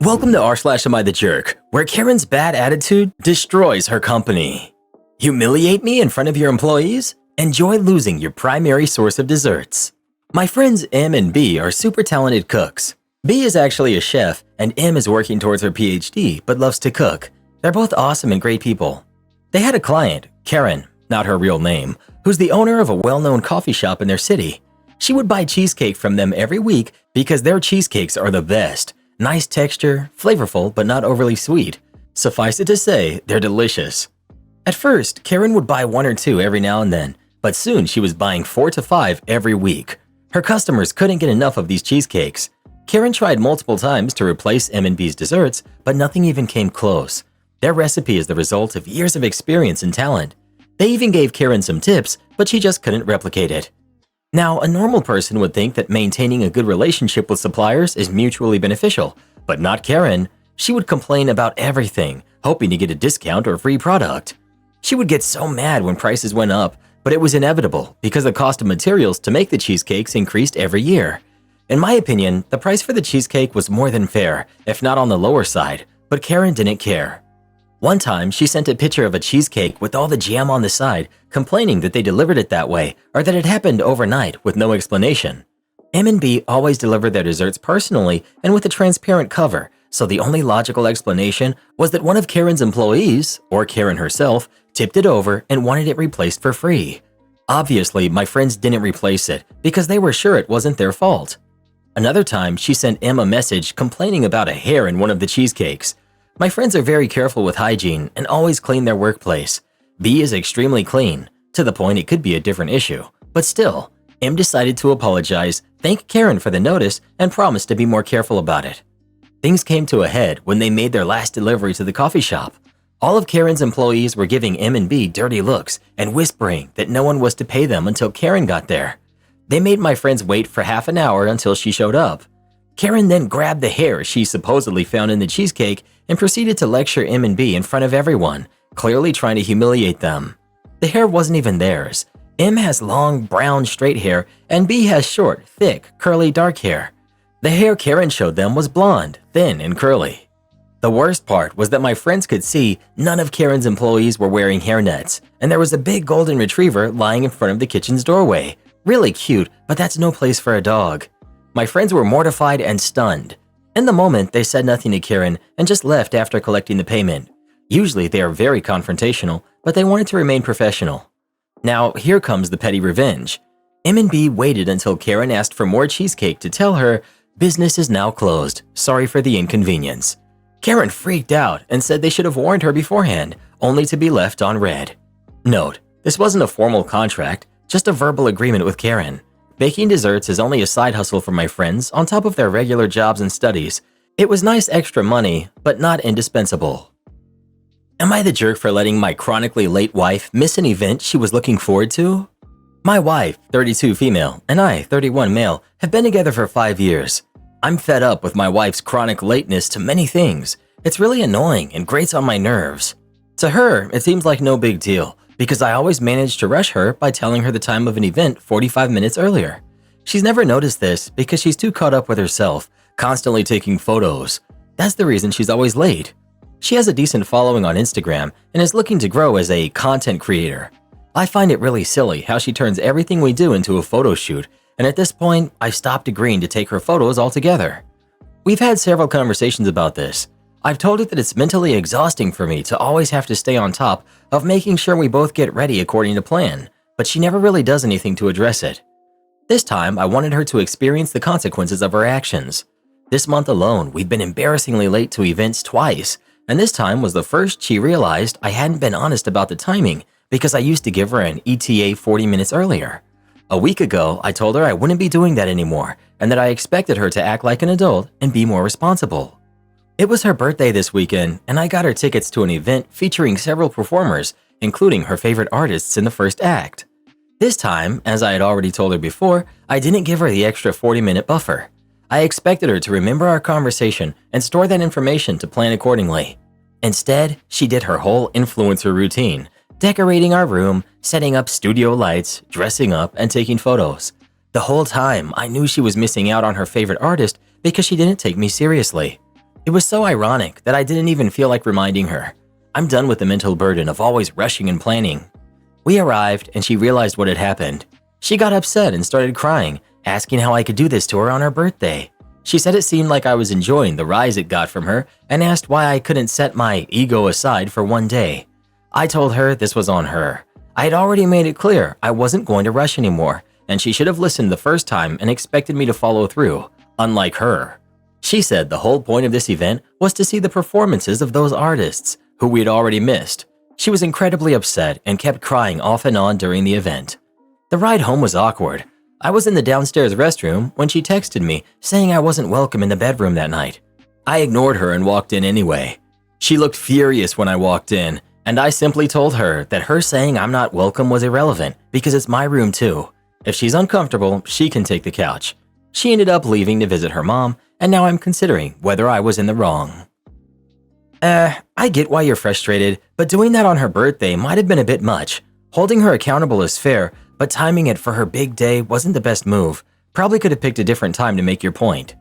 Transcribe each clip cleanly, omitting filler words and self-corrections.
Welcome to r/Am I the Jerk, where Karen's bad attitude destroys her company. Humiliate me in front of your employees? Enjoy losing your primary source of desserts. My friends M and B are super talented cooks. B is actually a chef, and M is working towards her PhD but loves to cook. They're both awesome and great people. They had a client, Karen, not her real name, who's the owner of a well-known coffee shop in their city. She would buy cheesecake from them every week because their cheesecakes are the best. Nice texture, flavorful but not overly sweet. Suffice it to say, they're delicious. At first, Karen would buy 1 or 2 every now and then, but soon she was buying 4 to 5 every week. Her customers couldn't get enough of these cheesecakes. Karen tried multiple times to replace M&B's desserts, but nothing even came close. Their recipe is the result of years of experience and talent. They even gave Karen some tips, but she just couldn't replicate it. Now, a normal person would think that maintaining a good relationship with suppliers is mutually beneficial, but not Karen. She would complain about everything, hoping to get a discount or free product. She would get so mad when prices went up, but it was inevitable because the cost of materials to make the cheesecakes increased every year. In my opinion, the price for the cheesecake was more than fair, if not on the lower side, but Karen didn't care. One time, she sent a picture of a cheesecake with all the jam on the side, complaining that they delivered it that way or that it happened overnight with no explanation. M&B always delivered their desserts personally and with a transparent cover, so the only logical explanation was that one of Karen's employees, or Karen herself, tipped it over and wanted it replaced for free. Obviously, my friends didn't replace it because they were sure it wasn't their fault. Another time, she sent M a message complaining about a hair in one of the cheesecakes. My friends are very careful with hygiene and always clean their workplace. B is extremely clean, to the point it could be a different issue. But still, M decided to apologize, thank Karen for the notice, and promised to be more careful about it. Things came to a head when they made their last delivery to the coffee shop. All of Karen's employees were giving M and B dirty looks and whispering that no one was to pay them until Karen got there. They made my friends wait for half an hour until she showed up. Karen then grabbed the hair she supposedly found in the cheesecake and proceeded to lecture M and B in front of everyone, clearly trying to humiliate them. The hair wasn't even theirs. M has long, brown, straight hair, and B has short, thick, curly, dark hair. The hair Karen showed them was blonde, thin, and curly. The worst part was that my friends could see none of Karen's employees were wearing hairnets, and there was a big golden retriever lying in front of the kitchen's doorway. Really cute, but that's no place for a dog. My friends were mortified and stunned. In the moment, they said nothing to Karen and just left after collecting the payment. Usually, they are very confrontational, but they wanted to remain professional. Now, here comes the petty revenge. M and B waited until Karen asked for more cheesecake to tell her, "Business is now closed. Sorry for the inconvenience." Karen freaked out and said they should have warned her beforehand, only to be left on red. Note, this wasn't a formal contract, just a verbal agreement with Karen. Baking desserts is only a side hustle for my friends on top of their regular jobs and studies. It was nice extra money, but not indispensable. Am I the jerk for letting my chronically late wife miss an event she was looking forward to? My wife, 32 female, and I, 31 male, have been together for 5 years. I'm fed up with my wife's chronic lateness to many things. It's really annoying and grates on my nerves. To her, it seems like no big deal, because I always manage to rush her by telling her the time of an event 45 minutes earlier. She's never noticed this because she's too caught up with herself, constantly taking photos. That's the reason she's always late. She has a decent following on Instagram and is looking to grow as a content creator. I find it really silly how she turns everything we do into a photo shoot, and at this point, I've stopped agreeing to take her photos altogether. We've had several conversations about this. I've told her that it's mentally exhausting for me to always have to stay on top of making sure we both get ready according to plan, but she never really does anything to address it. This time, I wanted her to experience the consequences of her actions. This month alone, we've been embarrassingly late to events twice, and this time was the first she realized I hadn't been honest about the timing because I used to give her an ETA 40 minutes earlier. A week ago, I told her I wouldn't be doing that anymore and that I expected her to act like an adult and be more responsible. It was her birthday this weekend, and I got her tickets to an event featuring several performers, including her favorite artists in the first act. This time, as I had already told her before, I didn't give her the extra 40-minute buffer. I expected her to remember our conversation and store that information to plan accordingly. Instead, she did her whole influencer routine, decorating our room, setting up studio lights, dressing up, and taking photos. The whole time, I knew she was missing out on her favorite artist because she didn't take me seriously. It was so ironic that I didn't even feel like reminding her. I'm done with the mental burden of always rushing and planning. We arrived and she realized what had happened. She got upset and started crying, asking how I could do this to her on her birthday. She said it seemed like I was enjoying the rise it got from her and asked why I couldn't set my ego aside for one day. I told her this was on her. I had already made it clear I wasn't going to rush anymore, and she should have listened the first time and expected me to follow through, unlike her. She said the whole point of this event was to see the performances of those artists, who we had already missed. She was incredibly upset and kept crying off and on during the event. The ride home was awkward. I was in the downstairs restroom when she texted me saying I wasn't welcome in the bedroom that night. I ignored her and walked in anyway. She looked furious when I walked in, and I simply told her that her saying I'm not welcome was irrelevant because it's my room too. If she's uncomfortable, she can take the couch. She ended up leaving to visit her mom, and now I'm considering whether I was in the wrong. I get why you're frustrated, but doing that on her birthday might have been a bit much. Holding her accountable is fair, but timing it for her big day wasn't the best move. Probably could have picked a different time to make your point.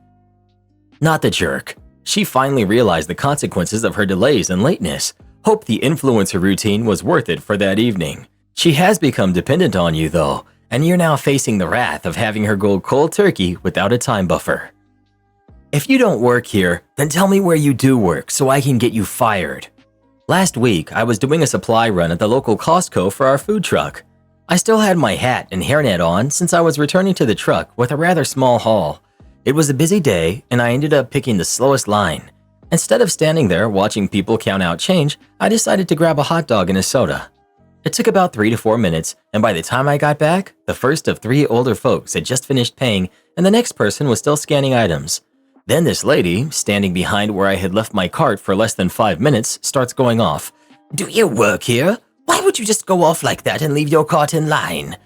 Not the jerk. She finally realized the consequences of her delays and lateness. Hope the influencer routine was worth it for that evening. She has become dependent on you though, and you're now facing the wrath of having her go cold turkey without a time buffer. If you don't work here, then tell me where you do work so I can get you fired. Last week, I was doing a supply run at the local Costco for our food truck. I still had my hat and hairnet on since I was returning to the truck with a rather small haul. It was a busy day and I ended up picking the slowest line. Instead of standing there watching people count out change, I decided to grab a hot dog and a soda. It took about 3 to 4 minutes, and by the time I got back, the first of 3 older folks had just finished paying and the next person was still scanning items. Then this lady, standing behind where I had left my cart for less than 5 minutes, starts going off. "Do you work here? Why would you just go off like that and leave your cart in line?"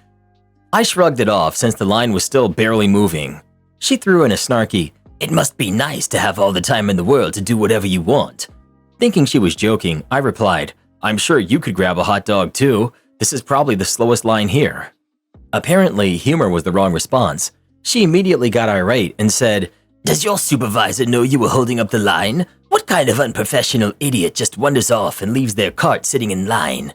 I shrugged it off since the line was still barely moving. She threw in a snarky, "It must be nice to have all the time in the world to do whatever you want." Thinking she was joking, I replied, "I'm sure you could grab a hot dog too. This is probably the slowest line here." Apparently, humor was the wrong response. She immediately got irate and said, "Does your supervisor know you were holding up the line? What kind of unprofessional idiot just wanders off and leaves their cart sitting in line?"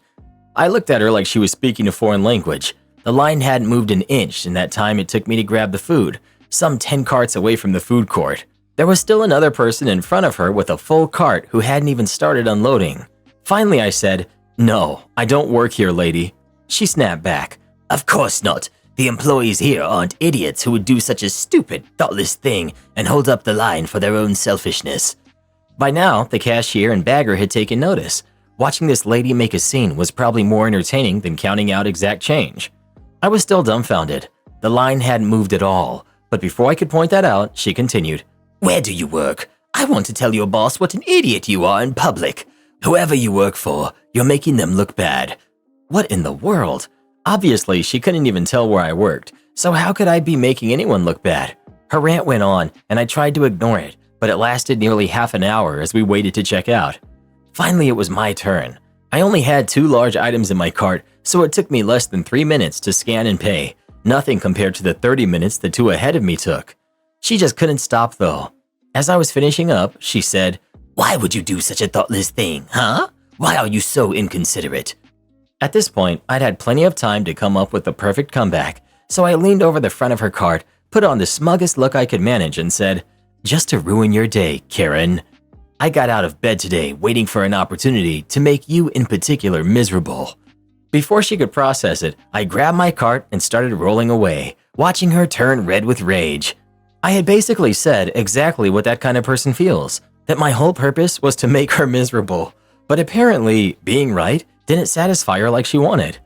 I looked at her like she was speaking a foreign language. The line hadn't moved an inch in that time it took me to grab the food, some 10 carts away from the food court. There was still another person in front of her with a full cart who hadn't even started unloading. Finally, I said, "No, I don't work here, lady." She snapped back, "Of course not. The employees here aren't idiots who would do such a stupid, thoughtless thing and hold up the line for their own selfishness." By now, the cashier and bagger had taken notice. Watching this lady make a scene was probably more entertaining than counting out exact change. I was still dumbfounded. The line hadn't moved at all, but before I could point that out, she continued, "Where do you work? I want to tell your boss what an idiot you are in public. Whoever you work for, you're making them look bad." What in the world? Obviously, she couldn't even tell where I worked, so how could I be making anyone look bad? Her rant went on, and I tried to ignore it, but it lasted nearly half an hour as we waited to check out. Finally, it was my turn. I only had 2 large items in my cart, so it took me less than 3 minutes to scan and pay, nothing compared to the 30 minutes the 2 ahead of me took. She just couldn't stop though. As I was finishing up, she said, "Why would you do such a thoughtless thing, huh? Why are you so inconsiderate?" At this point, I'd had plenty of time to come up with the perfect comeback, so I leaned over the front of her cart, put on the smuggest look I could manage and said, "Just to ruin your day, Karen. I got out of bed today waiting for an opportunity to make you in particular miserable." Before she could process it, I grabbed my cart and started rolling away, watching her turn red with rage. I had basically said exactly what that kind of person feels, that my whole purpose was to make her miserable. But apparently, being right didn't satisfy her like she wanted.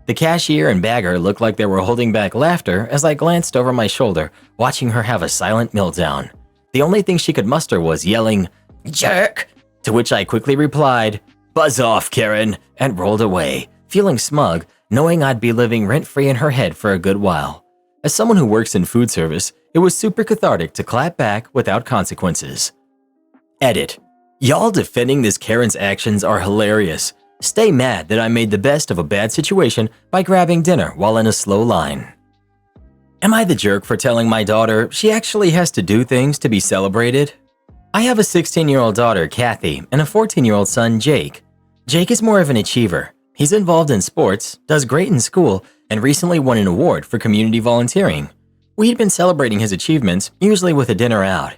The cashier and bagger looked like they were holding back laughter as I glanced over my shoulder, watching her have a silent meltdown. The only thing she could muster was yelling, "Jerk!" To which I quickly replied, "Buzz off, Karen," and rolled away, feeling smug, knowing I'd be living rent-free in her head for a good while. As someone who works in food service, it was super cathartic to clap back without consequences. Edit. Y'all defending this Karen's actions are hilarious. Stay mad that I made the best of a bad situation by grabbing dinner while in a slow line. Am I the jerk for telling my daughter she actually has to do things to be celebrated? I have a 16-year-old daughter, Kathy, and a 14-year-old son, Jake. Jake is more of an achiever. He's involved in sports, does great in school, and recently won an award for community volunteering. We had been celebrating his achievements, usually with a dinner out.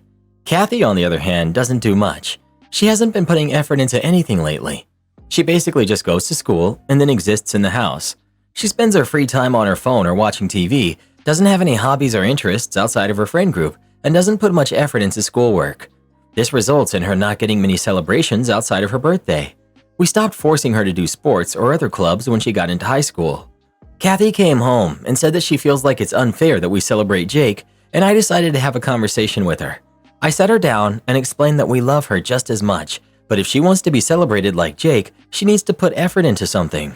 Kathy, on the other hand, doesn't do much. She hasn't been putting effort into anything lately. She basically just goes to school and then exists in the house. She spends her free time on her phone or watching TV, doesn't have any hobbies or interests outside of her friend group, and doesn't put much effort into schoolwork. This results in her not getting many celebrations outside of her birthday. We stopped forcing her to do sports or other clubs when she got into high school. Kathy came home and said that she feels like it's unfair that we celebrate Jake, and I decided to have a conversation with her. I sat her down and explained that we love her just as much, but if she wants to be celebrated like Jake, she needs to put effort into something.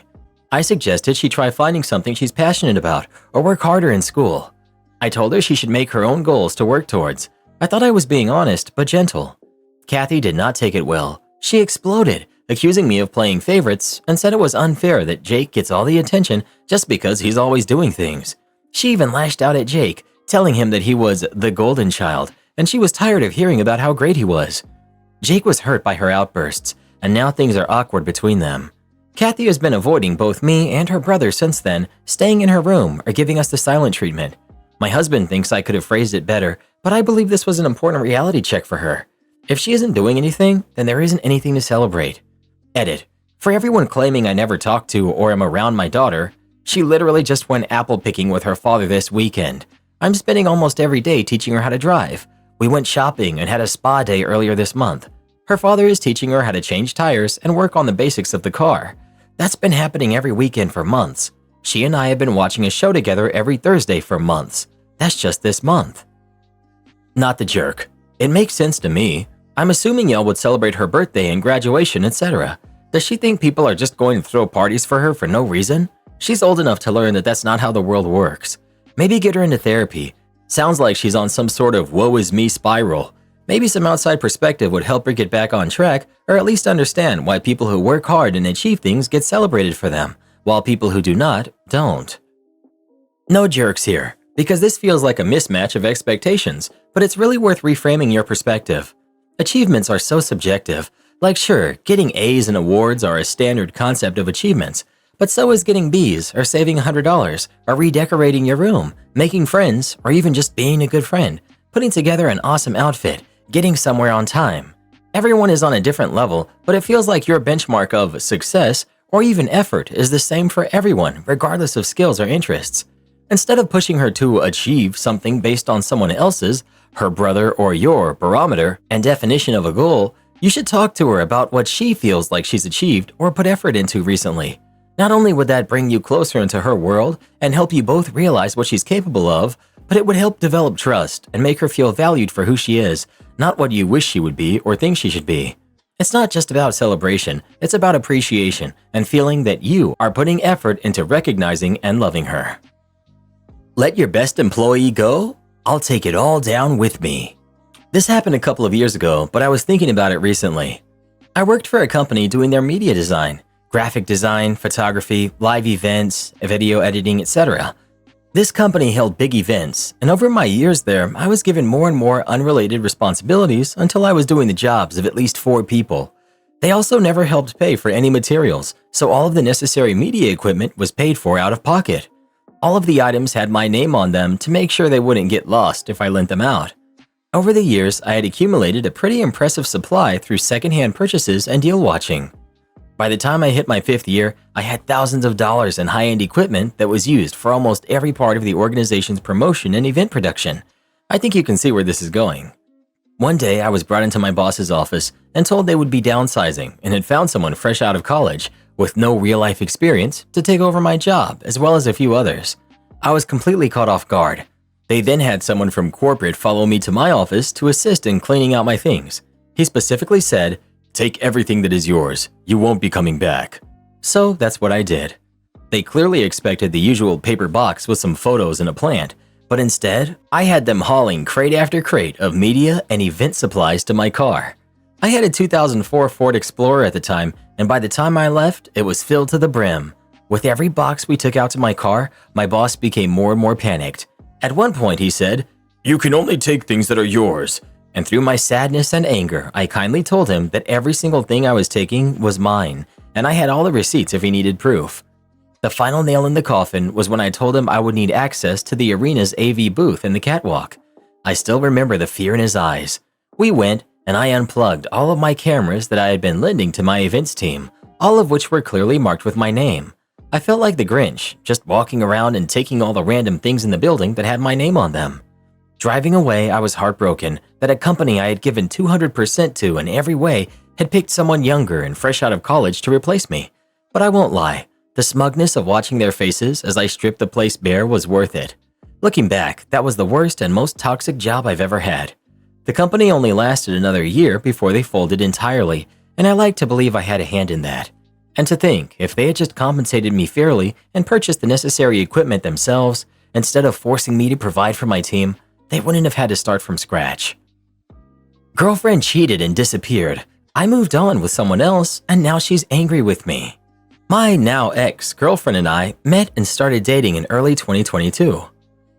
I suggested she try finding something she's passionate about or work harder in school. I told her she should make her own goals to work towards. I thought I was being honest but gentle. Kathy did not take it well. She exploded, accusing me of playing favorites, and said it was unfair that Jake gets all the attention just because he's always doing things. She even lashed out at Jake, telling him that he was the golden child, and she was tired of hearing about how great he was. Jake was hurt by her outbursts, and now things are awkward between them. Kathy has been avoiding both me and her brother since then, staying in her room or giving us the silent treatment. My husband thinks I could have phrased it better, but I believe this was an important reality check for her. If she isn't doing anything, then there isn't anything to celebrate. Edit. For everyone claiming I never talk to or am around my daughter, she literally just went apple picking with her father this weekend. I'm spending almost every day teaching her how to drive. We went shopping and had a spa day earlier this month. Her father is teaching her how to change tires and work on the basics of the car. That's been happening every weekend for months. She and I have been watching a show together every Thursday for months. That's just this month. Not the jerk. It makes sense to me. I'm assuming y'all would celebrate her birthday and graduation, etc. Does she think people are just going to throw parties for her for no reason? She's old enough to learn that that's not how the world works. Maybe get her into therapy. Sounds like she's on some sort of woe is me spiral. Maybe some outside perspective would help her get back on track, or at least understand why people who work hard and achieve things get celebrated for them, while people who do not, don't. No jerks here, because this feels like a mismatch of expectations, but it's really worth reframing your perspective. Achievements are so subjective. Like sure, getting A's and awards are a standard concept of achievements, but so is getting B's or saving $100 or redecorating your room, making friends, or even just being a good friend, putting together an awesome outfit, getting somewhere on time. Everyone is on a different level, but it feels like your benchmark of success or even effort is the same for everyone, regardless of skills or interests. Instead of pushing her to achieve something based on someone else's, her brother or your barometer and definition of a goal, you should talk to her about what she feels like she's achieved or put effort into recently. Not only would that bring you closer into her world and help you both realize what she's capable of, but it would help develop trust and make her feel valued for who she is, not what you wish she would be or think she should be. It's not just about celebration, it's about appreciation and feeling that you are putting effort into recognizing and loving her. Let your best employee go? I'll take it all down with me. This happened a couple of years ago, but I was thinking about it recently. I worked for a company doing their media design, graphic design, photography, live events, video editing, etc. This company held big events, and over my years there, I was given more and more unrelated responsibilities until I was doing the jobs of at least 4 people. They also never helped pay for any materials, so all of the necessary media equipment was paid for out of pocket. All of the items had my name on them to make sure they wouldn't get lost if I lent them out. Over the years, I had accumulated a pretty impressive supply through secondhand purchases and deal watching. By the time I hit my 5th year, I had thousands of dollars in high-end equipment that was used for almost every part of the organization's promotion and event production. I think you can see where this is going. One day, I was brought into my boss's office and told they would be downsizing and had found someone fresh out of college with no real-life experience to take over my job, as well as a few others. I was completely caught off guard. They then had someone from corporate follow me to my office to assist in cleaning out my things. He specifically said, "Take everything that is yours. You won't be coming back." So that's what I did. They clearly expected the usual paper box with some photos and a plant, but instead, I had them hauling crate after crate of media and event supplies to my car. I had a 2004 Ford Explorer at the time, and by the time I left, it was filled to the brim. With every box we took out to my car, my boss became more and more panicked. At one point, he said, "You can only take things that are yours. And through my sadness and anger, I kindly told him that every single thing I was taking was mine, and I had all the receipts if he needed proof. The final nail in the coffin was when I told him I would need access to the arena's AV booth in the catwalk. I still remember the fear in his eyes. We went, and I unplugged all of my cameras that I had been lending to my events team, all of which were clearly marked with my name. I felt like the Grinch, just walking around and taking all the random things in the building that had my name on them. Driving away, I was heartbroken that a company I had given 200% to in every way had picked someone younger and fresh out of college to replace me. But I won't lie, the smugness of watching their faces as I stripped the place bare was worth it. Looking back, that was the worst and most toxic job I've ever had. The company only lasted another year before they folded entirely, and I like to believe I had a hand in that. And to think, if they had just compensated me fairly and purchased the necessary equipment themselves, instead of forcing me to provide for my team, they wouldn't have had to start from scratch. Girlfriend cheated and disappeared. I moved on with someone else, and now she's angry with me. My now ex-girlfriend and I met and started dating in early 2022.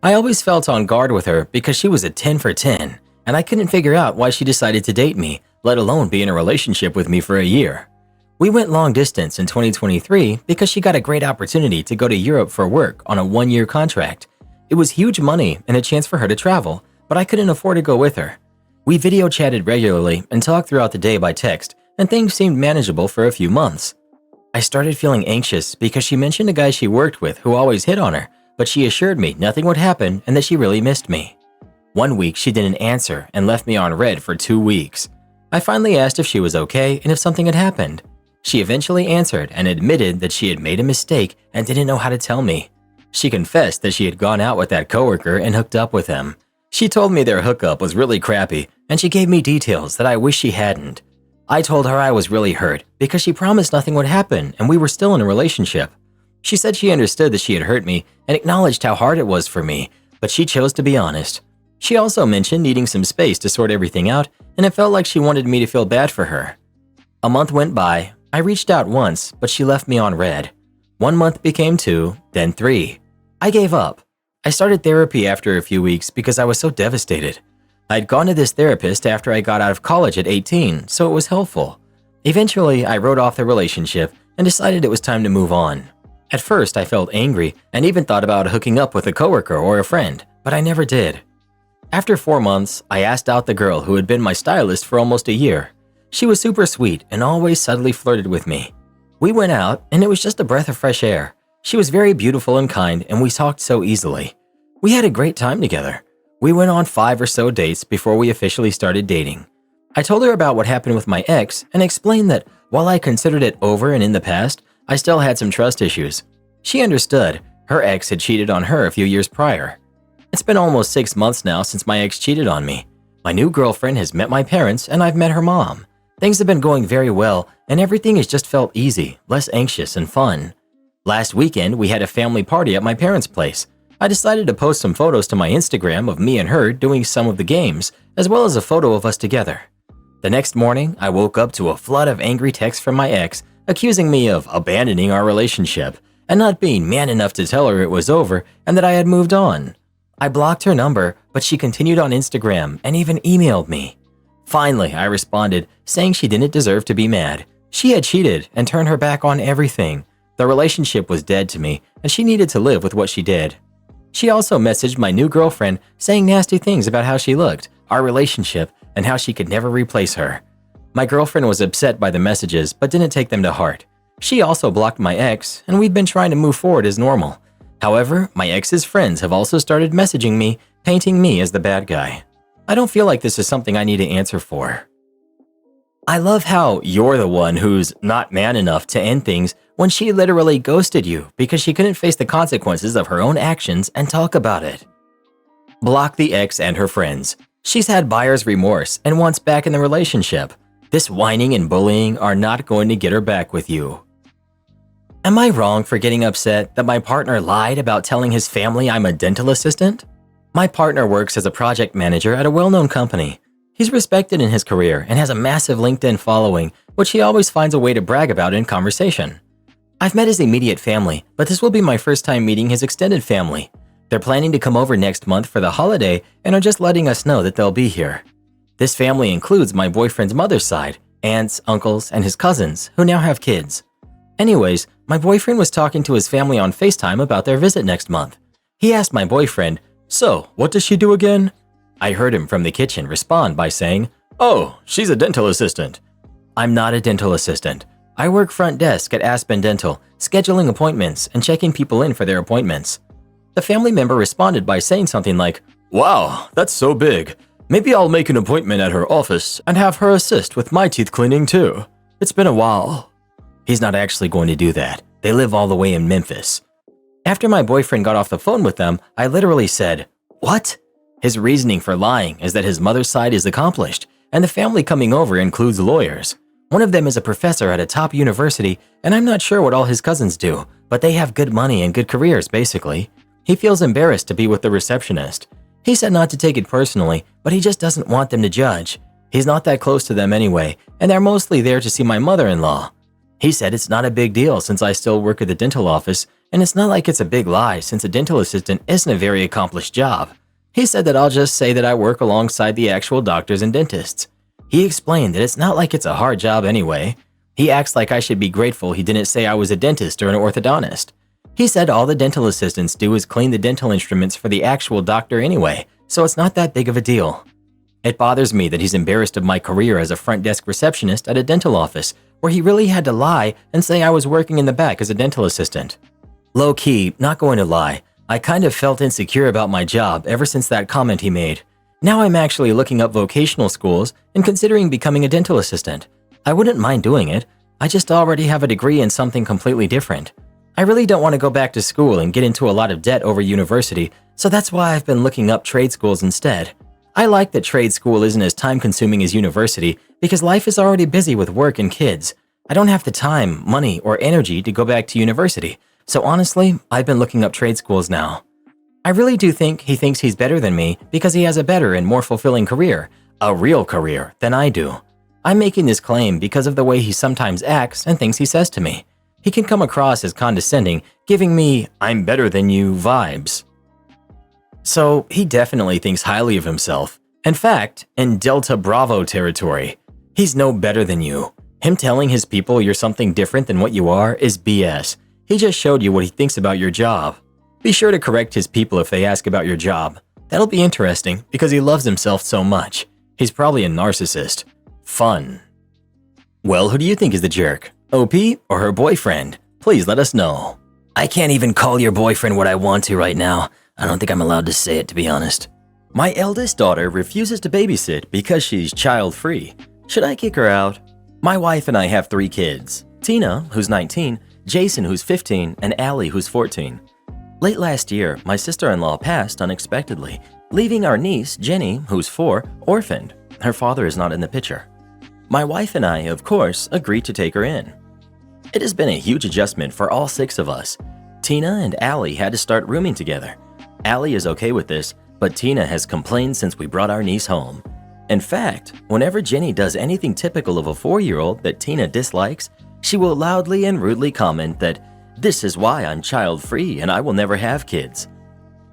I always felt on guard with her because she was a 10 for 10, and I couldn't figure out why she decided to date me, let alone be in a relationship with me for a year. We went long distance in 2023 because she got a great opportunity to go to Europe for work on a 1-year contract. It was huge money and a chance for her to travel, but I couldn't afford to go with her. We video chatted regularly and talked throughout the day by text, and things seemed manageable for a few months. I started feeling anxious because she mentioned a guy she worked with who always hit on her, but she assured me nothing would happen and that she really missed me. One week she didn't answer and left me on red for 2 weeks. I finally asked if she was okay and if something had happened. She eventually answered and admitted that she had made a mistake and didn't know how to tell me. She confessed that she had gone out with that coworker and hooked up with him. She told me their hookup was really crappy, and she gave me details that I wish she hadn't. I told her I was really hurt because she promised nothing would happen and we were still in a relationship. She said she understood that she had hurt me and acknowledged how hard it was for me, but she chose to be honest. She also mentioned needing some space to sort everything out, and it felt like she wanted me to feel bad for her. A month went by. I reached out once, but she left me on red. 1 month became 2, then 3. I gave up. I started therapy after a few weeks because I was so devastated. I'd gone to this therapist after I got out of college at 18, so it was helpful. Eventually, I wrote off the relationship and decided it was time to move on. At first, I felt angry and even thought about hooking up with a coworker or a friend, but I never did. After 4 months, I asked out the girl who had been my stylist for almost a year. She was super sweet and always subtly flirted with me. We went out, and it was just a breath of fresh air. She was very beautiful and kind, and we talked so easily. We had a great time together. We went on 5 or so dates before we officially started dating. I told her about what happened with my ex and explained that while I considered it over and in the past, I still had some trust issues. She understood. Her ex had cheated on her a few years prior. It's been almost 6 months now since my ex cheated on me. My new girlfriend has met my parents, and I've met her mom. Things have been going very well, and everything has just felt easy, less anxious, and fun. Last weekend, we had a family party at my parents' place. I decided to post some photos to my Instagram of me and her doing some of the games, as well as a photo of us together. The next morning, I woke up to a flood of angry texts from my ex, accusing me of abandoning our relationship and not being man enough to tell her it was over and that I had moved on. I blocked her number, but she continued on Instagram and even emailed me. Finally, I responded, saying she didn't deserve to be mad. She had cheated and turned her back on everything. The relationship was dead to me, and she needed to live with what she did. She also messaged my new girlfriend, saying nasty things about how she looked, our relationship, and how she could never replace her. My girlfriend was upset by the messages, but didn't take them to heart. She also blocked my ex, and we've been trying to move forward as normal. However, my ex's friends have also started messaging me, painting me as the bad guy. I don't feel like this is something I need to answer for. I love how you're the one who's not man enough to end things when she literally ghosted you because she couldn't face the consequences of her own actions and talk about it. Block the ex and her friends. She's had buyer's remorse and wants back in the relationship. This whining and bullying are not going to get her back with you. Am I wrong for getting upset that my partner lied about telling his family I'm a dental assistant? My partner works as a project manager at a well-known company. He's respected in his career and has a massive LinkedIn following, which he always finds a way to brag about in conversation. I've met his immediate family, but this will be my first time meeting his extended family. They're planning to come over next month for the holiday and are just letting us know that they'll be here. This family includes my boyfriend's mother's side, aunts, uncles, and his cousins, who now have kids. Anyways, my boyfriend was talking to his family on FaceTime about their visit next month. He asked my boyfriend, "So, what does she do again?" I heard him from the kitchen respond by saying, "Oh, she's a dental assistant." I'm not a dental assistant. I work front desk at Aspen Dental, scheduling appointments and checking people in for their appointments. The family member responded by saying something like, "Wow, that's so big. Maybe I'll make an appointment at her office and have her assist with my teeth cleaning too. It's been a while." He's not actually going to do that. They live all the way in Memphis. After my boyfriend got off the phone with them, I literally said, "What?" His reasoning for lying is that his mother's side is accomplished, and the family coming over includes lawyers. One of them is a professor at a top university, and I'm not sure what all his cousins do, but they have good money and good careers, basically. He feels embarrassed to be with the receptionist. He said not to take it personally, but he just doesn't want them to judge. He's not that close to them anyway, and they're mostly there to see my mother-in-law. He said it's not a big deal since I still work at the dental office, and it's not like it's a big lie since a dental assistant isn't a very accomplished job. He said that I'll just say that I work alongside the actual doctors and dentists. He explained that it's not like it's a hard job anyway. He acts like I should be grateful he didn't say I was a dentist or an orthodontist. He said all the dental assistants do is clean the dental instruments for the actual doctor anyway, so it's not that big of a deal. It bothers me that he's embarrassed of my career as a front desk receptionist at a dental office, where he really had to lie and say I was working in the back as a dental assistant. Low-key, not going to lie, I kind of felt insecure about my job ever since that comment he made. Now I'm actually looking up vocational schools and considering becoming a dental assistant. I wouldn't mind doing it. I just already have a degree in something completely different. I really don't want to go back to school and get into a lot of debt over university, so that's why I've been looking up trade schools instead. I like that trade school isn't as time-consuming as university because life is already busy with work and kids. I don't have the time, money, or energy to go back to university, so honestly, I've been looking up trade schools now. I really do think he thinks he's better than me because he has a better and more fulfilling career, a real career, than I do. I'm making this claim because of the way he sometimes acts and things he says to me. He can come across as condescending, giving me "I'm better than you" vibes. So he definitely thinks highly of himself. In fact, in Delta Bravo territory, he's no better than you. Him telling his people you're something different than what you are is BS. He just showed you what he thinks about your job. Be sure to correct his people if they ask about your job. That'll be interesting because he loves himself so much. He's probably a narcissist. Fun. Well, who do you think is the jerk? OP or her boyfriend? Please let us know. I can't even call your boyfriend what I want to right now. I don't think I'm allowed to say it, to be honest. My eldest daughter refuses to babysit because she's child-free. Should I kick her out? My wife and I have 3 kids. Tina, who's 19, Jason, who's 15, and Allie, who's 14. Late last year, my sister-in-law passed unexpectedly, leaving our niece, Jenny, who's 4, orphaned. Her father is not in the picture. My wife and I, of course, agreed to take her in. It has been a huge adjustment for all 6 of us. Tina and Allie had to start rooming together. Allie is okay with this, but Tina has complained since we brought our niece home. In fact, whenever Jenny does anything typical of a 4-year-old that Tina dislikes, she will loudly and rudely comment that, "This is why I'm child-free and I will never have kids."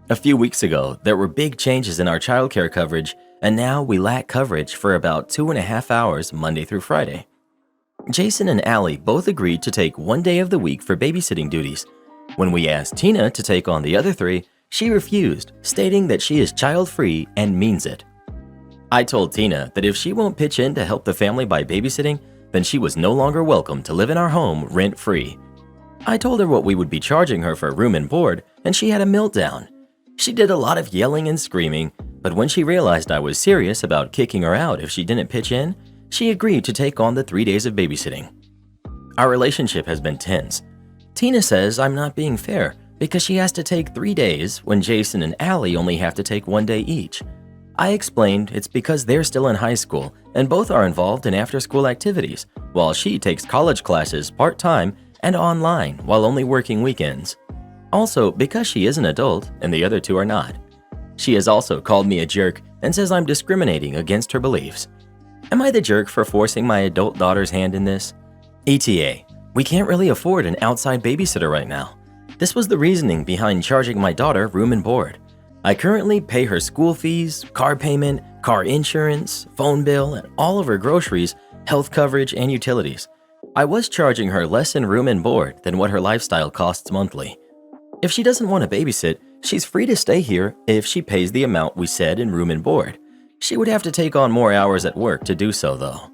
A few weeks ago, there were big changes in our childcare coverage, and now we lack coverage for about 2.5 hours Monday through Friday. Jason and Allie both agreed to take 1 day of the week for babysitting duties. When we asked Tina to take on the other 3, she refused, stating that she is child-free and means it. I told Tina that if she won't pitch in to help the family by babysitting, then she was no longer welcome to live in our home rent-free. I told her what we would be charging her for room and board, and she had a meltdown. She did a lot of yelling and screaming, but when she realized I was serious about kicking her out if she didn't pitch in, she agreed to take on the 3 days of babysitting. Our relationship has been tense. Tina says I'm not being fair because she has to take 3 days when Jason and Allie only have to take 1 day each. I explained it's because they're still in high school and both are involved in after-school activities, while she takes college classes part-time and online while only working weekends. Also, because she is an adult and the other 2 are not. She has also called me a jerk and says I'm discriminating against her beliefs. Am I the jerk for forcing my adult daughter's hand in this? ETA, we can't really afford an outside babysitter right now. This was the reasoning behind charging my daughter room and board. I currently pay her school fees, car payment, car insurance, phone bill, and all of her groceries, health coverage, and utilities. I was charging her less in room and board than what her lifestyle costs monthly. If she doesn't want to babysit, she's free to stay here if she pays the amount we said in room and board. She would have to take on more hours at work to do so, though.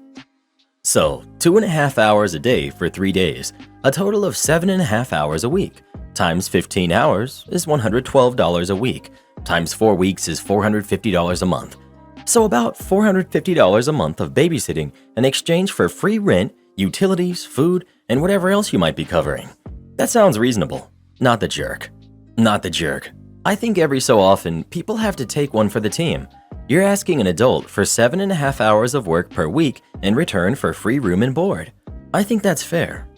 So, 2.5 hours a day for 3 days, a total of 7.5 hours a week, times 15 hours is $112 a week, times 4 weeks is $450 a month. So about $450 a month of babysitting in exchange for free rent, utilities, food, and whatever else you might be covering. That sounds reasonable. Not the jerk. Not the jerk. I think every so often, people have to take one for the team. You're asking an adult for 7.5 hours of work per week in return for free room and board. I think that's fair.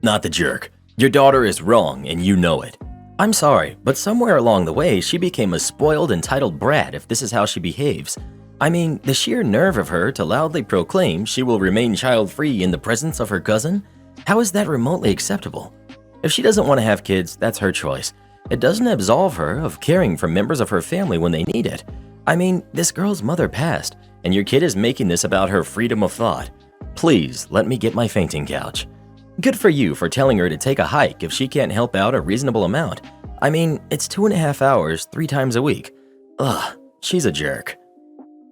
Not the jerk. Your daughter is wrong and you know it. I'm sorry, but somewhere along the way, she became a spoiled, entitled brat if this is how she behaves. I mean, the sheer nerve of her to loudly proclaim she will remain child-free in the presence of her cousin? How is that remotely acceptable? If she doesn't want to have kids, that's her choice. It doesn't absolve her of caring for members of her family when they need it. I mean, this girl's mother passed, and your kid is making this about her freedom of thought. Please, let me get my fainting couch. Good for you for telling her to take a hike if she can't help out a reasonable amount. I mean, it's 2.5 hours, 3 times a week. Ugh, she's a jerk.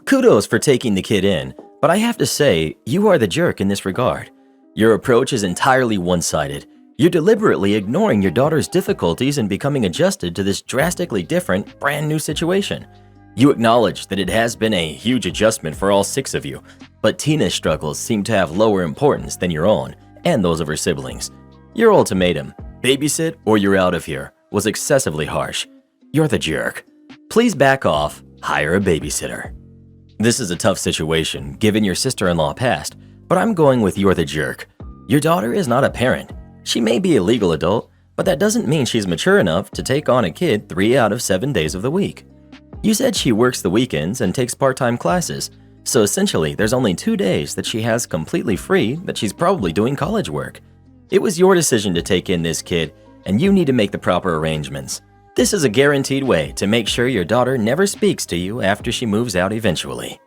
Kudos for taking the kid in, but I have to say, you are the jerk in this regard. Your approach is entirely one-sided. You're deliberately ignoring your daughter's difficulties in becoming adjusted to this drastically different, brand new situation. You acknowledge that it has been a huge adjustment for all 6 of you, but Tina's struggles seem to have lower importance than your own and those of her siblings. Your ultimatum, babysit or you're out of here, was excessively harsh. You're the jerk. Please back off, hire a babysitter. This is a tough situation given your sister-in-law passed, but I'm going with you're the jerk. Your daughter is not a parent. She may be a legal adult, but that doesn't mean she's mature enough to take on a kid 3 out of 7 days of the week. You said she works the weekends and takes part-time classes, so essentially there's only 2 days that she has completely free that she's probably doing college work. It was your decision to take in this kid, and you need to make the proper arrangements. This is a guaranteed way to make sure your daughter never speaks to you after she moves out eventually.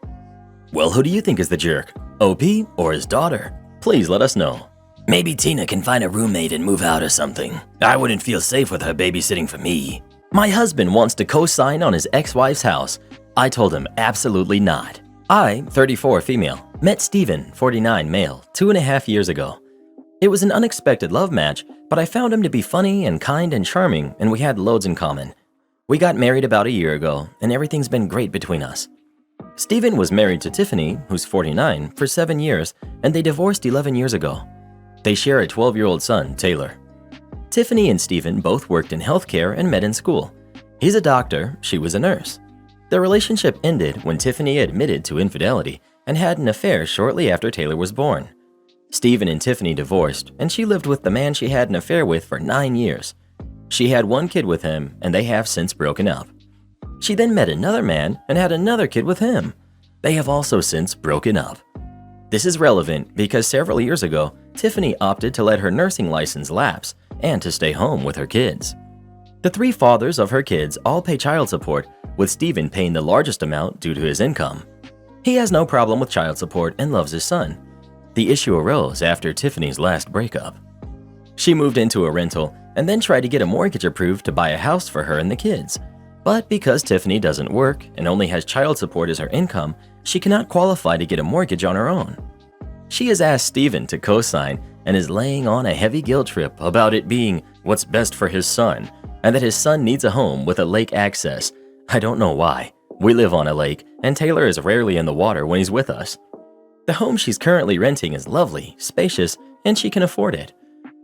Well, who do you think is the jerk? OP or his daughter? Please let us know. Maybe Tina can find a roommate and move out or something. I wouldn't feel safe with her babysitting for me. My husband wants to co-sign on his ex-wife's house. I told him absolutely not. I, 34 female, met Steven, 49 male, 2.5 years ago. It was an unexpected love match, but I found him to be funny and kind and charming, and we had loads in common. We got married about a year ago, and everything's been great between us. Steven was married to Tiffany, who's 49, for 7 years, and they divorced 11 years ago. They share a 12-year-old son, Taylor. Tiffany and Steven both worked in healthcare and met in school. He's a doctor, she was a nurse. Their relationship ended when Tiffany admitted to infidelity and had an affair shortly after Taylor was born. Steven and Tiffany divorced, and she lived with the man she had an affair with for 9 years. She had 1 kid with him, and they have since broken up. She then met another man and had another kid with him. They have also since broken up. This is relevant because several years ago, Tiffany opted to let her nursing license lapse and to stay home with her kids. The 3 fathers of her kids all pay child support, with Steven paying the largest amount due to his income. He has no problem with child support and loves his son. The issue arose after Tiffany's last breakup. She moved into a rental and then tried to get a mortgage approved to buy a house for her and the kids. But because Tiffany doesn't work and only has child support as her income, she cannot qualify to get a mortgage on her own. She has asked Steven to co-sign and is laying on a heavy guilt trip about it being what's best for his son and that his son needs a home with a lake access. I don't know why. We live on a lake and Taylor is rarely in the water when he's with us. The home she's currently renting is lovely, spacious, and she can afford it.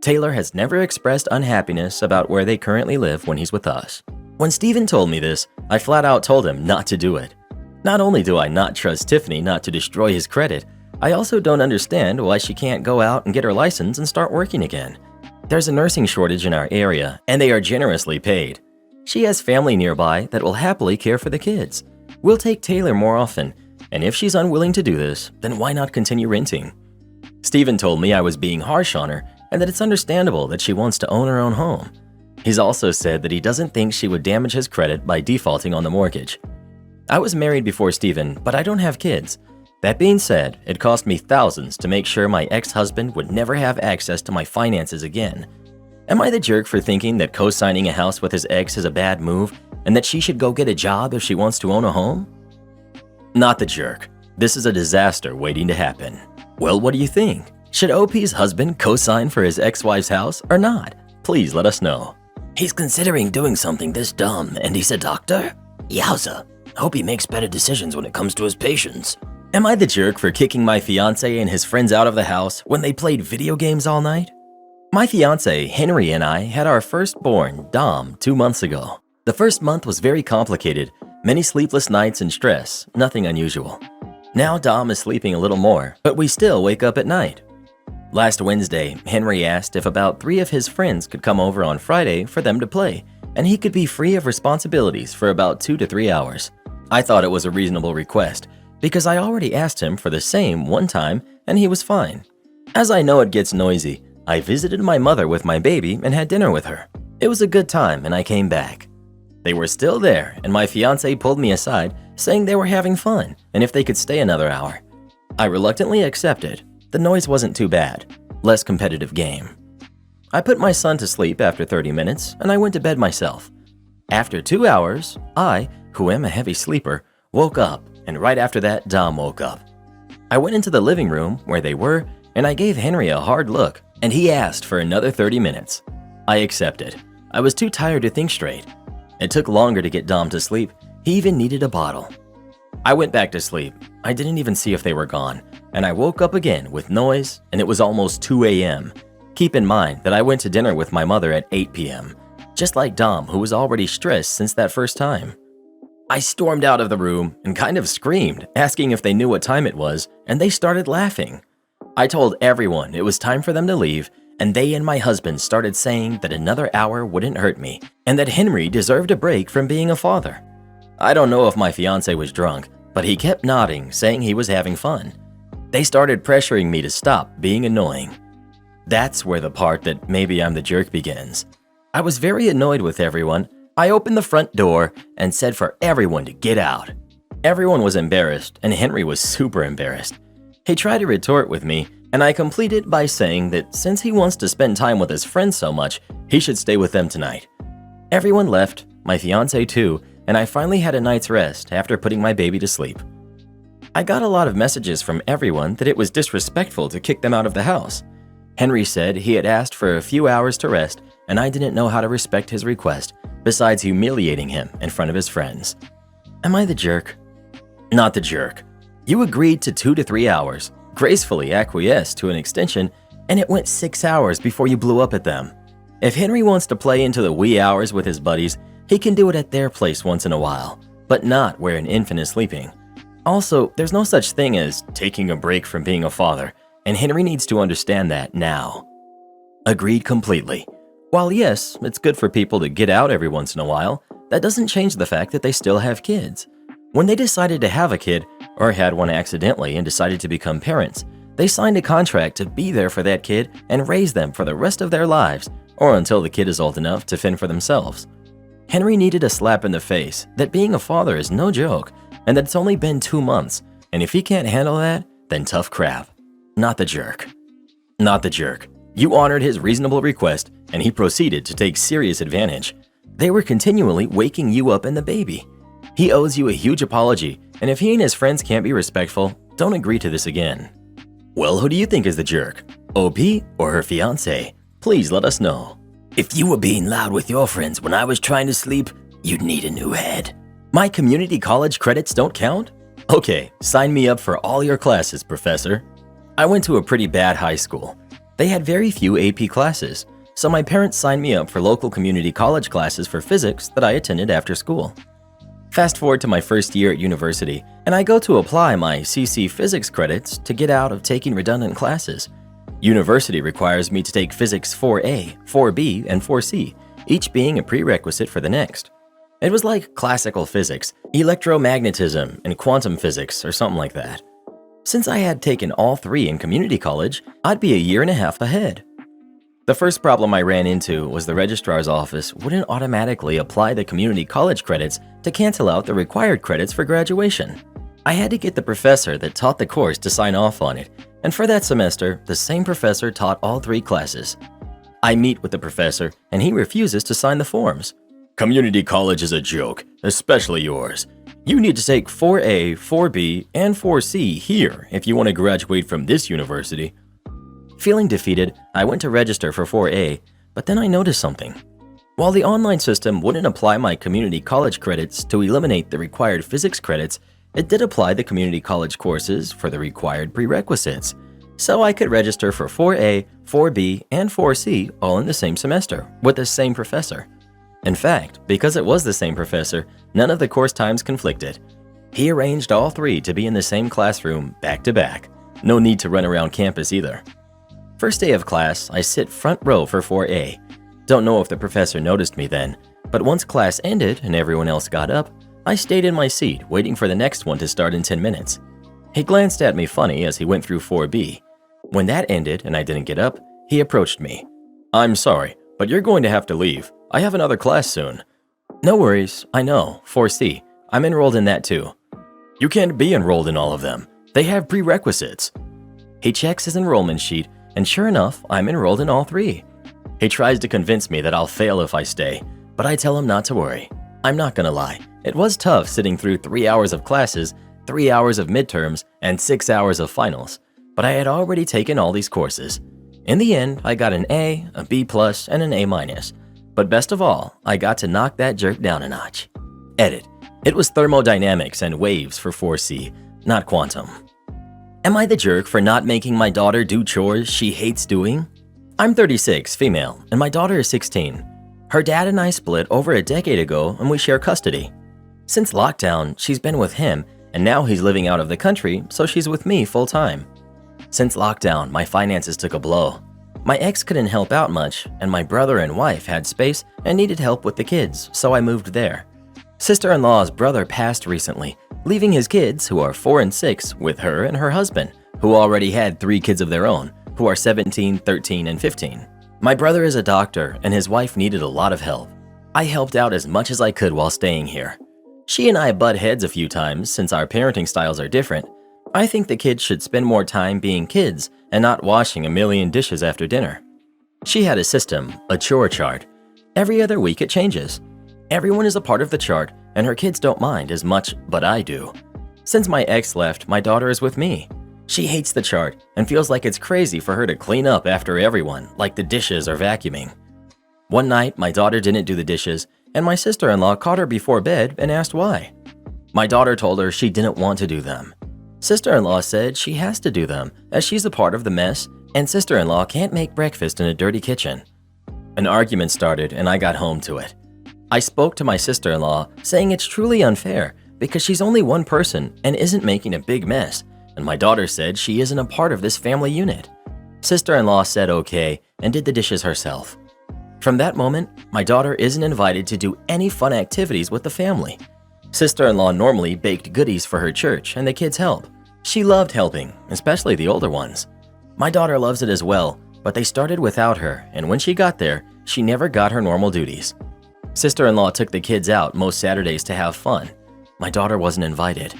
Taylor has never expressed unhappiness about where they currently live when he's with us. When Steven told me this, I flat out told him not to do it. Not only do I not trust Tiffany not to destroy his credit, I also don't understand why she can't go out and get her license and start working again. There's a nursing shortage in our area, and they are generously paid. She has family nearby that will happily care for the kids. We'll take Taylor more often, and if she's unwilling to do this, then why not continue renting? Steven told me I was being harsh on her and that it's understandable that she wants to own her own home. He's also said that he doesn't think she would damage his credit by defaulting on the mortgage. I was married before Steven, but I don't have kids. That being said, it cost me thousands to make sure my ex-husband would never have access to my finances again. Am I the jerk for thinking that co-signing a house with his ex is a bad move and that she should go get a job if she wants to own a home? Not the jerk. This is a disaster waiting to happen. Well, what do you think? Should OP's husband co-sign for his ex-wife's house or not? Please let us know. He's considering doing something this dumb and he's a doctor? Yowza. Hope he makes better decisions when it comes to his patients. Am I the jerk for kicking my fiancé and his friends out of the house when they played video games all night? My fiancé, Henry, and I had our firstborn, Dom, 2 months ago. The first month was very complicated, many sleepless nights and stress, nothing unusual. Now Dom is sleeping a little more, but we still wake up at night. Last Wednesday, Henry asked if about 3 of his friends could come over on Friday for them to play, and he could be free of responsibilities for about 2 to 3 hours. I thought it was a reasonable request, because I already asked him for the same one time and he was fine. As I know it gets noisy, I visited my mother with my baby and had dinner with her. It was a good time and I came back. They were still there and my fiancé pulled me aside saying they were having fun and if they could stay another hour. I reluctantly accepted. The noise wasn't too bad. Less competitive game. I put my son to sleep after 30 minutes and I went to bed myself. After 2 hours, I, who am a heavy sleeper, woke up and right after that, Dom woke up. I went into the living room where they were and I gave Henry a hard look and he asked for another 30 minutes. I accepted. I was too tired to think straight. It took longer to get Dom to sleep. He even needed a bottle. I went back to sleep. I didn't even see if they were gone and I woke up again with noise and it was almost 2 a.m. Keep in mind that I went to dinner with my mother at 8 p.m. Just like Dom, who was already stressed since that first time. I stormed out of the room and kind of screamed, asking if they knew what time it was, and they started laughing. I told everyone it was time for them to leave, and they and my husband started saying that another hour wouldn't hurt me, and that Henry deserved a break from being a father. I don't know if my fiancé was drunk, but he kept nodding, saying he was having fun. They started pressuring me to stop being annoying. That's where the part that maybe I'm the jerk begins. I was very annoyed with everyone. I opened the front door and said for everyone to get out. Everyone was embarrassed and Henry was super embarrassed. He tried to retort with me and I completed by saying that since he wants to spend time with his friends so much, he should stay with them tonight. Everyone left, my fiancé too, and I finally had a night's rest after putting my baby to sleep. I got a lot of messages from everyone that it was disrespectful to kick them out of the house. Henry said he had asked for a few hours to rest and I didn't know how to respect his request, besides humiliating him in front of his friends. Am I the jerk? Not the jerk. You agreed to 2 to 3 hours, gracefully acquiesced to an extension, and it went 6 hours before you blew up at them. If Henry wants to play into the wee hours with his buddies, he can do it at their place once in a while, but not where an infant is sleeping. Also, there's no such thing as taking a break from being a father, and Henry needs to understand that now. Agreed completely. While yes, it's good for people to get out every once in a while, that doesn't change the fact that they still have kids. When they decided to have a kid, or had one accidentally and decided to become parents, they signed a contract to be there for that kid and raise them for the rest of their lives, or until the kid is old enough to fend for themselves. Henry needed a slap in the face that being a father is no joke, and that it's only been 2 months, and if he can't handle that, then tough crap. Not the jerk. Not the jerk. You honored his reasonable request, and he proceeded to take serious advantage. They were continually waking you up and the baby. He owes you a huge apology, and if he and his friends can't be respectful, don't agree to this again. Well, who do you think is the jerk? OP or her fiancé? Please let us know. If you were being loud with your friends when I was trying to sleep, you'd need a new head. My community college credits don't count? Okay, sign me up for all your classes, professor. I went to a pretty bad high school. They had very few AP classes, so my parents signed me up for local community college classes for physics that I attended after school. Fast forward to my first year at university, and I go to apply my CC physics credits to get out of taking redundant classes. University requires me to take physics 4A, 4B, and 4C, each being a prerequisite for the next. It was like classical physics, electromagnetism, and quantum physics, or something like that. Since I had taken all 3 in community college, I'd be a year and a half ahead. The first problem I ran into was the registrar's office wouldn't automatically apply the community college credits to cancel out the required credits for graduation. I had to get the professor that taught the course to sign off on it, and for that semester, the same professor taught all 3 classes. I meet with the professor, and he refuses to sign the forms. Community college is a joke, especially yours. You need to take 4A, 4B, and 4C here if you want to graduate from this university. Feeling defeated, I went to register for 4A, but then I noticed something. While the online system wouldn't apply my community college credits to eliminate the required physics credits, it did apply the community college courses for the required prerequisites. So I could register for 4A, 4B, and 4C all in the same semester with the same professor. In fact, because it was the same professor, none of the course times conflicted. He arranged all 3 to be in the same classroom back to back. No need to run around campus either. First day of class, I sit front row for 4A. Don't know if the professor noticed me then, but once class ended and everyone else got up, I stayed in my seat waiting for the next one to start in 10 minutes. He glanced at me funny as he went through 4B. When that ended and I didn't get up, he approached me. "I'm sorry, but you're going to have to leave. I have another class soon." "No worries, I know, 4C. I'm enrolled in that too." "You can't be enrolled in all of them. They have prerequisites." He checks his enrollment sheet, and sure enough, I'm enrolled in all 3. He tries to convince me that I'll fail if I stay, but I tell him not to worry. I'm not gonna lie, it was tough sitting through 3 hours of classes, 3 hours of midterms, and 6 hours of finals, but I had already taken all these courses. In the end, I got an A, a B+, and an A-. But best of all, I got to knock that jerk down a notch. Edit. It was thermodynamics and waves for 4C, not quantum. Am I the jerk for not making my daughter do chores she hates doing? I'm 36, female, and my daughter is 16. Her dad and I split over a decade ago and we share custody. Since lockdown, she's been with him, and now he's living out of the country, so she's with me full time. Since lockdown, my finances took a blow. My ex couldn't help out much, and my brother and wife had space and needed help with the kids, so I moved there. Sister-in-law's brother passed recently, leaving his kids, who are 4 and 6, with her and her husband, who already had 3 kids of their own, who are 17, 13, and 15. My brother is a doctor, and his wife needed a lot of help. I helped out as much as I could while staying here. She and I butt heads a few times since our parenting styles are different. I think the kids should spend more time being kids and not washing a million dishes after dinner. She had a system, a chore chart. Every other week it changes. Everyone is a part of the chart, and her kids don't mind as much, but I do. Since my ex left, my daughter is with me. She hates the chart and feels like it's crazy for her to clean up after everyone, like the dishes or vacuuming. One night, my daughter didn't do the dishes, and my sister-in-law caught her before bed and asked why. My daughter told her she didn't want to do them. Sister-in-law said she has to do them as she's a part of the mess, and sister-in-law can't make breakfast in a dirty kitchen. An argument started and I got home to it. I spoke to my sister-in-law saying it's truly unfair because she's only one person and isn't making a big mess, and my daughter said she isn't a part of this family unit. Sister-in-law said okay and did the dishes herself. From that moment, my daughter isn't invited to do any fun activities with the family. Sister-in-law normally baked goodies for her church and the kids help. She loved helping, especially the older ones. My daughter loves it as well, but they started without her, and when she got there, she never got her normal duties. Sister-in-law took the kids out most Saturdays to have fun. My daughter wasn't invited.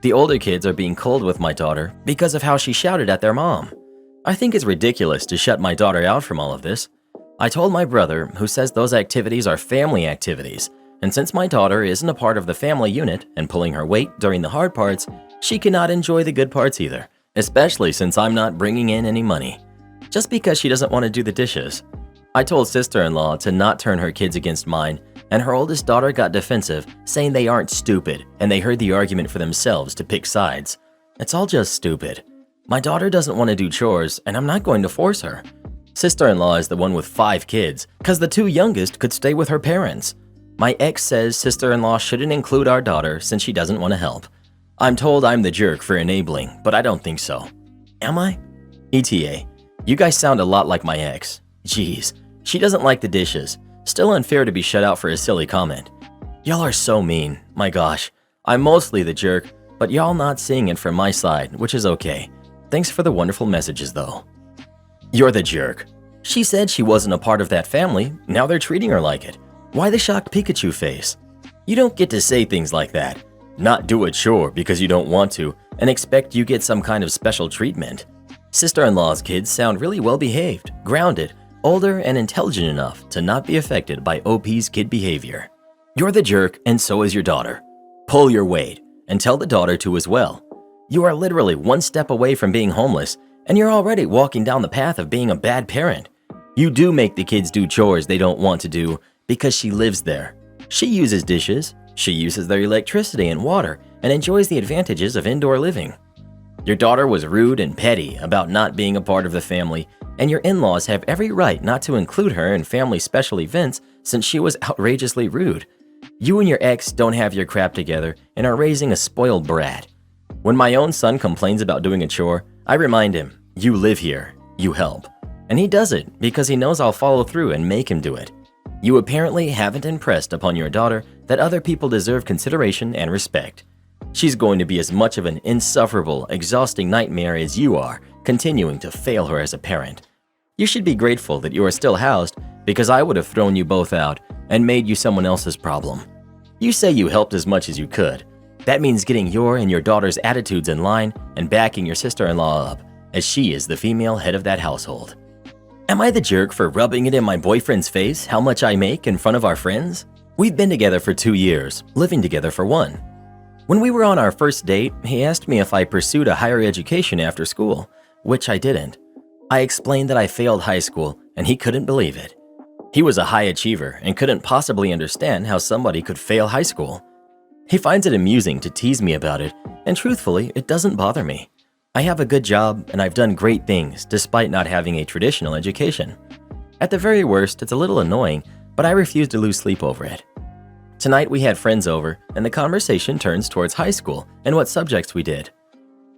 The older kids are being cold with my daughter because of how she shouted at their mom. I think it's ridiculous to shut my daughter out from all of this. I told my brother, who says those activities are family activities, and since my daughter isn't a part of the family unit and pulling her weight during the hard parts, she cannot enjoy the good parts either, especially since I'm not bringing in any money. Just because she doesn't want to do the dishes. I told sister-in-law to not turn her kids against mine, and her oldest daughter got defensive, saying they aren't stupid and they heard the argument for themselves to pick sides. It's all just stupid. My daughter doesn't want to do chores, and I'm not going to force her. Sister-in-law is the one with 5 kids, because the 2 youngest could stay with her parents. My ex says sister-in-law shouldn't include our daughter since she doesn't want to help. I'm told I'm the jerk for enabling, but I don't think so. Am I? ETA, you guys sound a lot like my ex. Jeez, she doesn't like the dishes. Still unfair to be shut out for a silly comment. Y'all are so mean, my gosh. I'm mostly the jerk, but y'all not seeing it from my side, which is okay. Thanks for the wonderful messages though. You're the jerk. She said she wasn't a part of that family, now they're treating her like it. Why the shocked Pikachu face? You don't get to say things like that. Not do a chore because you don't want to and expect you get some kind of special treatment. Sister-in-law's kids sound really well behaved, grounded, older, and intelligent enough to not be affected by OP's kid behavior. You're the jerk and so is your daughter. Pull your weight and tell the daughter to as well. You are literally one step away from being homeless and you're already walking down the path of being a bad parent. You do make the kids do chores they don't want to do because she lives there. She uses dishes, she uses their electricity and water, and enjoys the advantages of indoor living. Your daughter was rude and petty about not being a part of the family, and your in-laws have every right not to include her in family special events since she was outrageously rude. You and your ex don't have your crap together and are raising a spoiled brat. When my own son complains about doing a chore, I remind him, you live here, you help. And he does it because he knows I'll follow through and make him do it. You apparently haven't impressed upon your daughter that other people deserve consideration and respect. She's going to be as much of an insufferable, exhausting nightmare as you are, continuing to fail her as a parent. You should be grateful that you are still housed because I would have thrown you both out and made you someone else's problem. You say you helped as much as you could. That means getting your and your daughter's attitudes in line and backing your sister-in-law up, as she is the female head of that household. Am I the jerk for rubbing it in my boyfriend's face how much I make in front of our friends? We've been together for 2 years, living together for 1. When we were on our first date, he asked me if I pursued a higher education after school, which I didn't. I explained that I failed high school, and he couldn't believe it. He was a high achiever and couldn't possibly understand how somebody could fail high school. He finds it amusing to tease me about it, and truthfully, it doesn't bother me. I have a good job and I've done great things despite not having a traditional education. At the very worst, it's a little annoying, but I refuse to lose sleep over it. Tonight we had friends over and the conversation turns towards high school and what subjects we did.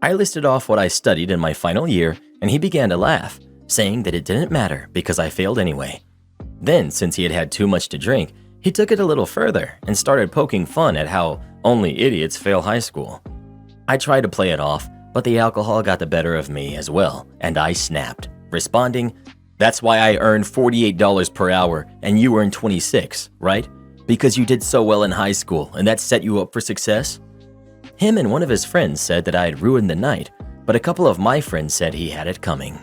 I listed off what I studied in my final year and he began to laugh, saying that it didn't matter because I failed anyway. Then, since he had had too much to drink, he took it a little further and started poking fun at how only idiots fail high school. I tried to play it off, but the alcohol got the better of me as well, and I snapped, responding, "That's why I earned $48 per hour and you earned $26, right? Because you did so well in high school and that set you up for success?" Him and one of his friends said that I had ruined the night, but a couple of my friends said he had it coming.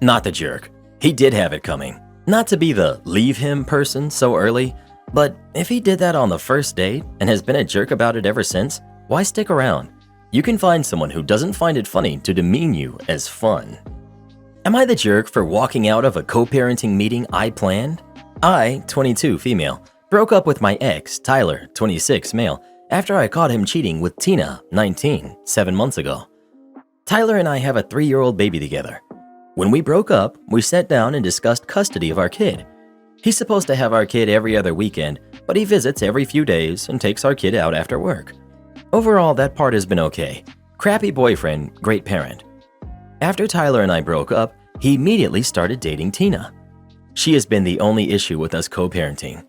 Not the jerk. He did have it coming. Not to be the leave him person so early, but if he did that on the first date and has been a jerk about it ever since, why stick around? You can find someone who doesn't find it funny to demean you as fun. Am I the jerk for walking out of a co-parenting meeting I planned? I, 22 female, broke up with my ex, Tyler, 26 male, after I caught him cheating with Tina, 19, 7 months ago. Tyler and I have a 3-year-old baby together. When we broke up, we sat down and discussed custody of our kid. He's supposed to have our kid every other weekend, but he visits every few days and takes our kid out after work. Overall, that part has been okay. Crappy boyfriend, great parent. After Tyler and I broke up, he immediately started dating Tina. She has been the only issue with us co-parenting.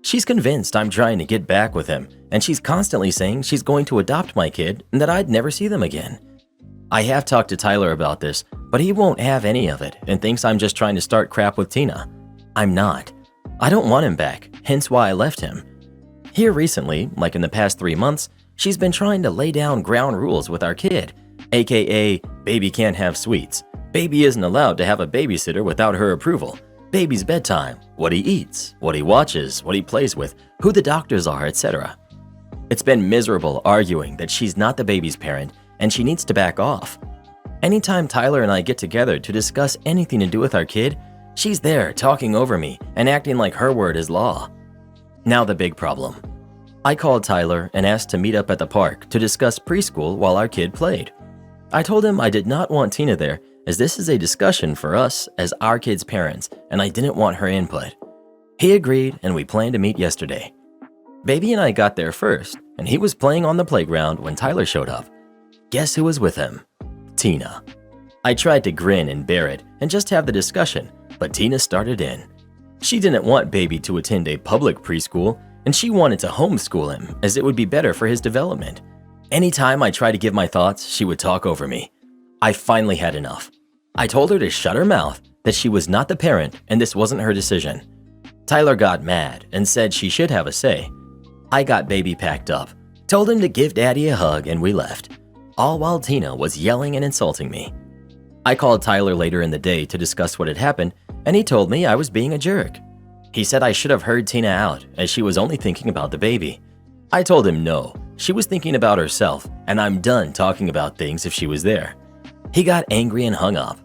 She's convinced I'm trying to get back with him, and she's constantly saying she's going to adopt my kid and that I'd never see them again. I have talked to Tyler about this, but he won't have any of it and thinks I'm just trying to start crap with Tina. I'm not. I don't want him back, hence why I left him. Here recently, like in the past 3 months, she's been trying to lay down ground rules with our kid, aka baby can't have sweets, baby isn't allowed to have a babysitter without her approval, baby's bedtime, what he eats, what he watches, what he plays with, who the doctors are, etc. It's been miserable arguing that she's not the baby's parent and she needs to back off. Anytime Tyler and I get together to discuss anything to do with our kid, she's there talking over me and acting like her word is law. Now the big problem. I called Tyler and asked to meet up at the park to discuss preschool while our kid played. I told him I did not want Tina there as this is a discussion for us as our kid's parents and I didn't want her input. He agreed and we planned to meet yesterday. Baby and I got there first and he was playing on the playground when Tyler showed up. Guess who was with him? Tina. I tried to grin and bear it and just have the discussion, but Tina started in. She didn't want baby to attend a public preschool and she wanted to homeschool him as it would be better for his development. Anytime I tried to give my thoughts, she would talk over me. I finally had enough. I told her to shut her mouth that she was not the parent and this wasn't her decision. Tyler got mad and said she should have a say. I got baby packed up, told him to give daddy a hug, and we left, all while Tina was yelling and insulting me. I called Tyler later in the day to discuss what had happened, and he told me I was being a jerk. He said I should have heard Tina out as she was only thinking about the baby. I told him no, she was thinking about herself, and I'm done talking about things if she was there. He got angry and hung up.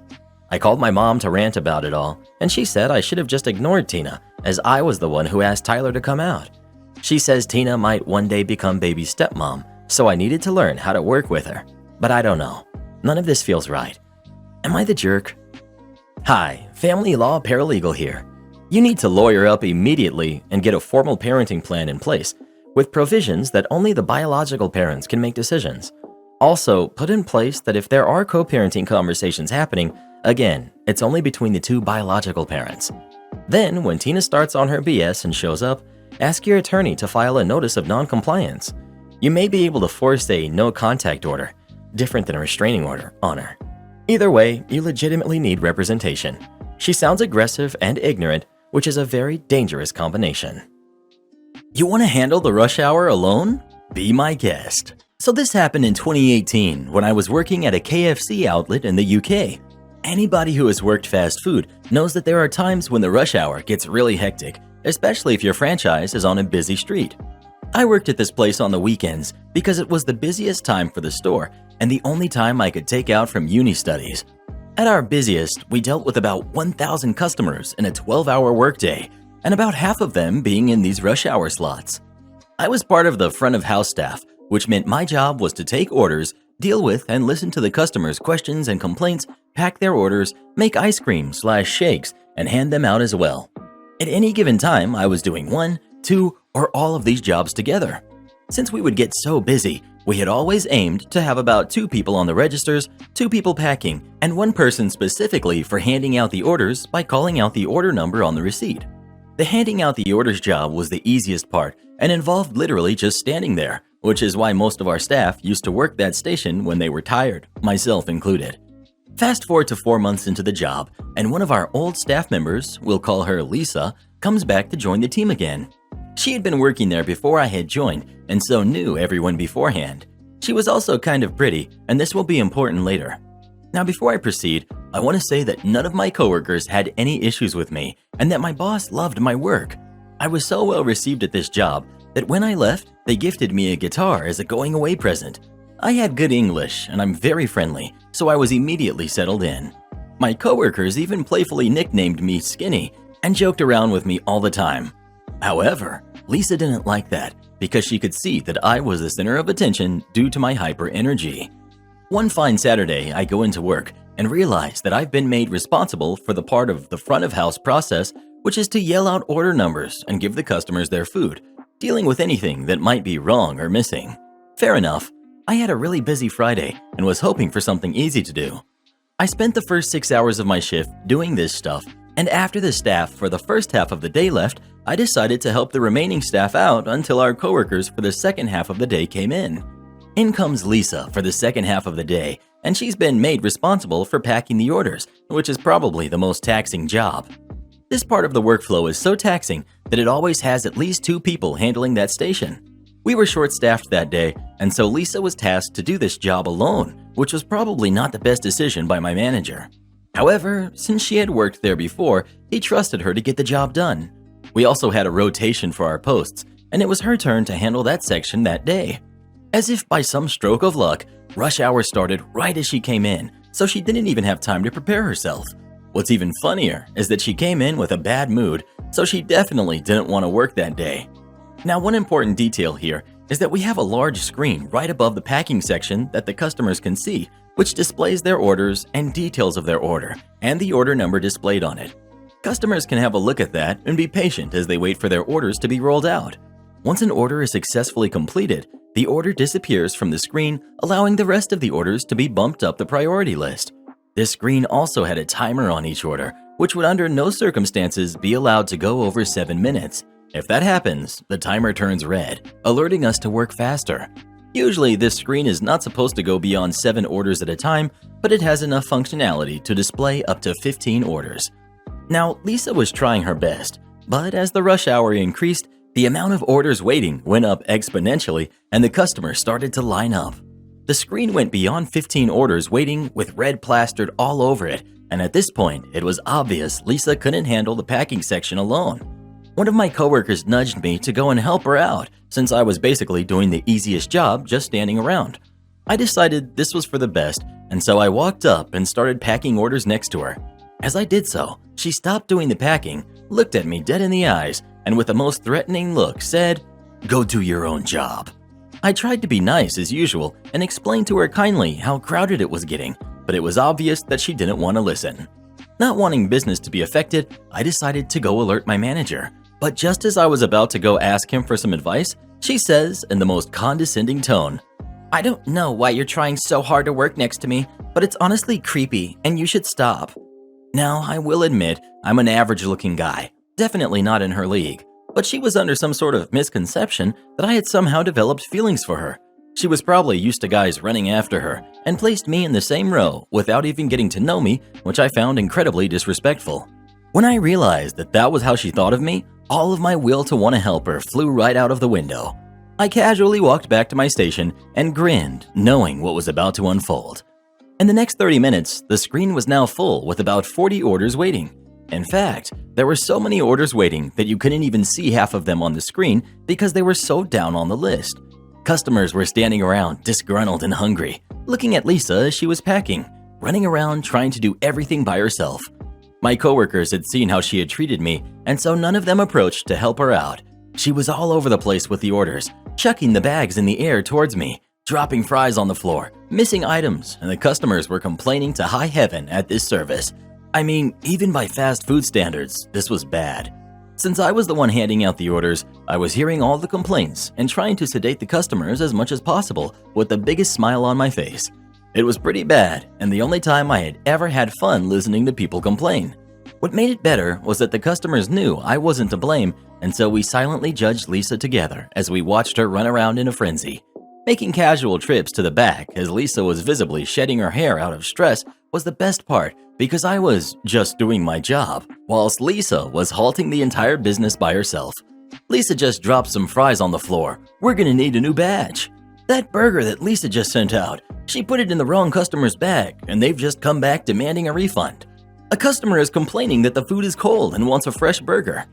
I called my mom to rant about it all, and she said I should have just ignored Tina as I was the one who asked Tyler to come out. She says Tina might one day become baby's stepmom, so I needed to learn how to work with her. But I don't know. None of this feels right. Am I the jerk? Hi, family law paralegal here. You need to lawyer up immediately and get a formal parenting plan in place with provisions that only the biological parents can make decisions. Also, put in place that if there are co-parenting conversations happening, again, it's only between the two biological parents. Then, when Tina starts on her BS and shows up, ask your attorney to file a notice of non-compliance. You may be able to force a no-contact order, different than a restraining order, on her. Either way, you legitimately need representation. She sounds aggressive and ignorant, which is a very dangerous combination. You want to handle the rush hour alone? Be my guest. So this happened in 2018 when I was working at a KFC outlet in the UK. Anybody who has worked fast food knows that there are times when the rush hour gets really hectic, especially if your franchise is on a busy street. I worked at this place on the weekends because it was the busiest time for the store and the only time I could take out from uni studies. At our busiest, we dealt with about 1,000 customers in a 12-hour workday, and about half of them being in these rush hour slots. I was part of the front of house staff, which meant my job was to take orders, deal with and listen to the customers' questions and complaints, pack their orders, make ice cream/shakes, and hand them out as well. At any given time, I was doing 1, 2, or all of these jobs together. Since we would get so busy, we had always aimed to have about 2 people on the registers, 2 people packing, and 1 person specifically for handing out the orders by calling out the order number on the receipt. The handing out the orders job was the easiest part and involved literally just standing there, which is why most of our staff used to work that station when they were tired, myself included. Fast forward to 4 months into the job, and one of our old staff members, we'll call her Lisa, comes back to join the team again. She had been working there before I had joined, and so knew everyone beforehand. She was also kind of pretty, and this will be important later. Now before I proceed, I want to say that none of my coworkers had any issues with me, and that my boss loved my work. I was so well received at this job that when I left, they gifted me a guitar as a going-away present. I had good English, and I'm very friendly, so I was immediately settled in. My coworkers even playfully nicknamed me Skinny and joked around with me all the time. However, Lisa didn't like that because she could see that I was the center of attention due to my hyper energy. One fine Saturday, I go into work and realize that I've been made responsible for the part of the front of house process, which is to yell out order numbers and give the customers their food, dealing with anything that might be wrong or missing. Fair enough. I had a really busy Friday and was hoping for something easy to do. I spent the first 6 hours of my shift doing this stuff, and after the staff for the first half of the day left, I decided to help the remaining staff out until our coworkers for the second half of the day came in. In comes Lisa for the second half of the day, and she's been made responsible for packing the orders, which is probably the most taxing job. This part of the workflow is so taxing that it always has at least 2 people handling that station. We were short-staffed that day, and so Lisa was tasked to do this job alone, which was probably not the best decision by my manager. However, since she had worked there before, he trusted her to get the job done. We also had a rotation for our posts, and it was her turn to handle that section that day. As if by some stroke of luck, rush hour started right as she came in, so she didn't even have time to prepare herself. What's even funnier is that she came in with a bad mood, so she definitely didn't want to work that day. Now, one important detail here is that we have a large screen right above the packing section that the customers can see, which displays their orders and details of their order, and the order number displayed on it. Customers can have a look at that and be patient as they wait for their orders to be rolled out. Once an order is successfully completed, the order disappears from the screen, allowing the rest of the orders to be bumped up the priority list. This screen also had a timer on each order, which would under no circumstances be allowed to go over 7 minutes. If that happens, the timer turns red, alerting us to work faster. Usually, this screen is not supposed to go beyond 7 orders at a time, but it has enough functionality to display up to 15 orders. Now, Lisa was trying her best, but as the rush hour increased, the amount of orders waiting went up exponentially and the customers started to line up. The screen went beyond 15 orders waiting with red plastered all over it, and at this point, it was obvious Lisa couldn't handle the packing section alone. One of my coworkers nudged me to go and help her out, since I was basically doing the easiest job just standing around. I decided this was for the best, and so I walked up and started packing orders next to her. As I did so, she stopped doing the packing, looked at me dead in the eyes, and with the most threatening look said, "Go do your own job." I tried to be nice as usual and explained to her kindly how crowded it was getting, but it was obvious that she didn't want to listen. Not wanting business to be affected, I decided to go alert my manager. But just as I was about to go ask him for some advice, she says in the most condescending tone, "I don't know why you're trying so hard to work next to me, but it's honestly creepy and you should stop." Now, I will admit I'm an average-looking guy, definitely not in her league, but she was under some sort of misconception that I had somehow developed feelings for her. She was probably used to guys running after her and placed me in the same row without even getting to know me, which I found incredibly disrespectful. When I realized that that was how she thought of me, all of my will to want to help her flew right out of the window. I casually walked back to my station and grinned, knowing what was about to unfold. In the next 30 minutes, the screen was now full with about 40 orders waiting. In fact, there were so many orders waiting that you couldn't even see half of them on the screen because they were so down on the list. Customers were standing around disgruntled and hungry, looking at Lisa as she was packing, running around trying to do everything by herself. My coworkers had seen how she had treated me, and so none of them approached to help her out. She was all over the place with the orders, chucking the bags in the air towards me, dropping fries on the floor, missing items, and the customers were complaining to high heaven at this service. I mean, even by fast food standards, this was bad. Since I was the one handing out the orders, I was hearing all the complaints and trying to sedate the customers as much as possible with the biggest smile on my face. It was pretty bad, and the only time I had ever had fun listening to people complain. What made it better was that the customers knew I wasn't to blame, and so we silently judged Lisa together as we watched her run around in a frenzy. Making casual trips to the back as Lisa was visibly shedding her hair out of stress was the best part because I was just doing my job, whilst Lisa was halting the entire business by herself. Lisa just dropped some fries on the floor. "We're gonna need a new badge." That burger that Lisa just sent out, she put it in the wrong customer's bag and they've just come back demanding a refund. A customer is complaining that the food is cold and wants a fresh burger.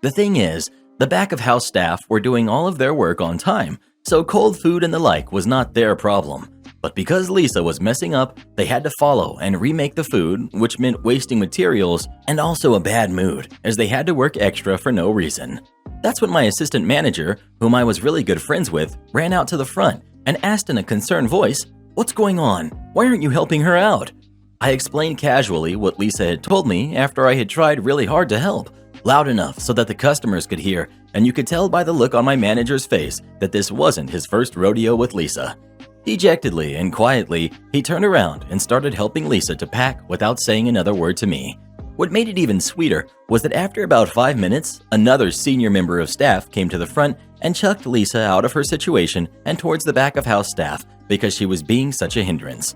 The thing is, the back of house staff were doing all of their work on time, so cold food and the like was not their problem. But because Lisa was messing up, they had to follow and remake the food, which meant wasting materials and also a bad mood, as they had to work extra for no reason. That's when my assistant manager, whom I was really good friends with, ran out to the front and asked in a concerned voice, "What's going on? Why aren't you helping her out?" I explained casually what Lisa had told me after I had tried really hard to help, loud enough so that the customers could hear, and you could tell by the look on my manager's face that this wasn't his first rodeo with Lisa. Dejectedly and quietly, he turned around and started helping Lisa to pack without saying another word to me. What made it even sweeter was that after about 5 minutes, another senior member of staff came to the front and chucked Lisa out of her situation and towards the back of house staff because she was being such a hindrance.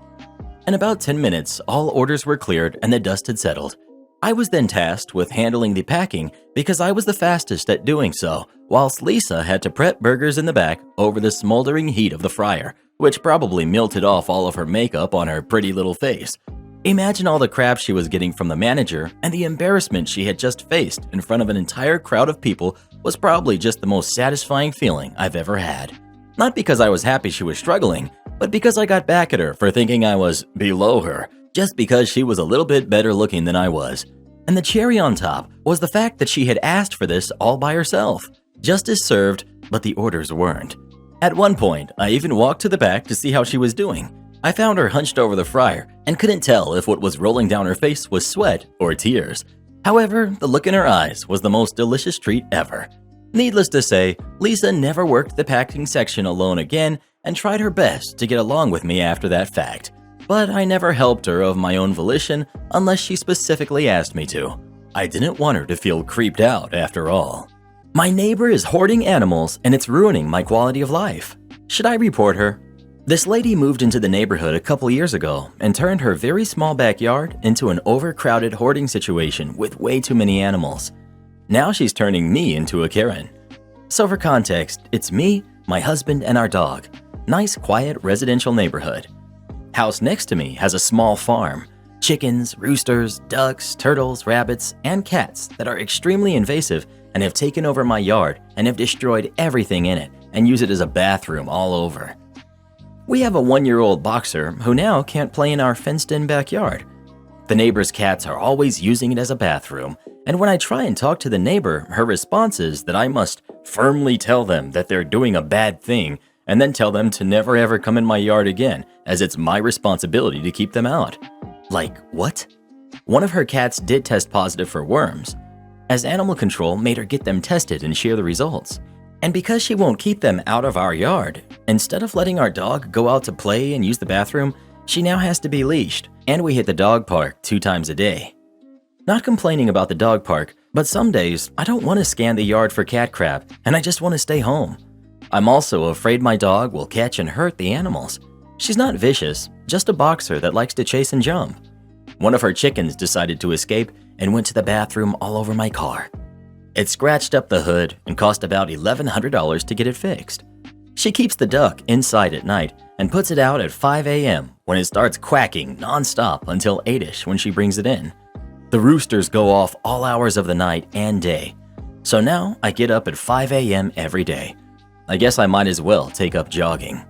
In about 10 minutes, all orders were cleared and the dust had settled. I was then tasked with handling the packing because I was the fastest at doing so, whilst Lisa had to prep burgers in the back over the smoldering heat of the fryer, which probably melted off all of her makeup on her pretty little face. Imagine all the crap she was getting from the manager, and the embarrassment she had just faced in front of an entire crowd of people was probably just the most satisfying feeling I've ever had. Not because I was happy she was struggling, but because I got back at her for thinking I was below her, just because she was a little bit better looking than I was. And the cherry on top was the fact that she had asked for this all by herself. Justice served, but the orders weren't. At one point, I even walked to the back to see how she was doing. I found her hunched over the fryer and couldn't tell if what was rolling down her face was sweat or tears. However, the look in her eyes was the most delicious treat ever. Needless to say, Lisa never worked the packing section alone again and tried her best to get along with me after that fact. But I never helped her of my own volition unless she specifically asked me to. I didn't want her to feel creeped out after all. My neighbor is hoarding animals and it's ruining my quality of life. Should I report her? This lady moved into the neighborhood a couple years ago and turned her very small backyard into an overcrowded hoarding situation with way too many animals. Now she's turning me into a Karen. So for context, it's me, my husband, and our dog. Nice, quiet, residential neighborhood. House next to me has a small farm. Chickens, roosters, ducks, turtles, rabbits, and cats that are extremely invasive and have taken over my yard and have destroyed everything in it and use it as a bathroom all over. We have a 1-year-old boxer who now can't play in our fenced-in backyard. The neighbor's cats are always using it as a bathroom, and when I try and talk to the neighbor, her response is that I must firmly tell them that they're doing a bad thing and then tell them to never ever come in my yard again, as it's my responsibility to keep them out. Like, what? One of her cats did test positive for worms, as animal control made her get them tested and share the results. And because she won't keep them out of our yard, instead of letting our dog go out to play and use the bathroom, she now has to be leashed, and we hit the dog park 2 times a day. Not complaining about the dog park, but some days I don't want to scan the yard for cat crap and I just want to stay home. I'm also afraid my dog will catch and hurt the animals. She's not vicious, just a boxer that likes to chase and jump. One of her chickens decided to escape and went to the bathroom all over my car. It scratched up the hood and cost about $1,100 to get it fixed. She keeps the duck inside at night and puts it out at 5 a.m. when it starts quacking nonstop until 8ish when she brings it in. The roosters go off all hours of the night and day. So now I get up at 5 a.m. every day. I guess I might as well take up jogging.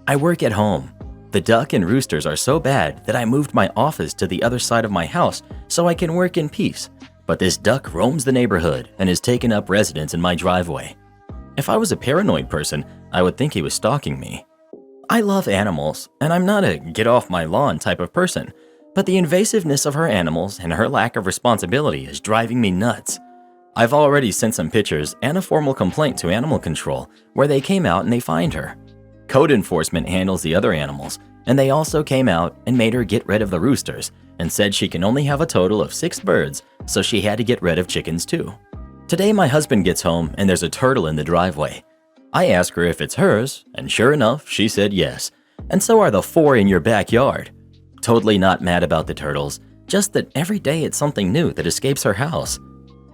I work at home. The duck and roosters are so bad that I moved my office to the other side of my house so I can work in peace. But this duck roams the neighborhood and has taken up residence in my driveway. If I was a paranoid person, I would think he was stalking me. I love animals, and I'm not a get-off-my-lawn type of person, but the invasiveness of her animals and her lack of responsibility is driving me nuts. I've already sent some pictures and a formal complaint to animal control, where they came out and they fined her. Code enforcement handles the other animals, and they also came out and made her get rid of the roosters and said she can only have a total of 6 birds, so she had to get rid of chickens too. Today my husband gets home and there's a turtle in the driveway. I ask her if it's hers, and sure enough, she said yes. And so are the 4 in your backyard. Totally not mad about the turtles, just that every day it's something new that escapes her house.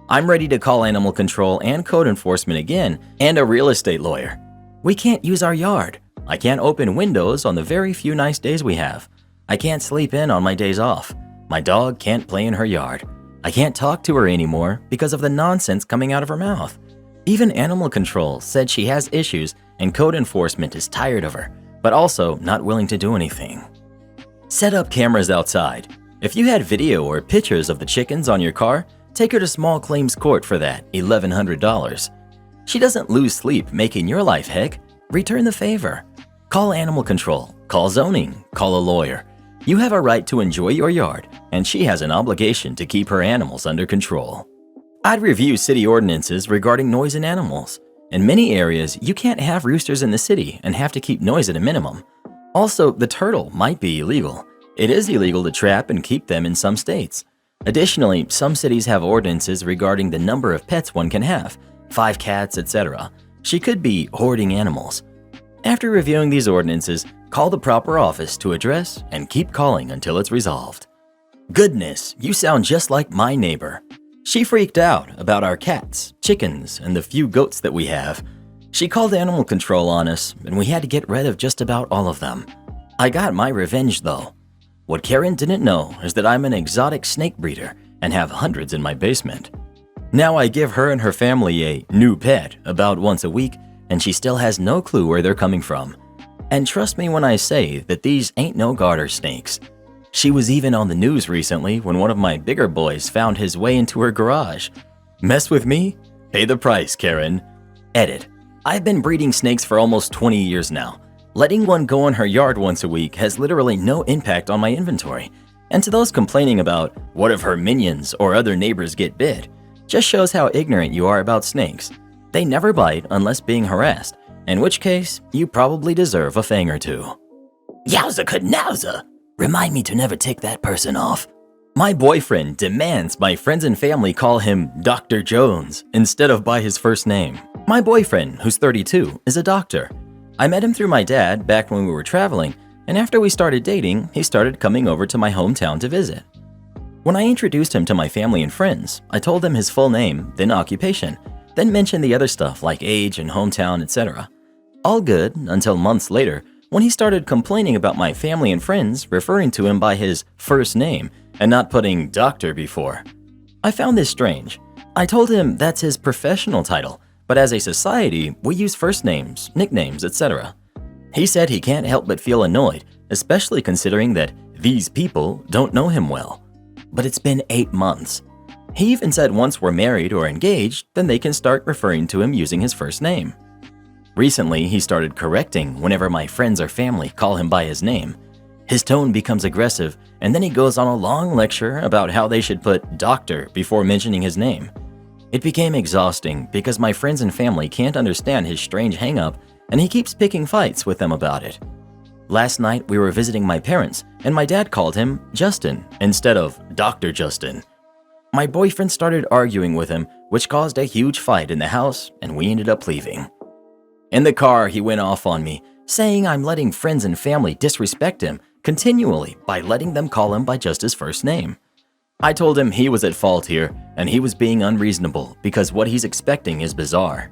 I'm ready to call animal control and code enforcement again, and a real estate lawyer. We can't use our yard. I can't open windows on the very few nice days we have. I can't sleep in on my days off. My dog can't play in her yard. I can't talk to her anymore because of the nonsense coming out of her mouth. Even animal control said she has issues and code enforcement is tired of her, but also not willing to do anything. Set up cameras outside. If you had video or pictures of the chickens on your car, take her to small claims court for that $1,100. She doesn't lose sleep making your life heck. Return the favor. Call animal control, call zoning, call a lawyer. You have a right to enjoy your yard, and she has an obligation to keep her animals under control. I'd review city ordinances regarding noise in animals. In many areas, you can't have roosters in the city and have to keep noise at a minimum. Also, the turtle might be illegal. It is illegal to trap and keep them in some states. Additionally, some cities have ordinances regarding the number of pets one can have, 5 cats, etc. She could be hoarding animals. After reviewing these ordinances, call the proper office to address and keep calling until it's resolved. Goodness, you sound just like my neighbor. She freaked out about our cats, chickens, and the few goats that we have. She called animal control on us, and we had to get rid of just about all of them. I got my revenge though. What Karen didn't know is that I'm an exotic snake breeder and have hundreds in my basement. Now I give her and her family a new pet about once a week, and she still has no clue where they're coming from. And trust me when I say that these ain't no garter snakes. She was even on the news recently when one of my bigger boys found his way into her garage. Mess with me? Pay the price, Karen. Edit. I've been breeding snakes for almost 20 years now. Letting one go in her yard once a week has literally no impact on my inventory. And to those complaining about what if her minions or other neighbors get bit, just shows how ignorant you are about snakes. They never bite unless being harassed, in which case you probably deserve a fang or 2. Yowza knowza! Remind me to never tick that person off. My boyfriend demands my friends and family call him Dr. Jones instead of by his first name. My boyfriend, who's 32, is a doctor. I met him through my dad back when we were traveling, and after we started dating, he started coming over to my hometown to visit. When I introduced him to my family and friends, I told them his full name, then occupation, then mentioned the other stuff like age and hometown, etc. All good until months later when he started complaining about my family and friends referring to him by his first name and not putting doctor before. I found this strange. I told him that's his professional title, but as a society, we use first names, nicknames, etc. He said he can't help but feel annoyed, especially considering that these people don't know him well. But it's been 8 months. He even said once we're married or engaged, then they can start referring to him using his first name. Recently, he started correcting whenever my friends or family call him by his name. His tone becomes aggressive, and then he goes on a long lecture about how they should put doctor before mentioning his name. It became exhausting because my friends and family can't understand his strange hang-up, and he keeps picking fights with them about it. Last night, we were visiting my parents, and my dad called him Justin instead of Dr. Justin. My boyfriend started arguing with him, which caused a huge fight in the house, and we ended up leaving. In the car, he went off on me, saying I'm letting friends and family disrespect him continually by letting them call him by just his first name. I told him he was at fault here, and he was being unreasonable because what he's expecting is bizarre.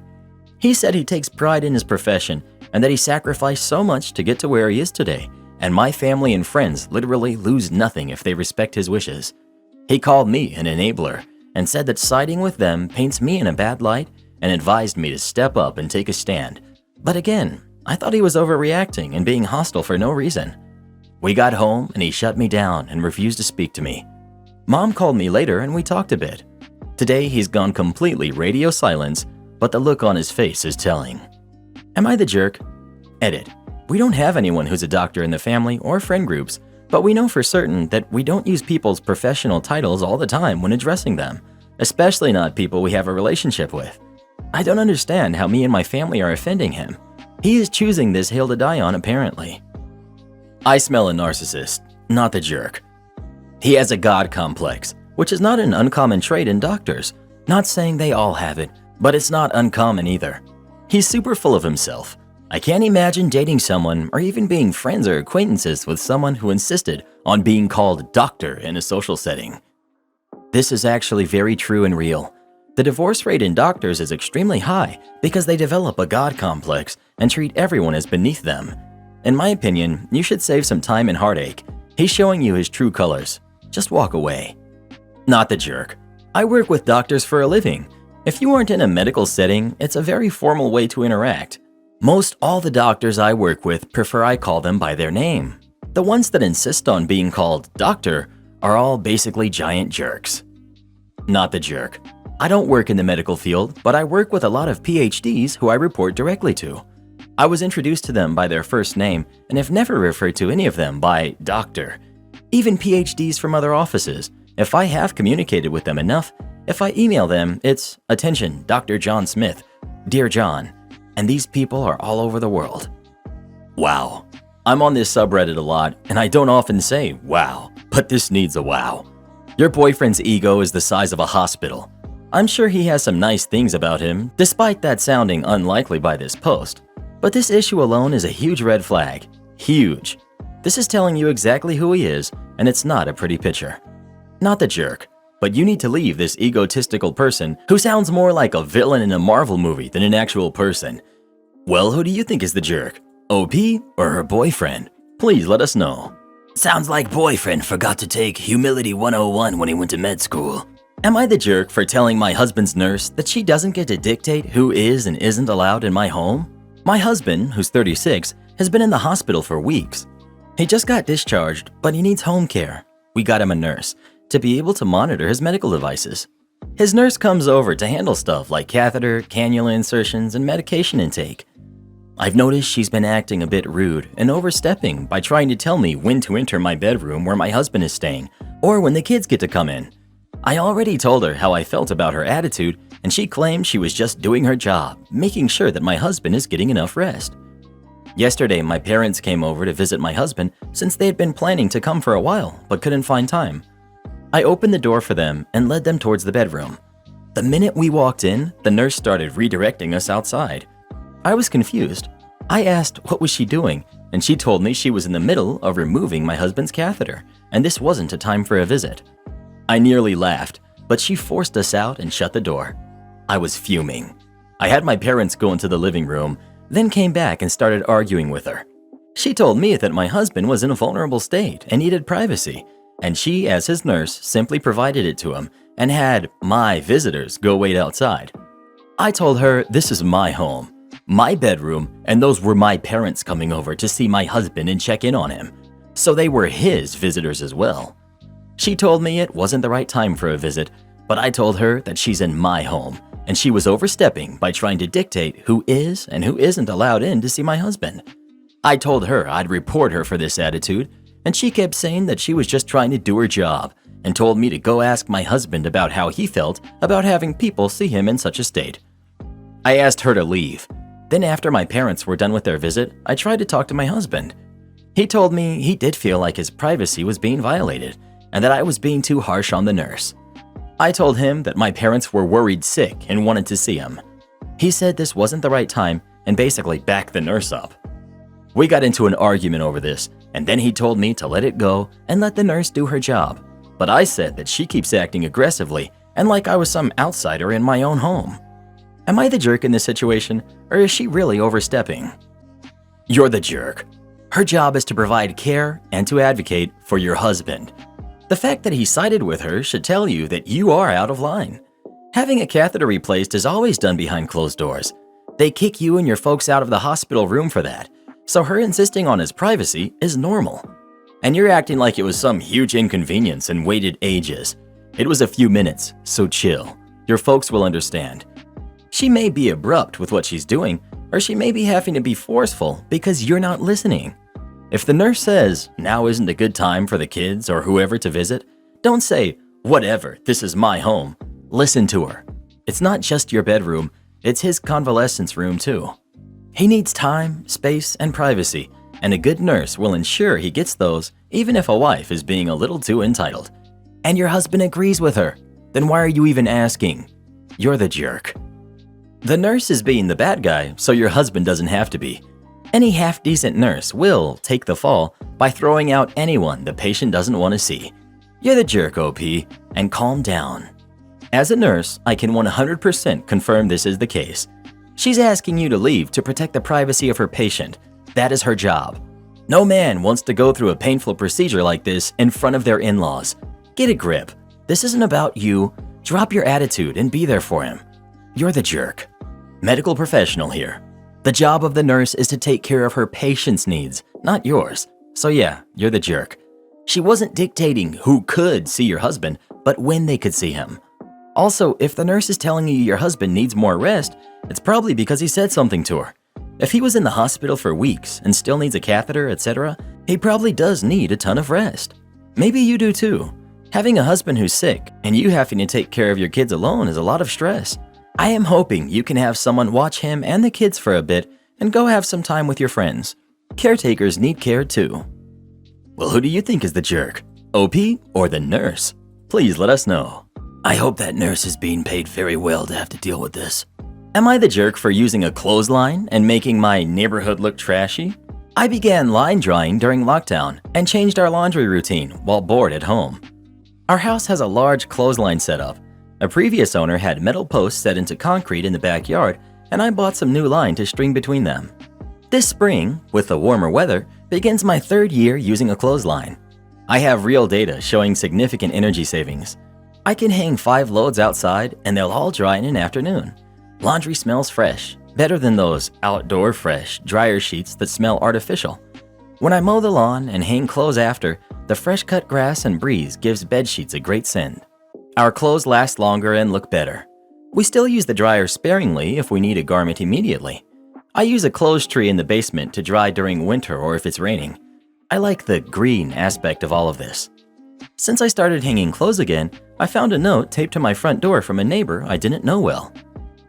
He said he takes pride in his profession and that he sacrificed so much to get to where he is today, and my family and friends literally lose nothing if they respect his wishes. He called me an enabler and said that siding with them paints me in a bad light and advised me to step up and take a stand. But again, I thought he was overreacting and being hostile for no reason. We got home and he shut me down and refused to speak to me. Mom called me later and we talked a bit. Today he's gone completely radio silence, but the look on his face is telling. Am I the jerk? Edit. We don't have anyone who's a doctor in the family or friend groups, but we know for certain that we don't use people's professional titles all the time when addressing them, especially not people we have a relationship with. I don't understand how me and my family are offending him. He is choosing this hill to die on, apparently. I smell a narcissist, not the jerk. He has a God complex, which is not an uncommon trait in doctors. Not saying they all have it, but it's not uncommon either. He's super full of himself. I can't imagine dating someone or even being friends or acquaintances with someone who insisted on being called doctor in a social setting. This is actually very true and real. The divorce rate in doctors is extremely high because they develop a God complex and treat everyone as beneath them. In my opinion, you should save some time and heartache. He's showing you his true colors. Just walk away. Not the jerk. I work with doctors for a living. If you aren't in a medical setting, it's a very formal way to interact. Most all the doctors I work with prefer I call them by their name. The ones that insist on being called doctor are all basically giant jerks. Not the jerk. I don't work in the medical field, but I work with a lot of PhDs who I report directly to. I was introduced to them by their first name and have never referred to any of them by doctor. Even PhDs from other offices, if I have communicated with them enough, if I email them, it's attention, Dr. John Smith, Dear John, and these people are all over the world. Wow. I'm on this subreddit a lot, and I don't often say wow, but this needs a wow. Your boyfriend's ego is the size of a hospital. I'm sure he has some nice things about him, despite that sounding unlikely by this post. But this issue alone is a huge red flag. Huge. This is telling you exactly who he is, and it's not a pretty picture. Not the jerk, but you need to leave this egotistical person who sounds more like a villain in a Marvel movie than an actual person. Well, who do you think is the jerk? OP or her boyfriend? Please let us know. Sounds like boyfriend forgot to take Humility 101 when he went to med school. Am I the jerk for telling my husband's nurse that she doesn't get to dictate who is and isn't allowed in my home? My husband, who's 36, has been in the hospital for weeks. He just got discharged, but he needs home care. We got him a nurse to be able to monitor his medical devices. His nurse comes over to handle stuff like catheter, cannula insertions, and medication intake. I've noticed she's been acting a bit rude and overstepping by trying to tell me when to enter my bedroom where my husband is staying, or when the kids get to come in. I already told her how I felt about her attitude, and she claimed she was just doing her job, making sure that my husband is getting enough rest. Yesterday, my parents came over to visit my husband since they had been planning to come for a while but couldn't find time. I opened the door for them and led them towards the bedroom. The minute we walked in, the nurse started redirecting us outside. I was confused. I asked what was she doing, and she told me she was in the middle of removing my husband's catheter, and this wasn't a time for a visit. I nearly laughed, but she forced us out and shut the door. I was fuming. I had my parents go into the living room, then came back and started arguing with her. She told me that my husband was in a vulnerable state and needed privacy, and she, as his nurse, simply provided it to him and had my visitors go wait outside. I told her this is my home, my bedroom, and those were my parents coming over to see my husband and check in on him, so they were his visitors as well. She told me it wasn't the right time for a visit, but I told her that she's in my home, and she was overstepping by trying to dictate who is and who isn't allowed in to see my husband. I told her I'd report her for this attitude, and she kept saying that she was just trying to do her job and told me to go ask my husband about how he felt about having people see him in such a state. I asked her to leave. Then after my parents were done with their visit, I tried to talk to my husband. He told me he did feel like his privacy was being violated and that I was being too harsh on the nurse. I told him that my parents were worried sick and wanted to see him. He said this wasn't the right time and basically backed the nurse up. We got into an argument over this, and then he told me to let it go and let the nurse do her job. But I said that she keeps acting aggressively and like I was some outsider in my own home. Am I the jerk in this situation, or is she really overstepping? You're the jerk. Her job is to provide care and to advocate for your husband. The fact that he sided with her should tell you that you are out of line. Having a catheter replaced is always done behind closed doors. They kick you and your folks out of the hospital room for that, so her insisting on his privacy is normal. And you're acting like it was some huge inconvenience and waited ages. It was a few minutes, so chill. Your folks will understand. She may be abrupt with what she's doing, or she may be having to be forceful because you're not listening. If the nurse says, now isn't a good time for the kids or whoever to visit, don't say, whatever, this is my home. Listen to her. It's not just your bedroom, it's his convalescence room too. He needs time, space, and privacy, and a good nurse will ensure he gets those even if a wife is being a little too entitled. And your husband agrees with her. Then why are you even asking? You're the jerk. The nurse is being the bad guy, so your husband doesn't have to be. Any half-decent nurse will take the fall by throwing out anyone the patient doesn't want to see. You're the jerk, OP, and calm down. As a nurse, I can 100% confirm this is the case. She's asking you to leave to protect the privacy of her patient. That is her job. No man wants to go through a painful procedure like this in front of their in-laws. Get a grip. This isn't about you. Drop your attitude and be there for him. You're the jerk. Medical professional here. The job of the nurse is to take care of her patient's needs, not yours. So yeah, you're the jerk. She wasn't dictating who could see your husband, but when they could see him. Also, if the nurse is telling you your husband needs more rest, it's probably because he said something to her. If he was in the hospital for weeks and still needs a catheter, etc., he probably does need a ton of rest. Maybe you do too. Having a husband who's sick and you having to take care of your kids alone is a lot of stress. I am hoping you can have someone watch him and the kids for a bit and go have some time with your friends. Caretakers need care too. Well, who do you think is the jerk? OP or the nurse? Please let us know. I hope that nurse is being paid very well to have to deal with this. Am I the jerk for using a clothesline and making my neighborhood look trashy? I began line drying during lockdown and changed our laundry routine while bored at home. Our house has a large clothesline setup. A previous owner had metal posts set into concrete in the backyard, and I bought some new line to string between them. This spring, with the warmer weather, begins my 3rd year using a clothesline. I have real data showing significant energy savings. I can hang 5 loads outside and they'll all dry in an afternoon. Laundry smells fresh, better than those outdoor fresh dryer sheets that smell artificial. When I mow the lawn and hang clothes after, the fresh cut grass and breeze gives bed sheets a great scent. Our clothes last longer and look better. We still use the dryer sparingly if we need a garment immediately. I use a clothes tree in the basement to dry during winter or if it's raining. I like the green aspect of all of this. Since I started hanging clothes again, I found a note taped to my front door from a neighbor I didn't know well.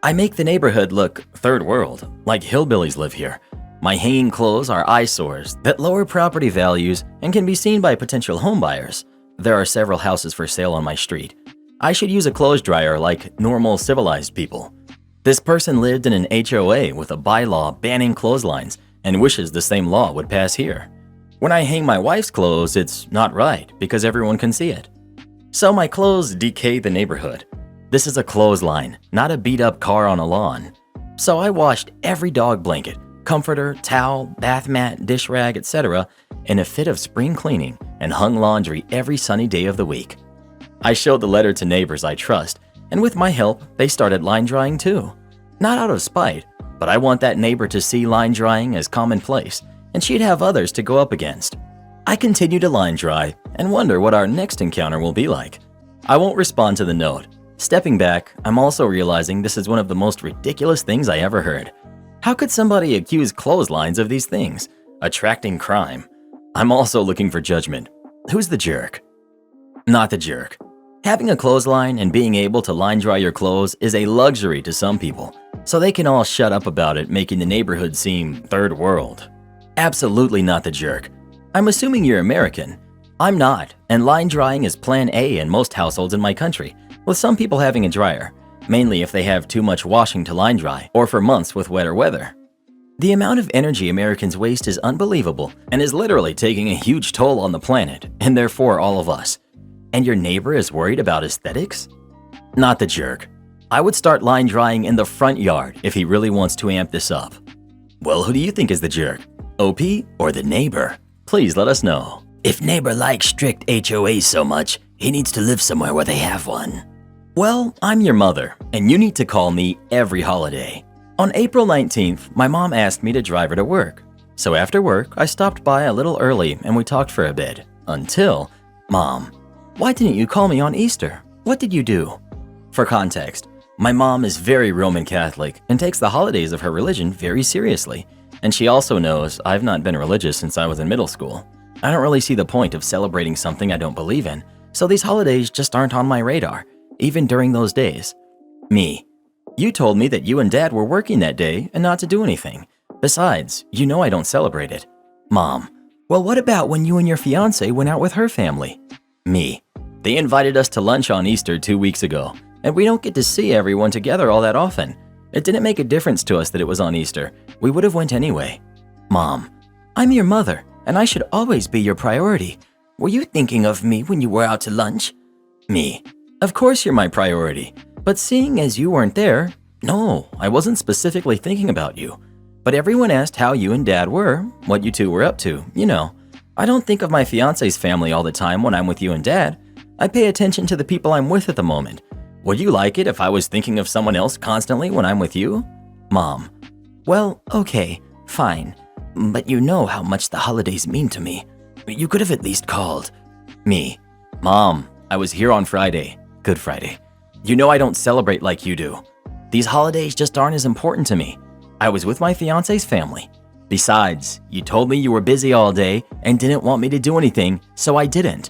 I make the neighborhood look third world, like hillbillies live here. My hanging clothes are eyesores that lower property values and can be seen by potential homebuyers. There are several houses for sale on my street. I should use a clothes dryer like normal civilized people. This person lived in an HOA with a bylaw banning clotheslines, and wishes the same law would pass here. When I hang my wife's clothes, it's not right because everyone can see it. So my clothes decay the neighborhood. This is a clothesline, not a beat-up car on a lawn. So I washed every dog blanket, comforter, towel, bath mat, dish rag, etc. in a fit of spring cleaning and hung laundry every sunny day of the week. I showed the letter to neighbors I trust, and with my help, they started line drying too. Not out of spite, but I want that neighbor to see line drying as commonplace, and she'd have others to go up against. I continue to line dry and wonder what our next encounter will be like. I won't respond to the note. Stepping back, I'm also realizing this is one of the most ridiculous things I ever heard. How could somebody accuse clotheslines of these things? Attracting crime. I'm also looking for judgment. Who's the jerk? Not the jerk. Having a clothesline and being able to line dry your clothes is a luxury to some people, so they can all shut up about it, making the neighborhood seem third world. Absolutely not the jerk. I'm assuming you're American. I'm not, and line drying is plan A in most households in my country, with some people having a dryer, mainly if they have too much washing to line dry or for months with wetter weather. The amount of energy Americans waste is unbelievable and is literally taking a huge toll on the planet, and therefore all of us. And your neighbor is worried about aesthetics? Not the jerk. I would start line drying in the front yard if he really wants to amp this up. Well, who do you think is the jerk? OP or the neighbor? Please let us know. If neighbor likes strict HOAs so much, he needs to live somewhere where they have one. Well, I'm your mother, and you need to call me every holiday. On April 19th, my mom asked me to drive her to work. So after work, I stopped by a little early and we talked for a bit. Until, Mom, why didn't you call me on Easter? What did you do? For context, my mom is very Roman Catholic and takes the holidays of her religion very seriously. And she also knows I've not been religious since I was in middle school. I don't really see the point of celebrating something I don't believe in, so these holidays just aren't on my radar, even during those days. Me. You told me that you and Dad were working that day and not to do anything. Besides, you know I don't celebrate it. Mom. Well, what about when you and your fiancé went out with her family? Me. They invited us to lunch on Easter 2 weeks ago, and we don't get to see everyone together all that often. It didn't make a difference to us that it was on Easter. We would have went anyway. Mom. I'm your mother, and I should always be your priority. Were you thinking of me when you were out to lunch? Me. Of course you're my priority, but seeing as you weren't there, no, I wasn't specifically thinking about you. But everyone asked how you and Dad were, what you two were up to, you know. I don't think of my fiance's family all the time when I'm with you and Dad. I pay attention to the people I'm with at the moment. Would you like it if I was thinking of someone else constantly when I'm with you? Mom. Well, okay, fine. But you know how much the holidays mean to me. You could have at least called. Me. Mom, I was here on Friday. Good Friday. You know I don't celebrate like you do. These holidays just aren't as important to me. I was with my fiance's family. Besides, you told me you were busy all day and didn't want me to do anything, so I didn't.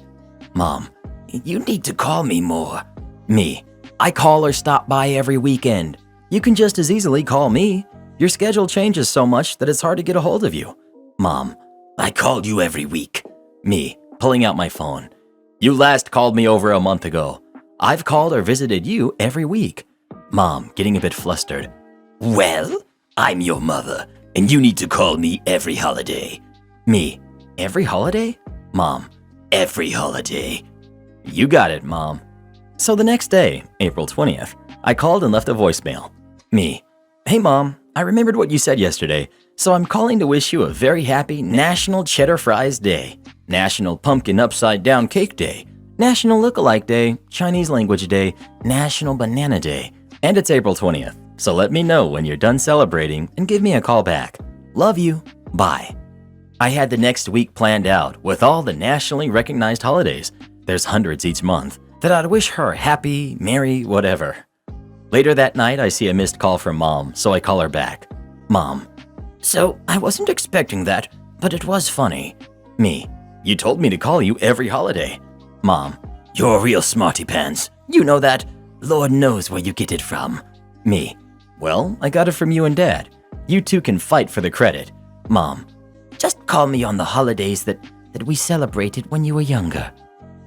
Mom. You need to call me more. Me. I call or stop by every weekend. You can just as easily call me. Your schedule changes so much that it's hard to get a hold of you. Mom. I called you every week. Me. Pulling out my phone. You last called me over a month ago. I've called or visited you every week. Mom, getting a bit flustered. Well, I'm your mother, and you need to call me every holiday. Me. Every holiday? Mom. Every holiday. You got it, Mom. So the next day, April 20th, I called and left a voicemail. Me. Hey, Mom, I remembered what you said yesterday, so I'm calling to wish you a very happy National Cheddar Fries Day, National Pumpkin Upside Down Cake Day, National Lookalike Day, Chinese Language Day, National Banana Day, and it's April 20th, so let me know when you're done celebrating and give me a call back. Love you. Bye. I had the next week planned out with all the nationally recognized holidays. There's hundreds each month that I'd wish her happy, merry, whatever. Later that night, I see a missed call from Mom, so I call her back. Mom. So, I wasn't expecting that, but it was funny. Me. You told me to call you every holiday. Mom. You're a real smarty pants. You know that. Lord knows where you get it from. Me. Well, I got it from you and Dad. You two can fight for the credit. Mom. Just call me on the holidays that we celebrated when you were younger.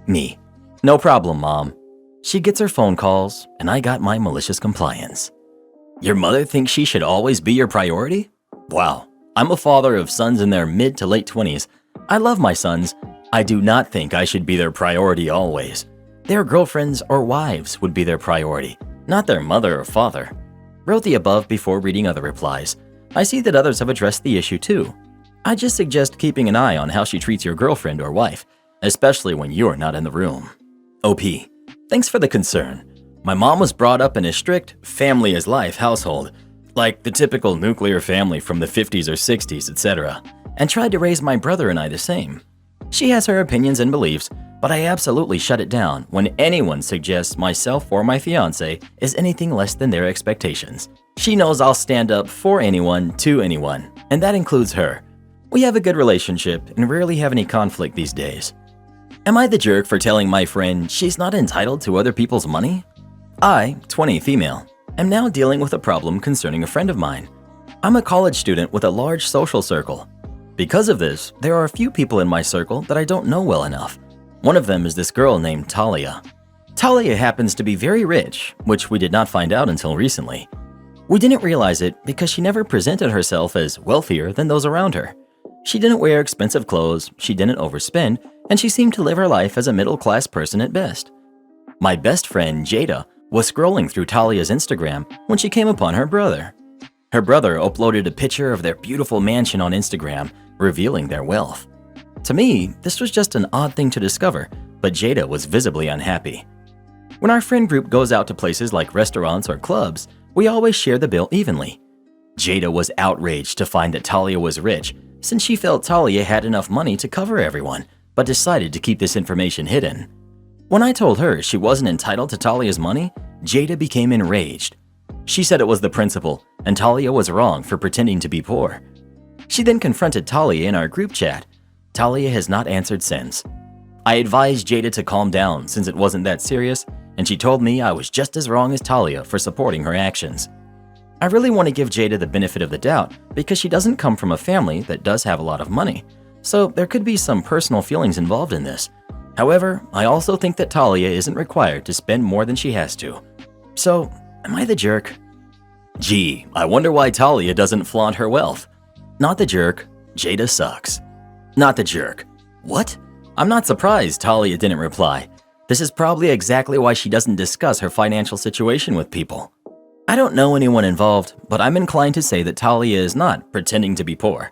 Me. No problem, Mom. She gets her phone calls, and I got my malicious compliance. Your mother thinks she should always be your priority? Wow, I'm a father of sons in their mid to late 20s. I love my sons. I do not think I should be their priority always. Their girlfriends or wives would be their priority, not their mother or father. Wrote the above before reading other replies. I see that others have addressed the issue too. I just suggest keeping an eye on how she treats your girlfriend or wife, especially when you're not in the room. OP, thanks for the concern. My mom was brought up in a strict family is life household, like the typical nuclear family from the 50s or 60s, etc., and tried to raise my brother and I the same. She has her opinions and beliefs, but I absolutely shut it down when anyone suggests myself or my fiance is anything less than their expectations. She knows I'll stand up for anyone to anyone, and that includes her. We have a good relationship and rarely have any conflict these days. Am I the jerk for telling my friend she's not entitled to other people's money? I, 20 female, am now dealing with a problem concerning a friend of mine. I'm a college student with a large social circle. Because of this, there are a few people in my circle that I don't know well enough. One of them is this girl named Talia. Talia happens to be very rich, which we did not find out until recently. We didn't realize it because she never presented herself as wealthier than those around her. She didn't wear expensive clothes, she didn't overspend, and she seemed to live her life as a middle-class person at best. My best friend, Jada, was scrolling through Talia's Instagram when she came upon her brother. Her brother uploaded a picture of their beautiful mansion on Instagram, revealing their wealth. To me, this was just an odd thing to discover, but Jada was visibly unhappy. When our friend group goes out to places like restaurants or clubs, we always share the bill evenly. Jada was outraged to find that Talia was rich, since she felt Talia had enough money to cover everyone, but decided to keep this information hidden. When I told her she wasn't entitled to Talia's money, Jada became enraged. She said it was the principal, and Talia was wrong for pretending to be poor. She then confronted Talia in our group chat. Talia has not answered since. I advised Jada to calm down since it wasn't that serious, and she told me I was just as wrong as Talia for supporting her actions. I really want to give Jada the benefit of the doubt because she doesn't come from a family that does have a lot of money, so there could be some personal feelings involved in this. However, I also think that Talia isn't required to spend more than she has to. So, am I the jerk? Gee, I wonder why Talia doesn't flaunt her wealth. Not the jerk, Jada sucks. Not the jerk. What? I'm not surprised Talia didn't reply. This is probably exactly why she doesn't discuss her financial situation with people. I don't know anyone involved, but I'm inclined to say that Talia is not pretending to be poor.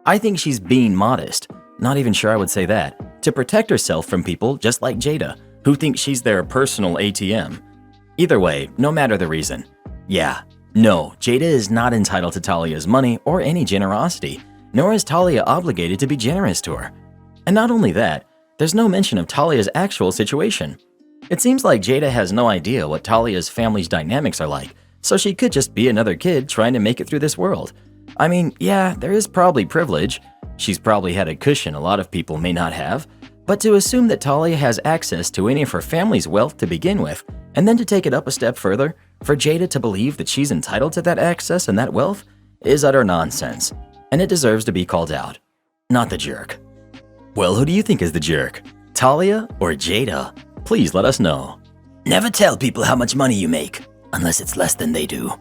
I think she's being modest, not even sure I would say that, to protect herself from people just like Jada, who think she's their personal ATM. Either way, no matter the reason. Yeah, no, Jada is not entitled to Talia's money or any generosity, nor is Talia obligated to be generous to her. And not only that, there's no mention of Talia's actual situation. It seems like Jada has no idea what Talia's family's dynamics are like, so she could just be another kid trying to make it through this world. I mean, yeah, there is probably privilege. She's probably had a cushion a lot of people may not have, but to assume that Talia has access to any of her family's wealth to begin with, and then to take it up a step further, for Jada to believe that she's entitled to that access and that wealth, is utter nonsense, and it deserves to be called out. Not the jerk. Well, who do you think is the jerk? Talia or Jada? Please let us know. Never tell people how much money you make, unless it's less than they do.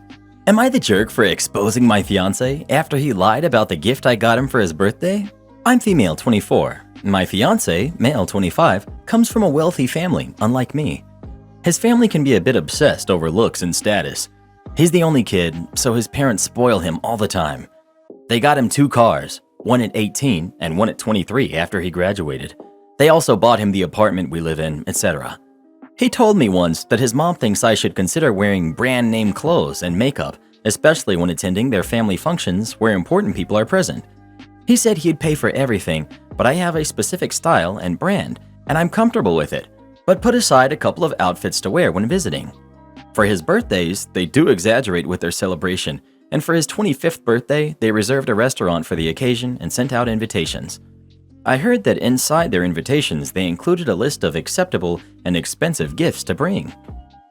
Am I the jerk for exposing my fiance after he lied about the gift I got him for his birthday? I'm female 24. My fiance, male 25, comes from a wealthy family, unlike me. His family can be a bit obsessed over looks and status. He's the only kid, so his parents spoil him all the time. They got him 2 cars, one at 18 and one at 23 after he graduated. They also bought him the apartment we live in, etc. He told me once that his mom thinks I should consider wearing brand name clothes and makeup, especially when attending their family functions where important people are present. He said he'd pay for everything, but I have a specific style and brand, and I'm comfortable with it, but put aside a couple of outfits to wear when visiting. For his birthdays, they do exaggerate with their celebration, and for his 25th birthday, they reserved a restaurant for the occasion and sent out invitations. I heard that inside their invitations, they included a list of acceptable and expensive gifts to bring.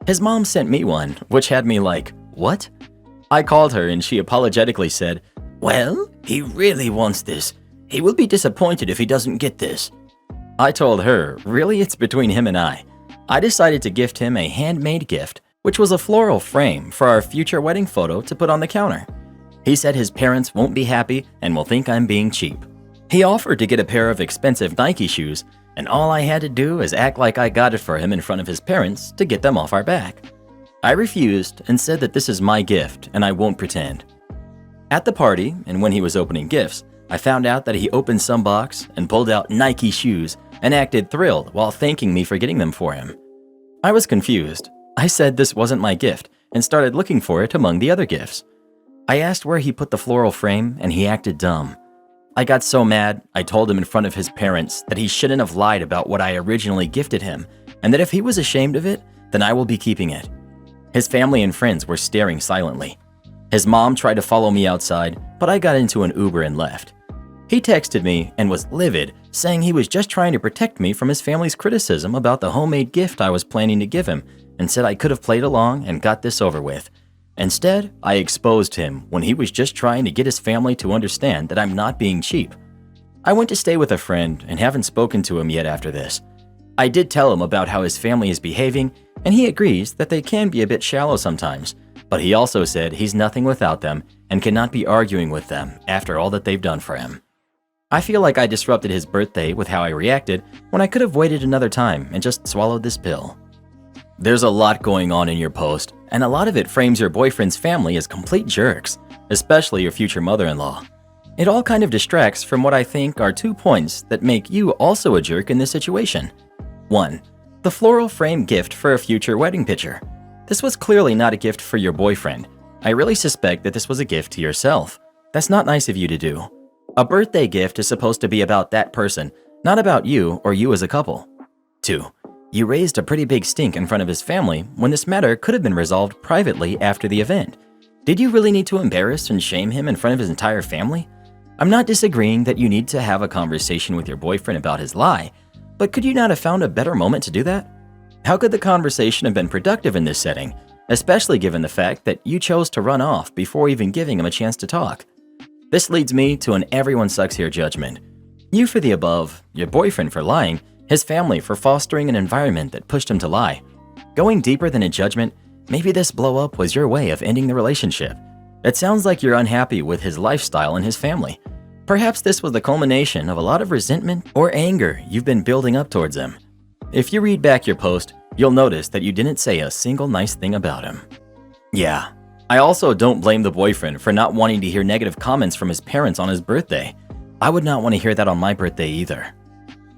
His mom sent me one, which had me like, what? I called her and she apologetically said, well, he really wants this. He will be disappointed if he doesn't get this. I told her, really, it's between him and I. I decided to gift him a handmade gift, which was a floral frame for our future wedding photo to put on the counter. He said his parents won't be happy and will think I'm being cheap. He offered to get a pair of expensive Nike shoes, and all I had to do is act like I got it for him in front of his parents to get them off our back. I refused and said that this is my gift and I won't pretend. At the party, and when he was opening gifts, I found out that he opened some box and pulled out Nike shoes and acted thrilled while thanking me for getting them for him. I was confused. I said this wasn't my gift and started looking for it among the other gifts. I asked where he put the floral frame and he acted dumb. I got so mad, I told him in front of his parents that he shouldn't have lied about what I originally gifted him, and that if he was ashamed of it, then I will be keeping it. His family and friends were staring silently. His mom tried to follow me outside, but I got into an Uber and left. He texted me and was livid, saying he was just trying to protect me from his family's criticism about the homemade gift I was planning to give him, and said I could have played along and got this over with. Instead, I exposed him when he was just trying to get his family to understand that I'm not being cheap. I went to stay with a friend and haven't spoken to him yet after this. I did tell him about how his family is behaving, and he agrees that they can be a bit shallow sometimes, but he also said he's nothing without them and cannot be arguing with them after all that they've done for him. I feel like I disrupted his birthday with how I reacted when I could have waited another time and just swallowed this pill. There's a lot going on in your post, and a lot of it frames your boyfriend's family as complete jerks, especially your future mother-in-law. It all kind of distracts from what I think are 2 points that make you also a jerk in this situation. 1. The floral frame gift for a future wedding picture. This was clearly not a gift for your boyfriend. I really suspect that this was a gift to yourself. That's not nice of you to do. A birthday gift is supposed to be about that person, not about you or you as a couple. 2. You raised a pretty big stink in front of his family when this matter could have been resolved privately after the event. Did you really need to embarrass and shame him in front of his entire family? I'm not disagreeing that you need to have a conversation with your boyfriend about his lie, but could you not have found a better moment to do that? How could the conversation have been productive in this setting, especially given the fact that you chose to run off before even giving him a chance to talk? This leads me to an everyone sucks here judgment. You for the above, your boyfriend for lying, his family for fostering an environment that pushed him to lie. Going deeper than a judgment, maybe this blow-up was your way of ending the relationship. It sounds like you're unhappy with his lifestyle and his family. Perhaps this was the culmination of a lot of resentment or anger you've been building up towards him. If you read back your post, you'll notice that you didn't say a single nice thing about him. Yeah, I also don't blame the boyfriend for not wanting to hear negative comments from his parents on his birthday. I would not want to hear that on my birthday either.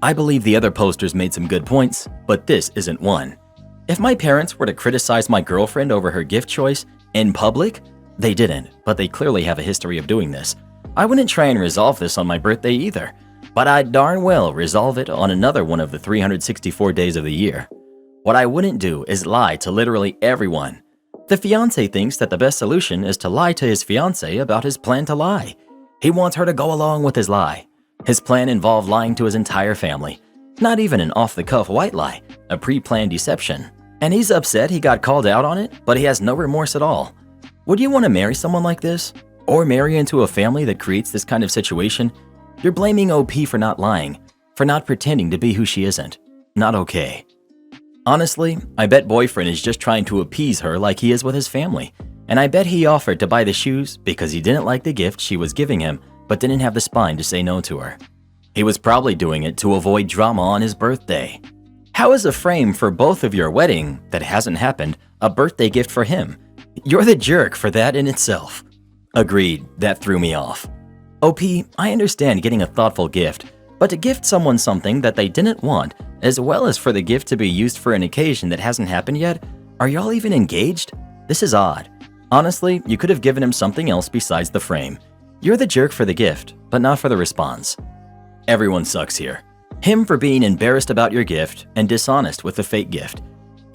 I believe the other posters made some good points, but this isn't one. If my parents were to criticize my girlfriend over her gift choice in public, they didn't, but they clearly have a history of doing this. I wouldn't try and resolve this on my birthday either, but I'd darn well resolve it on another one of the 364 days of the year. What I wouldn't do is lie to literally everyone. The fiancé thinks that the best solution is to lie to his fiancée about his plan to lie. He wants her to go along with his lie. His plan involved lying to his entire family. Not even an off-the-cuff white lie, a pre-planned deception. And he's upset he got called out on it, but he has no remorse at all. Would you want to marry someone like this? Or marry into a family that creates this kind of situation? You're blaming OP for not lying, for not pretending to be who she isn't. Not okay. Honestly, I bet boyfriend is just trying to appease her like he is with his family. And I bet he offered to buy the shoes because he didn't like the gift she was giving him, but didn't have the spine to say no to her. He was probably doing it to avoid drama on his birthday. How is a frame for both of your wedding that hasn't happened a birthday gift for him? You're the jerk for that in itself. Agreed, that threw me off. OP, I understand getting a thoughtful gift, but to gift someone something that they didn't want, as well as for the gift to be used for an occasion that hasn't happened yet, are y'all even engaged? This is odd. Honestly, you could have given him something else besides the frame. You're the jerk for the gift, but not for the response. Everyone sucks here. Him for being embarrassed about your gift and dishonest with the fake gift.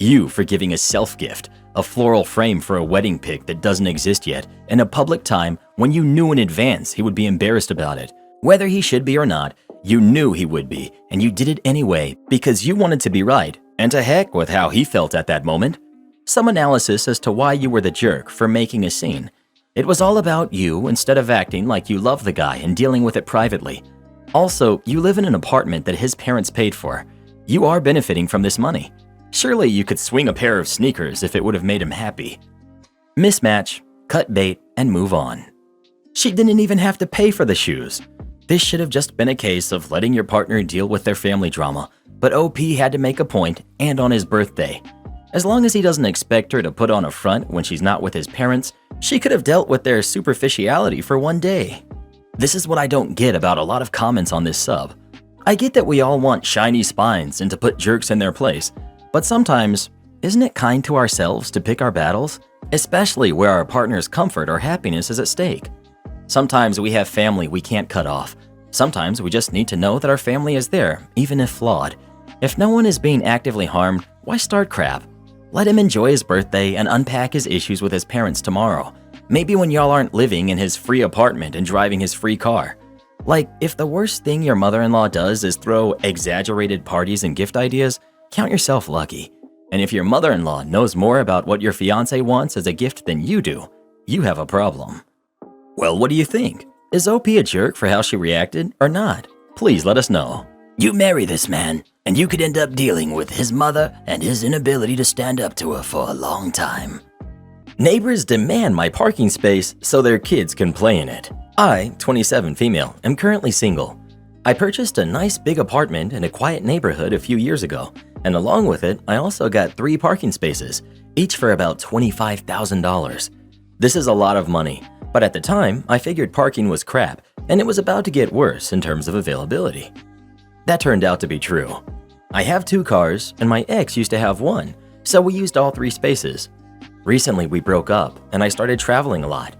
You for giving a self-gift, a floral frame for a wedding pic that doesn't exist yet, in a public time when you knew in advance he would be embarrassed about it. Whether he should be or not, you knew he would be, and you did it anyway because you wanted to be right, and to heck with how he felt at that moment. Some analysis as to why you were the jerk for making a scene. It was all about you instead of acting like you love the guy and dealing with it privately. Also, you live in an apartment that his parents paid for. You are benefiting from this money. Surely you could swing a pair of sneakers if it would have made him happy. Mismatch, cut bait, and move on. She didn't even have to pay for the shoes. This should have just been a case of letting your partner deal with their family drama, but OP had to make a point, and on his birthday. As long as he doesn't expect her to put on a front when she's not with his parents, she could have dealt with their superficiality for one day. This is what I don't get about a lot of comments on this sub. I get that we all want shiny spines and to put jerks in their place, but sometimes, isn't it kind to ourselves to pick our battles? Especially where our partner's comfort or happiness is at stake. Sometimes we have family we can't cut off. Sometimes we just need to know that our family is there, even if flawed. If no one is being actively harmed, why start crap? Let him enjoy his birthday and unpack his issues with his parents tomorrow. Maybe when y'all aren't living in his free apartment and driving his free car. Like, if the worst thing your mother-in-law does is throw exaggerated parties and gift ideas, count yourself lucky. And if your mother-in-law knows more about what your fiancé wants as a gift than you do, you have a problem. Well, what do you think? Is OP a jerk for how she reacted or not? Please let us know. You marry this man, and you could end up dealing with his mother and his inability to stand up to her for a long time. Neighbors demand my parking space so their kids can play in it. I, 27 female, am currently single. I purchased a nice big apartment in a quiet neighborhood a few years ago, and along with it, I also got 3 parking spaces, each for about $25,000. This is a lot of money, but at the time, I figured parking was crap, and it was about to get worse in terms of availability. That turned out to be true. I have 2 cars, and my ex used to have 1, so we used all 3 spaces. Recently, we broke up, and I started traveling a lot.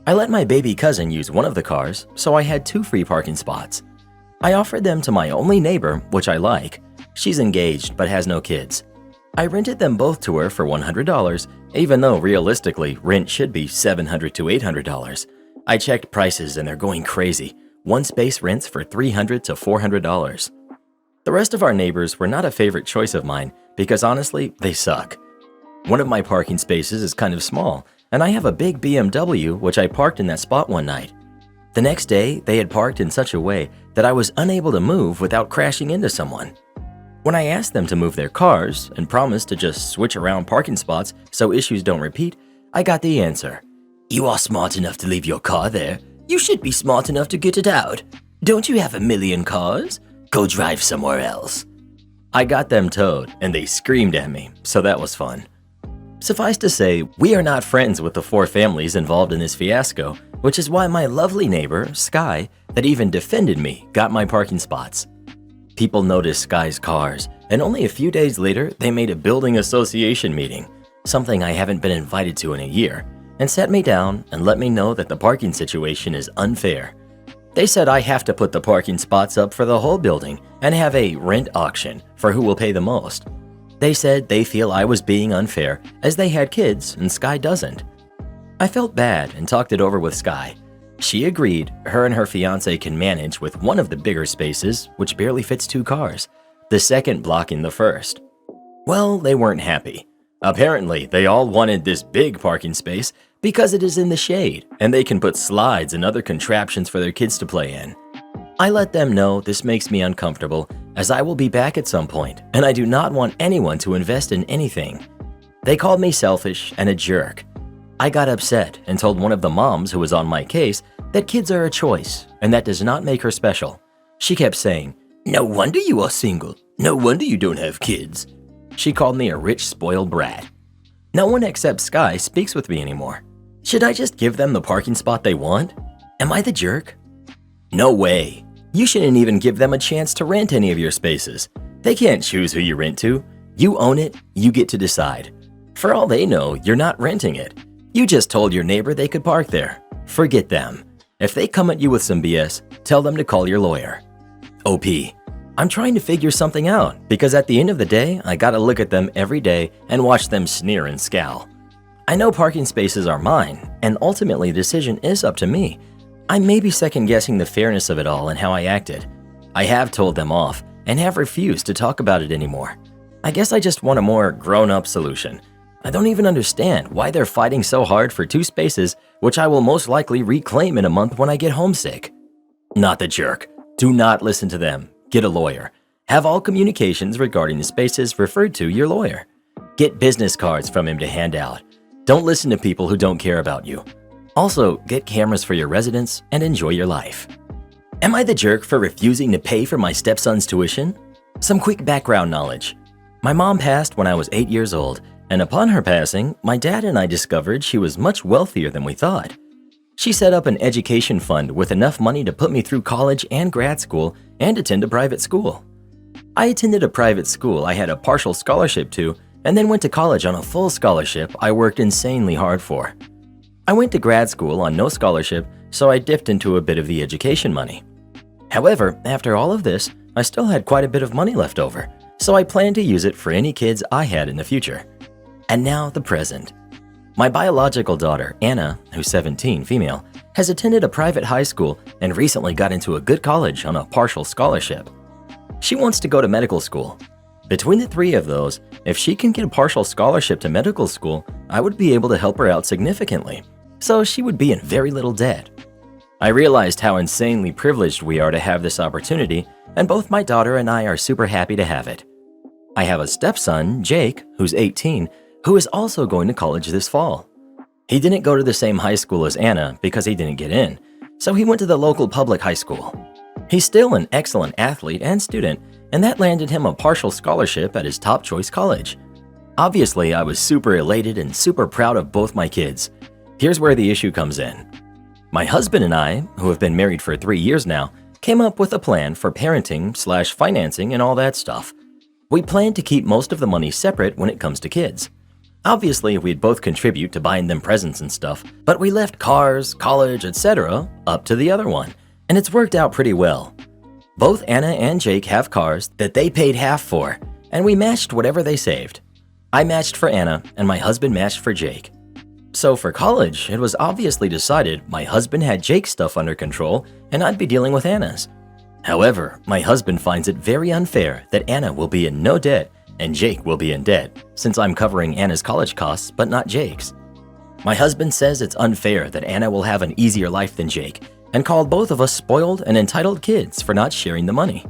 I let my baby cousin use one of the cars, so I had 2 free parking spots. I offered them to my only neighbor, which I like. She's engaged but has no kids. I rented them both to her for $100, even though realistically rent should be $700 to $800. I checked prices and they're going crazy. One space rents for $300 to $400. The rest of our neighbors were not a favorite choice of mine because honestly, they suck. One of my parking spaces is kind of small, and I have a big BMW which I parked in that spot one night. The next day, they had parked in such a way that I was unable to move without crashing into someone. When I asked them to move their cars and promised to just switch around parking spots so issues don't repeat, I got the answer. You are smart enough to leave your car there. You should be smart enough to get it out. Don't you have a million cars? Go drive somewhere else. I got them towed and they screamed at me, so that was fun. Suffice to say, we are not friends with the 4 families involved in this fiasco, which is why my lovely neighbor, Sky, that even defended me, got my parking spots. People noticed Sky's cars, and only a few days later, they made a building association meeting, something I haven't been invited to in a year, and sat me down and let me know that the parking situation is unfair. They said I have to put the parking spots up for the whole building and have a rent auction for who will pay the most. They said they feel I was being unfair as they had kids and Sky doesn't. I felt bad and talked it over with Sky. She agreed her and her fiancé can manage with one of the bigger spaces, which barely fits 2 cars, the second blocking the first. Well, they weren't happy. Apparently, they all wanted this big parking space because it is in the shade and they can put slides and other contraptions for their kids to play in. I let them know this makes me uncomfortable as I will be back at some point and I do not want anyone to invest in anything. They called me selfish and a jerk. I got upset and told one of the moms who was on my case that kids are a choice and that does not make her special. She kept saying, "No wonder you are single. No wonder you don't have kids." She called me a rich, spoiled brat. No one except Sky speaks with me anymore. Should I just give them the parking spot they want? Am I the jerk? No way. You shouldn't even give them a chance to rent any of your spaces. They can't choose who you rent to. You own it, you get to decide. For all they know, you're not renting it. You just told your neighbor they could park there. Forget them. If they come at you with some BS, tell them to call your lawyer. OP, I'm trying to figure something out because at the end of the day, I gotta look at them every day and watch them sneer and scowl. I know parking spaces are mine, and ultimately the decision is up to me. I may be second guessing the fairness of it all and how I acted. I have told them off and have refused to talk about it anymore. I guess I just want a more grown-up solution. I don't even understand why they're fighting so hard for 2 spaces, which I will most likely reclaim in a month when I get homesick. Not the jerk. Do not listen to them. Get a lawyer. Have all communications regarding the spaces referred to your lawyer. Get business cards from him to hand out. Don't listen to people who don't care about you. Also, get cameras for your residence and enjoy your life. Am I the jerk for refusing to pay for my stepson's tuition? Some quick background knowledge. My mom passed when I was 8 years old, and upon her passing, my dad and I discovered she was much wealthier than we thought. She set up an education fund with enough money to put me through college and grad school and attend a private school. I attended a private school I had a partial scholarship to, and then went to college on a full scholarship I worked insanely hard for. I went to grad school on no scholarship, so I dipped into a bit of the education money. However, after all of this, I still had quite a bit of money left over, so I planned to use it for any kids I had in the future. And now the present. My biological daughter, Anna, who's 17, female, has attended a private high school and recently got into a good college on a partial scholarship. She wants to go to medical school. Between the three of those, if she can get a partial scholarship to medical school, I would be able to help her out significantly, so she would be in very little debt. I realized how insanely privileged we are to have this opportunity, and both my daughter and I are super happy to have it. I have a stepson, Jake, who's 18, who is also going to college this fall. He didn't go to the same high school as Anna because he didn't get in, so he went to the local public high school. He's still an excellent athlete and student, and that landed him a partial scholarship at his top choice college. Obviously, I was super elated and super proud of both my kids. Here's where the issue comes in. My husband and I, who have been married for 3 years now, came up with a plan for parenting/financing and all that stuff. We planned to keep most of the money separate when it comes to kids. Obviously, we'd both contribute to buying them presents and stuff, but we left cars, college, etc. up to the other one, and it's worked out pretty well. Both Anna and Jake have cars that they paid half for, and we matched whatever they saved. I matched for Anna, and my husband matched for Jake. So for college, it was obviously decided my husband had Jake's stuff under control, and I'd be dealing with Anna's. However, my husband finds it very unfair that Anna will be in no debt and Jake will be in debt, since I'm covering Anna's college costs but not Jake's. My husband says it's unfair that Anna will have an easier life than Jake, and called both of us spoiled and entitled kids for not sharing the money.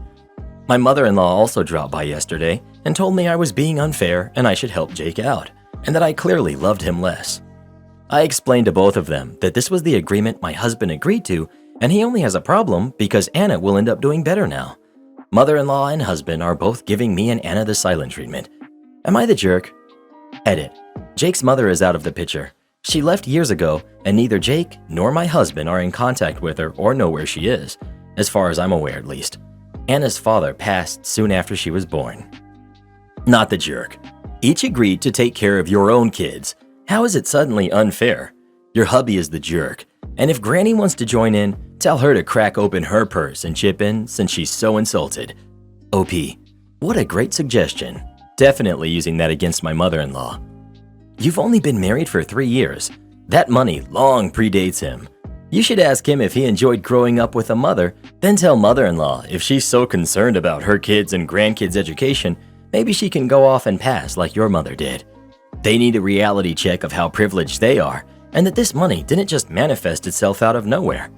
My mother-in-law also dropped by yesterday and told me I was being unfair and I should help Jake out, and that I clearly loved him less. I explained to both of them that this was the agreement my husband agreed to, and he only has a problem because Anna will end up doing better now. Mother-in-law and husband are both giving me and Anna the silent treatment. Am I the jerk? Edit. Jake's mother is out of the picture. She left years ago, and neither Jake nor my husband are in contact with her or know where she is, as far as I'm aware at least. Anna's father passed soon after she was born. Not the jerk. Each agreed to take care of your own kids. How is it suddenly unfair? Your hubby is the jerk, and if Granny wants to join in, tell her to crack open her purse and chip in since she's so insulted. OP, what a great suggestion. Definitely using that against my mother-in-law. You've only been married for 3 years. That money long predates him. You should ask him if he enjoyed growing up with a mother, then tell mother-in-law if she's so concerned about her kids' and grandkids' education, maybe she can go off and pass like your mother did. They need a reality check of how privileged they are, and that this money didn't just manifest itself out of nowhere.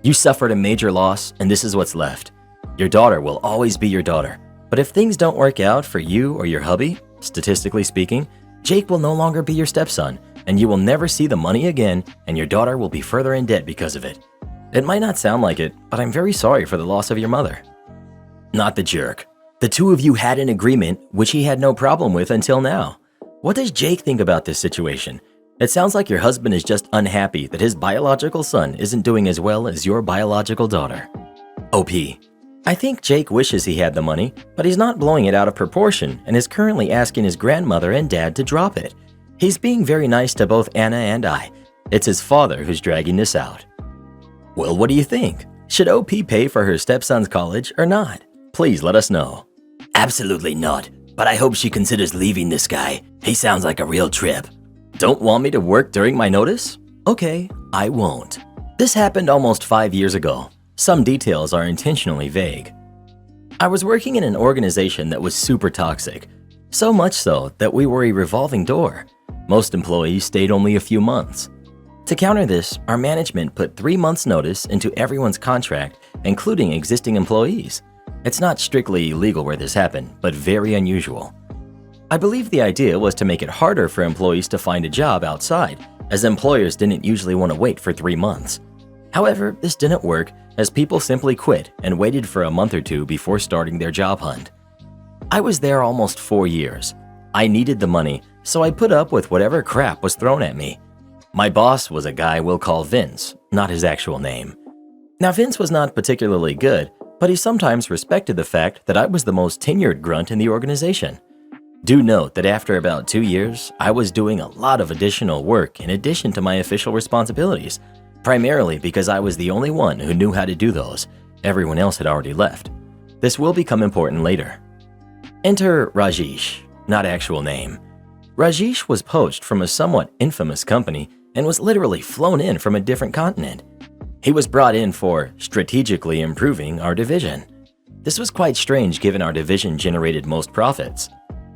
You suffered a major loss, and this is what's left. Your daughter will always be your daughter, but if things don't work out for you or your hubby, statistically speaking, Jake will no longer be your stepson, and you will never see the money again, and your daughter will be further in debt because of it. It might not sound like it, but I'm very sorry for the loss of your mother. Not the jerk. The two of you had an agreement, which he had no problem with until now. What does Jake think about this situation? It sounds like your husband is just unhappy that his biological son isn't doing as well as your biological daughter. OP. I think Jake wishes he had the money, but he's not blowing it out of proportion and is currently asking his grandmother and dad to drop it. He's being very nice to both Anna and I. It's his father who's dragging this out. Well, what do you think? Should OP pay for her stepson's college or not? Please let us know. Absolutely not, but I hope she considers leaving this guy. He sounds like a real trip. Don't want me to work during my notice? Okay, I won't. This happened almost 5 years ago. Some details are intentionally vague. I was working in an organization that was super toxic, so much so that we were a revolving door. Most employees stayed only a few months. To counter this, our management put 3 months' notice into everyone's contract, including existing employees. It's not strictly illegal where this happened, but very unusual. I believe the idea was to make it harder for employees to find a job outside, as employers didn't usually want to wait for 3 months. However, this didn't work as people simply quit and waited for a month or two before starting their job hunt. I was there almost 4 years. I needed the money, so I put up with whatever crap was thrown at me. My boss was a guy we'll call Vince, not his actual name. Now, Vince was not particularly good, but he sometimes respected the fact that I was the most tenured grunt in the organization. Do note that after about 2 years, I was doing a lot of additional work in addition to my official responsibilities, primarily because I was the only one who knew how to do those. Everyone else had already left. This will become important later. Enter Rajesh, not actual name. Rajesh was poached from a somewhat infamous company and was literally flown in from a different continent. He was brought in for strategically improving our division. This was quite strange given our division generated most profits.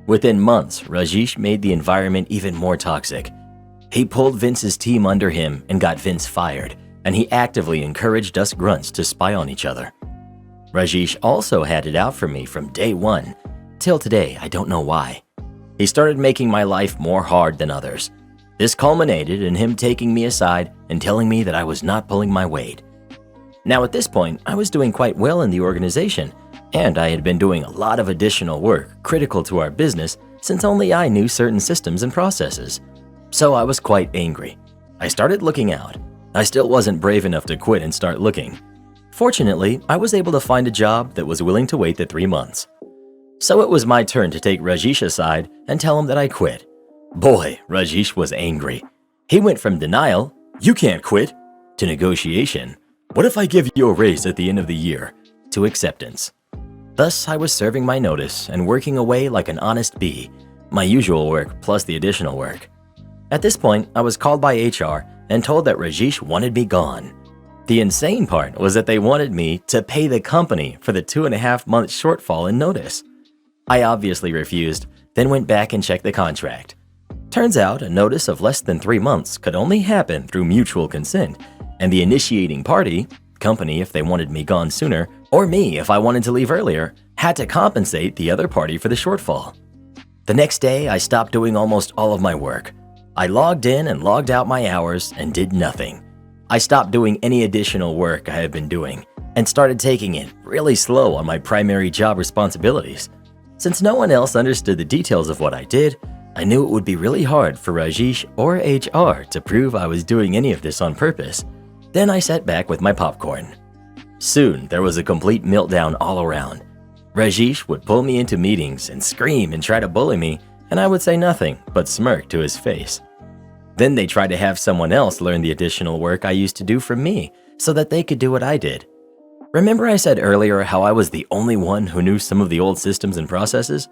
Within months, Rajesh made the environment even more toxic. He pulled Vince's team under him and got Vince fired, and he actively encouraged us grunts to spy on each other. Rajesh also had it out for me from day one. Till today, I don't know why. He started making my life more hard than others. This culminated in him taking me aside and telling me that I was not pulling my weight. Now at this point, I was doing quite well in the organization, and I had been doing a lot of additional work critical to our business since only I knew certain systems and processes. So I was quite angry. I started looking out. I still wasn't brave enough to quit and start looking. Fortunately, I was able to find a job that was willing to wait the 3 months. So it was my turn to take Rajesh aside and tell him that I quit. Boy, Rajesh was angry. He went from denial, "You can't quit," to negotiation, "What if I give you a raise at the end of the year?" to acceptance. Thus, I was serving my notice and working away like an honest bee, my usual work plus the additional work. At this point, I was called by HR and told that Rajesh wanted me gone. The insane part was that they wanted me to pay the company for the 2.5-month shortfall in notice. I obviously refused, then went back and checked the contract. Turns out a notice of less than 3 months could only happen through mutual consent, and the initiating party, company if they wanted me gone sooner, or me if I wanted to leave earlier, had to compensate the other party for the shortfall. The next day, I stopped doing almost all of my work. I logged in and logged out my hours and did nothing. I stopped doing any additional work I had been doing and started taking it really slow on my primary job responsibilities. Since no one else understood the details of what I did, I knew it would be really hard for Rajesh or HR to prove I was doing any of this on purpose. Then I sat back with my popcorn. Soon, there was a complete meltdown all around. Rajesh would pull me into meetings and scream and try to bully me, and I would say nothing but smirk to his face. Then they tried to have someone else learn the additional work I used to do from me so that they could do what I did. Remember I said earlier how I was the only one who knew some of the old systems and processes?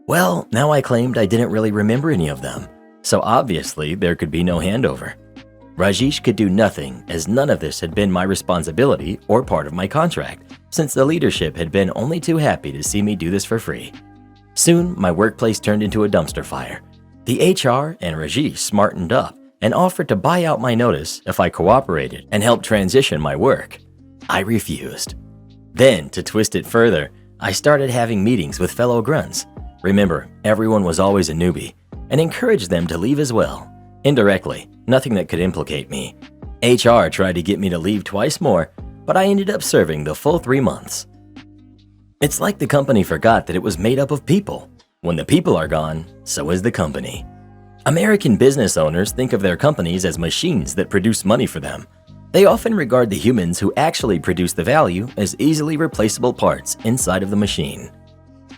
Well, now I claimed I didn't really remember any of them, so obviously there could be no handover. Rajesh could do nothing as none of this had been my responsibility or part of my contract, since the leadership had been only too happy to see me do this for free. Soon, my workplace turned into a dumpster fire. The HR and Rajesh smartened up and offered to buy out my notice if I cooperated and helped transition my work. I refused. Then, to twist it further, I started having meetings with fellow grunts. Remember, everyone was always a newbie, and encouraged them to leave as well. Indirectly, nothing that could implicate me. HR tried to get me to leave twice more, but I ended up serving the full 3 months. It's like the company forgot that it was made up of people. When the people are gone, so is the company. American business owners think of their companies as machines that produce money for them. They often regard the humans who actually produce the value as easily replaceable parts inside of the machine.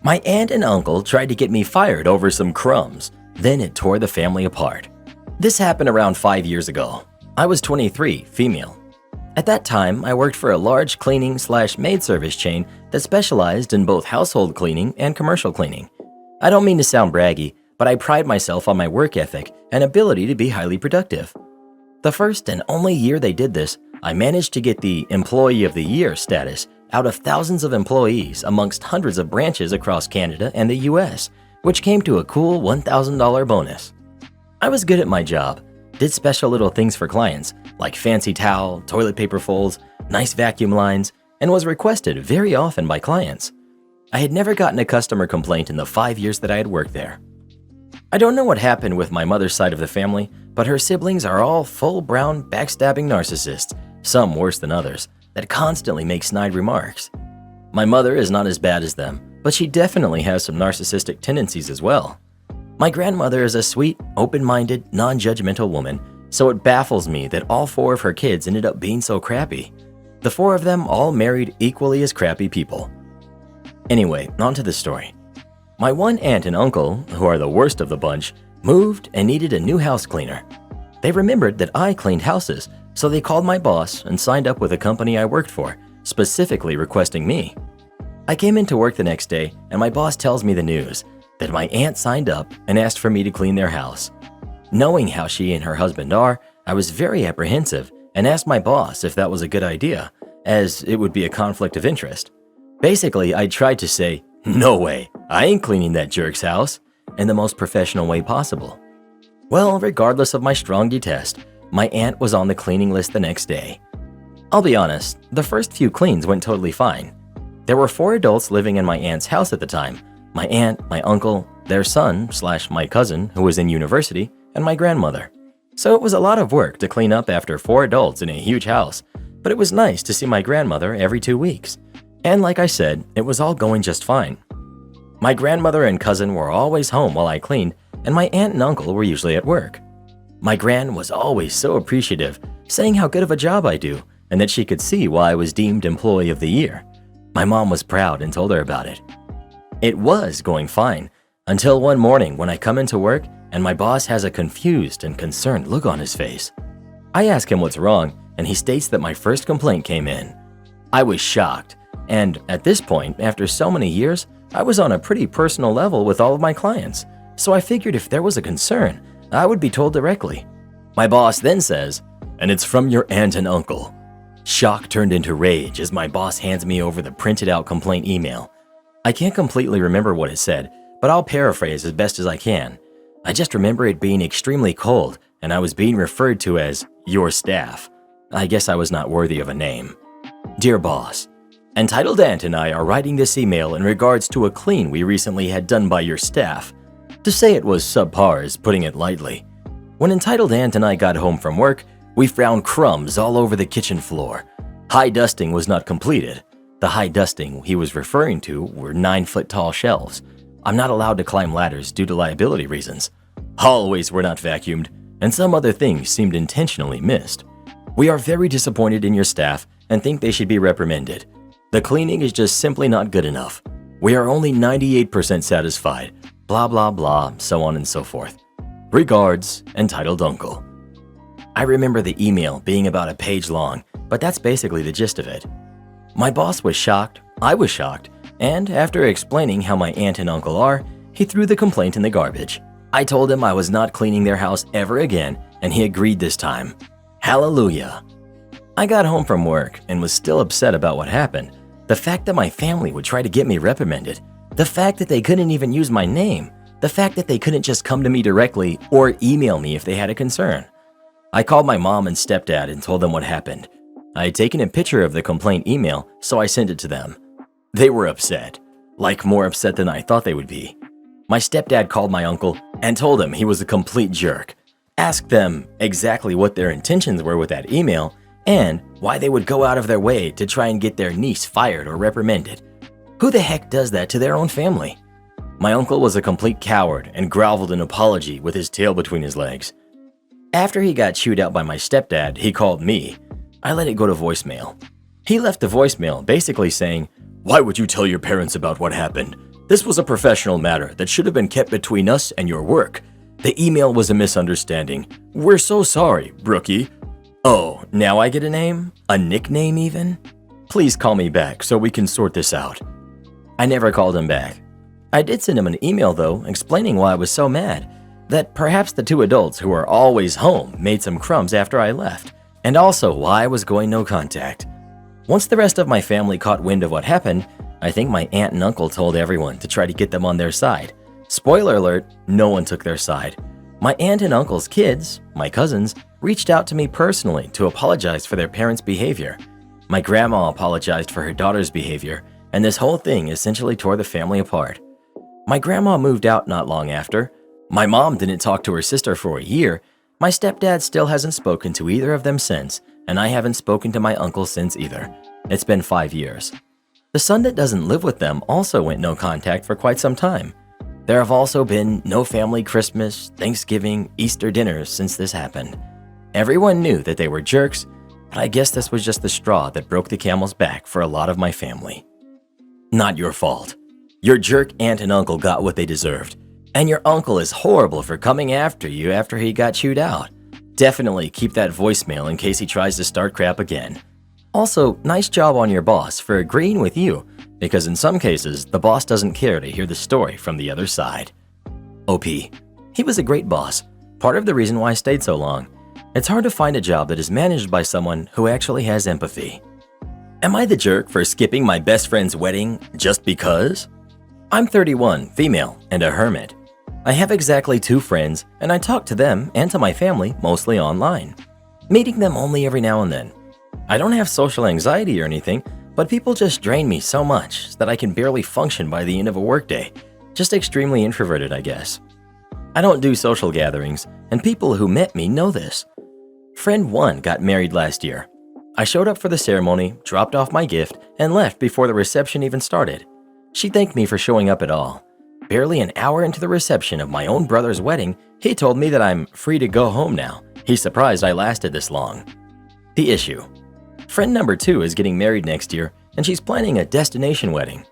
My aunt and uncle tried to get me fired over some crumbs, then it tore the family apart. This happened around 5 years ago. I was 23, female. At that time, I worked for a large cleaning/maid service chain that specialized in both household cleaning and commercial cleaning. I don't mean to sound braggy, but I pride myself on my work ethic and ability to be highly productive. The first and only year they did this, I managed to get the Employee of the Year status out of thousands of employees amongst hundreds of branches across Canada and the US, which came to a cool $1,000 bonus. I was good at my job, did special little things for clients, like fancy towel, toilet paper folds, nice vacuum lines, and was requested very often by clients. I had never gotten a customer complaint in the 5 years that I had worked there. I don't know what happened with my mother's side of the family, but her siblings are all full brown backstabbing narcissists, some worse than others, that constantly make snide remarks. My mother is not as bad as them, but she definitely has some narcissistic tendencies as well. My grandmother is a sweet, open-minded, non-judgmental woman, so it baffles me that all 4 of her kids ended up being so crappy. The 4 of them all married equally as crappy people. Anyway, on to the story. My one aunt and uncle, who are the worst of the bunch, moved and needed a new house cleaner. They remembered that I cleaned houses, so they called my boss and signed up with a company I worked for, specifically requesting me. I came into work the next day and my boss tells me the news that my aunt signed up and asked for me to clean their house. Knowing how she and her husband are, I was very apprehensive and asked my boss if that was a good idea, as it would be a conflict of interest. Basically, I tried to say, "No way, I ain't cleaning that jerk's house," in the most professional way possible. Well, regardless of my strong detest, my aunt was on the cleaning list the next day. I'll be honest, the first few cleans went totally fine. There were 4 adults living in my aunt's house at the time: my aunt, my uncle, their son/my cousin who was in university, and my grandmother. So it was a lot of work to clean up after 4 adults in a huge house, but it was nice to see my grandmother every 2 weeks. And like I said, it was all going just fine. My grandmother and cousin were always home while I cleaned, and my aunt and uncle were usually at work. My gran was always so appreciative, saying how good of a job I do, and that she could see why I was deemed Employee of the Year. My mom was proud and told her about it. It was going fine, until one morning when I come into work and my boss has a confused and concerned look on his face. I ask him what's wrong, and he states that my first complaint came in. I was shocked, and at this point, after so many years, I was on a pretty personal level with all of my clients, so I figured if there was a concern, I would be told directly. My boss then says, "And it's from your aunt and uncle." Shock turned into rage as my boss hands me over the printed out complaint email. I can't completely remember what it said, but I'll paraphrase as best as I can. I just remember it being extremely cold, and I was being referred to as your staff. I guess I was not worthy of a name. Dear boss, entitled aunt and I are writing this email in regards to a clean we recently had done by your staff. To say it was subpar is putting it lightly. When entitled aunt and I got home from work, we found crumbs all over the kitchen floor. High dusting was not completed. The high dusting he was referring to were 9-foot tall shelves. I'm not allowed to climb ladders due to liability reasons. Hallways were not vacuumed, and some other things seemed intentionally missed. We are very disappointed in your staff and think they should be reprimanded. The cleaning is just simply not good enough. We are only 98% satisfied. Blah blah blah, so on and so forth. Regards, entitled uncle. I remember the email being about a page long, but that's basically the gist of it. My boss was shocked, I was shocked, and after explaining how my aunt and uncle are, he threw the complaint in the garbage. I told him I was not cleaning their house ever again, and he agreed this time. Hallelujah. I got home from work and was still upset about what happened. The fact that my family would try to get me reprimanded, the fact that they couldn't even use my name, the fact that they couldn't just come to me directly or email me if they had a concern. I called my mom and stepdad and told them what happened. I had taken a picture of the complaint email, so I sent it to them. They were upset, like more upset than I thought they would be. My stepdad called my uncle and told him he was a complete jerk, asked them exactly what their intentions were with that email, and why they would go out of their way to try and get their niece fired or reprimanded. Who the heck does that to their own family? My uncle was a complete coward and groveled an apology with his tail between his legs. After he got chewed out by my stepdad, he called me. I let it go to voicemail. He left the voicemail basically saying, "Why would you tell your parents about what happened? This was a professional matter that should have been kept between us and your work. The email was a misunderstanding. We're so sorry, Brookie." Oh, now I get a name? A nickname even? Please call me back so we can sort this out. I never called him back. I did send him an email though, explaining why I was so mad, that perhaps the 2 adults who were always home made some crumbs after I left, and also why I was going no contact. Once the rest of my family caught wind of what happened, I think my aunt and uncle told everyone to try to get them on their side. Spoiler alert, no one took their side. My aunt and uncle's kids, my cousins, reached out to me personally to apologize for their parents' behavior. My grandma apologized for her daughter's behavior, and this whole thing essentially tore the family apart. My grandma moved out not long after. My mom didn't talk to her sister for a year. My stepdad still hasn't spoken to either of them since, and I haven't spoken to my uncle since either. It's been 5 years. The son that doesn't live with them also went no contact for quite some time. There have also been no family Christmas, Thanksgiving, Easter dinners since this happened. Everyone knew that they were jerks, but I guess this was just the straw that broke the camel's back for a lot of my family. Not your fault. Your jerk aunt and uncle got what they deserved, and your uncle is horrible for coming after you after he got chewed out. Definitely keep that voicemail in case he tries to start crap again. Also, nice job on your boss for agreeing with you, because in some cases, the boss doesn't care to hear the story from the other side. OP. He was a great boss, part of the reason why I stayed so long. It's hard to find a job that is managed by someone who actually has empathy. Am I the jerk for skipping my best friend's wedding just because? I'm 31, female, and a hermit. I have exactly 2 friends, and I talk to them and to my family mostly online, meeting them only every now and then. I don't have social anxiety or anything, but people just drain me so much that I can barely function by the end of a workday. Just extremely introverted, I guess. I don't do social gatherings, and people who met me know this. Friend 1 got married last year. I showed up for the ceremony, dropped off my gift, and left before the reception even started. She thanked me for showing up at all. Barely an hour into the reception of my own brother's wedding, he told me that I'm free to go home now. He's surprised I lasted this long. The issue. Friend number 2 is getting married next year, and she's planning a destination wedding.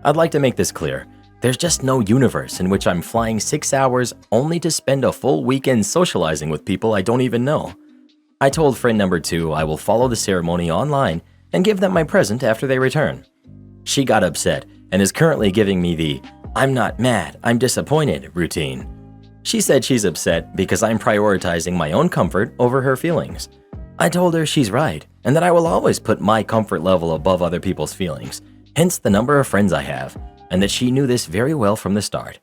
I'd like to make this clear. There's just no universe in which I'm flying 6 hours only to spend a full weekend socializing with people I don't even know. I told friend number 2 I will follow the ceremony online and give them my present after they return. She got upset and is currently giving me the "I'm not mad, I'm disappointed" routine. She said she's upset because I'm prioritizing my own comfort over her feelings. I told her she's right, and that I will always put my comfort level above other people's feelings, hence the number of friends I have, and that she knew this very well from the start.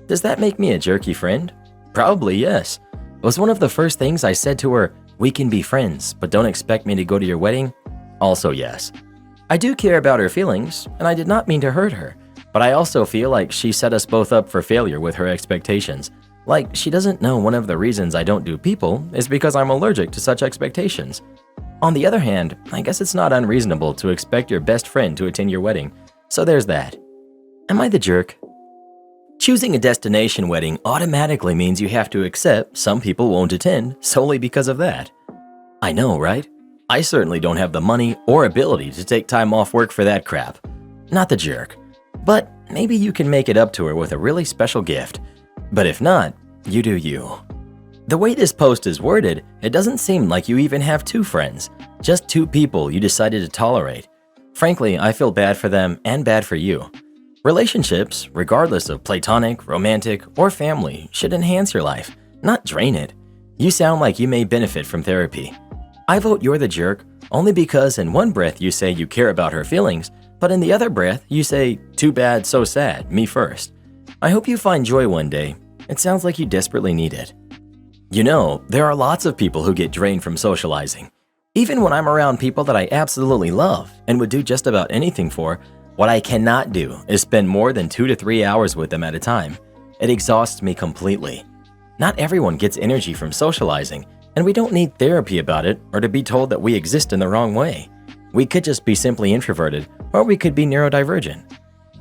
Does that make me a jerky friend? Probably yes. It was one of the first things I said to her, "We can be friends, but don't expect me to go to your wedding." Also yes. I do care about her feelings, and I did not mean to hurt her, but I also feel like she set us both up for failure with her expectations. Like, she doesn't know one of the reasons I don't do people is because I'm allergic to such expectations. On the other hand, I guess it's not unreasonable to expect your best friend to attend your wedding, so there's that. Am I the jerk? Choosing a destination wedding automatically means you have to accept some people won't attend solely because of that. I know, right? I certainly don't have the money or ability to take time off work for that crap. Not the jerk. But maybe you can make it up to her with a really special gift. But if not, you do you. The way this post is worded, it doesn't seem like you even have 2 friends, just 2 people you decided to tolerate. Frankly, I feel bad for them and bad for you. Relationships, regardless of platonic, romantic, or family, should enhance your life, not drain it. You sound like you may benefit from therapy. I vote you're the jerk only because in one breath you say you care about her feelings, but in the other breath you say, "Too bad, so sad, me first." I hope you find joy one day. It sounds like you desperately need it. You know, there are lots of people who get drained from socializing. Even when I'm around people that I absolutely love and would do just about anything for, what I cannot do is spend more than 2 to 3 hours with them at a time. It exhausts me completely. Not everyone gets energy from socializing, and we don't need therapy about it or to be told that we exist in the wrong way. We could just be simply introverted, or we could be neurodivergent.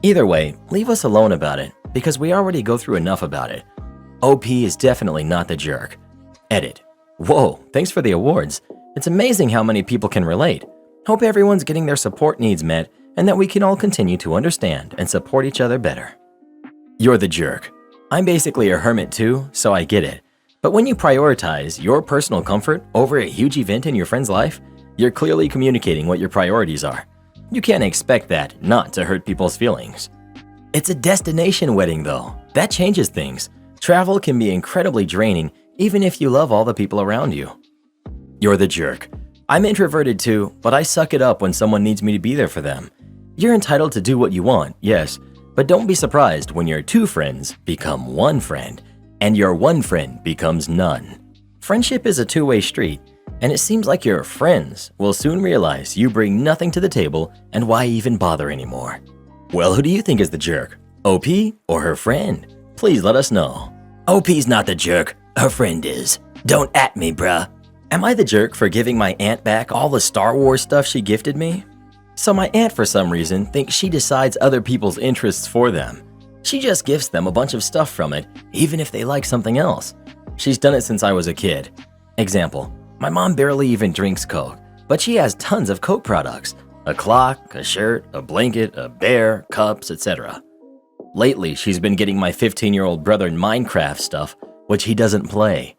Either way, leave us alone about it, because we already go through enough about it. OP is definitely not the jerk. Edit. Whoa, thanks for the awards. It's amazing how many people can relate. Hope everyone's getting their support needs met and that we can all continue to understand and support each other better. You're the jerk. I'm basically a hermit too, so I get it. But when you prioritize your personal comfort over a huge event in your friend's life, you're clearly communicating what your priorities are. You can't expect that not to hurt people's feelings. It's a destination wedding though. That changes things. Travel can be incredibly draining even if you love all the people around you. You're the jerk. I'm introverted too, but I suck it up when someone needs me to be there for them. You're entitled to do what you want, yes, but don't be surprised when your 2 friends become 1 friend and your 1 friend becomes none. Friendship is a 2-way street, and it seems like your friends will soon realize you bring nothing to the table and why even bother anymore. Well, who do you think is the jerk? OP or her friend? Please let us know. OP's not the jerk, her friend is. Don't at me, bruh. Am I the jerk for giving my aunt back all the Star Wars stuff she gifted me? So my aunt, for some reason, thinks she decides other people's interests for them. She just gifts them a bunch of stuff from it, even if they like something else. She's done it since I was a kid. Example, my mom barely even drinks Coke, but she has tons of Coke products. A clock, a shirt, a blanket, a bear, cups, etc. Lately, she's been getting my 15-year-old brother Minecraft stuff, which he doesn't play.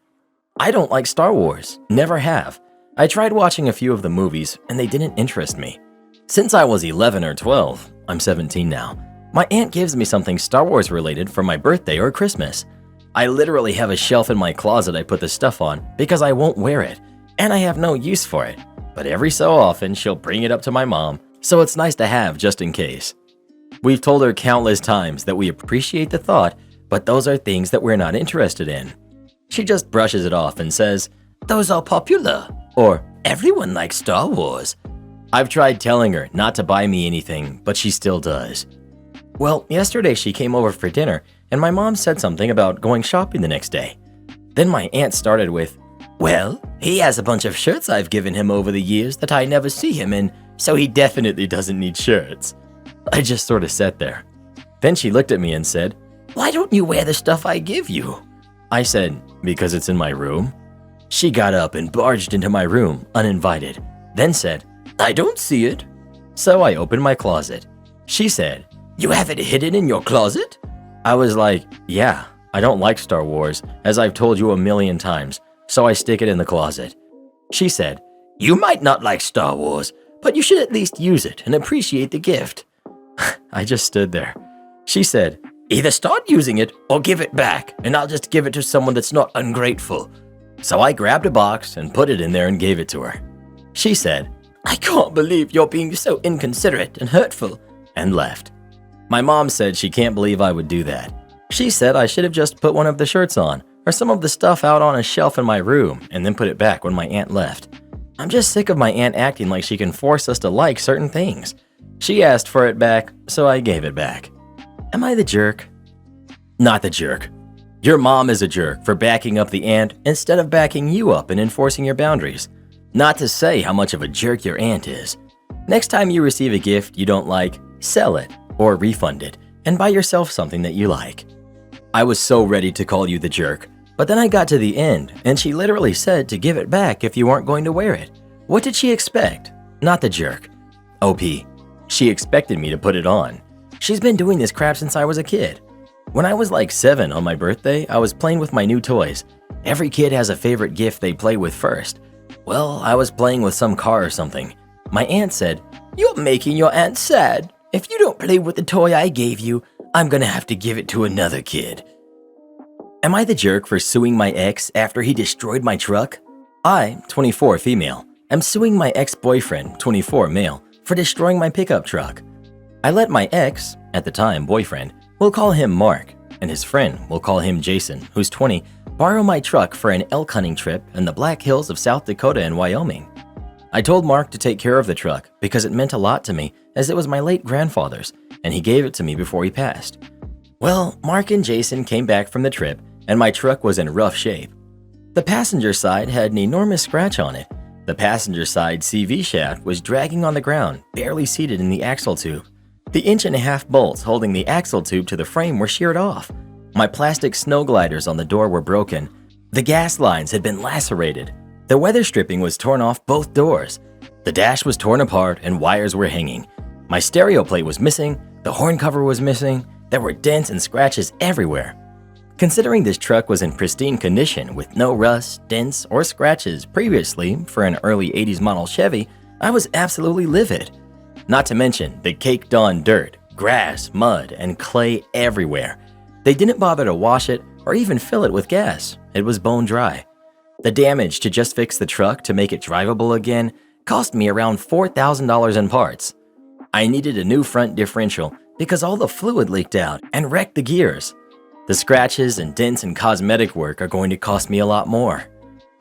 I don't like Star Wars, never have. I tried watching a few of the movies, and they didn't interest me. Since I was 11 or 12, I'm 17 now, my aunt gives me something Star Wars related for my birthday or Christmas. I literally have a shelf in my closet I put the stuff on because I won't wear it, and I have no use for it. But every so often, she'll bring it up to my mom, so it's nice to have just in case. We've told her countless times that we appreciate the thought, but those are things that we're not interested in. She just brushes it off and says, "Those are popular," or "Everyone likes Star Wars." I've tried telling her not to buy me anything, but she still does. Well, yesterday she came over for dinner, and my mom said something about going shopping the next day. Then my aunt started with, "Well, he has a bunch of shirts I've given him over the years that I never see him in, so he definitely doesn't need shirts." I just sort of sat there. Then she looked at me and said, "Why don't you wear the stuff I give you?" I said, "Because it's in my room." She got up and barged into my room, uninvited, then said, "I don't see it." So I opened my closet. She said, "You have it hidden in your closet?" I was like, "Yeah, I don't like Star Wars, as I've told you a million times, so I stick it in the closet." She said, "You might not like Star Wars, but you should at least use it and appreciate the gift." I just stood there. She said, "Either start using it or give it back, and I'll just give it to someone that's not ungrateful." So I grabbed a box and put it in there and gave it to her. She said, "I can't believe you're being so inconsiderate and hurtful," and left. My mom said she can't believe I would do that. She said I should have just put one of the shirts on, or some of the stuff out on a shelf in my room, and then put it back when my aunt left. I'm just sick of my aunt acting like she can force us to like certain things. She asked for it back, so I gave it back. Am I the jerk? Not the jerk. Your mom is a jerk for backing up the aunt instead of backing you up and enforcing your boundaries. Not to say how much of a jerk your aunt is. Next time you receive a gift you don't like, sell it or refund it and buy yourself something that you like. I was so ready to call you the jerk, but then I got to the end and she literally said to give it back if you weren't going to wear it. What did she expect? Not the jerk. OP. She expected me to put it on. She's been doing this crap since I was a kid. When I was like 7 on my birthday, I was playing with my new toys. Every kid has a favorite gift they play with first. Well, I was playing with some car or something. My aunt said, "You're making your aunt sad. If you don't play with the toy I gave you, I'm gonna have to give it to another kid." Am I the jerk for suing my ex after he destroyed my truck? I, 24 female, am suing my ex-boyfriend, 24 male, for destroying my pickup truck. I let my ex, at the time boyfriend, we'll call him Mark, and his friend, we'll call him Jason, who's 20, borrow my truck for an elk hunting trip in the Black Hills of South Dakota and Wyoming. I told Mark to take care of the truck because it meant a lot to me as it was my late grandfather's, and he gave it to me before he passed. Well, Mark and Jason came back from the trip, and my truck was in rough shape. The passenger side had an enormous scratch on it. The passenger side CV shaft was dragging on the ground, barely seated in the axle tube. The 1.5-inch bolts holding the axle tube to the frame were sheared off. My plastic snow gliders on the door were broken. The gas lines had been lacerated. The weather stripping was torn off both doors. The dash was torn apart and wires were hanging. My stereo plate was missing. The horn cover was missing. There were dents and scratches everywhere. Considering this truck was in pristine condition with no rust, dents, or scratches previously for an early 80s model Chevy, I was absolutely livid. Not to mention the caked-on dirt, grass, mud, and clay everywhere. They didn't bother to wash it or even fill it with gas. It was bone dry. The damage to just fix the truck to make it drivable again cost me around $4,000 in parts. I needed a new front differential because all the fluid leaked out and wrecked the gears. The scratches and dents and cosmetic work are going to cost me a lot more.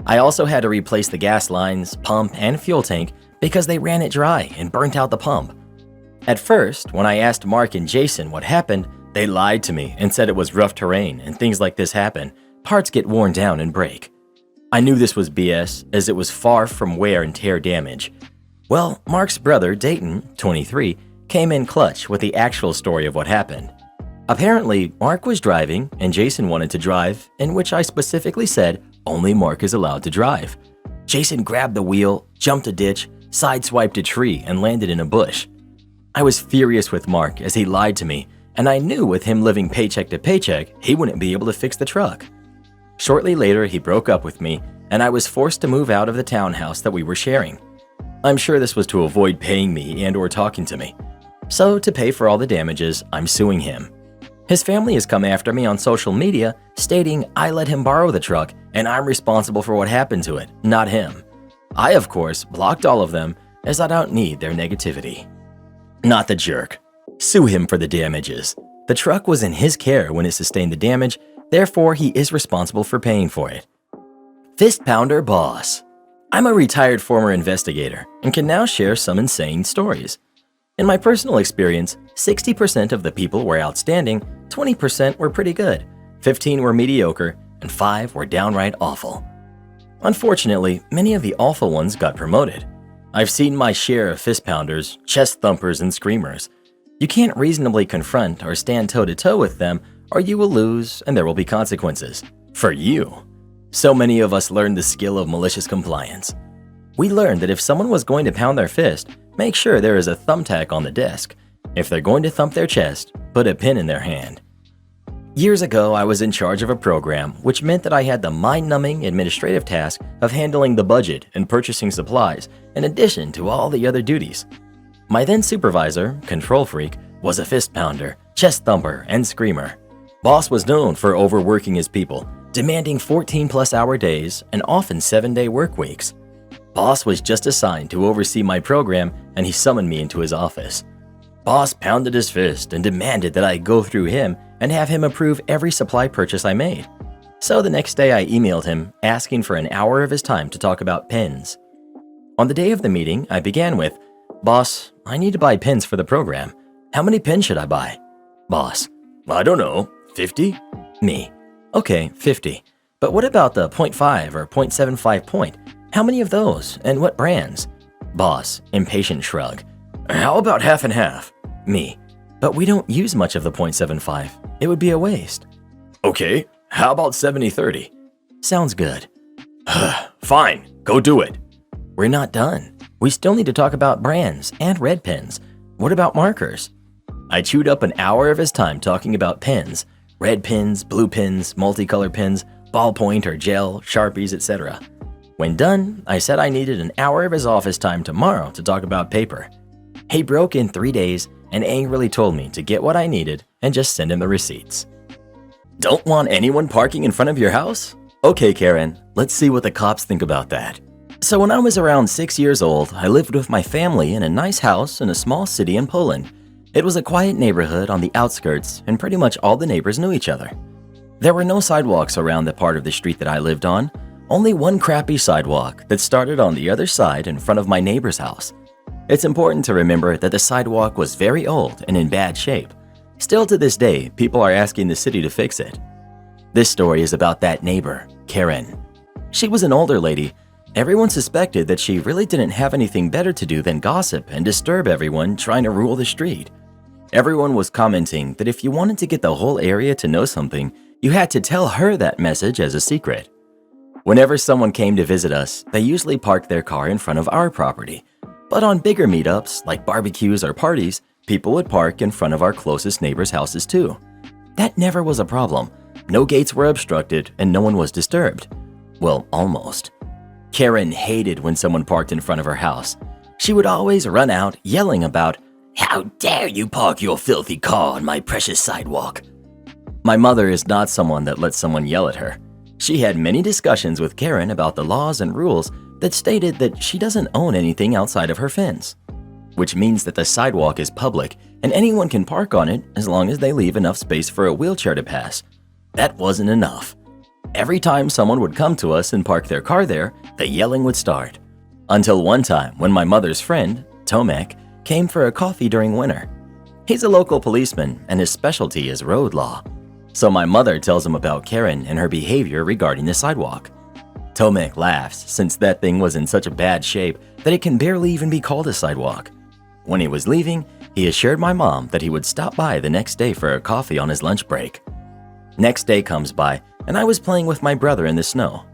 I also had to replace the gas lines, pump, and fuel tank because they ran it dry and burnt out the pump. At first, when I asked Mark and Jason what happened, they lied to me and said it was rough terrain and things like this happen, Parts get worn down and break. I knew this was BS as it was far from wear and tear damage. Well, Mark's brother, Dayton, 23, came in clutch with the actual story of what happened. Apparently, Mark was driving and Jason wanted to drive, in which I specifically said only Mark is allowed to drive. Jason grabbed the wheel, jumped a ditch, sideswiped a tree, and landed in a bush. I was furious with Mark as he lied to me, and I knew with him living paycheck to paycheck, he wouldn't be able to fix the truck. Shortly later, he broke up with me, and I was forced to move out of the townhouse that we were sharing. I'm sure this was to avoid paying me and/or talking to me. So, to pay for all the damages, I'm suing him. His family has come after me on social media, stating I let him borrow the truck and I'm responsible for what happened to it, not him. I, of course, blocked all of them as I don't need their negativity. Not the jerk. Sue him for the damages. The truck was in his care when it sustained the damage, therefore he is responsible for paying for it. Fist pounder boss. I'm a retired former investigator and can now share some insane stories. In my personal experience, 60% of the people were outstanding, 20% were pretty good, 15 were mediocre, and 5 were downright awful. Unfortunately, many of the awful ones got promoted. I've seen my share of fist pounders, chest thumpers, and screamers. You can't reasonably confront or stand toe-to-toe with them, or you will lose and there will be consequences. For you. So many of us learned the skill of malicious compliance. We learned that if someone was going to pound their fist, make sure there is a thumbtack on the desk. If they're going to thump their chest, put a pin in their hand. Years ago, I was in charge of a program, which meant that I had the mind-numbing administrative task of handling the budget and purchasing supplies, in addition to all the other duties. My then supervisor, control freak, was a fist pounder, chest thumper, and screamer. Boss was known for overworking his people, demanding 14-plus hour days and often 7-day work weeks. Boss was just assigned to oversee my program, and he summoned me into his office. Boss pounded his fist and demanded that I go through him and have him approve every supply purchase I made. So the next day I emailed him asking for an hour of his time to talk about pens. On the day of the meeting, I began with, "Boss, I need to buy pens for the program. How many pens should I buy?" Boss, "I don't know, 50? Me, "Okay, 50. But what about the .5 or .75 point? How many of those and what brands?" Boss, impatient shrug, "How about half and half?" Me, "But we don't use much of the .75. It would be a waste." "Okay, how about 70-30? "Sounds good." "Fine, go do it." "We're not done. We still need to talk about brands and red pens. What about markers?" I chewed up an hour of his time talking about pens, red pens, blue pens, multicolor pens, ballpoint or gel, Sharpies, etc. When done, I said I needed an hour of his office time tomorrow to talk about paper. He broke in 3 days and angrily told me to get what I needed and just send him the receipts. Don't want anyone parking in front of your house? Okay, Karen, let's see what the cops think about that. So when I was around 6 years old, I lived with my family in a nice house in a small city in Poland. It was a quiet neighborhood on the outskirts, and pretty much all the neighbors knew each other. There were no sidewalks around the part of the street that I lived on, only one crappy sidewalk that started on the other side in front of my neighbor's house. It's important to remember that the sidewalk was very old and in bad shape. Still to this day, people are asking the city to fix it. This story is about that neighbor, Karen. She was an older lady. Everyone suspected that she really didn't have anything better to do than gossip and disturb everyone trying to rule the street. Everyone was commenting that if you wanted to get the whole area to know something, you had to tell her that message as a secret. Whenever someone came to visit us, they usually parked their car in front of our property. But on bigger meetups, like barbecues or parties, people would park in front of our closest neighbors' houses too. That never was a problem. No gates were obstructed and no one was disturbed. Well, almost. Karen hated when someone parked in front of her house. She would always run out yelling about, "How dare you park your filthy car on my precious sidewalk?" My mother is not someone that lets someone yell at her. She had many discussions with Karen about the laws and rules that stated that she doesn't own anything outside of her fence, which means that the sidewalk is public and anyone can park on it as long as they leave enough space for a wheelchair to pass. That wasn't enough. Every time someone would come to us and park their car there, the yelling would start. Until one time when my mother's friend, Tomek, came for a coffee during winter. He's a local policeman and his specialty is road law. So my mother tells him about Karen and her behavior regarding the sidewalk. Tomek laughs since that thing was in such a bad shape that it can barely even be called a sidewalk. When he was leaving, he assured my mom that he would stop by the next day for a coffee on his lunch break. Next day comes by, and I was playing with my brother in the snow.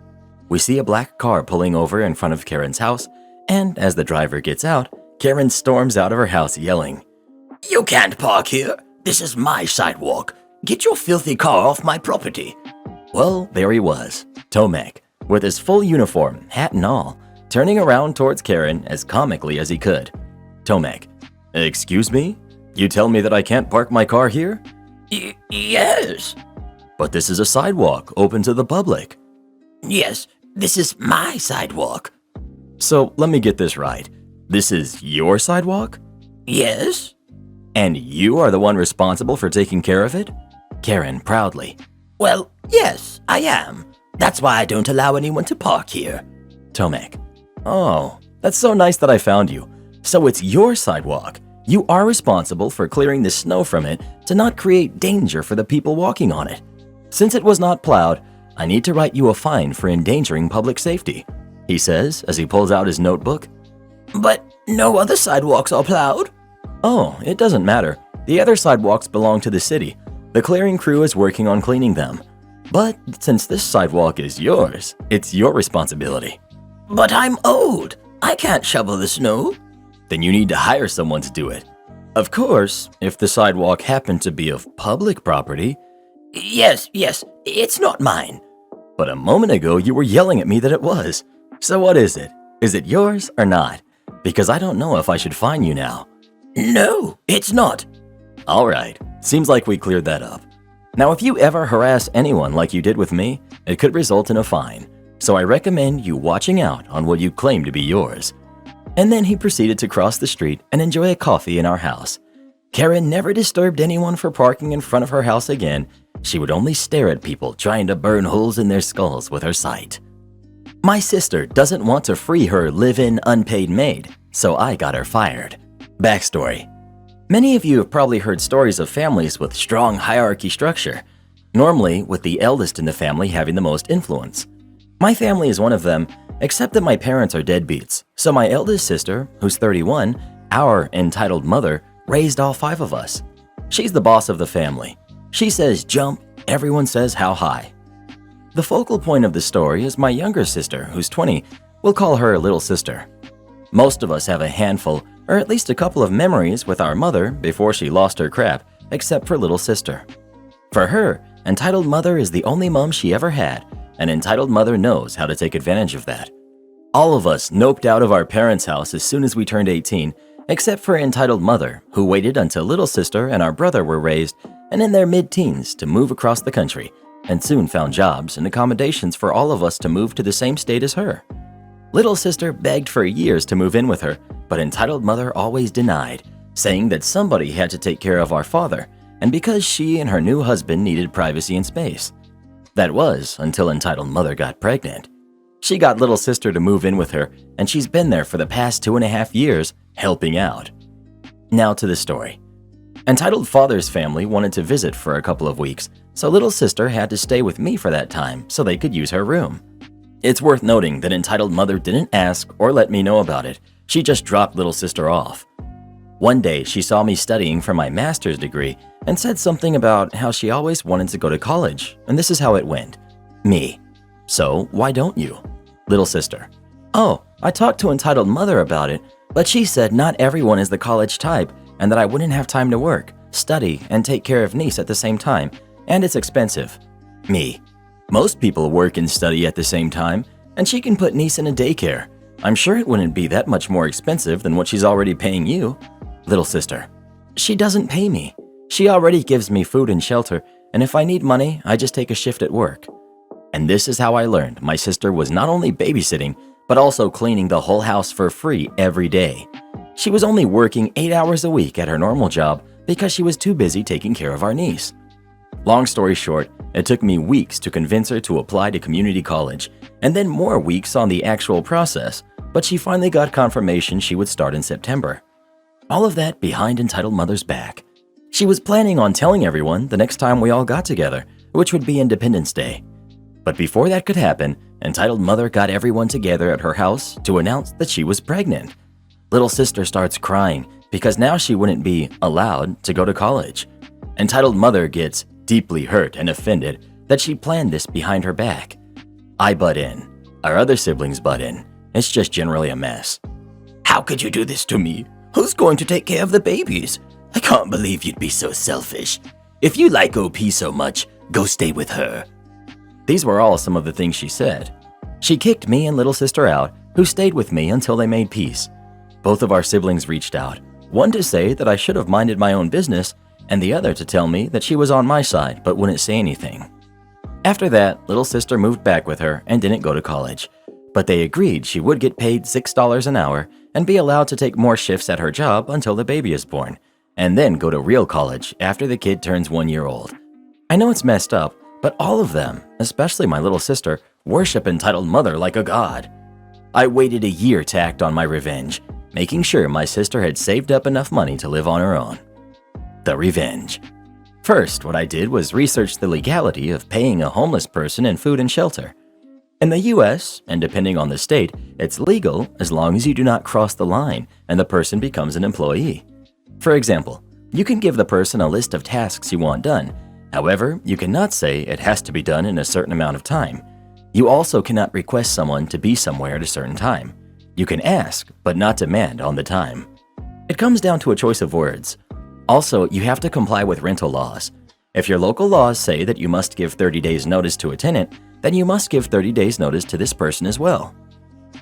We see a black car pulling over in front of Karen's house, and as the driver gets out, Karen storms out of her house yelling, "You can't park here. This is my sidewalk. Get your filthy car off my property." Well, there he was, Tomek, with his full uniform, hat and all, turning around towards Karen as comically as he could. Tomek, "Excuse me? You tell me that I can't park my car here?" Yes. "But this is a sidewalk open to the public." Yes, this is my sidewalk. "So let me get this right. This is your sidewalk? Yes. And you are the one responsible for taking care of it?" Karen proudly. Well, yes, I am. That's why I don't allow anyone to park here. Tomek, "Oh, that's so nice that I found you. So it's your sidewalk. You are responsible for clearing the snow from it to not create danger for the people walking on it. Since it was not plowed, I need to write you a fine for endangering public safety," he says as he pulls out his notebook. But no other sidewalks are plowed. "Oh, it doesn't matter. The other sidewalks belong to the city. The clearing crew is working on cleaning them. But since this sidewalk is yours, it's your responsibility." But I'm old. I can't shovel the snow. "Then you need to hire someone to do it. Of course, if the sidewalk happened to be of public property." Yes, it's not mine. "But a moment ago you were yelling at me that it was. So what is it? Is it yours or not? Because I don't know if I should fine you now." No, it's not. "All right, seems like we cleared that up. Now if you ever harass anyone like you did with me, it could result in a fine. So I recommend you watching out on what you claim to be yours." And then he proceeded to cross the street and enjoy a coffee in our house. Karen never disturbed anyone for parking in front of her house again. She would only stare at people trying to burn holes in their skulls with her sight. My sister doesn't want to free her live-in unpaid maid, so I got her fired. Backstory. Many of you have probably heard stories of families with strong hierarchy structure, normally with the eldest in the family having the most influence. My family is one of them, except that my parents are deadbeats, so my eldest sister, who's 31, our entitled mother, raised all 5 of us. She's the boss of the family. She says jump, everyone says how high. The focal point of the story is my younger sister, who's 20. We'll call her little sister. Most of us have a handful, or at least a couple of memories with our mother before she lost her crap, except for little sister. For her, entitled mother is the only mom she ever had, and entitled mother knows how to take advantage of that. All of us noped out of our parents' house as soon as we turned 18, except for entitled mother, who waited until little sister and our brother were raised and in their mid-teens to move across the country, and soon found jobs and accommodations for all of us to move to the same state as her. Little sister begged for years to move in with her, but entitled mother always denied, saying that somebody had to take care of our father, and because she and her new husband needed privacy and space. That was until entitled mother got pregnant. She got little sister to move in with her, and she's been there for the past 2.5 years, helping out. Now to the story. Entitled father's family wanted to visit for a couple of weeks, so little sister had to stay with me for that time so they could use her room. It's worth noting that entitled mother didn't ask or let me know about it. She just dropped little sister off. One day, she saw me studying for my master's degree and said something about how she always wanted to go to college, and this is how it went. Me. So, why don't you? Little sister. Oh, I talked to entitled mother about it, but she said not everyone is the college type and that I wouldn't have time to work, study, and take care of niece at the same time, and it's expensive. Me. Most people work and study at the same time, and she can put niece in a daycare. I'm sure it wouldn't be that much more expensive than what she's already paying you. Little sister. She doesn't pay me. She already gives me food and shelter, and if I need money, I just take a shift at work. And this is how I learned my sister was not only babysitting, but also cleaning the whole house for free every day. She was only working 8 hours a week at her normal job because she was too busy taking care of our niece. Long story short, it took me weeks to convince her to apply to community college, and then more weeks on the actual process, but she finally got confirmation she would start in September. All of that behind entitled mother's back. She was planning on telling everyone the next time we all got together, which would be Independence Day. But before that could happen, entitled mother got everyone together at her house to announce that she was pregnant. Little sister starts crying because now she wouldn't be allowed to go to college. Entitled mother gets deeply hurt and offended that she planned this behind her back. I butt in. Our other siblings butt in. It's just generally a mess. How could you do this to me? Who's going to take care of the babies? I can't believe you'd be so selfish. If you like OP so much, go stay with her. These were all some of the things she said. She kicked me and little sister out, who stayed with me until they made peace. Both of our siblings reached out, one to say that I should have minded my own business, and the other to tell me that she was on my side but wouldn't say anything. After that, little sister moved back with her and didn't go to college, but they agreed she would get paid $6 an hour and be allowed to take more shifts at her job until the baby is born, and then go to real college after the kid turns 1 year old. I know it's messed up, but all of them, especially my little sister, worship entitled mother like a god. I waited a year to act on my revenge, making sure my sister had saved up enough money to live on her own. The revenge. First, what I did was research the legality of paying a homeless person in food and shelter. In the US, and depending on the state, it's legal as long as you do not cross the line and the person becomes an employee. For example, you can give the person a list of tasks you want done. However, you cannot say it has to be done in a certain amount of time. You also cannot request someone to be somewhere at a certain time. You can ask, but not demand on the time. It comes down to a choice of words. Also, you have to comply with rental laws. If your local laws say that you must give 30 days notice to a tenant, then you must give 30 days notice to this person as well.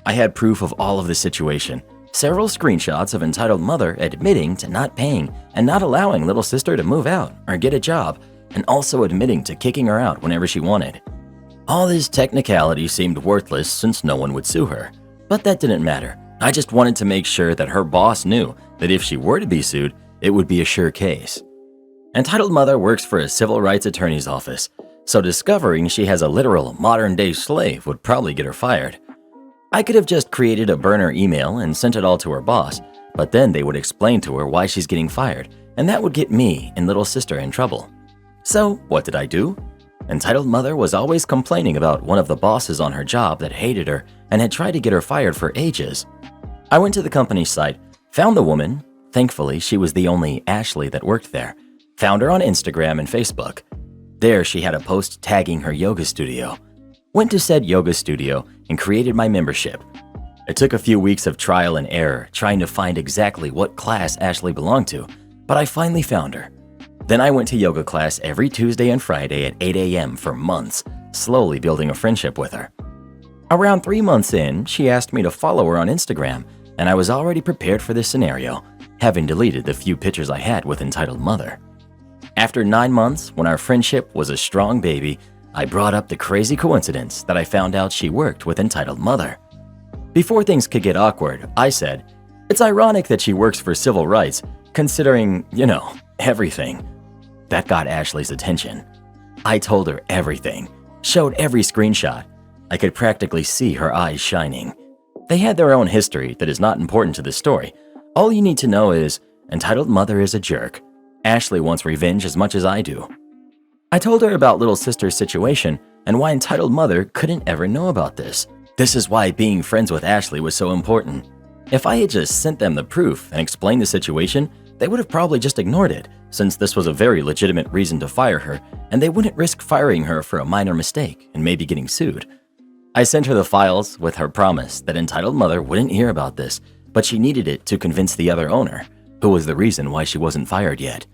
I had proof of all of the situation. Several screenshots of entitled mother admitting to not paying and not allowing little sister to move out or get a job, and also admitting to kicking her out whenever she wanted. All this technicality seemed worthless since no one would sue her, but that didn't matter. I just wanted to make sure that her boss knew that if she were to be sued, it would be a sure case. Entitled mother works for a civil rights attorney's office, so discovering she has a literal modern-day slave would probably get her fired. I could have just created a burner email and sent it all to her boss, but then they would explain to her why she's getting fired, and that would get me and little sister in trouble. So, what did I do? Entitled mother was always complaining about one of the bosses on her job that hated her and had tried to get her fired for ages. I went to the company's site, found the woman. Thankfully, she was the only Ashley that worked there. Found her on Instagram and Facebook. There, she had a post tagging her yoga studio. Went to said yoga studio and created my membership. It took a few weeks of trial and error trying to find exactly what class Ashley belonged to, but I finally found her. Then I went to yoga class every Tuesday and Friday at 8 a.m. for months, slowly building a friendship with her. Around 3 months in, she asked me to follow her on Instagram, and I was already prepared for this scenario, having deleted the few pictures I had with entitled mother. After 9 months, when our friendship was a strong baby, I brought up the crazy coincidence that I found out she worked with entitled mother. Before things could get awkward, I said, "It's ironic that she works for civil rights, considering, everything." That got Ashley's attention. I told her everything, showed every screenshot. I could practically see her eyes shining. They had their own history that is not important to the story. All you need to know is, entitled mother is a jerk. Ashley wants revenge as much as I do. I told her about little sister's situation and why entitled mother couldn't ever know about this. This is why being friends with Ashley was so important. If I had just sent them the proof and explained the situation, they would have probably just ignored it, since this was a very legitimate reason to fire her, and they wouldn't risk firing her for a minor mistake and maybe getting sued. I sent her the files with her promise that entitled mother wouldn't hear about this, but she needed it to convince the other owner, who was the reason why she wasn't fired yet.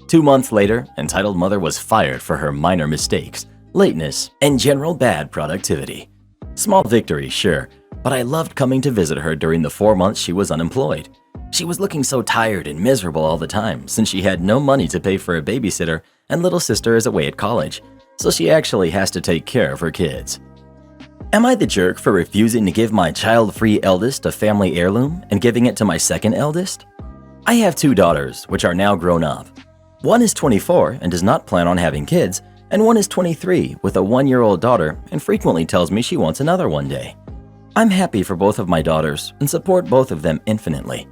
2 months later, entitled mother was fired for her minor mistakes, lateness, and general bad productivity. Small victory, sure, but I loved coming to visit her during the 4 months she was unemployed. She was looking so tired and miserable all the time since she had no money to pay for a babysitter and little sister is away at college, so she actually has to take care of her kids. Am I the jerk for refusing to give my child-free eldest a family heirloom and giving it to my second eldest? I have 2 daughters, which are now grown up. One is 24 and does not plan on having kids, and one is 23 with a 1-year-old daughter and frequently tells me she wants another one day. I'm happy for both of my daughters and support both of them infinitely.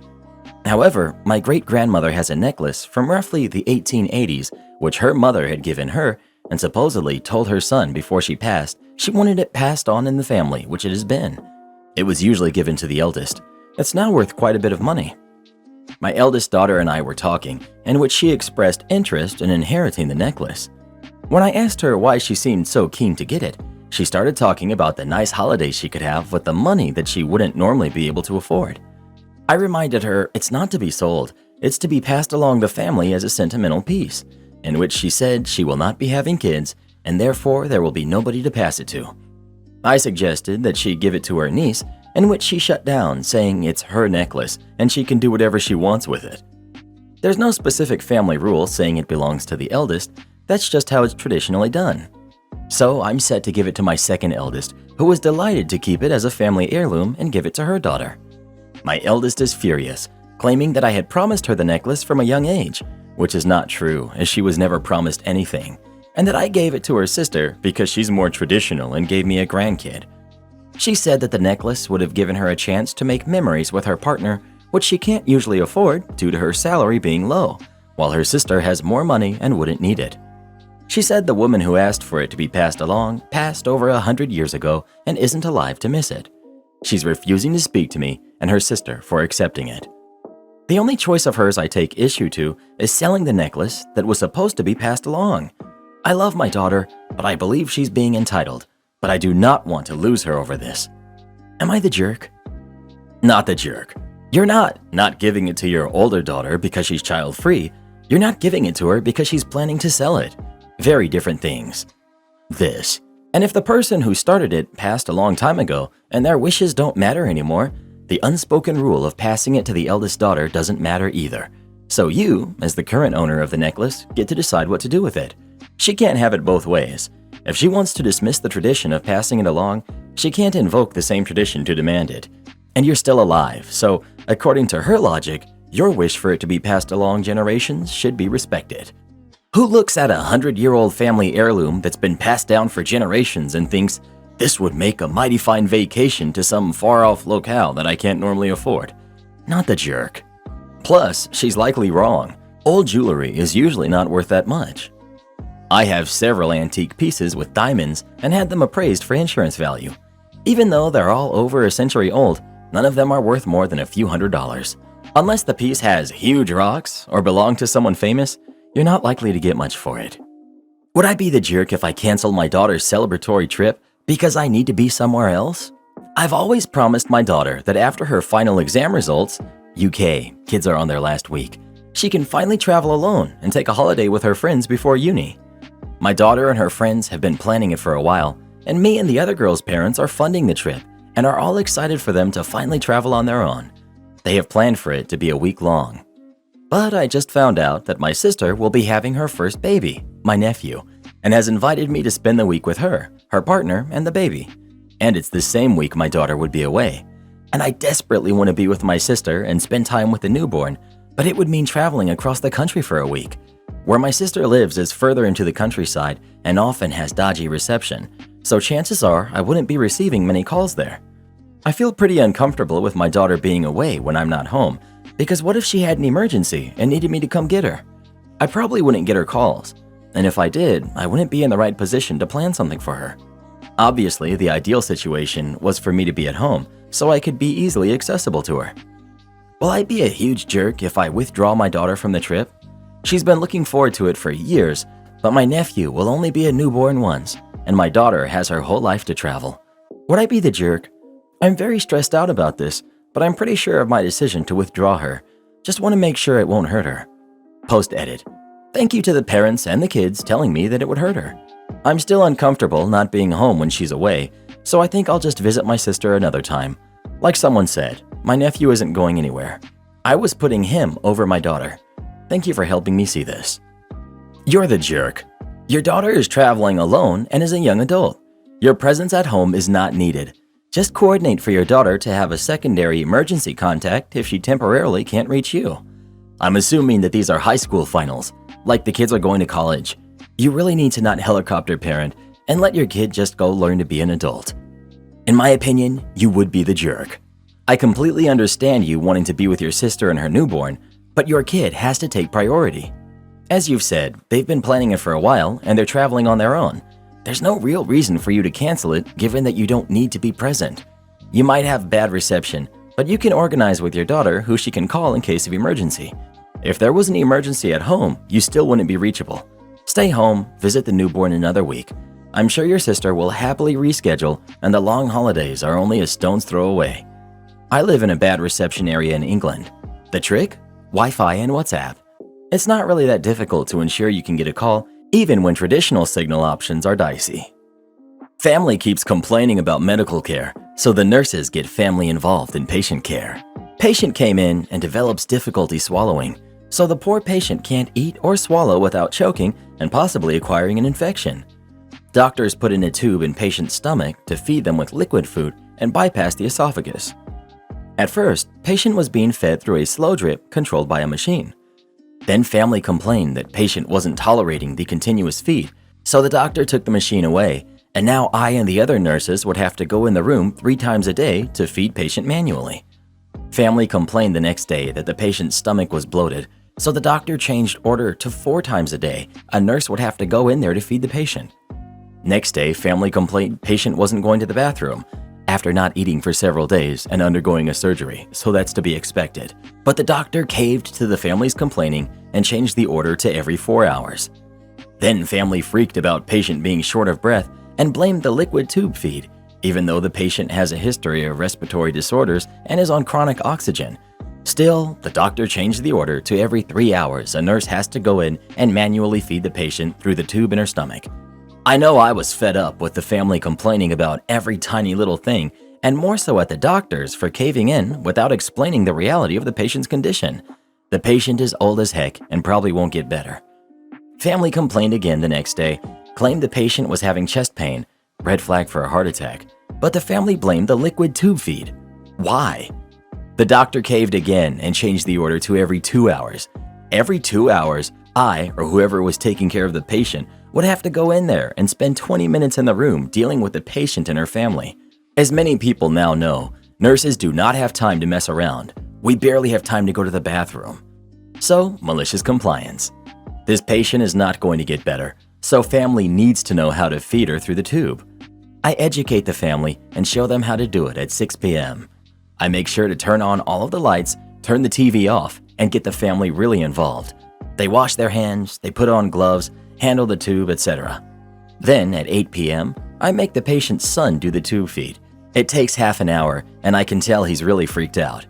However, my great-grandmother has a necklace from roughly the 1880s, which her mother had given her and supposedly told her son before she passed she wanted it passed on in the family, which it has been. It was usually given to the eldest. It's now worth quite a bit of money. My eldest daughter and I were talking, in which she expressed interest in inheriting the necklace. When I asked her why she seemed so keen to get it, she started talking about the nice holidays she could have with the money that she wouldn't normally be able to afford. I reminded her it's not to be sold, it's to be passed along the family as a sentimental piece, in which she said she will not be having kids and therefore there will be nobody to pass it to. I suggested that she give it to her niece, in which she shut down, saying it's her necklace and she can do whatever she wants with it. There's no specific family rule saying it belongs to the eldest, that's just how it's traditionally done. So I'm set to give it to my second eldest, who was delighted to keep it as a family heirloom and give it to her daughter. My eldest is furious, claiming that I had promised her the necklace from a young age, which is not true as she was never promised anything, and that I gave it to her sister because she's more traditional and gave me a grandkid. She said that the necklace would have given her a chance to make memories with her partner, which she can't usually afford due to her salary being low, while her sister has more money and wouldn't need it. She said the woman who asked for it to be passed along passed over 100 years ago and isn't alive to miss it. She's refusing to speak to me and her sister for accepting it. The only choice of hers I take issue to is selling the necklace that was supposed to be passed along. I love my daughter, but I believe she's being entitled, but I do not want to lose her over this. Am I the jerk? Not the jerk. You're not giving it to your older daughter because she's child-free. You're not giving it to her because she's planning to sell it. Very different things. This. And if the person who started it passed a long time ago and their wishes don't matter anymore, the unspoken rule of passing it to the eldest daughter doesn't matter either. So you, as the current owner of the necklace, get to decide what to do with it. She can't have it both ways. If she wants to dismiss the tradition of passing it along, she can't invoke the same tradition to demand it. And you're still alive, so according to her logic, your wish for it to be passed along generations should be respected. Who looks at a 100-year-old family heirloom that's been passed down for generations and thinks, this would make a mighty fine vacation to some far-off locale that I can't normally afford? Not the jerk. Plus, she's likely wrong. Old jewelry is usually not worth that much. I have several antique pieces with diamonds and had them appraised for insurance value. Even though they're all over a century old, none of them are worth more than a few $100s. Unless the piece has huge rocks or belonged to someone famous, you're not likely to get much for it. Would I be the jerk if I canceled my daughter's celebratory trip because I need to be somewhere else? I've always promised my daughter that after her final exam results, UK, kids are on their last week, she can finally travel alone and take a holiday with her friends before uni. My daughter and her friends have been planning it for a while, and me and the other girls' parents are funding the trip and are all excited for them to finally travel on their own. They have planned for it to be a week long. But I just found out that my sister will be having her first baby, my nephew, and has invited me to spend the week with her, her partner, and the baby. And it's the same week my daughter would be away. And I desperately want to be with my sister and spend time with the newborn, but it would mean traveling across the country for a week. Where my sister lives is further into the countryside and often has dodgy reception, so chances are I wouldn't be receiving many calls there. I feel pretty uncomfortable with my daughter being away when I'm not home, because what if she had an emergency and needed me to come get her? I probably wouldn't get her calls, and if I did, I wouldn't be in the right position to plan something for her. Obviously, the ideal situation was for me to be at home, so I could be easily accessible to her. Will I be a huge jerk if I withdraw my daughter from the trip? She's been looking forward to it for years, but my nephew will only be a newborn once, and my daughter has her whole life to travel. Would I be the jerk? I'm very stressed out about this, but I'm pretty sure of my decision to withdraw her. Just want to make sure it won't hurt her. Post-edit. Thank you to the parents and the kids telling me that it would hurt her. I'm still uncomfortable not being home when she's away, so I think I'll just visit my sister another time. Like someone said, my nephew isn't going anywhere. I was putting him over my daughter. Thank you for helping me see this. You're the jerk. Your daughter is traveling alone and is a young adult. Your presence at home is not needed. Just coordinate for your daughter to have a secondary emergency contact if she temporarily can't reach you. I'm assuming that these are high school finals, like the kids are going to college. You really need to not helicopter parent and let your kid just go learn to be an adult. In my opinion, you would be the jerk. I completely understand you wanting to be with your sister and her newborn, but your kid has to take priority. As you've said, they've been planning it for a while and they're traveling on their own. There's no real reason for you to cancel it given that you don't need to be present. You might have bad reception, but you can organize with your daughter who she can call in case of emergency. If there was an emergency at home, you still wouldn't be reachable. Stay home, visit the newborn another week. I'm sure your sister will happily reschedule and the long holidays are only a stone's throw away. I live in a bad reception area in England. The trick? Wi-Fi and WhatsApp. It's not really that difficult to ensure you can get a call, even when traditional signal options are dicey. Family keeps complaining about medical care, so the nurses get family involved in patient care. Patient came in and develops difficulty swallowing, so the poor patient can't eat or swallow without choking and possibly acquiring an infection. Doctors put in a tube in patient's stomach to feed them with liquid food and bypass the esophagus. At first, patient was being fed through a slow drip controlled by a machine. Then family complained that patient wasn't tolerating the continuous feed, so the doctor took the machine away, and now I and the other nurses would have to go in the room 3 times a day to feed patient manually. Family complained the next day that the patient's stomach was bloated, so the doctor changed order to 4 times a day. A nurse would have to go in there to feed the patient. Next day, family complained patient wasn't going to the bathroom after not eating for several days and undergoing a surgery, so that's to be expected. But the doctor caved to the family's complaining and changed the order to every 4 hours. Then family freaked about patient being short of breath and blamed the liquid tube feed, even though the patient has a history of respiratory disorders and is on chronic oxygen. Still, the doctor changed the order to every 3 hours a nurse has to go in and manually feed the patient through the tube in her stomach. I know I was fed up with the family complaining about every tiny little thing, and more so at the doctors for caving in without explaining the reality of the patient's condition. The patient is old as heck and probably won't get better. Family complained again the next day, claimed the patient was having chest pain, red flag for a heart attack, but the family blamed the liquid tube feed. Why? The doctor caved again and changed the order to every 2 hours. Every 2 hours, I, or whoever was taking care of the patient, would have to go in there and spend 20 minutes in the room dealing with the patient and her family. As many people now know, nurses do not have time to mess around. We barely have time to go to the bathroom. So, malicious compliance. This patient is not going to get better, so family needs to know how to feed her through the tube. I educate the family and show them how to do it at 6 p.m. I make sure to turn on all of the lights, turn the TV off, and get the family really involved. They wash their hands, they put on gloves, handle the tube, etc. Then at 8 p.m., I make the patient's son do the tube feed. It takes half an hour, and I can tell he's really freaked out.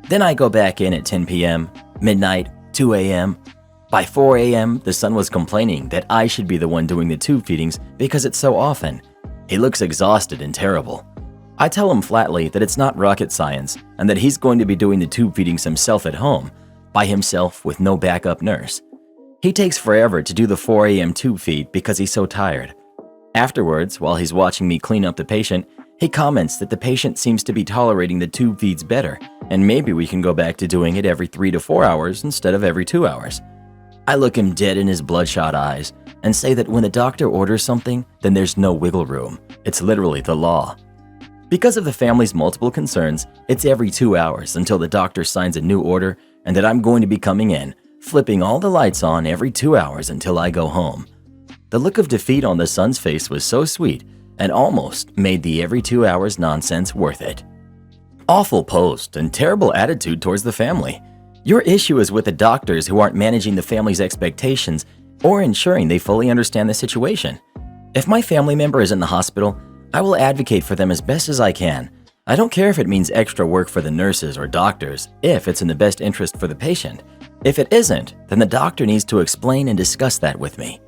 Then I go back in at 10 p.m., midnight, 2 a.m. By 4 a.m., the son was complaining that I should be the one doing the tube feedings because it's so often. He looks exhausted and terrible. I tell him flatly that it's not rocket science and that he's going to be doing the tube feedings himself at home, by himself with no backup nurse. He takes forever to do the 4 a.m. tube feed because he's so tired. Afterwards, while he's watching me clean up the patient, he comments that the patient seems to be tolerating the tube feeds better, and maybe we can go back to doing it every 3 to 4 hours instead of every 2 hours. I look him dead in his bloodshot eyes and say that when the doctor orders something, then there's no wiggle room. It's literally the law. Because of the family's multiple concerns, it's every 2 hours until the doctor signs a new order and that I'm going to be coming in, flipping all the lights on every 2 hours until I go home. The look of defeat on the son's face was so sweet and almost made the every 2 hours nonsense worth it. Awful post and terrible attitude towards the family. Your issue is with the doctors who aren't managing the family's expectations or ensuring they fully understand the situation. If my family member is in the hospital, I will advocate for them as best as I can. I don't care if it means extra work for the nurses or doctors, if it's in the best interest for the patient. If it isn't, then the doctor needs to explain and discuss that with me.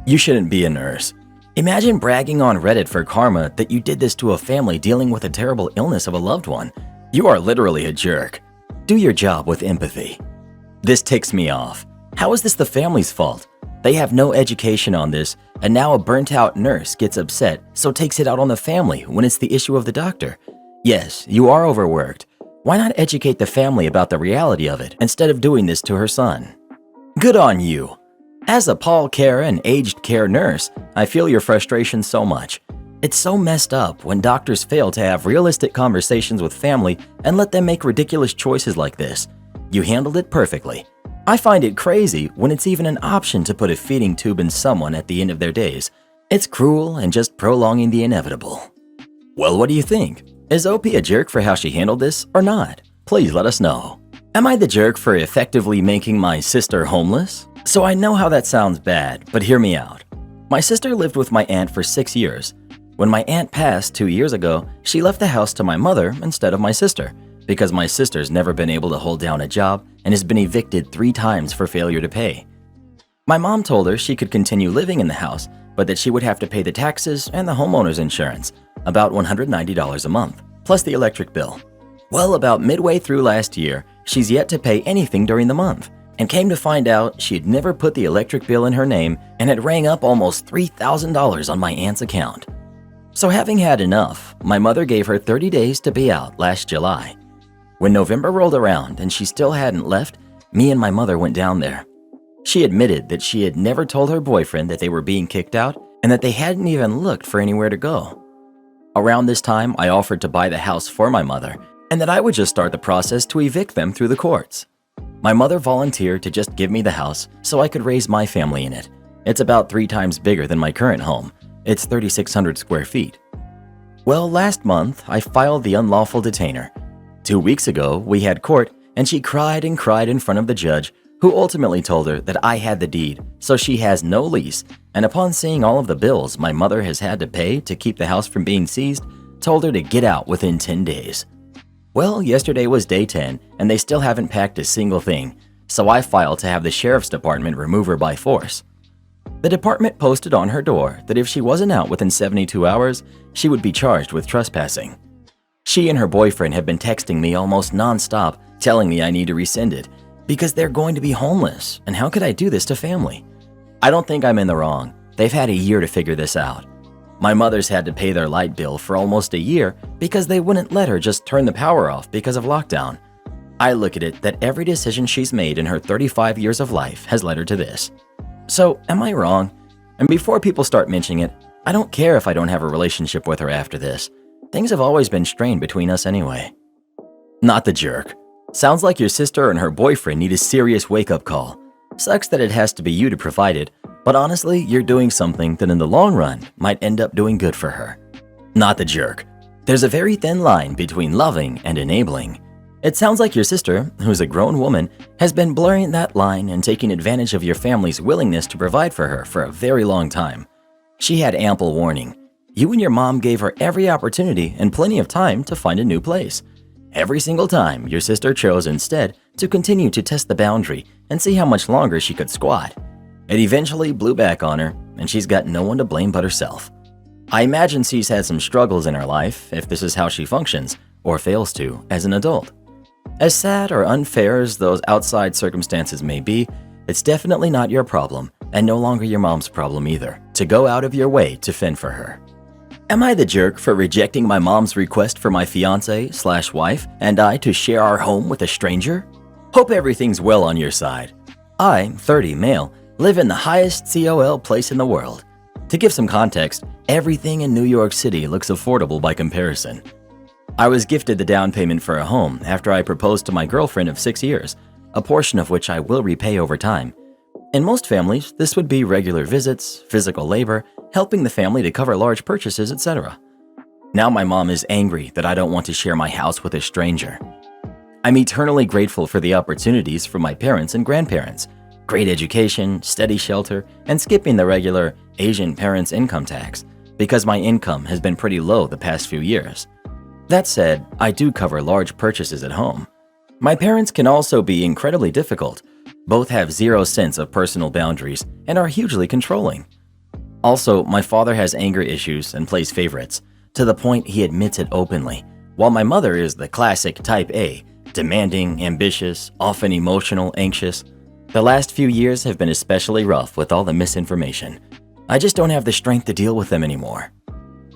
You shouldn't be a nurse. Imagine bragging on Reddit for karma that you did this to a family dealing with a terrible illness of a loved one. You are literally a jerk. Do your job with empathy. This ticks me off. How is this the family's fault? They have no education on this, and now a burnt-out nurse gets upset, so takes it out on the family when it's the issue of the doctor. Yes, you are overworked. Why not educate the family about the reality of it instead of doing this to her son? Good on you. As a Paul Care and aged care nurse, I feel your frustration so much. It's so messed up when doctors fail to have realistic conversations with family and let them make ridiculous choices like this. You handled it perfectly. I find it crazy when it's even an option to put a feeding tube in someone at the end of their days. It's cruel and just prolonging the inevitable. Well, what do you think? Is OP a jerk for how she handled this or not? Please let us know. Am I the jerk for effectively making my sister homeless? So I know how that sounds bad, but hear me out. My sister lived with my aunt for 6 years. When my aunt passed 2 years ago, she left the house to my mother instead of my sister, because my sister's never been able to hold down a job and has been evicted 3 times for failure to pay. My mom told her she could continue living in the house, but that she would have to pay the taxes and the homeowner's insurance, about $190 a month, plus the electric bill. Well, about midway through last year, she's yet to pay anything during the month, and came to find out she'd never put the electric bill in her name and had rang up almost $3,000 on my aunt's account. So having had enough, my mother gave her 30 days to be out last July. When November rolled around and she still hadn't left, me and my mother went down there. She admitted that she had never told her boyfriend that they were being kicked out and that they hadn't even looked for anywhere to go. Around this time, I offered to buy the house for my mother and that I would just start the process to evict them through the courts. My mother volunteered to just give me the house so I could raise my family in it. It's about 3 times bigger than my current home. It's 3,600 square feet. Well, last month, I filed the unlawful detainer. 2 weeks ago, we had court, and she cried and cried in front of the judge, who ultimately told her that I had the deed, so she has no lease, and upon seeing all of the bills my mother has had to pay to keep the house from being seized, told her to get out within 10 days. Well, yesterday was day 10, and they still haven't packed a single thing, so I filed to have the sheriff's department remove her by force. The department posted on her door that if she wasn't out within 72 hours, she would be charged with trespassing. She and her boyfriend have been texting me almost nonstop, telling me I need to rescind it because they're going to be homeless, and how could I do this to family? I don't think I'm in the wrong. They've had a year to figure this out. My mother's had to pay their light bill for almost a year because they wouldn't let her just turn the power off because of lockdown. I look at it that every decision she's made in her 35 years of life has led her to this. So, am I wrong? And before people start mentioning it, I don't care if I don't have a relationship with her after this. Things have always been strained between us anyway. Not the jerk. Sounds like your sister and her boyfriend need a serious wake-up call. Sucks that it has to be you to provide it, but honestly, you're doing something that in the long run might end up doing good for her. Not the jerk. There's a very thin line between loving and enabling. It sounds like your sister, who's a grown woman, has been blurring that line and taking advantage of your family's willingness to provide for her for a very long time. She had ample warning. You and your mom gave her every opportunity and plenty of time to find a new place. Every single time, your sister chose instead to continue to test the boundary and see how much longer she could squat. It eventually blew back on her, and she's got no one to blame but herself. I imagine she's had some struggles in her life if this is how she functions, or fails to, as an adult. As sad or unfair as those outside circumstances may be, it's definitely not your problem, and no longer your mom's problem either, to go out of your way to fend for her. Am I the jerk for rejecting my mom's request for my fiancé/wife and I to share our home with a stranger? Hope everything's well on your side. I, 30 male, live in the highest COL place in the world. To give some context, everything in New York City looks affordable by comparison. I was gifted the down payment for a home after I proposed to my girlfriend of 6 years, a portion of which I will repay over time. In most families, this would be regular visits, physical labor, helping the family to cover large purchases, etc. Now my mom is angry that I don't want to share my house with a stranger. I'm eternally grateful for the opportunities from my parents and grandparents, great education, steady shelter, and skipping the regular Asian parents' income tax, because my income has been pretty low the past few years. That said, I do cover large purchases at home. My parents can also be incredibly difficult. Both have zero sense of personal boundaries and are hugely controlling. Also, my father has anger issues and plays favorites, to the point he admits it openly, while my mother is the classic type A, demanding, ambitious, often emotional, anxious. The last few years have been especially rough with all the misinformation. I just don't have the strength to deal with them anymore.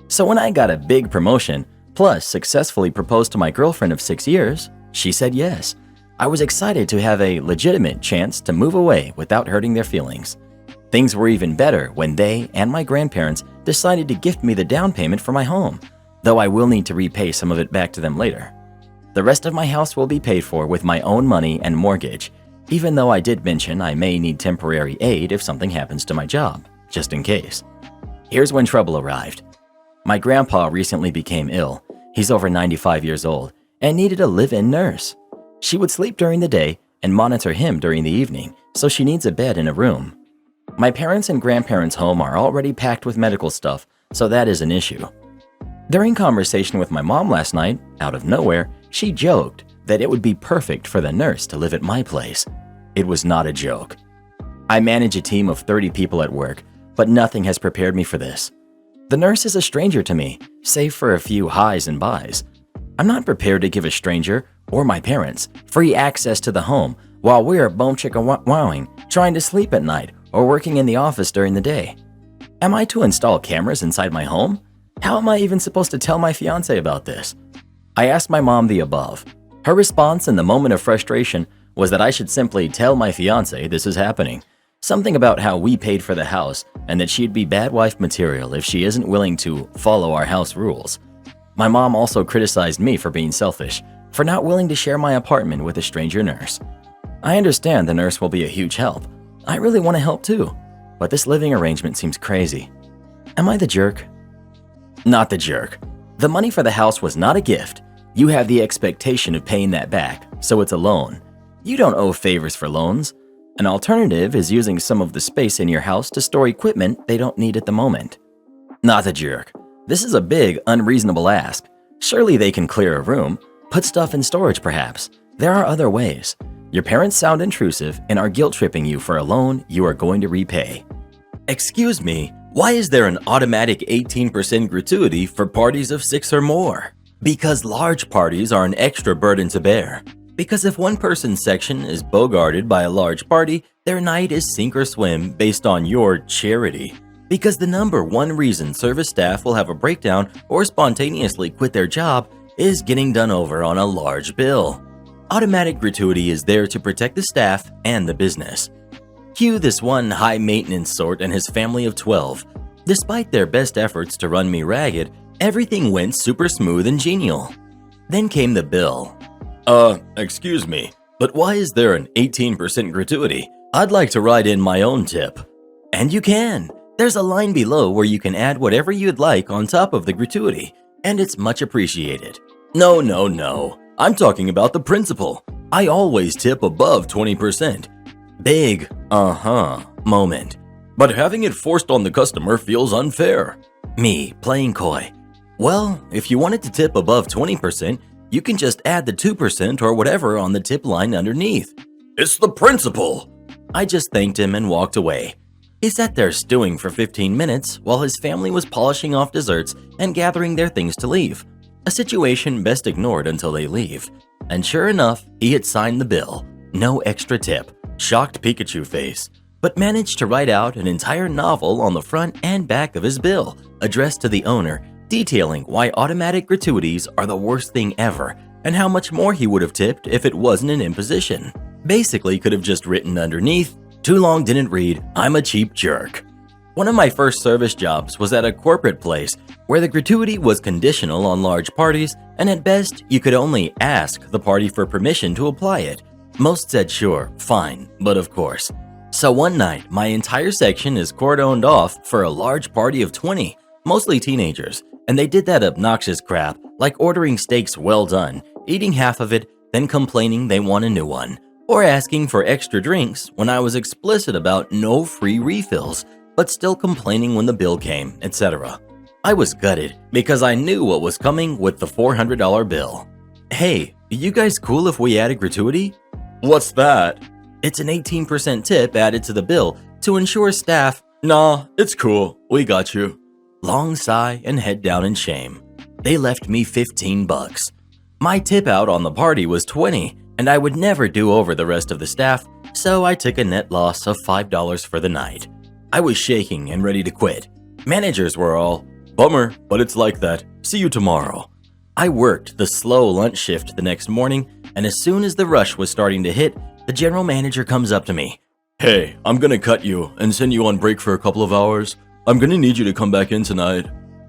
So when I got a big promotion, plus successfully proposed to my girlfriend of 6 years, she said yes. I was excited to have a legitimate chance to move away without hurting their feelings. Things were even better when they and my grandparents decided to gift me the down payment for my home, though I will need to repay some of it back to them later. The rest of my house will be paid for with my own money and mortgage, even though I did mention I may need temporary aid if something happens to my job, just in case. Here's when trouble arrived. My grandpa recently became ill. He's over 95 years old and needed a live-in nurse. She would sleep during the day and monitor him during the evening, so she needs a bed in a room. My parents' and grandparents' home are already packed with medical stuff, so that is an issue. During conversation with my mom last night, out of nowhere, she joked that it would be perfect for the nurse to live at my place. It was not a joke. I manage a team of 30 people at work, but nothing has prepared me for this. The nurse is a stranger to me, save for a few highs and buys. I'm not prepared to give a stranger, or my parents, free access to the home while we're bone chicken wowing, trying to sleep at night, or working in the office during the day. Am I to install cameras inside my home? How am I even supposed to tell my fiance about this? I asked my mom the above. Her response in the moment of frustration was that I should simply tell my fiance this is happening. Something about how we paid for the house and that she'd be bad wife material if she isn't willing to follow our house rules. My mom also criticized me for being selfish, for not willing to share my apartment with a stranger nurse. I understand the nurse will be a huge help. I really want to help too, but this living arrangement seems crazy. Am I the jerk? Not the jerk. The money for the house was not a gift. You have the expectation of paying that back, so it's a loan. You don't owe favors for loans. An alternative is using some of the space in your house to store equipment they don't need at the moment. Not the jerk. This is a big, unreasonable ask. Surely they can clear a room, put stuff in storage perhaps. There are other ways. Your parents sound intrusive and are guilt-tripping you for a loan you are going to repay. Excuse me, why is there an automatic 18% gratuity for parties of 6 or more? Because large parties are an extra burden to bear. Because if one person's section is bogarted by a large party, their night is sink or swim based on your charity. Because the number one reason service staff will have a breakdown or spontaneously quit their job is getting done over on a large bill. Automatic gratuity is there to protect the staff and the business. Cue this one high-maintenance sort and his family of 12. Despite their best efforts to run me ragged, everything went super smooth and genial. Then came the bill. Excuse me, but why is there an 18% gratuity? I'd like to write in my own tip. And you can. There's a line below where you can add whatever you'd like on top of the gratuity, and it's much appreciated. No. I'm talking about the principle. I always tip above 20%. Big, moment. But having it forced on the customer feels unfair. Me, playing coy. Well, if you wanted to tip above 20%, you can just add the 2% or whatever on the tip line underneath. It's the principle. I just thanked him and walked away. He sat there stewing for 15 minutes while his family was polishing off desserts and gathering their things to leave. A situation best ignored until they leave. And sure enough, he had signed the bill. No extra tip. Shocked Pikachu face. But managed to write out an entire novel on the front and back of his bill, addressed to the owner, detailing why automatic gratuities are the worst thing ever and how much more he would have tipped if it wasn't an imposition. Basically could have just written underneath, too long didn't read, I'm a cheap jerk. One of my first service jobs was at a corporate place where the gratuity was conditional on large parties, and at best you could only ask the party for permission to apply it. Most said sure, fine, but of course. So one night, my entire section is cordoned off for a large party of 20, mostly teenagers, and they did that obnoxious crap like ordering steaks well done, eating half of it, then complaining they want a new one, or asking for extra drinks when I was explicit about no free refills, but still complaining when the bill came, etc. I was gutted because I knew what was coming with the $400 bill. Hey, you guys cool if we add a gratuity? What's that? It's an 18% tip added to the bill to ensure staff, nah, it's cool, we got you. Long sigh and head down in shame. They left me $15. My tip out on the party was $20, and I would never do over the rest of the staff, so I took a net loss of $5 for the night. I was shaking and ready to quit. Managers were all, bummer, but it's like that. See you tomorrow. I worked the slow lunch shift the next morning, and as soon as the rush was starting to hit, the general manager comes up to me. Hey, I'm gonna cut you and send you on break for a couple of hours. I'm gonna need you to come back in tonight.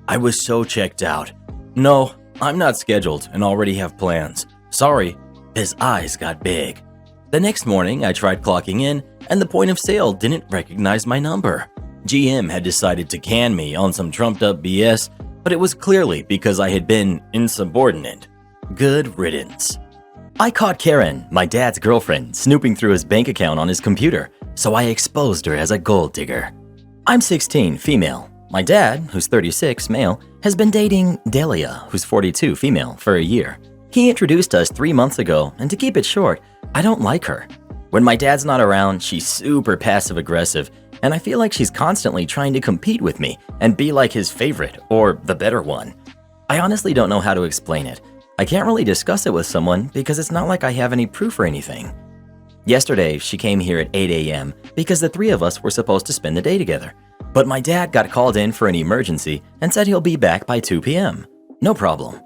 I was so checked out. No, I'm not scheduled and already have plans. Sorry. His eyes got big. The next morning, I tried clocking in, and the point of sale didn't recognize my number. GM had decided to can me on some trumped-up BS, but it was clearly because I had been insubordinate. Good riddance. I caught Karen, my dad's girlfriend, snooping through his bank account on his computer, so I exposed her as a gold digger. I'm 16, female. My dad, who's 36, male, has been dating Delia, who's 42, female, for a year. He introduced us 3 months ago, and to keep it short, I don't like her. When my dad's not around, she's super passive-aggressive, and I feel like she's constantly trying to compete with me and be like his favorite or the better one. I honestly don't know how to explain it. I can't really discuss it with someone because it's not like I have any proof or anything. Yesterday, she came here at 8 a.m. because the three of us were supposed to spend the day together. But my dad got called in for an emergency and said he'll be back by 2 p.m. No problem.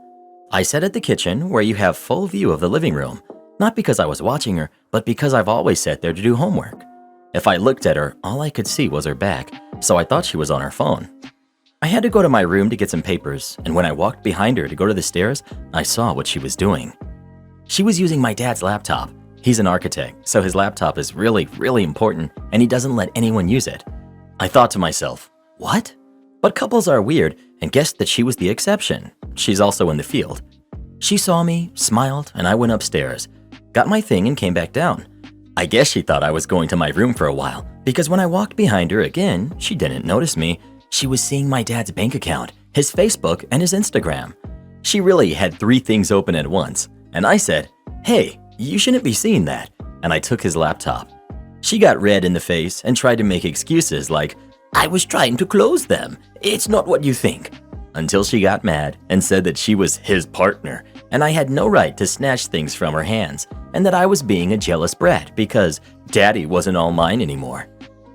I sat at the kitchen where you have full view of the living room, not because I was watching her, but because I've always sat there to do homework. If I looked at her, all I could see was her back, so I thought she was on her phone. I had to go to my room to get some papers, and when I walked behind her to go to the stairs, I saw what she was doing. She was using my dad's laptop. He's an architect, so his laptop is really, really important, and he doesn't let anyone use it. I thought to myself, what? But couples are weird, and guessed that she was the exception. She's also in the field. She saw me, smiled, and I went upstairs, got my thing and came back down. I guess she thought I was going to my room for a while, because when I walked behind her again, she didn't notice me. She was seeing my dad's bank account, his Facebook, and his Instagram. She really had 3 things open at once, and I said, hey, you shouldn't be seeing that, and I took his laptop. She got red in the face and tried to make excuses like, I was trying to close them. It's not what you think. Until she got mad and said that she was his partner, and I had no right to snatch things from her hands, and that I was being a jealous brat because daddy wasn't all mine anymore.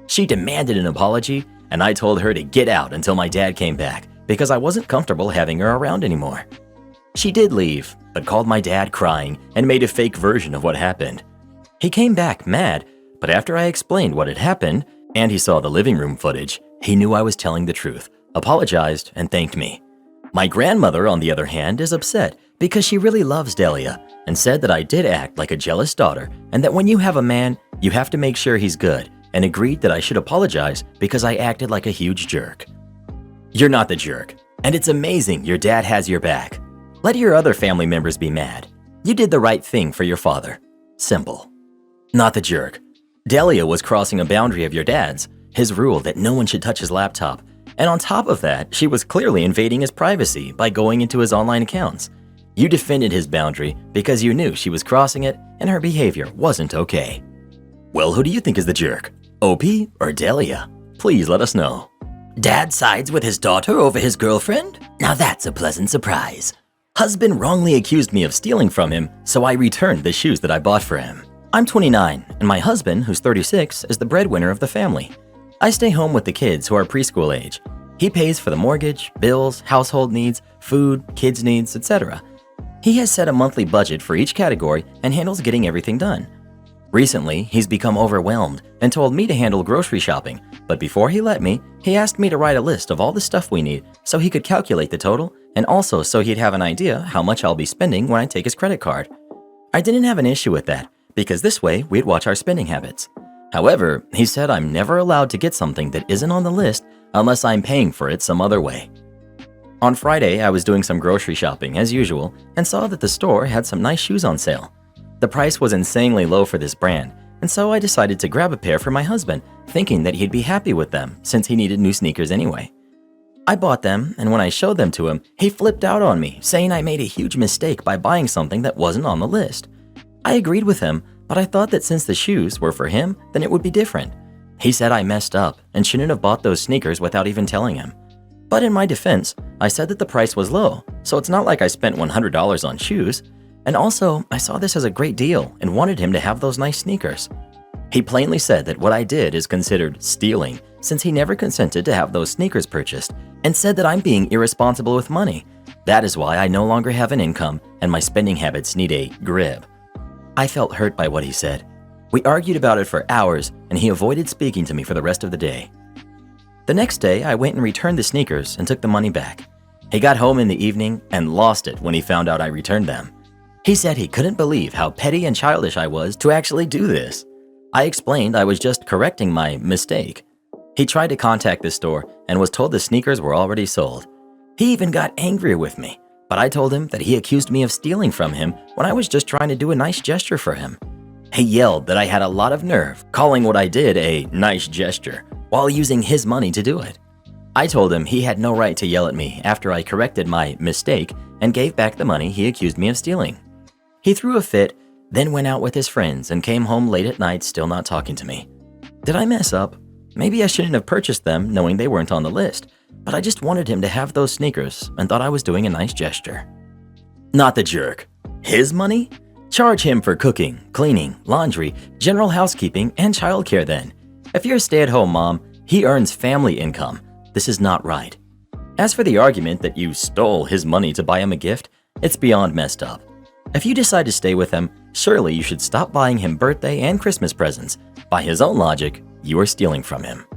She demanded an apology, and I told her to get out until my dad came back because I wasn't comfortable having her around anymore. She did leave, but called my dad crying and made a fake version of what happened. He came back mad, but after I explained what had happened, and he saw the living room footage, he knew I was telling the truth, apologized, and thanked me. My grandmother, on the other hand, is upset because she really loves Delia and said that I did act like a jealous daughter and that when you have a man, you have to make sure he's good, and agreed that I should apologize because I acted like a huge jerk. You're not the jerk, and it's amazing your dad has your back. Let your other family members be mad. You did the right thing for your father. Simple. Not the jerk. Delia was crossing a boundary of your dad's, his rule that no one should touch his laptop, and on top of that, she was clearly invading his privacy by going into his online accounts. You defended his boundary because you knew she was crossing it and her behavior wasn't okay. Well, who do you think is the jerk? OP or Delia? Please let us know. Dad sides with his daughter over his girlfriend? Now that's a pleasant surprise. Husband wrongly accused me of stealing from him, so I returned the shoes that I bought for him. I'm 29, and my husband, who's 36, is the breadwinner of the family. I stay home with the kids who are preschool age. He pays for the mortgage, bills, household needs, food, kids' needs, etc. He has set a monthly budget for each category and handles getting everything done. Recently, he's become overwhelmed and told me to handle grocery shopping, but before he let me, he asked me to write a list of all the stuff we need so he could calculate the total and also so he'd have an idea how much I'll be spending when I take his credit card. I didn't have an issue with that because this way we'd watch our spending habits. However, he said I'm never allowed to get something that isn't on the list unless I'm paying for it some other way. On Friday, I was doing some grocery shopping as usual and saw that the store had some nice shoes on sale. The price was insanely low for this brand, and so I decided to grab a pair for my husband, thinking that he'd be happy with them since he needed new sneakers anyway. I bought them, and when I showed them to him, he flipped out on me, saying I made a huge mistake by buying something that wasn't on the list. I agreed with him, but I thought that since the shoes were for him, then it would be different. He said I messed up and shouldn't have bought those sneakers without even telling him. But in my defense, I said that the price was low, so it's not like I spent $100 on shoes. And also, I saw this as a great deal and wanted him to have those nice sneakers. He plainly said that what I did is considered stealing since he never consented to have those sneakers purchased and said that I'm being irresponsible with money. That is why I no longer have an income and my spending habits need a grip. I felt hurt by what he said. We argued about it for hours and he avoided speaking to me for the rest of the day. The next day, I went and returned the sneakers and took the money back. He got home in the evening and lost it when he found out I returned them. He said he couldn't believe how petty and childish I was to actually do this. I explained I was just correcting my mistake. He tried to contact the store and was told the sneakers were already sold. He even got angry with me, but I told him that he accused me of stealing from him when I was just trying to do a nice gesture for him. He yelled that I had a lot of nerve, calling what I did a nice gesture, while using his money to do it. I told him he had no right to yell at me after I corrected my mistake and gave back the money he accused me of stealing. He threw a fit, then went out with his friends and came home late at night still not talking to me. Did I mess up? Maybe I shouldn't have purchased them knowing they weren't on the list, but I just wanted him to have those sneakers and thought I was doing a nice gesture. Not the jerk. His money? Charge him for cooking, cleaning, laundry, general housekeeping, and childcare then. If you're a stay-at-home mom, he earns family income. This is not right. As for the argument that you stole his money to buy him a gift, it's beyond messed up. If you decide to stay with him, surely you should stop buying him birthday and Christmas presents. By his own logic, you are stealing from him.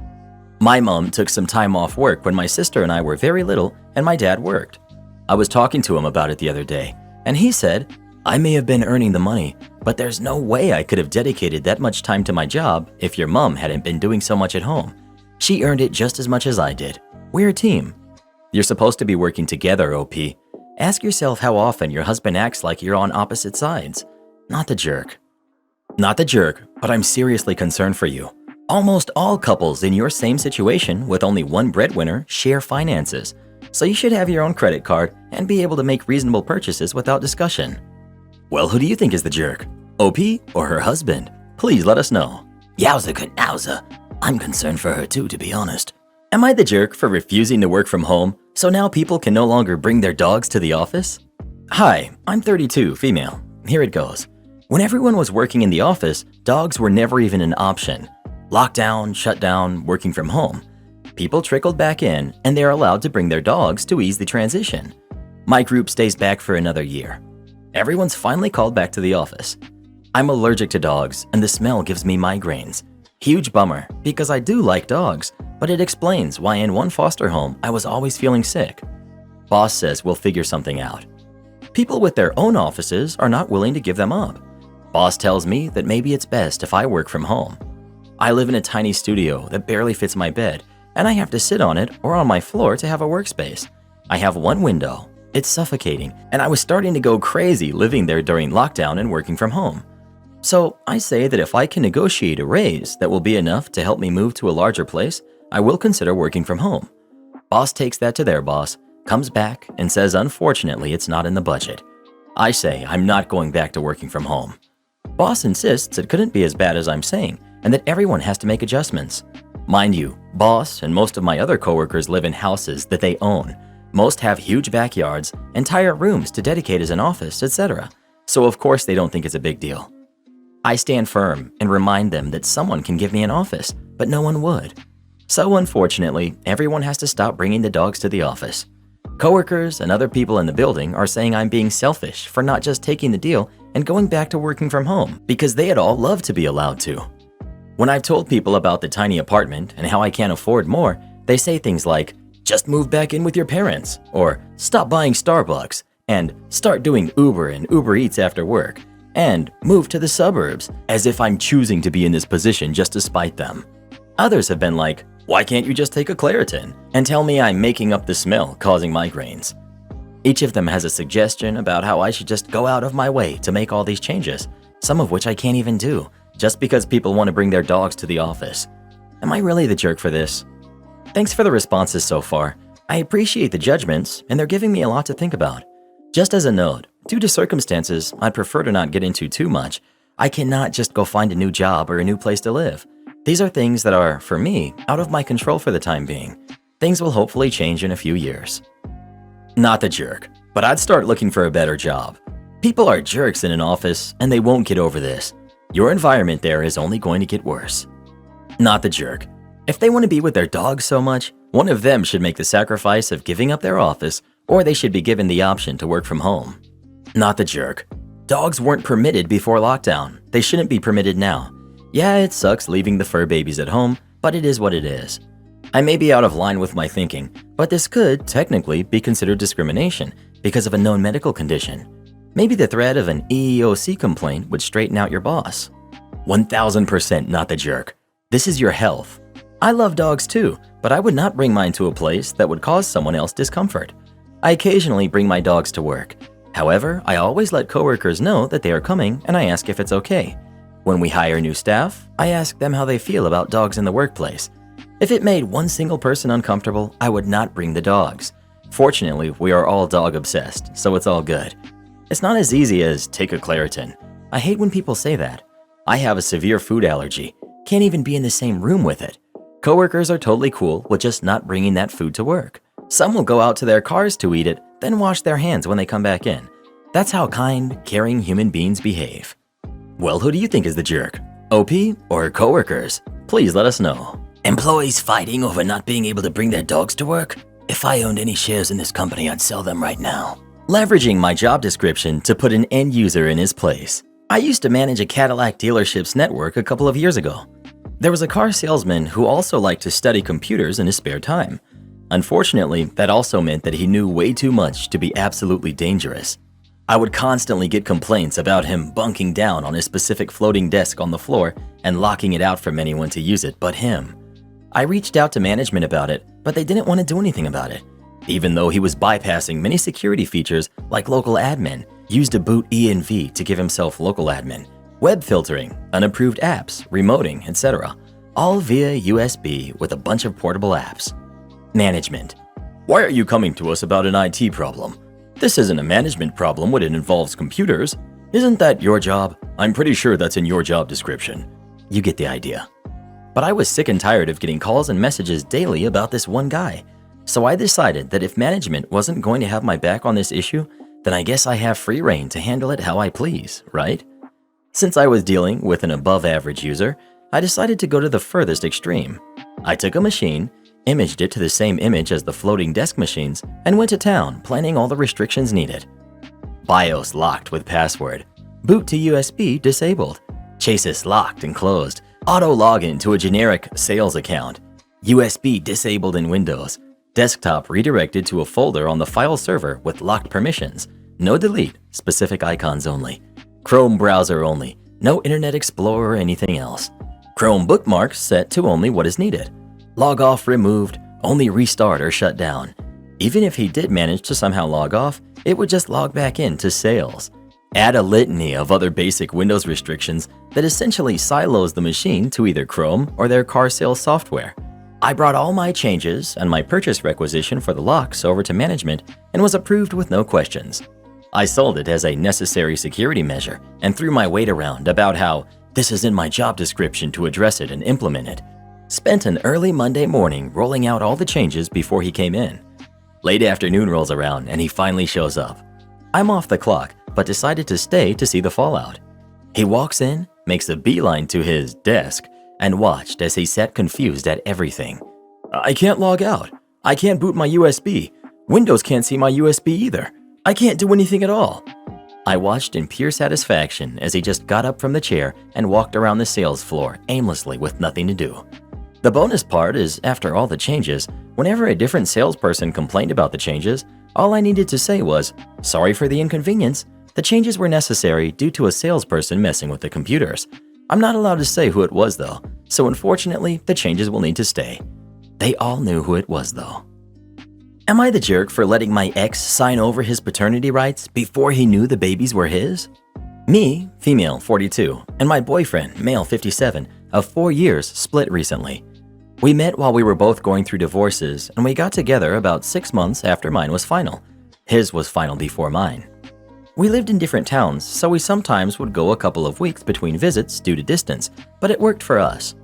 My mom took some time off work when my sister and I were very little and my dad worked. I was talking to him about it the other day, and he said, I may have been earning the money, but there's no way I could have dedicated that much time to my job if your mom hadn't been doing so much at home. She earned it just as much as I did. We're a team. You're supposed to be working together, OP. Ask yourself how often your husband acts like you're on opposite sides. Not the jerk. Not the jerk, but I'm seriously concerned for you. Almost all couples in your same situation with only one breadwinner share finances, so you should have your own credit card and be able to make reasonable purchases without discussion. Well, who do you think is the jerk? OP or her husband? Please let us know. Yowza knowza. I'm concerned for her too, to be honest. Am I the jerk for refusing to work from home, so now people can no longer bring their dogs to the office? Hi, I'm 32, female. Here it goes. When everyone was working in the office, dogs were never even an option. Lockdown, shutdown, working from home. People trickled back in, and they're allowed to bring their dogs to ease the transition. My group stays back for another year. Everyone's finally called back to the office. I'm allergic to dogs, and the smell gives me migraines. Huge bummer, because I do like dogs, but it explains why in one foster home I was always feeling sick. Boss says we'll figure something out. People with their own offices are not willing to give them up. Boss tells me that maybe it's best if I work from home. I live in a tiny studio that barely fits my bed, and I have to sit on it or on my floor to have a workspace. I have one window. It's suffocating, and I was starting to go crazy living there during lockdown and working from home. So I say that if I can negotiate a raise that will be enough to help me move to a larger place, I will consider working from home. Boss takes that to their boss, comes back, and says unfortunately it's not in the budget. I say I'm not going back to working from home. Boss insists it couldn't be as bad as I'm saying, and that everyone has to make adjustments. Mind you, boss and most of my other coworkers live in houses that they own. Most have huge backyards, entire rooms to dedicate as an office, etc. So of course they don't think it's a big deal. I stand firm and remind them that someone can give me an office, but no one would. So unfortunately, everyone has to stop bringing the dogs to the office. Coworkers and other people in the building are saying I'm being selfish for not just taking the deal and going back to working from home because they'd all love to be allowed to. When I've told people about the tiny apartment and how I can't afford more, they say things like, just move back in with your parents, or stop buying Starbucks, and start doing Uber and Uber Eats after work, and move to the suburbs, as if I'm choosing to be in this position just to spite them. Others have been like, why can't you just take a Claritin, and tell me I'm making up the smell causing migraines? Each of them has a suggestion about how I should just go out of my way to make all these changes, some of which I can't even do, just because people want to bring their dogs to the office. Am I really the jerk for this? Thanks for the responses so far. I appreciate the judgments, and they're giving me a lot to think about. Just as a note, due to circumstances I'd prefer to not get into too much, I cannot just go find a new job or a new place to live. These are things that are, for me, out of my control for the time being. Things will hopefully change in a few years. Not the jerk, but I'd start looking for a better job. People are jerks in an office, and they won't get over this. Your environment there is only going to get worse. Not the jerk. If they want to be with their dogs so much, one of them should make the sacrifice of giving up their office, or they should be given the option to work from home. Not the jerk. Dogs weren't permitted before lockdown. They shouldn't be permitted now. Yeah, it sucks leaving the fur babies at home, but it is what it is. I may be out of line with my thinking, but this could technically be considered discrimination because of a known medical condition. Maybe the threat of an EEOC complaint would straighten out your boss. 1000% not the jerk. This is your health. I love dogs too, but I would not bring mine to a place that would cause someone else discomfort. I occasionally bring my dogs to work. However, I always let coworkers know that they are coming and I ask if it's okay. When we hire new staff, I ask them how they feel about dogs in the workplace. If it made one single person uncomfortable, I would not bring the dogs. Fortunately, we are all dog obsessed, so it's all good. It's not as easy as take a Claritin. I hate when people say that. I have a severe food allergy. Can't even be in the same room with it. Coworkers are totally cool with just not bringing that food to work. Some will go out to their cars to eat it, then wash their hands when they come back in. That's how kind, caring human beings behave. Well, who do you think is the jerk? OP or coworkers? Please let us know. Employees fighting over not being able to bring their dogs to work? If I owned any shares in this company, I'd sell them right now. Leveraging my job description to put an end user in his place. I used to manage a Cadillac dealerships network a couple of years ago. There was a car salesman who also liked to study computers in his spare time. Unfortunately, that also meant that he knew way too much to be absolutely dangerous. I would constantly get complaints about him bunking down on a specific floating desk on the floor and locking it out from anyone to use it but him. I reached out to management about it, but they didn't want to do anything about it. Even though he was bypassing many security features like local admin, used to boot ENV to give himself local admin, web filtering, unapproved apps, remoting, etc. All via USB with a bunch of portable apps. Management. Why are you coming to us about an IT problem? This isn't a management problem when it involves computers. Isn't that your job? I'm pretty sure that's in your job description. You get the idea. But I was sick and tired of getting calls and messages daily about this one guy. So I decided that if management wasn't going to have my back on this issue, then I guess I have free reign to handle it how I please, right? Since I was dealing with an above-average user, I decided to go to the furthest extreme. I took a machine, imaged it to the same image as the floating desk machines, and went to town planning all the restrictions needed. BIOS locked with password. Boot to USB disabled. Chassis locked and closed. Auto login to a generic sales account. USB disabled in Windows. Desktop redirected to a folder on the file server with locked permissions. No delete, specific icons only. Chrome browser only. No Internet Explorer or anything else. Chrome bookmarks set to only what is needed. Log off removed, only restart or shut down. Even if he did manage to somehow log off, it would just log back into sales. Add a litany of other basic Windows restrictions that essentially silos the machine to either Chrome or their car sales software. I brought all my changes and my purchase requisition for the locks over to management and was approved with no questions. I sold it as a necessary security measure and threw my weight around about how this is in my job description to address it and implement it. Spent an early Monday morning rolling out all the changes before he came in. Late afternoon rolls around and he finally shows up. I'm off the clock, but decided to stay to see the fallout. He walks in, makes a beeline to his desk, and watched as he sat confused at everything. I can't log out. I can't boot my USB. Windows can't see my USB either. I can't do anything at all. I watched in pure satisfaction as he just got up from the chair and walked around the sales floor aimlessly with nothing to do. The bonus part is, after all the changes, whenever a different salesperson complained about the changes, all I needed to say was, "Sorry for the inconvenience. The changes were necessary due to a salesperson messing with the computers." I'm not allowed to say who it was though, so unfortunately, the changes will need to stay. They all knew who it was though. Am I the jerk for letting my ex sign over his paternity rights before he knew the babies were his? Me, female 42, and my boyfriend, male 57, of 4 years split recently. We met while we were both going through divorces, and we got together about 6 months after mine was final. His was final before mine. We lived in different towns, so we sometimes would go a couple of weeks between visits due to distance, but it worked for us.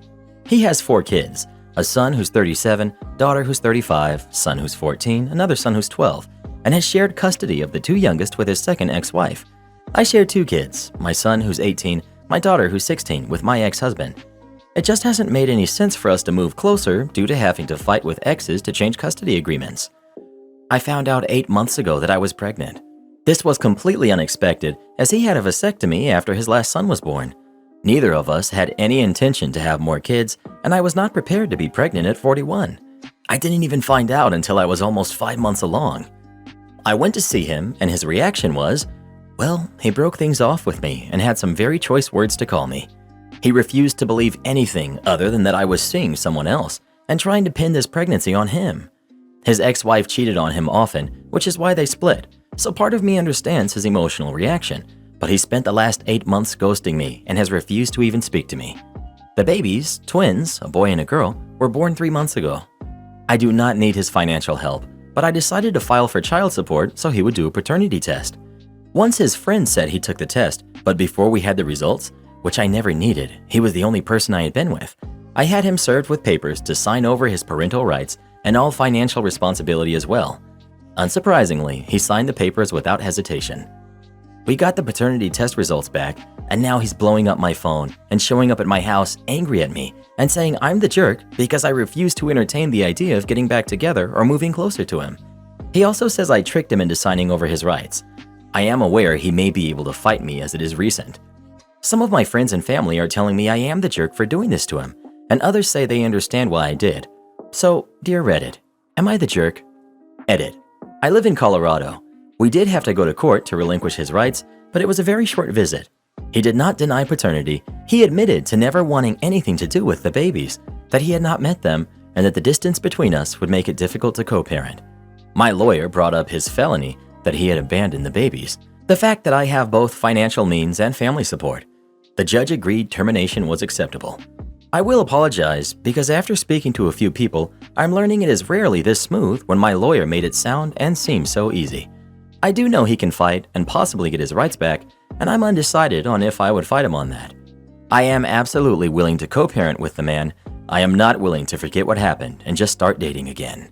He has 4 kids, a son who's 37, daughter who's 35, son who's 14, another son who's 12, and has shared custody of the 2 youngest with his second ex-wife. I share 2 kids, my son who's 18, my daughter who's 16 with my ex-husband. It just hasn't made any sense for us to move closer due to having to fight with exes to change custody agreements. I found out 8 months ago that I was pregnant. This was completely unexpected as he had a vasectomy after his last son was born. Neither of us had any intention to have more kids, and I was not prepared to be pregnant at 41. I didn't even find out until I was almost 5 months along. I went to see him, and his reaction was, well, he broke things off with me and had some very choice words to call me. He refused to believe anything other than that I was seeing someone else and trying to pin this pregnancy on him. His ex-wife cheated on him often, which is why they split, so part of me understands his emotional reaction, but he spent the last 8 months ghosting me and has refused to even speak to me. The babies, twins, a boy and a girl, were born 3 months ago. I do not need his financial help, but I decided to file for child support so he would do a paternity test. Once his friend said he took the test, but before we had the results, which I never needed, he was the only person I had been with, I had him served with papers to sign over his parental rights and all financial responsibility as well. Unsurprisingly, he signed the papers without hesitation. We got the paternity test results back, and now he's blowing up my phone and showing up at my house angry at me and saying I'm the jerk because I refuse to entertain the idea of getting back together or moving closer to him. He also says I tricked him into signing over his rights. I am aware he may be able to fight me as it is recent. Some of my friends and family are telling me I am the jerk for doing this to him, and others say they understand why I did. So, dear Reddit, am I the jerk? Edit. I live in Colorado. We did have to go to court to relinquish his rights, but it was a very short visit. He did not deny paternity. He admitted to never wanting anything to do with the babies, that he had not met them, and that the distance between us would make it difficult to co-parent. My lawyer brought up his felony, that he had abandoned the babies, the fact that I have both financial means and family support. The judge agreed termination was acceptable. I will apologize because after speaking to a few people, I'm learning it is rarely this smooth when my lawyer made it sound and seem so easy. I do know he can fight and possibly get his rights back, and I'm undecided on if I would fight him on that. I am absolutely willing to co-parent with the man. I am not willing to forget what happened and just start dating again.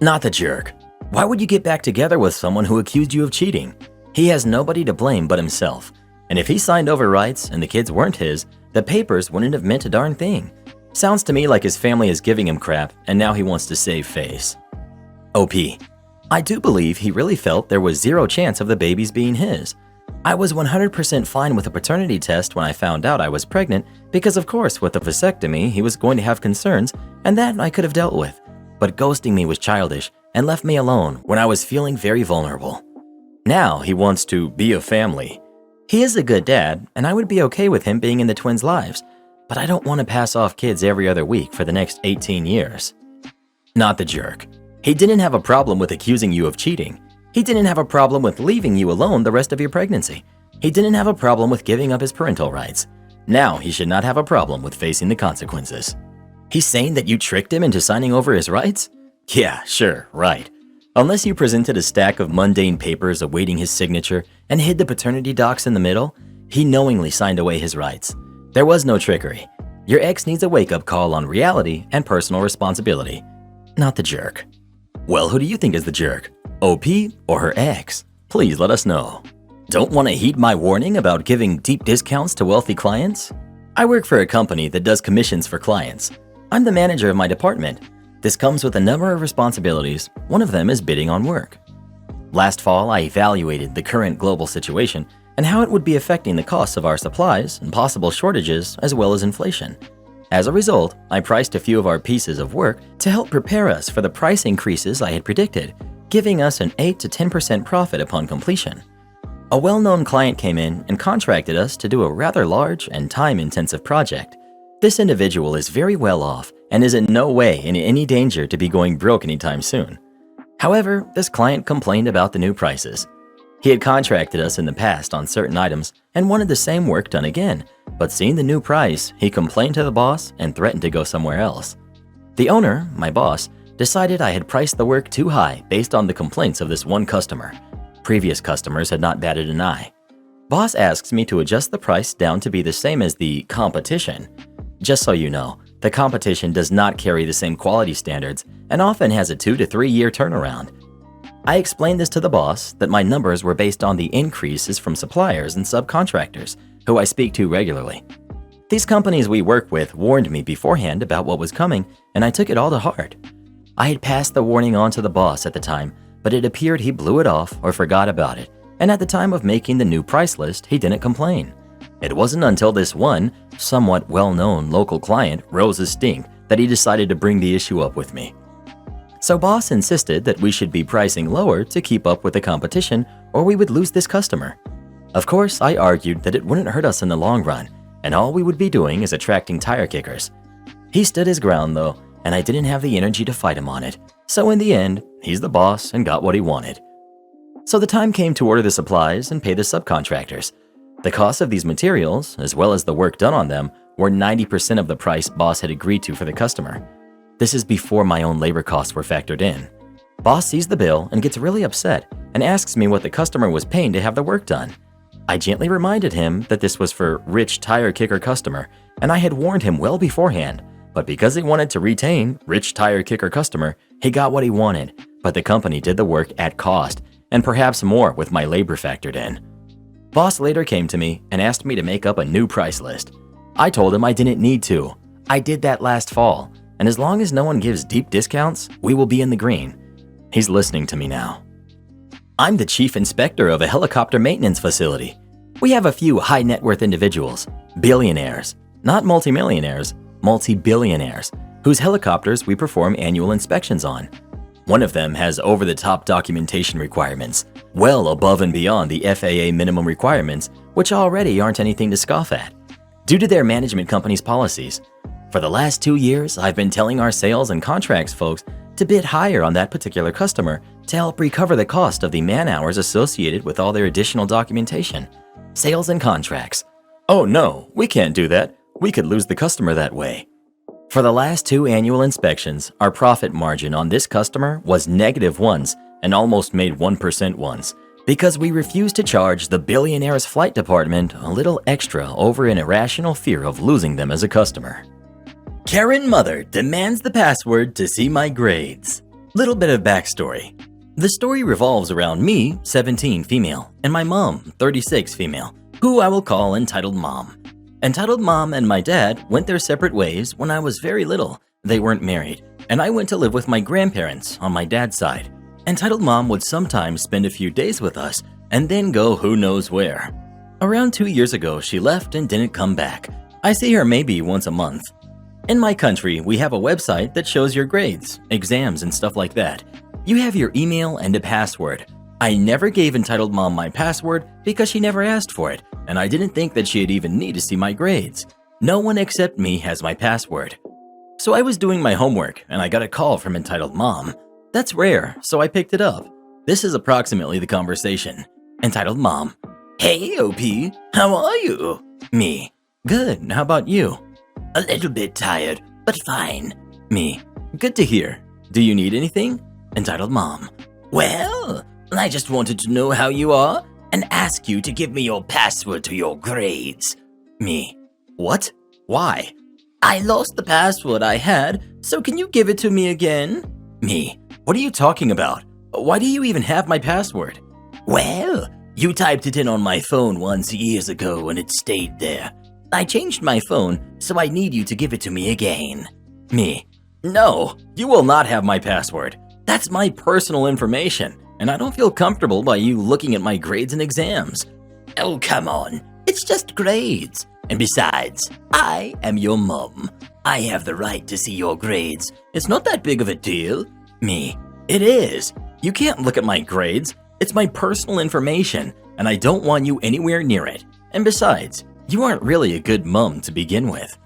Not the jerk. Why would you get back together with someone who accused you of cheating? He has nobody to blame but himself. And if he signed over rights and the kids weren't his, the papers wouldn't have meant a darn thing. Sounds to me like his family is giving him crap and now he wants to save face. OP. I do believe he really felt there was zero chance of the babies being his. I was 100% fine with a paternity test when I found out I was pregnant because of course with the vasectomy he was going to have concerns and that I could have dealt with. But ghosting me was childish and left me alone when I was feeling very vulnerable. Now he wants to be a family. He is a good dad, and I would be okay with him being in the twins' lives, but I don't want to pass off kids every other week for the next 18 years. Not the jerk. He didn't have a problem with accusing you of cheating. He didn't have a problem with leaving you alone the rest of your pregnancy. He didn't have a problem with giving up his parental rights. Now he should not have a problem with facing the consequences. He's saying that you tricked him into signing over his rights? Yeah, sure, right. Unless you presented a stack of mundane papers awaiting his signature and hid the paternity docs in the middle, he knowingly signed away his rights. There was no trickery. Your ex needs a wake-up call on reality and personal responsibility. Not the jerk. Well, who do you think is the jerk? OP or her ex? Please let us know. Don't want to heed my warning about giving deep discounts to wealthy clients? I work for a company that does commissions for clients. I'm the manager of my department. This comes with a number of responsibilities. One of them is bidding on work. Last fall, I evaluated the current global situation and how it would be affecting the costs of our supplies and possible shortages as well as inflation. As a result, I priced a few of our pieces of work to help prepare us for the price increases I had predicted, giving us an 8 to 10% profit upon completion. A well-known client came in and contracted us to do a rather large and time-intensive project. This individual is very well off and is in no way in any danger to be going broke anytime soon. However, this client complained about the new prices. He had contracted us in the past on certain items and wanted the same work done again, but seeing the new price, he complained to the boss and threatened to go somewhere else. The owner, my boss, decided I had priced the work too high based on the complaints of this one customer. Previous customers had not batted an eye. Boss asks me to adjust the price down to be the same as the competition. Just so you know, the competition does not carry the same quality standards and often has a 2 to 3 year turnaround. I explained this to the boss that my numbers were based on the increases from suppliers and subcontractors, who I speak to regularly. These companies we work with warned me beforehand about what was coming, and I took it all to heart. I had passed the warning on to the boss at the time, but it appeared he blew it off or forgot about it, and at the time of making the new price list, he didn't complain. It wasn't until this one, somewhat well-known local client rose a stink that he decided to bring the issue up with me. So boss insisted that we should be pricing lower to keep up with the competition or we would lose this customer. Of course, I argued that it wouldn't hurt us in the long run, and all we would be doing is attracting tire kickers. He stood his ground though, and I didn't have the energy to fight him on it. So in the end, he's the boss and got what he wanted. So the time came to order the supplies and pay the subcontractors. The cost of these materials, as well as the work done on them, were 90% of the price boss had agreed to for the customer. This is before my own labor costs were factored in. Boss sees the bill and gets really upset and asks me what the customer was paying to have the work done. I gently reminded him that this was for rich tire kicker customer, and I had warned him well beforehand, but because he wanted to retain rich tire kicker customer, he got what he wanted, but the company did the work at cost, and perhaps more with my labor factored in. Boss later came to me and asked me to make up a new price list. I told him I didn't need to. I did that last fall, and as long as no one gives deep discounts, we will be in the green. He's listening to me now. I'm the chief inspector of a helicopter maintenance facility. We have a few high net worth individuals, billionaires, not multimillionaires, multi-billionaires, whose helicopters we perform annual inspections on. One of them has over-the-top documentation requirements, well above and beyond the FAA minimum requirements, which already aren't anything to scoff at, due to their management company's policies. For the last 2 years, I've been telling our sales and contracts folks to bid higher on that particular customer to help recover the cost of the man-hours associated with all their additional documentation. Sales and contracts. Oh no, we can't do that. We could lose the customer that way. For the last 2 annual inspections, our profit margin on this customer was negative once and almost made 1% once, because we refused to charge the billionaire's flight department a little extra over an irrational fear of losing them as a customer. Karen mother demands the password to see my grades. Little bit of backstory. The story revolves around me, 17 female, and my mom, 36 female, who I will call Entitled Mom. Entitled Mom and my dad went their separate ways when I was very little. They weren't married, and I went to live with my grandparents on my dad's side. Entitled Mom would sometimes spend a few days with us and then go who knows where. Around 2 years ago, she left and didn't come back. I see her maybe once a month. In my country, we have a website that shows your grades, exams, and stuff like that. You have your email and a password. I never gave Entitled Mom my password because she never asked for it, and I didn't think that she'd even need to see my grades. No one except me has my password. So I was doing my homework, and I got a call from Entitled Mom. That's rare, so I picked it up. This is approximately the conversation. Entitled Mom. Hey, OP, how are you? Me. Good, how about you? A little bit tired, but fine. Me. Good to hear. Do you need anything? Entitled Mom. Well, I just wanted to know how you are and ask you to give me your password to your grades. Me. What? Why? I lost the password I had, so can you give it to me again? Me. What are you talking about? Why do you even have my password? Well, you typed it in on my phone once years ago and it stayed there. I changed my phone, so I need you to give it to me again. Me. No, you will not have my password. That's my personal information, and I don't feel comfortable by you looking at my grades and exams. Oh, come on. It's just grades. And besides, I am your mom. I have the right to see your grades. It's not that big of a deal. Me. It is. You can't look at my grades. It's my personal information, and I don't want you anywhere near it. And besides, you aren't really a good mom to begin with.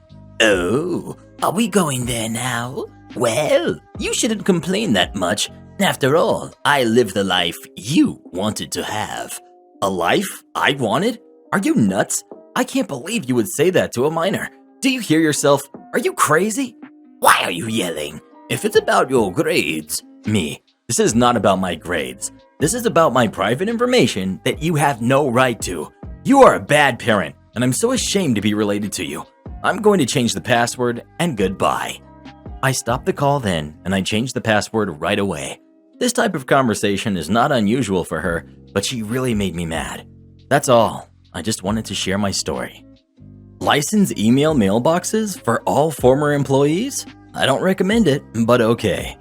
Oh, are we going there now? Well, you shouldn't complain that much. After all, I lived the life you wanted to have. A life I wanted? Are you nuts? I can't believe you would say that to a minor. Do you hear yourself? Are you crazy? Why are you yelling? If it's about your grades. Me. This is not about my grades. This is about my private information that you have no right to. You are a bad parent, and I'm so ashamed to be related to you. I'm going to change the password, and goodbye. I stopped the call then, and I changed the password right away. This type of conversation is not unusual for her, but she really made me mad. That's all. I just wanted to share my story. License email mailboxes for all former employees? I don't recommend it, but okay.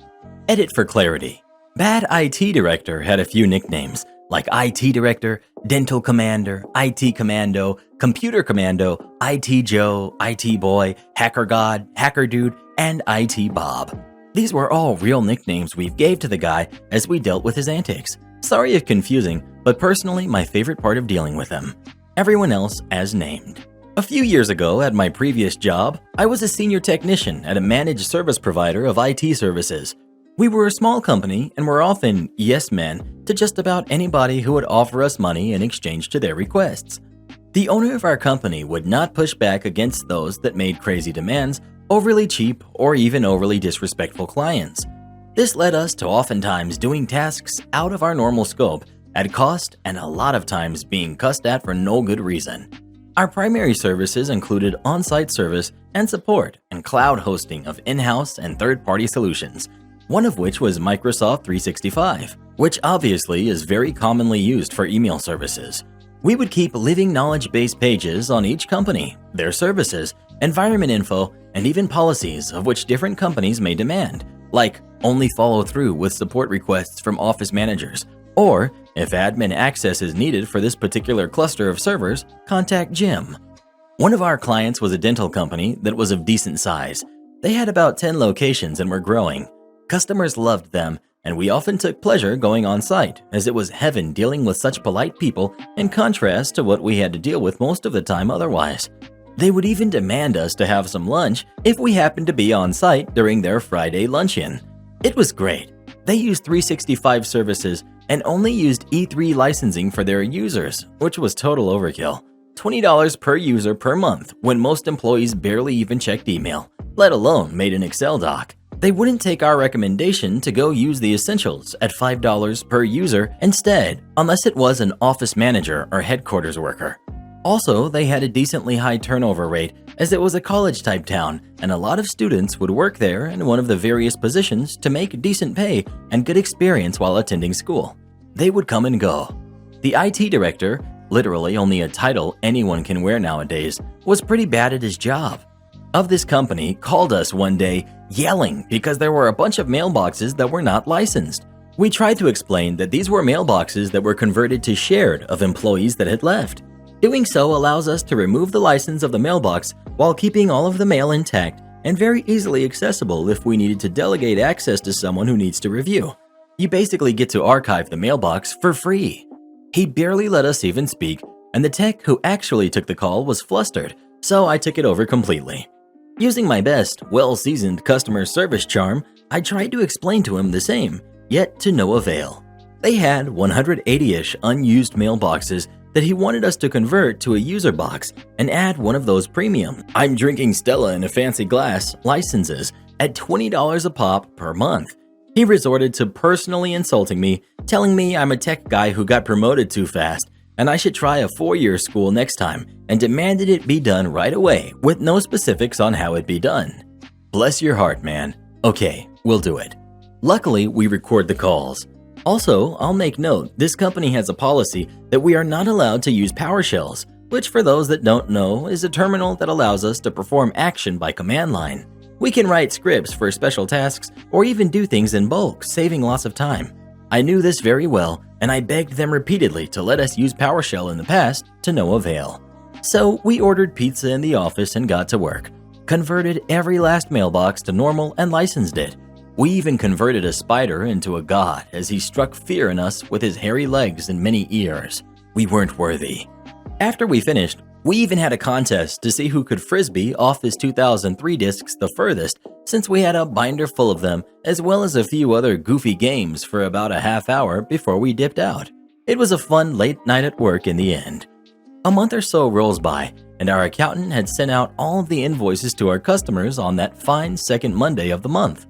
Edit for clarity. Bad IT director had a few nicknames, like IT director, dental commander, IT commando, computer commando, IT Joe, IT boy, hacker god, hacker dude, and IT Bob. These were all real nicknames we gave to the guy as we dealt with his antics. Sorry if confusing, but personally my favorite part of dealing with him. Everyone else as named. A few years ago at my previous job, I was a senior technician at a managed service provider of IT services. We were a small company and were often yes men to just about anybody who would offer us money in exchange to their requests. The owner of our company would not push back against those that made crazy demands, overly cheap, or even overly disrespectful clients. This led us to oftentimes doing tasks out of our normal scope, at cost, and a lot of times being cussed at for no good reason. Our primary services included on-site service and support and cloud hosting of in-house and third-party solutions, one of which was Microsoft 365, which obviously is very commonly used for email services. We would keep living knowledge base pages on each company, their services, environment info, and even policies of which different companies may demand, like only follow through with support requests from office managers, or if admin access is needed for this particular cluster of servers, contact Jim. One of our clients was a dental company that was of decent size. They had about 10 locations and were growing. Customers loved them, and we often took pleasure going on site, as it was heaven dealing with such polite people in contrast to what we had to deal with most of the time otherwise. They would even demand us to have some lunch if we happened to be on site during their Friday luncheon. It was great. They used 365 services and only used E3 licensing for their users, which was total overkill. $20 per user per month when most employees barely even checked email, let alone made an Excel doc. They wouldn't take our recommendation to go use the essentials at $5 per user instead, unless it was an office manager or headquarters worker. Also, they had a decently high turnover rate as it was a college-type town and a lot of students would work there in one of the various positions to make decent pay and good experience while attending school. They would come and go. The IT director, literally only a title anyone can wear nowadays, was pretty bad at his job. Of this company called us one day yelling because there were a bunch of mailboxes that were not licensed. We tried to explain that these were mailboxes that were converted to shared of employees that had left. Doing so allows us to remove the license of the mailbox while keeping all of the mail intact and very easily accessible if we needed to delegate access to someone who needs to review. You basically get to archive the mailbox for free. He barely let us even speak, and the tech who actually took the call was flustered, so I took it over completely. Using my best, well-seasoned customer service charm, I tried to explain to him the same, yet to no avail. They had 180-ish unused mailboxes that he wanted us to convert to a user box and add one of those premium "I'm drinking Stella in a fancy glass" licenses at $20 a pop per month. He resorted to personally insulting me, telling me I'm a tech guy who got promoted too fast and I should try a 4-year school next time, and demanded it be done right away with no specifics on how it be done. Bless your heart, man. Okay, we'll do it. Luckily, we record the calls. Also, I'll make note, this company has a policy that we are not allowed to use PowerShells, which for those that don't know is a terminal that allows us to perform action by command line. We can write scripts for special tasks or even do things in bulk, saving lots of time. I knew this very well, and I begged them repeatedly to let us use PowerShell in the past to no avail. So we ordered pizza in the office and got to work. Converted every last mailbox to normal and licensed it. We even converted a spider into a god as he struck fear in us with his hairy legs and many ears. We weren't worthy. After we finished, we even had a contest to see who could frisbee Office 2003 discs the furthest, since we had a binder full of them, as well as a few other goofy games for about a half hour before we dipped out. It was a fun late night at work in the end. A month or so rolls by, and our accountant had sent out all of the invoices to our customers on that fine second Monday of the month.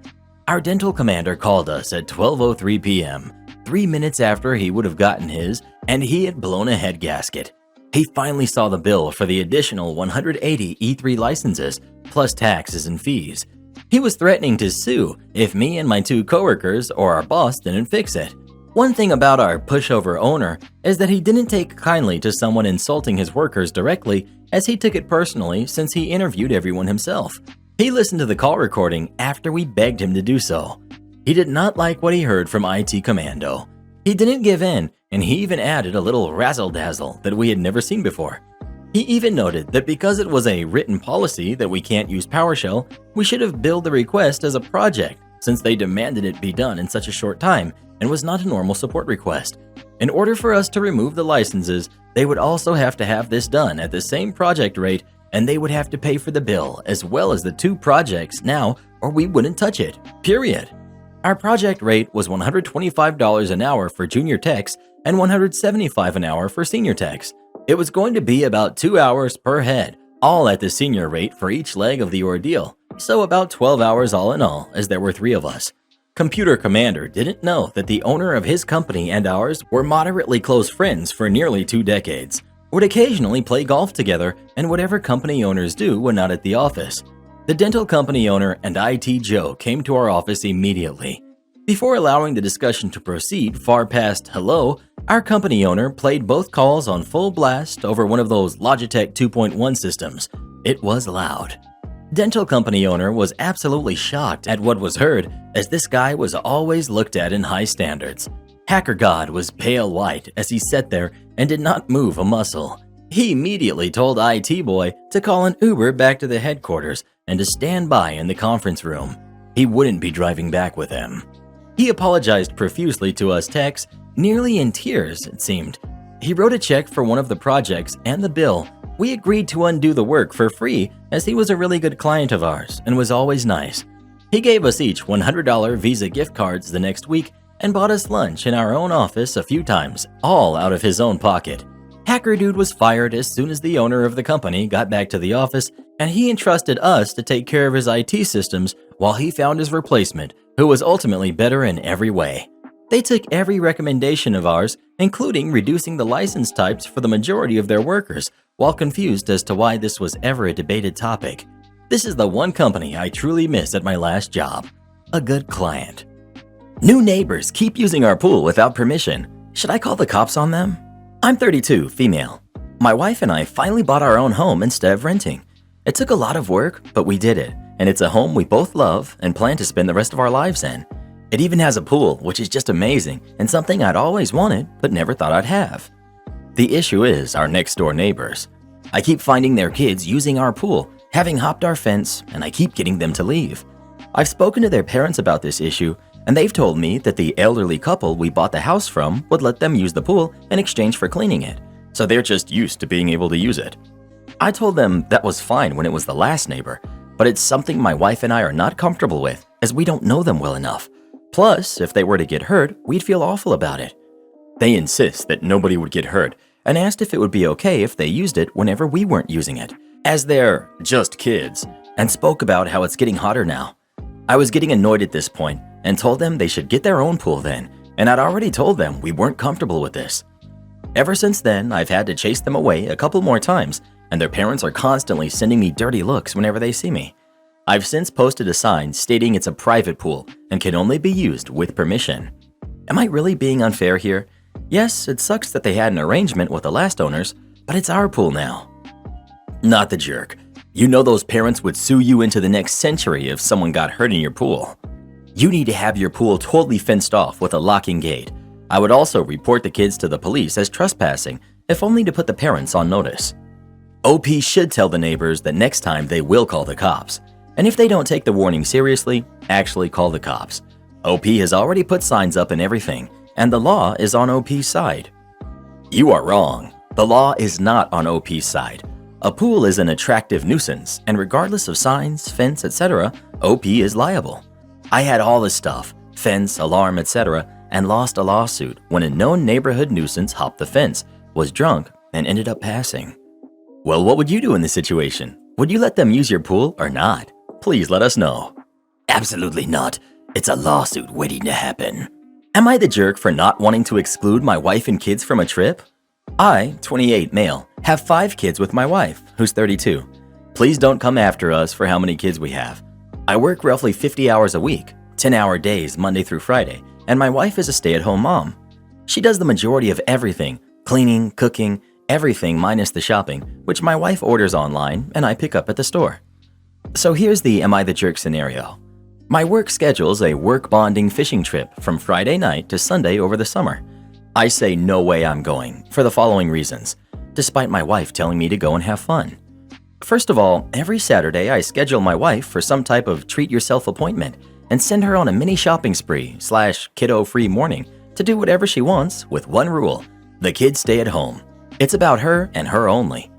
Our dental commander called us at 12:03 p.m., 3 minutes after he would have gotten his, and he had blown a head gasket. He finally saw the bill for the additional 180 E3 licenses, plus taxes and fees. He was threatening to sue if me and my 2 coworkers or our boss didn't fix it. One thing about our pushover owner is that he didn't take kindly to someone insulting his workers directly, as he took it personally since he interviewed everyone himself. He listened to the call recording after we begged him to do so. He did not like what he heard from IT Commando. He didn't give in, and he even added a little razzle-dazzle that we had never seen before. He even noted that because it was a written policy that we can't use PowerShell, we should have billed the request as a project since they demanded it be done in such a short time and was not a normal support request. In order for us to remove the licenses, they would also have to have this done at the same project rate, and they would have to pay for the bill as well as the 2 projects now, or we wouldn't touch it, period. Our project rate was $125 an hour for junior techs and $175 an hour for senior techs. It was going to be about 2 hours per head, all at the senior rate for each leg of the ordeal, so about 12 hours all in all, as there were 3 of us. Computer Commander didn't know that the owner of his company and ours were moderately close friends for nearly 2 decades, would occasionally play golf together, and whatever company owners do when not at the office. The dental company owner and IT Joe came to our office immediately. Before allowing the discussion to proceed far past hello, our company owner played both calls on full blast over one of those Logitech 2.1 systems. It was loud. Dental company owner was absolutely shocked at what was heard, as this guy was always looked at in high standards. Hacker God was pale white as he sat there and did not move a muscle. He immediately told IT Boy to call an Uber back to the headquarters and to stand by in the conference room. He wouldn't be driving back with him. He apologized profusely to us techs, nearly in tears, it seemed. He wrote a check for one of the projects and the bill. We agreed to undo the work for free, as he was a really good client of ours and was always nice. He gave us each $100 Visa gift cards the next week and bought us lunch in our own office a few times, all out of his own pocket. Hacker Dude was fired as soon as the owner of the company got back to the office, and he entrusted us to take care of his IT systems while he found his replacement, who was ultimately better in every way. They took every recommendation of ours, including reducing the license types for the majority of their workers, while confused as to why this was ever a debated topic. This is the one company I truly miss at my last job. A good client. New neighbors keep using our pool without permission. Should I call the cops on them? I'm 32, female. My wife and I finally bought our own home instead of renting. It took a lot of work, but we did it, and it's a home we both love and plan to spend the rest of our lives in. It even has a pool, which is just amazing and something I'd always wanted but never thought I'd have. The issue is our next door neighbors. I keep finding their kids using our pool, having hopped our fence, and I keep getting them to leave. I've spoken to their parents about this issue, and they've told me that the elderly couple we bought the house from would let them use the pool in exchange for cleaning it, so they're just used to being able to use it. I told them that was fine when it was the last neighbor, but it's something my wife and I are not comfortable with, as we don't know them well enough. Plus, if they were to get hurt, we'd feel awful about it. They insist that nobody would get hurt, and asked if it would be okay if they used it whenever we weren't using it, as they're just kids, and spoke about how it's getting hotter now. I was getting annoyed at this point, and told them they should get their own pool then, and I'd already told them we weren't comfortable with this. Ever since then, I've had to chase them away a couple more times, and their parents are constantly sending me dirty looks whenever they see me. I've since posted a sign stating it's a private pool and can only be used with permission. Am I really being unfair here? Yes, it sucks that they had an arrangement with the last owners, but it's our pool now. Not the jerk. You know those parents would sue you into the next century if someone got hurt in your pool. You need to have your pool totally fenced off with a locking gate. I would also report the kids to the police as trespassing, if only to put the parents on notice. OP should tell the neighbors that next time they will call the cops. And if they don't take the warning seriously, actually call the cops. OP has already put signs up and everything, and the law is on OP's side. You are wrong. The law is not on OP's side. A pool is an attractive nuisance, and regardless of signs, fence, etc., OP is liable. I had all this stuff, fence, alarm, etc., and lost a lawsuit when a known neighborhood nuisance hopped the fence, was drunk, and ended up passing. Well, what would you do in this situation? Would you let them use your pool or not? Please let us know. Absolutely not. It's a lawsuit waiting to happen. Am I the jerk for not wanting to exclude my wife and kids from a trip? I, 28 male, have 5 kids with my wife, who's 32. Please don't come after us for how many kids we have. I work roughly 50 hours a week, 10-hour days Monday through Friday, and my wife is a stay-at-home mom. She does the majority of everything, cleaning, cooking, everything minus the shopping, which my wife orders online and I pick up at the store. So here's the am I the jerk scenario. My work schedules a work bonding fishing trip from Friday night to Sunday over the summer. I say no way I'm going, for the following reasons, despite my wife telling me to go and have fun. First of all, every Saturday I schedule my wife for some type of treat-yourself appointment, and send her on a mini shopping spree / kiddo-free morning to do whatever she wants with one rule: the kids stay at home. It's about her and her only.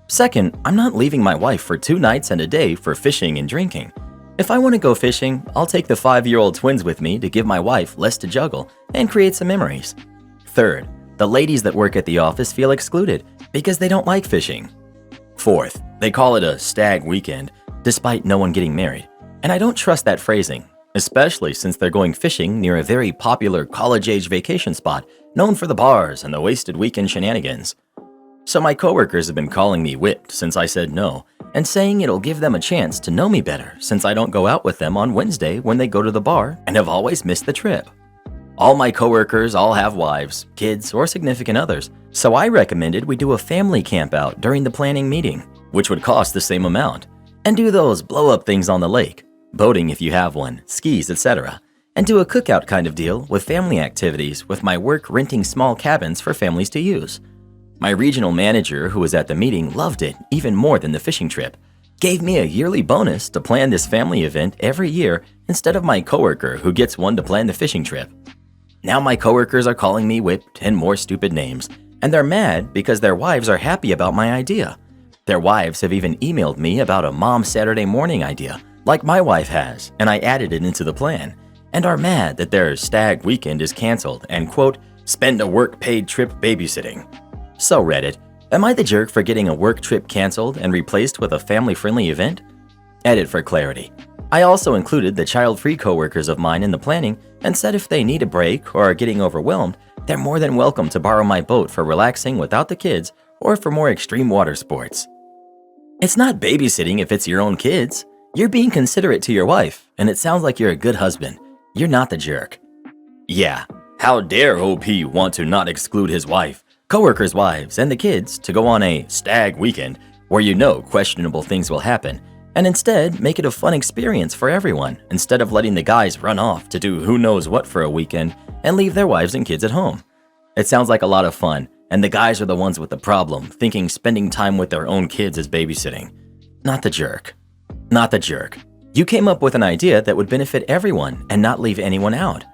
Second, I'm not leaving my wife for 2 nights and a day for fishing and drinking. If I want to go fishing, I'll take the 5-year-old twins with me to give my wife less to juggle and create some memories. Third, the ladies that work at the office feel excluded because they don't like fishing. Fourth, they call it a stag weekend, despite no one getting married. And I don't trust that phrasing, especially since they're going fishing near a very popular college-age vacation spot known for the bars and the wasted weekend shenanigans. So my coworkers have been calling me whipped since I said no, and saying it'll give them a chance to know me better since I don't go out with them on Wednesday when they go to the bar and have always missed the trip. All my coworkers all have wives, kids, or significant others, so I recommended we do a family camp out during the planning meeting, which would cost the same amount, and do those blow-up things on the lake, boating if you have one, skis, etc., and do a cookout kind of deal with family activities with my work renting small cabins for families to use. My regional manager, who was at the meeting, loved it even more than the fishing trip, gave me a yearly bonus to plan this family event every year instead of my coworker who gets one to plan the fishing trip. Now my coworkers are calling me whipped and more stupid names, and they're mad because their wives are happy about my idea. Their wives have even emailed me about a Mom Saturday morning idea, like my wife has, and I added it into the plan, and are mad that their stag weekend is canceled and, quote, spend a work-paid trip babysitting. So Reddit, am I the jerk for getting a work trip canceled and replaced with a family-friendly event? Edit for clarity. I also included the child-free coworkers of mine in the planning and said if they need a break or are getting overwhelmed, they're more than welcome to borrow my boat for relaxing without the kids or for more extreme water sports. It's not babysitting if it's your own kids. You're being considerate to your wife, and it sounds like you're a good husband. You're not the jerk. Yeah, how dare OP want to not exclude his wife, coworkers' wives, and the kids to go on a stag weekend where you know questionable things will happen, and instead make it a fun experience for everyone instead of letting the guys run off to do who knows what for a weekend and leave their wives and kids at home. It sounds like a lot of fun, and the guys are the ones with the problem, thinking spending time with their own kids is babysitting. Not the jerk. Not the jerk. You came up with an idea that would benefit everyone and not leave anyone out.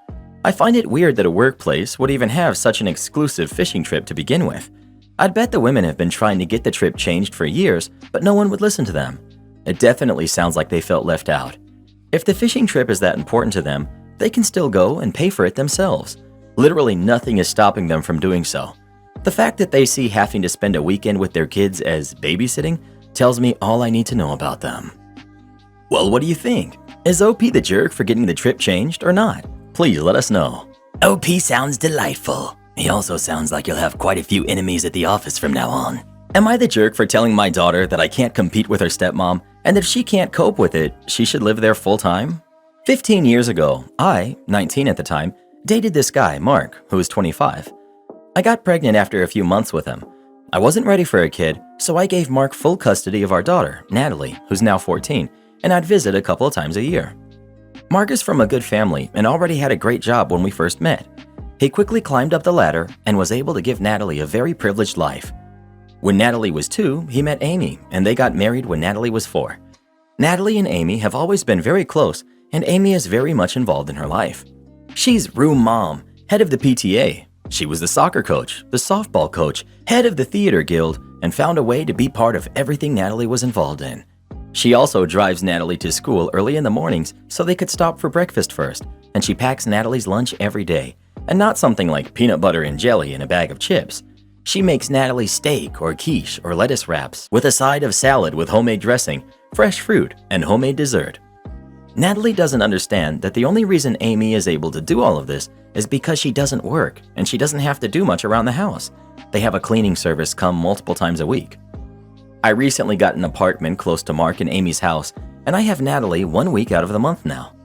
I find it weird that a workplace would even have such an exclusive fishing trip to begin with. I'd bet the women have been trying to get the trip changed for years, but no one would listen to them. It definitely sounds like they felt left out. If the fishing trip is that important to them, they can still go and pay for it themselves. Literally nothing is stopping them from doing so. The fact that they see having to spend a weekend with their kids as babysitting tells me all I need to know about them. Well, what do you think? Is OP the jerk for getting the trip changed or not? Please let us know. OP sounds delightful. He also sounds like you'll have quite a few enemies at the office from now on. Am I the jerk for telling my daughter that I can't compete with her stepmom and that if she can't cope with it, she should live there full time? 15 years ago, I, 19 at the time, dated this guy, Mark, who was 25. I got pregnant after a few months with him. I wasn't ready for a kid, so I gave Mark full custody of our daughter, Natalie, who's now 14, and I'd visit a couple of times a year. Mark is from a good family and already had a great job when we first met. He quickly climbed up the ladder and was able to give Natalie a very privileged life. When Natalie was 2, he met Amy, and they got married when Natalie was 4. Natalie and Amy have always been very close, and Amy is very much involved in her life. She's room mom, head of the PTA. She was the soccer coach, the softball coach, head of the theater guild, and found a way to be part of everything Natalie was involved in. She also drives Natalie to school early in the mornings so they could stop for breakfast first, and she packs Natalie's lunch every day, and not something like peanut butter and jelly in a bag of chips. She makes Natalie steak or quiche or lettuce wraps with a side of salad with homemade dressing, fresh fruit, and homemade dessert. Natalie doesn't understand that the only reason Amy is able to do all of this is because she doesn't work and she doesn't have to do much around the house. They have a cleaning service come multiple times a week. I recently got an apartment close to Mark and Amy's house, and I have Natalie 1 week out of the month now.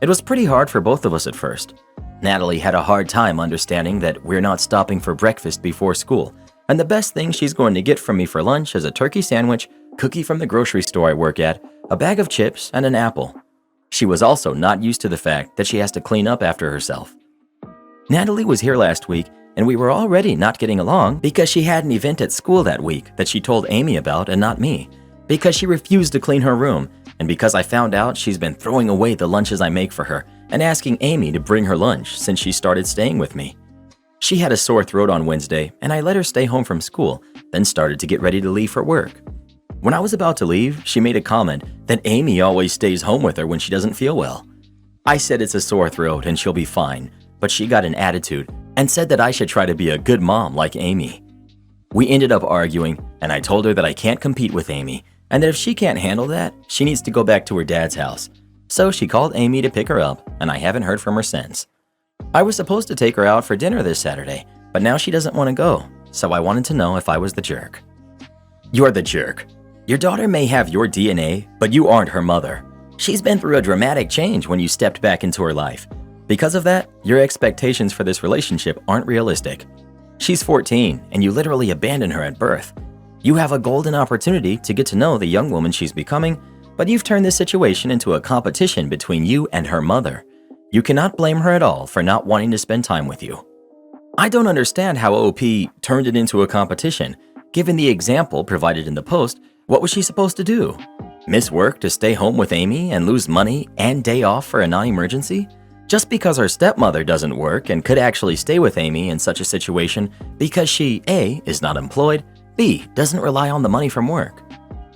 It was pretty hard for both of us at first. Natalie had a hard time understanding that we're not stopping for breakfast before school, and the best thing she's going to get from me for lunch is a turkey sandwich, cookie from the grocery store I work at, a bag of chips, and an apple. She was also not used to the fact that she has to clean up after herself. Natalie was here last week, and we were already not getting along because she had an event at school that week that she told Amy about and not me, because she refused to clean her room and because I found out she's been throwing away the lunches I make for her and asking Amy to bring her lunch since she started staying with me. She had a sore throat on Wednesday, and I let her stay home from school, then started to get ready to leave for work. When I was about to leave, she made a comment that Amy always stays home with her when she doesn't feel well. I said it's a sore throat and she'll be fine, but she got an attitude and said that I should try to be a good mom like Amy. We ended up arguing, and I told her that I can't compete with Amy, and that if she can't handle that, she needs to go back to her dad's house. So she called Amy to pick her up, and I haven't heard from her since. I was supposed to take her out for dinner this Saturday, but now she doesn't want to go, so I wanted to know if I was the jerk. You're the jerk. Your daughter may have your DNA, but you aren't her mother. She's been through a dramatic change when you stepped back into her life. Because of that, your expectations for this relationship aren't realistic. She's 14, and you literally abandoned her at birth. You have a golden opportunity to get to know the young woman she's becoming, but you've turned this situation into a competition between you and her mother. You cannot blame her at all for not wanting to spend time with you. I don't understand how OP turned it into a competition. Given the example provided in the post, what was she supposed to do? Miss work to stay home with Amy and lose money and day off for a non-emergency? Just because her stepmother doesn't work and could actually stay with Amy in such a situation because she A, is not employed, B, doesn't rely on the money from work.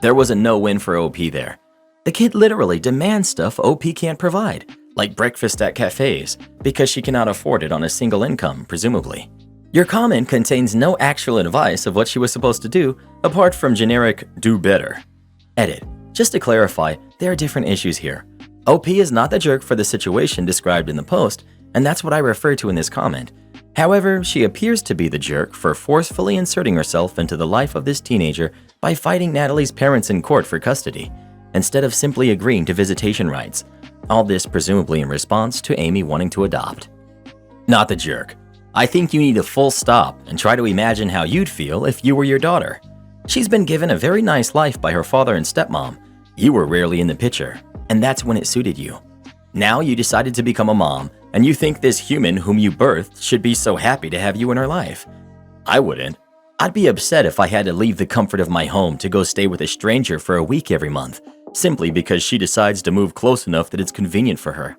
There was a no-win for OP there. The kid literally demands stuff OP can't provide, like breakfast at cafes, because she cannot afford it on a single income, presumably. Your comment contains no actual advice of what she was supposed to do, apart from generic do better. Edit. Just to clarify, there are different issues here. OP is not the jerk for the situation described in the post, and that's what I refer to in this comment. However, she appears to be the jerk for forcefully inserting herself into the life of this teenager by fighting Natalie's parents in court for custody, instead of simply agreeing to visitation rights. All this presumably in response to Amy wanting to adopt. Not the jerk. I think you need a full stop and try to imagine how you'd feel if you were your daughter. She's been given a very nice life by her father and stepmom. You were rarely in the picture, and that's when it suited you. Now you decided to become a mom, and you think this human whom you birthed should be so happy to have you in her life. I wouldn't. I'd be upset if I had to leave the comfort of my home to go stay with a stranger for a week every month, simply because she decides to move close enough that it's convenient for her.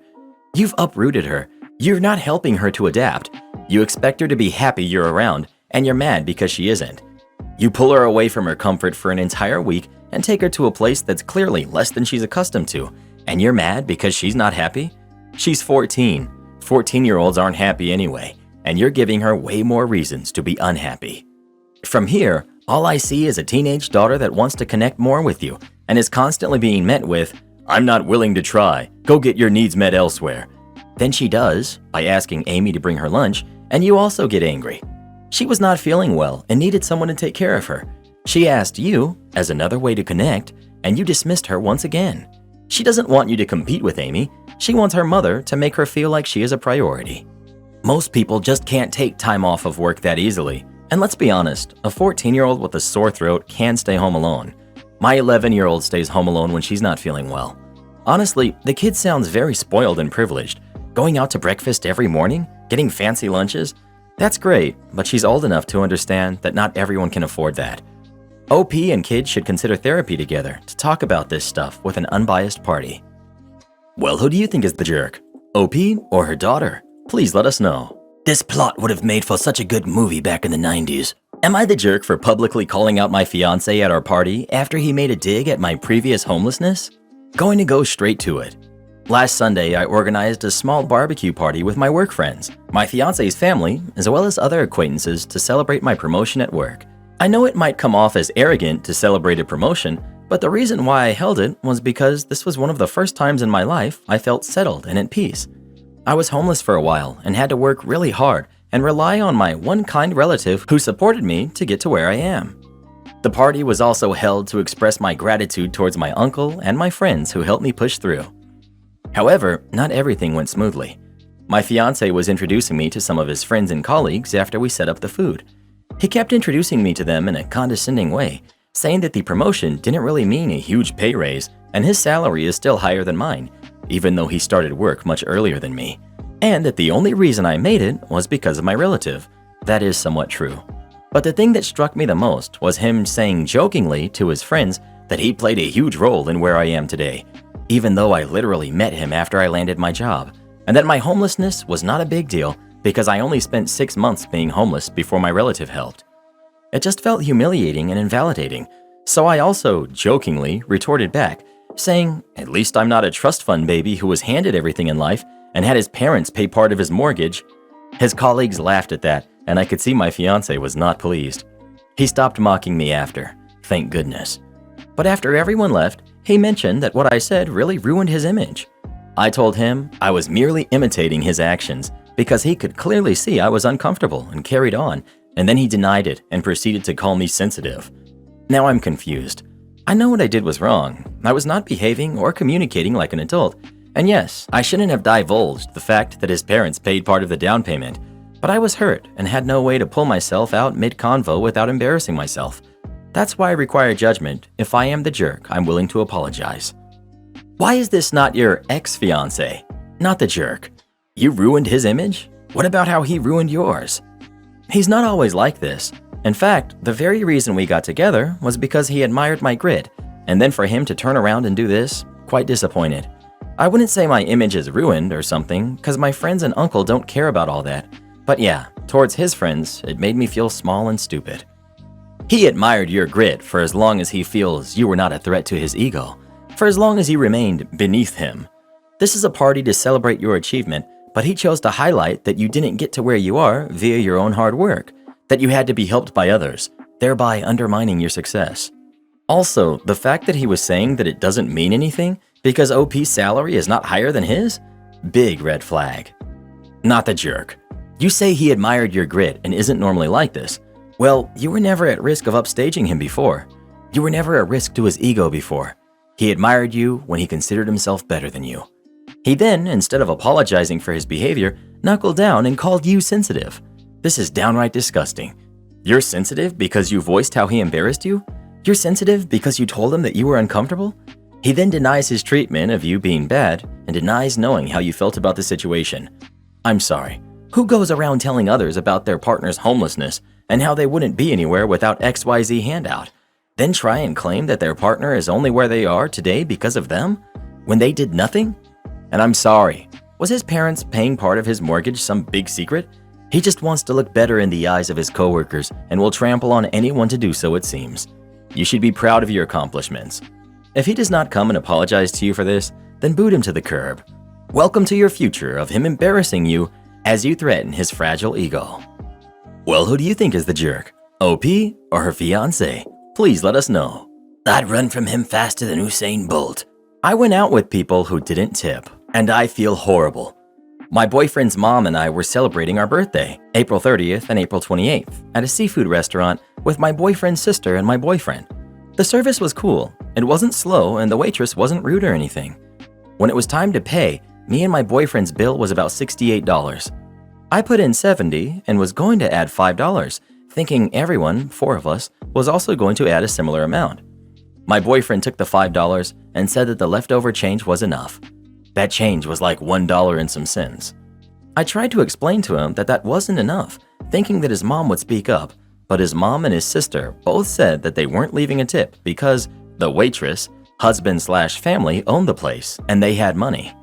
You've uprooted her. You're not helping her to adapt. You expect her to be happy you're around, and you're mad because she isn't. You pull her away from her comfort for an entire week and take her to a place that's clearly less than she's accustomed to, and you're mad because she's not happy? She's 14. 14-year-olds aren't happy anyway, and you're giving her way more reasons to be unhappy. From here, all I see is a teenage daughter that wants to connect more with you and is constantly being met with, "I'm not willing to try. Go get your needs met elsewhere." Then she does, by asking Amy to bring her lunch, and you also get angry. She was not feeling well and needed someone to take care of her. She asked you, as another way to connect, and you dismissed her once again. She doesn't want you to compete with Amy. She wants her mother to make her feel like she is a priority. Most people just can't take time off of work that easily. And let's be honest, a 14-year-old with a sore throat can stay home alone. My 11-year-old stays home alone when she's not feeling well. Honestly, the kid sounds very spoiled and privileged. Going out to breakfast every morning? Getting fancy lunches? That's great, but she's old enough to understand that not everyone can afford that. OP and kids should consider therapy together to talk about this stuff with an unbiased party. Well, who do you think is the jerk? OP or her daughter? Please let us know. This plot would have made for such a good movie back in the 90s. Am I the jerk for publicly calling out my fiancé at our party after he made a dig at my previous homelessness? Going to go straight to it. Last Sunday, I organized a small barbecue party with my work friends, my fiancé's family, as well as other acquaintances to celebrate my promotion at work. I know it might come off as arrogant to celebrate a promotion, but the reason why I held it was because this was one of the first times in my life I felt settled and at peace. I was homeless for a while and had to work really hard and rely on my one kind relative who supported me to get to where I am. The party was also held to express my gratitude towards my uncle and my friends who helped me push through. However, not everything went smoothly. My fiancé was introducing me to some of his friends and colleagues after we set up the food. He kept introducing me to them in a condescending way, saying that the promotion didn't really mean a huge pay raise and his salary is still higher than mine, even though he started work much earlier than me, and that the only reason I made it was because of my relative. That is somewhat true. But the thing that struck me the most was him saying jokingly to his friends that he played a huge role in where I am today, even though I literally met him after I landed my job, and that my homelessness was not a big deal because I only spent 6 months being homeless before my relative helped. It just felt humiliating and invalidating, so I also jokingly retorted back, saying, "At least I'm not a trust fund baby who was handed everything in life and had his parents pay part of his mortgage." His colleagues laughed at that, and I could see my fiance was not pleased. He stopped mocking me after, thank goodness. But after everyone left, he mentioned that what I said really ruined his image. I told him I was merely imitating his actions because he could clearly see I was uncomfortable and carried on, and then he denied it and proceeded to call me sensitive. Now I'm confused. I know what I did was wrong. I was not behaving or communicating like an adult. And yes, I shouldn't have divulged the fact that his parents paid part of the down payment, but I was hurt and had no way to pull myself out mid-convo without embarrassing myself. That's why I require judgment. If I am the jerk, I'm willing to apologize. Why is this not your ex-fiance? Not the jerk. You ruined his image? What about how he ruined yours? He's not always like this. In fact, the very reason we got together was because he admired my grit, and then for him to turn around and do this, quite disappointed. I wouldn't say my image is ruined or something, because my friends and uncle don't care about all that. But yeah, towards his friends, it made me feel small and stupid. He admired your grit for as long as he feels you were not a threat to his ego, for as long as you remained beneath him. This is a party to celebrate your achievement, but he chose to highlight that you didn't get to where you are via your own hard work, that you had to be helped by others, thereby undermining your success. Also, the fact that he was saying that it doesn't mean anything because OP's salary is not higher than his? Big red flag. Not the jerk. You say he admired your grit and isn't normally like this. Well, you were never at risk of upstaging him before. You were never at risk to his ego before. He admired you when he considered himself better than you. He then, instead of apologizing for his behavior, knuckled down and called you sensitive. This is downright disgusting. You're sensitive because you voiced how he embarrassed you? You're sensitive because you told him that you were uncomfortable? He then denies his treatment of you being bad and denies knowing how you felt about the situation. I'm sorry. Who goes around telling others about their partner's homelessness and how they wouldn't be anywhere without XYZ handout, then try and claim that their partner is only where they are today because of them, when they did nothing? And I'm sorry. Was his parents paying part of his mortgage some big secret? He just wants to look better in the eyes of his coworkers and will trample on anyone to do so, it seems. You should be proud of your accomplishments. If he does not come and apologize to you for this, then boot him to the curb. Welcome to your future of him embarrassing you as you threaten his fragile ego. Well, who do you think is the jerk? OP or her fiancé? Please let us know. I'd run from him faster than Usain Bolt. I went out with people who didn't tip, and I feel horrible. My boyfriend's mom and I were celebrating our birthday, April 30th and April 28th, at a seafood restaurant with my boyfriend's sister and my boyfriend. The service was cool. It wasn't slow and the waitress wasn't rude or anything. When it was time to pay, me and my boyfriend's bill was about $68. I put in $70 and was going to add $5, thinking everyone, 4 of us, was also going to add a similar amount. My boyfriend took the $5 and said that the leftover change was enough. That change was like $1 and some cents. I tried to explain to him that that wasn't enough, thinking that his mom would speak up, but his mom and his sister both said that they weren't leaving a tip because the waitress, husband/family, owned the place and they had money.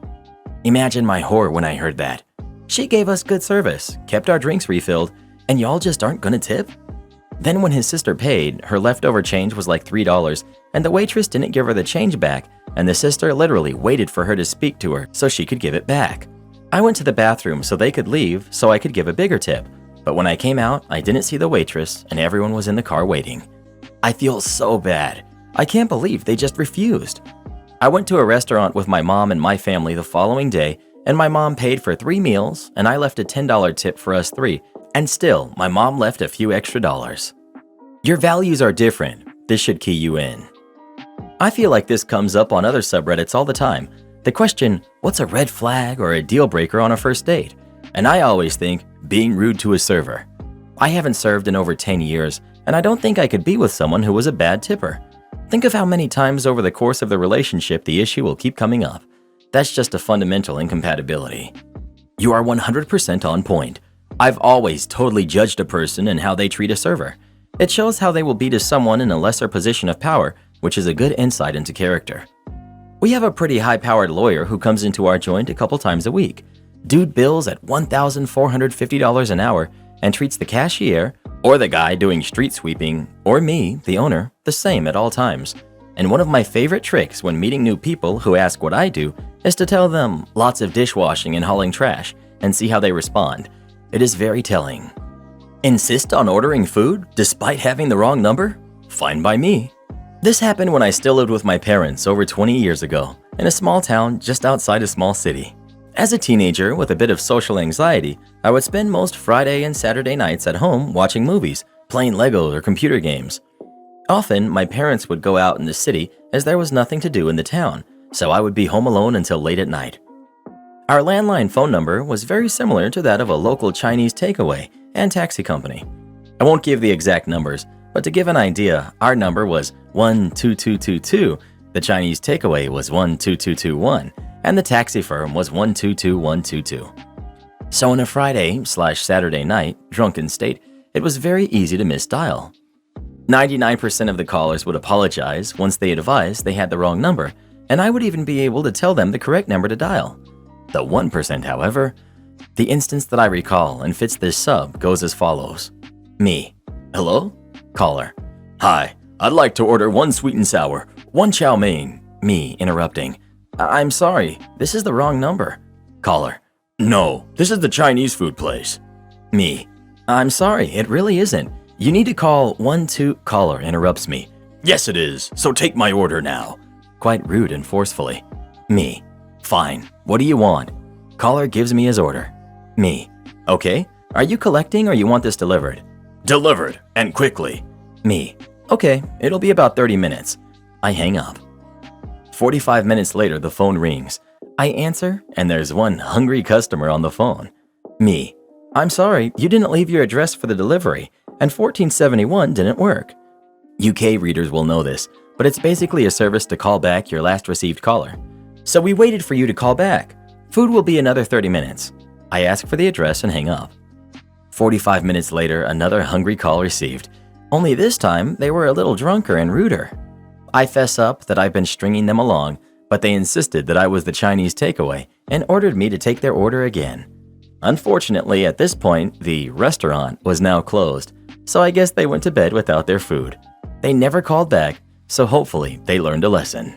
Imagine my horror when I heard that. She gave us good service, kept our drinks refilled, and y'all just aren't gonna tip? Then when his sister paid, her leftover change was like $3, and the waitress didn't give her the change back, and the sister literally waited for her to speak to her so she could give it back. I went to the bathroom so they could leave so I could give a bigger tip, but when I came out, I didn't see the waitress and everyone was in the car waiting. I feel so bad. I can't believe they just refused. I went to a restaurant with my mom and my family the following day, and my mom paid for 3 meals and I left a $10 tip for us 3, and still my mom left a few extra dollars. Your values are different. This should key you in. I feel like this comes up on other subreddits all the time. The question, what's a red flag or a deal breaker on a first date? And I always think, being rude to a server. I haven't served in over 10 years, and I don't think I could be with someone who was a bad tipper. Think of how many times over the course of the relationship the issue will keep coming up. That's just a fundamental incompatibility. You are 100% on point. I've always totally judged a person and how they treat a server. It shows how they will be to someone in a lesser position of power, which is a good insight into character. We have a pretty high-powered lawyer who comes into our joint a couple times a week. Dude bills at $1,450 an hour and treats the cashier, or the guy doing street sweeping, or me, the owner, the same at all times. And one of my favorite tricks when meeting new people who ask what I do is to tell them lots of dishwashing and hauling trash and see how they respond. It is very telling. Insist on ordering food despite having the wrong number? Fine by me. This happened when I still lived with my parents over 20 years ago in a small town just outside a small city. As a teenager with a bit of social anxiety, I would spend most Friday and Saturday nights at home watching movies, playing Legos or computer games. Often, my parents would go out in the city as there was nothing to do in the town, so I would be home alone until late at night. Our landline phone number was very similar to that of a local Chinese takeaway and taxi company. I won't give the exact numbers, but to give an idea, our number was 12222, the Chinese takeaway was 12221, and the taxi firm was 122122. So on a Friday/Saturday night, drunken state, it was very easy to misdial. 99% of the callers would apologize once they advised they had the wrong number, and I would even be able to tell them the correct number to dial. The 1%, however, the instance that I recall and fits this sub goes as follows. Me. Hello? Caller. Hi, I'd like to order 1 sweet and sour, 1 chow mein. Me interrupting. I'm sorry, this is the wrong number. Caller. No, this is the Chinese food place. Me. I'm sorry, it really isn't. You need to call 12. Caller interrupts me. Yes, it is, so take my order now. Quite rude and forcefully. Me. Fine, what do you want? Caller gives me his order. Me. Okay, are you collecting or you want this delivered? Delivered, and quickly. Me. Okay, it'll be about 30 minutes. I hang up. 45 minutes later, the phone rings. I answer, and there's one hungry customer on the phone. Me. I'm sorry, you didn't leave your address for the delivery, and 1471 didn't work. UK readers will know this, but it's basically a service to call back your last received caller. So we waited for you to call back. Food will be another 30 minutes. I ask for the address and hang up. 45 minutes later, another hungry call received. Only this time, they were a little drunker and ruder. I fess up that I've been stringing them along, but they insisted that I was the Chinese takeaway and ordered me to take their order again. Unfortunately, at this point, the restaurant was now closed, so I guess they went to bed without their food. They never called back, so hopefully they learned a lesson.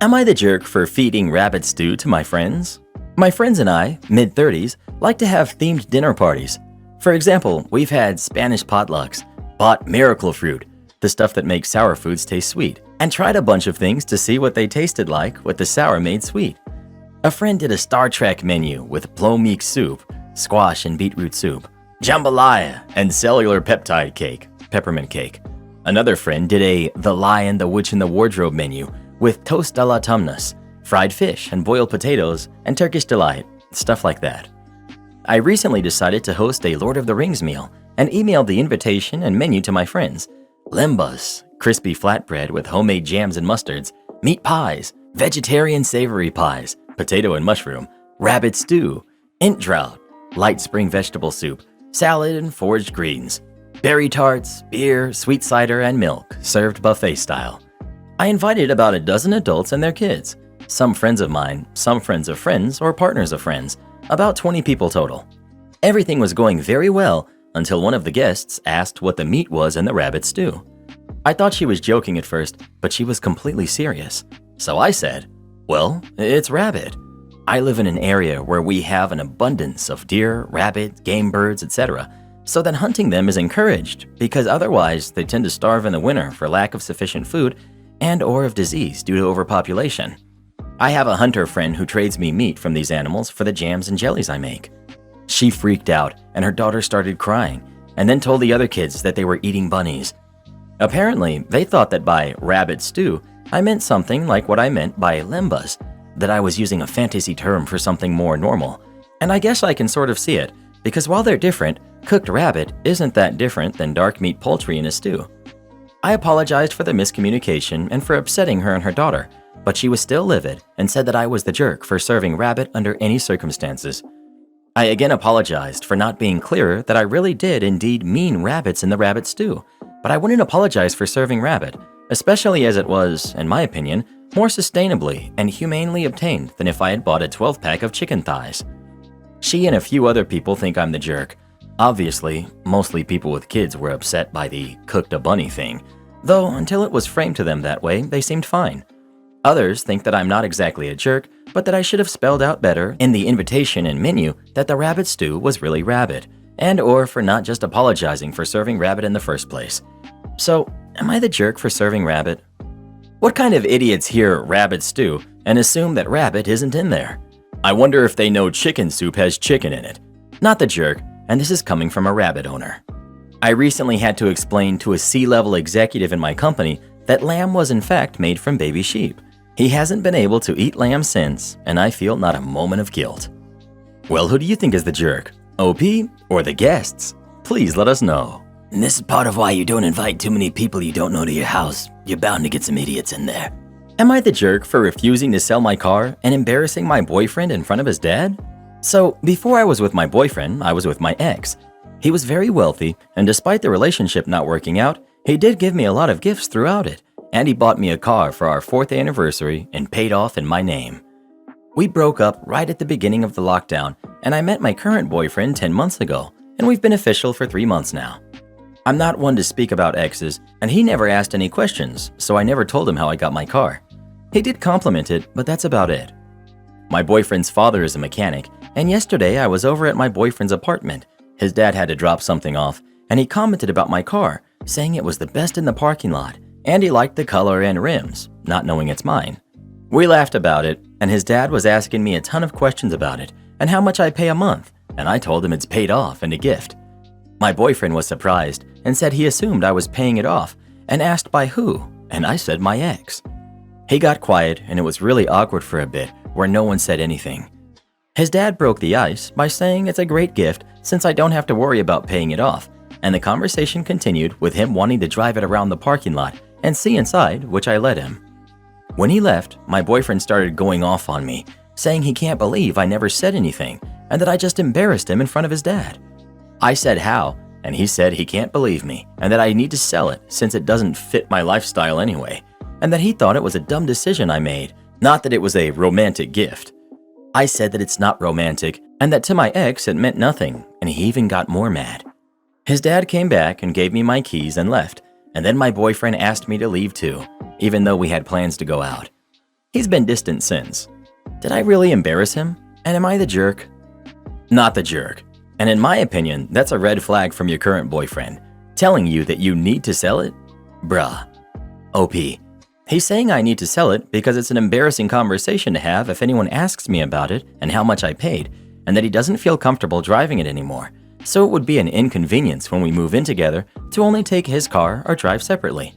Am I the jerk for feeding rabbit stew to my friends? My friends and I, mid-30s, like to have themed dinner parties. For example, we've had Spanish potlucks, bought miracle fruit, the stuff that makes sour foods taste sweet, and tried a bunch of things to see what they tasted like with the sour made sweet. A friend did a Star Trek menu with plomeek soup, squash and beetroot soup, jambalaya, and cellular peptide cake, peppermint cake. Another friend did a The Lion, the Witch, and the Wardrobe menu with toast a la tumnus, fried fish and boiled potatoes, and Turkish delight, stuff like that. I recently decided to host a Lord of the Rings meal and emailed the invitation and menu to my friends. Lembas, crispy flatbread with homemade jams and mustards, meat pies, vegetarian savory pies, potato and mushroom, rabbit stew, intdraut, light spring vegetable soup, salad and foraged greens, berry tarts, beer, sweet cider, and milk, served buffet style. I invited about a dozen adults and their kids, some friends of mine, some friends of friends, or partners of friends, about 20 people total. Everything was going very well until one of the guests asked what the meat was in the rabbit stew. I thought she was joking at first, but she was completely serious. So I said, well, it's rabbit. I live in an area where we have an abundance of deer, rabbit, game birds, etc., so then hunting them is encouraged because otherwise they tend to starve in the winter for lack of sufficient food and/or of disease due to overpopulation. I have a hunter friend who trades me meat from these animals for the jams and jellies I make. She freaked out and her daughter started crying and then told the other kids that they were eating bunnies. Apparently, they thought that by rabbit stew, I meant something like what I meant by lembas, that I was using a fantasy term for something more normal. And I guess I can sort of see it, because while they're different, cooked rabbit isn't that different than dark meat poultry in a stew. I apologized for the miscommunication and for upsetting her and her daughter, but she was still livid and said that I was the jerk for serving rabbit under any circumstances. I again apologized for not being clearer that I really did indeed mean rabbits in the rabbit stew, but I wouldn't apologize for serving rabbit, especially as it was, in my opinion, more sustainably and humanely obtained than if I had bought a 12-pack of chicken thighs. She and a few other people think I'm the jerk. Obviously, mostly people with kids were upset by the cooked a bunny thing, though until it was framed to them that way, they seemed fine. Others think that I'm not exactly a jerk, but that I should have spelled out better in the invitation and menu that the rabbit stew was really rabbit, and or for not just apologizing for serving rabbit in the first place. So, am I the jerk for serving rabbit? What kind of idiots hear rabbit stew and assume that rabbit isn't in there? I wonder if they know chicken soup has chicken in it. Not the jerk, and this is coming from a rabbit owner. I recently had to explain to a C-level executive in my company that lamb was in fact made from baby sheep. He hasn't been able to eat lamb since, and I feel not a moment of guilt. Well, who do you think is the jerk? OP or the guests? Please let us know. And this is part of why you don't invite too many people you don't know to your house. You're bound to get some idiots in there. Am I the jerk for refusing to sell my car and embarrassing my boyfriend in front of his dad? So, before I was with my boyfriend, I was with my ex. He was very wealthy, and despite the relationship not working out, he did give me a lot of gifts throughout it, and he bought me a car for our 4th anniversary and paid off in my name. We broke up right at the beginning of the lockdown, and I met my current boyfriend 10 months ago, and we've been official for 3 months now. I'm not one to speak about exes, and he never asked any questions, so I never told him how I got my car. He did compliment it, but that's about it. My boyfriend's father is a mechanic, and yesterday I was over at my boyfriend's apartment. His dad had to drop something off, and he commented about my car, saying it was the best in the parking lot, and he liked the color and rims, not knowing it's mine. We laughed about it, and his dad was asking me a ton of questions about it, and how much I pay a month, and I told him it's paid off and a gift. My boyfriend was surprised and said he assumed I was paying it off, and asked by who, and I said my ex. He got quiet, and it was really awkward for a bit, where no one said anything. His dad broke the ice by saying it's a great gift since I don't have to worry about paying it off, and the conversation continued with him wanting to drive it around the parking lot and see inside, which I let him. When he left, my boyfriend started going off on me, saying he can't believe I never said anything and that I just embarrassed him in front of his dad. I said how, and he said he can't believe me and that I need to sell it since it doesn't fit my lifestyle anyway, and that he thought it was a dumb decision I made, not that it was a romantic gift. I said that it's not romantic and that to my ex it meant nothing, and he even got more mad. His dad came back and gave me my keys and left, and then my boyfriend asked me to leave too, even though we had plans to go out. He's been distant since. Did I really embarrass him? And am I the jerk? Not the jerk. And in my opinion, that's a red flag from your current boyfriend, telling you that you need to sell it? Bruh. OP. He's saying I need to sell it because it's an embarrassing conversation to have if anyone asks me about it and how much I paid, and that he doesn't feel comfortable driving it anymore, so it would be an inconvenience when we move in together to only take his car or drive separately.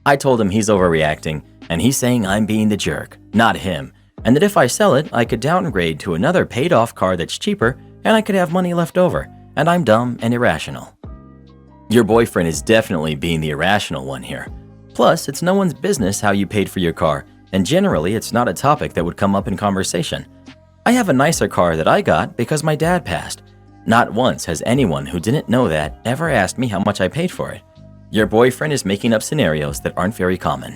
I told him he's overreacting, and he's saying I'm being the jerk, not him, and that if I sell it, I could downgrade to another paid-off car that's cheaper, and I could have money left over, and I'm dumb and irrational. Your boyfriend is definitely being the irrational one here. Plus, it's no one's business how you paid for your car, and generally it's not a topic that would come up in conversation. I have a nicer car that I got because my dad passed. Not once has anyone who didn't know that ever asked me how much I paid for it. Your boyfriend is making up scenarios that aren't very common.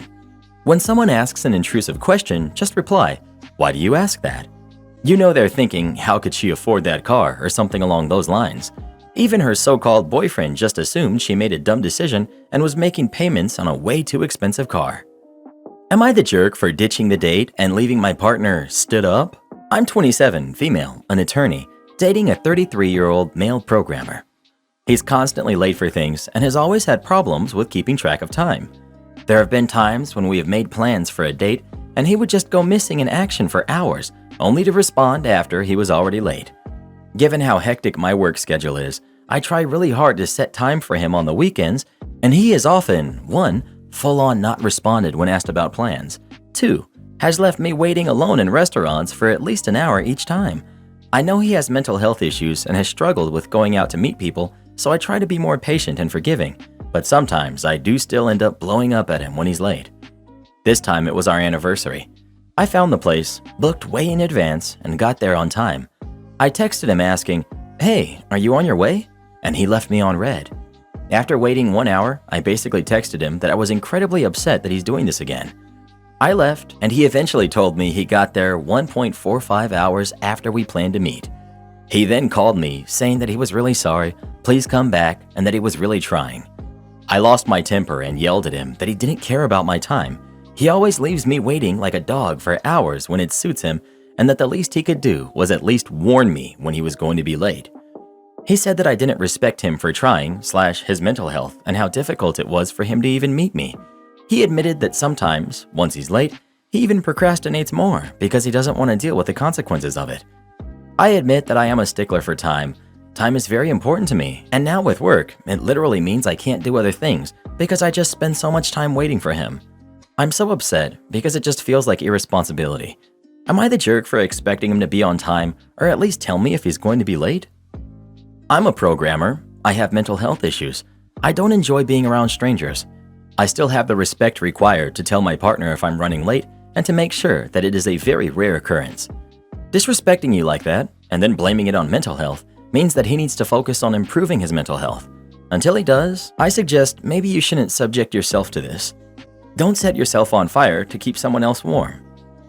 When someone asks an intrusive question, just reply, "Why do you ask that?" You know they're thinking, how could she afford that car, or something along those lines. Even her so-called boyfriend just assumed she made a dumb decision and was making payments on a way too expensive car. Am I the jerk for ditching the date and leaving my partner stood up? I'm 27, female, an attorney, dating a 33-year-old male programmer. He's constantly late for things and has always had problems with keeping track of time. There have been times when we have made plans for a date and he would just go missing in action for hours, only to respond after he was already late. Given how hectic my work schedule is, I try really hard to set time for him on the weekends, and he is often, 1, full-on not responded when asked about plans, 2, has left me waiting alone in restaurants for at least an hour each time. I know he has mental health issues and has struggled with going out to meet people, so I try to be more patient and forgiving, but sometimes I do still end up blowing up at him when he's late. This time it was our anniversary. I found the place, booked way in advance, and got there on time. I texted him asking, "Hey, are you on your way?" And he left me on read. After waiting 1 hour, I basically texted him that I was incredibly upset that he's doing this again. I left, and he eventually told me he got there 1.45 hours after we planned to meet. He then called me saying that he was really sorry, please come back, and that he was really trying. I lost my temper and yelled at him that he didn't care about my time. He always leaves me waiting like a dog for hours when it suits him, and that the least he could do was at least warn me when he was going to be late. He said that I didn't respect him for trying / his mental health and how difficult it was for him to even meet me. He admitted that sometimes, once he's late, he even procrastinates more because he doesn't want to deal with the consequences of it. I admit that I am a stickler for time. Time is very important to me, and now with work, it literally means I can't do other things because I just spend so much time waiting for him. I'm so upset because it just feels like irresponsibility. Am I the jerk for expecting him to be on time or at least tell me if he's going to be late? I'm a programmer. I have mental health issues. I don't enjoy being around strangers. I still have the respect required to tell my partner if I'm running late and to make sure that it is a very rare occurrence. Disrespecting you like that and then blaming it on mental health means that he needs to focus on improving his mental health. Until he does, I suggest maybe you shouldn't subject yourself to this. Don't set yourself on fire to keep someone else warm.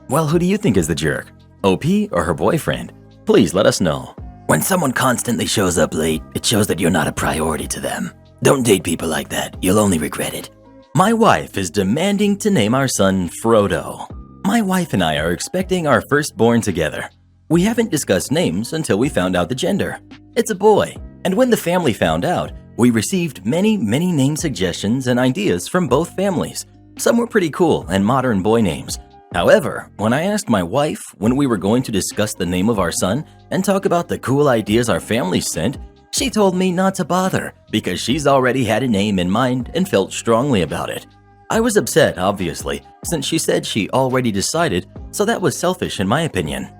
Well, who do you think is the jerk? OP or her boyfriend? Please let us know. When someone constantly shows up late, it shows that you're not a priority to them. Don't date people like that. You'll only regret it. My wife is demanding to name our son Frodo. My wife and I are expecting our firstborn together. We haven't discussed names until we found out the gender. It's a boy, and when the family found out, we received many name suggestions and ideas from both families. Some were pretty cool and modern boy names. However, when I asked my wife when we were going to discuss the name of our son and talk about the cool ideas our families sent, she told me not to bother because she's already had a name in mind and felt strongly about it. I was upset, obviously, since she said she already decided, so that was selfish in my opinion.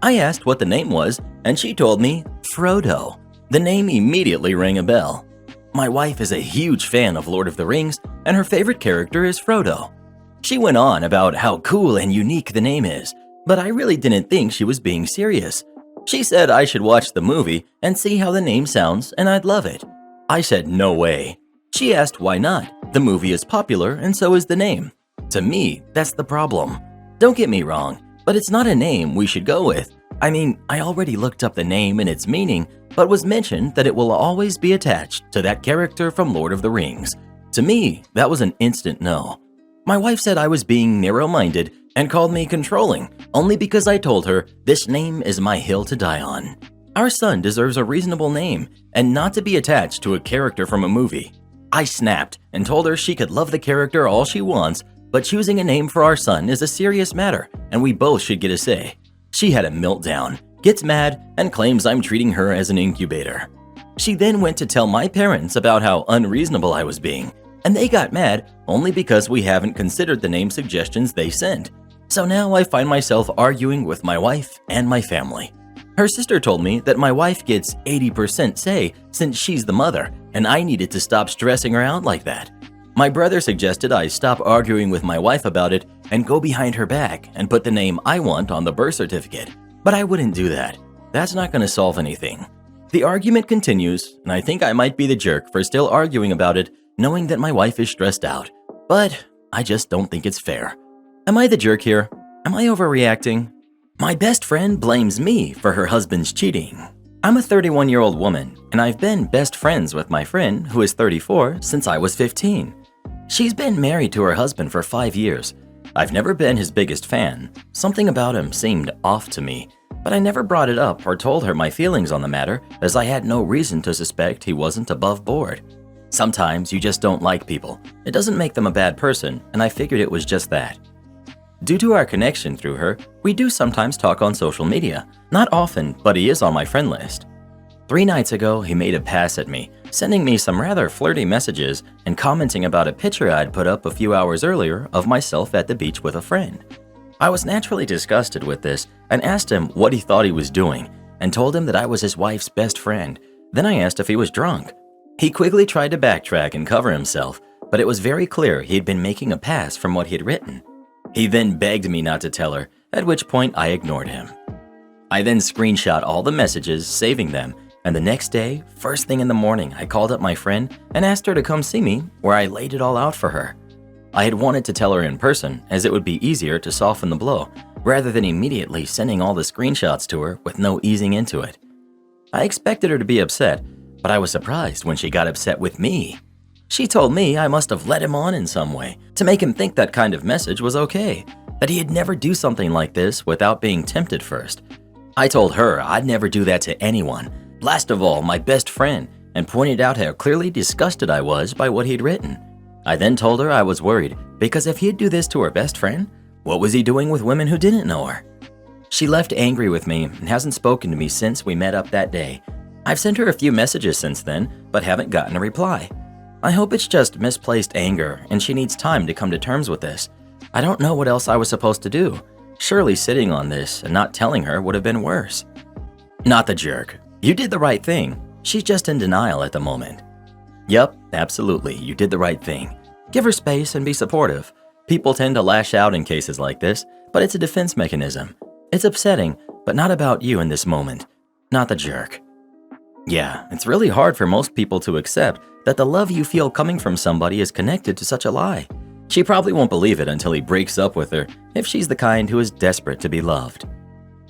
I asked what the name was, and she told me Frodo. The name immediately rang a bell. My wife is a huge fan of Lord of the Rings, and her favorite character is Frodo. She went on about how cool and unique the name is, but I really didn't think she was being serious. She said I should watch the movie and see how the name sounds and I'd love it. I said no way. She asked why not. The movie is popular and so is the name. To me, that's the problem. Don't get me wrong, but it's not a name we should go with. I mean, I already looked up the name and its meaning, but was mentioned that it will always be attached to that character from Lord of the Rings. To me, that was an instant no. My wife said I was being narrow-minded and called me controlling only because I told her this name is my hill to die on. Our son deserves a reasonable name and not to be attached to a character from a movie. I snapped and told her she could love the character all she wants, but choosing a name for our son is a serious matter and we both should get a say. She had a meltdown, gets mad, and claims I'm treating her as an incubator. She then went to tell my parents about how unreasonable I was being, and they got mad only because we haven't considered the name suggestions they sent. So now I find myself arguing with my wife and my family. Her sister told me that my wife gets 80% say since she's the mother, and I needed to stop stressing her out like that. My brother suggested I stop arguing with my wife about it and go behind her back and put the name I want on the birth certificate, but I wouldn't do that. That's not going to solve anything. The argument continues, and I think I might be the jerk for still arguing about it, knowing that my wife is stressed out, but I just don't think it's fair. Am I the jerk here? Am I overreacting? My best friend blames me for her husband's cheating. I'm a 31-year-old woman, and I've been best friends with my friend, who is 34, since I was 15. She's been married to her husband for 5 years. I've never been his biggest fan. Something about him seemed off to me, but I never brought it up or told her my feelings on the matter, as I had no reason to suspect he wasn't above board. Sometimes you just don't like people. It doesn't make them a bad person, and I figured it was just that. Due to our connection through her, we do sometimes talk on social media. Not often, but he is on my friend list. 3 nights ago, he made a pass at me, sending me some rather flirty messages and commenting about a picture I'd put up a few hours earlier of myself at the beach with a friend. I was naturally disgusted with this and asked him what he thought he was doing and told him that I was his wife's best friend. Then I asked if he was drunk. He quickly tried to backtrack and cover himself, but it was very clear he had been making a pass from what he had written. He then begged me not to tell her, at which point I ignored him. I then screenshot all the messages, saving them, and the next day, first thing in the morning, I called up my friend and asked her to come see me, where I laid it all out for her. I had wanted to tell her in person, as it would be easier to soften the blow, rather than immediately sending all the screenshots to her with no easing into it. I expected her to be upset, but I was surprised when she got upset with me. She told me I must have led him on in some way to make him think that kind of message was okay, that he'd never do something like this without being tempted first. I told her I'd never do that to anyone, last of all my best friend, and pointed out how clearly disgusted I was by what he'd written. I then told her I was worried because if he'd do this to her best friend, what was he doing with women who didn't know her? She left angry with me and hasn't spoken to me since we met up that day. I've sent her a few messages since then, but haven't gotten a reply. I hope it's just misplaced anger and she needs time to come to terms with this. I don't know what else I was supposed to do. Surely sitting on this and not telling her would have been worse. Not the jerk. You did the right thing. She's just in denial at the moment. Yep, absolutely, you did the right thing. Give her space and be supportive. People tend to lash out in cases like this, but it's a defense mechanism. It's upsetting, but not about you in this moment. Not the jerk. Yeah, it's really hard for most people to accept that the love you feel coming from somebody is connected to such a lie. She probably won't believe it until he breaks up with her, if she's the kind who is desperate to be loved.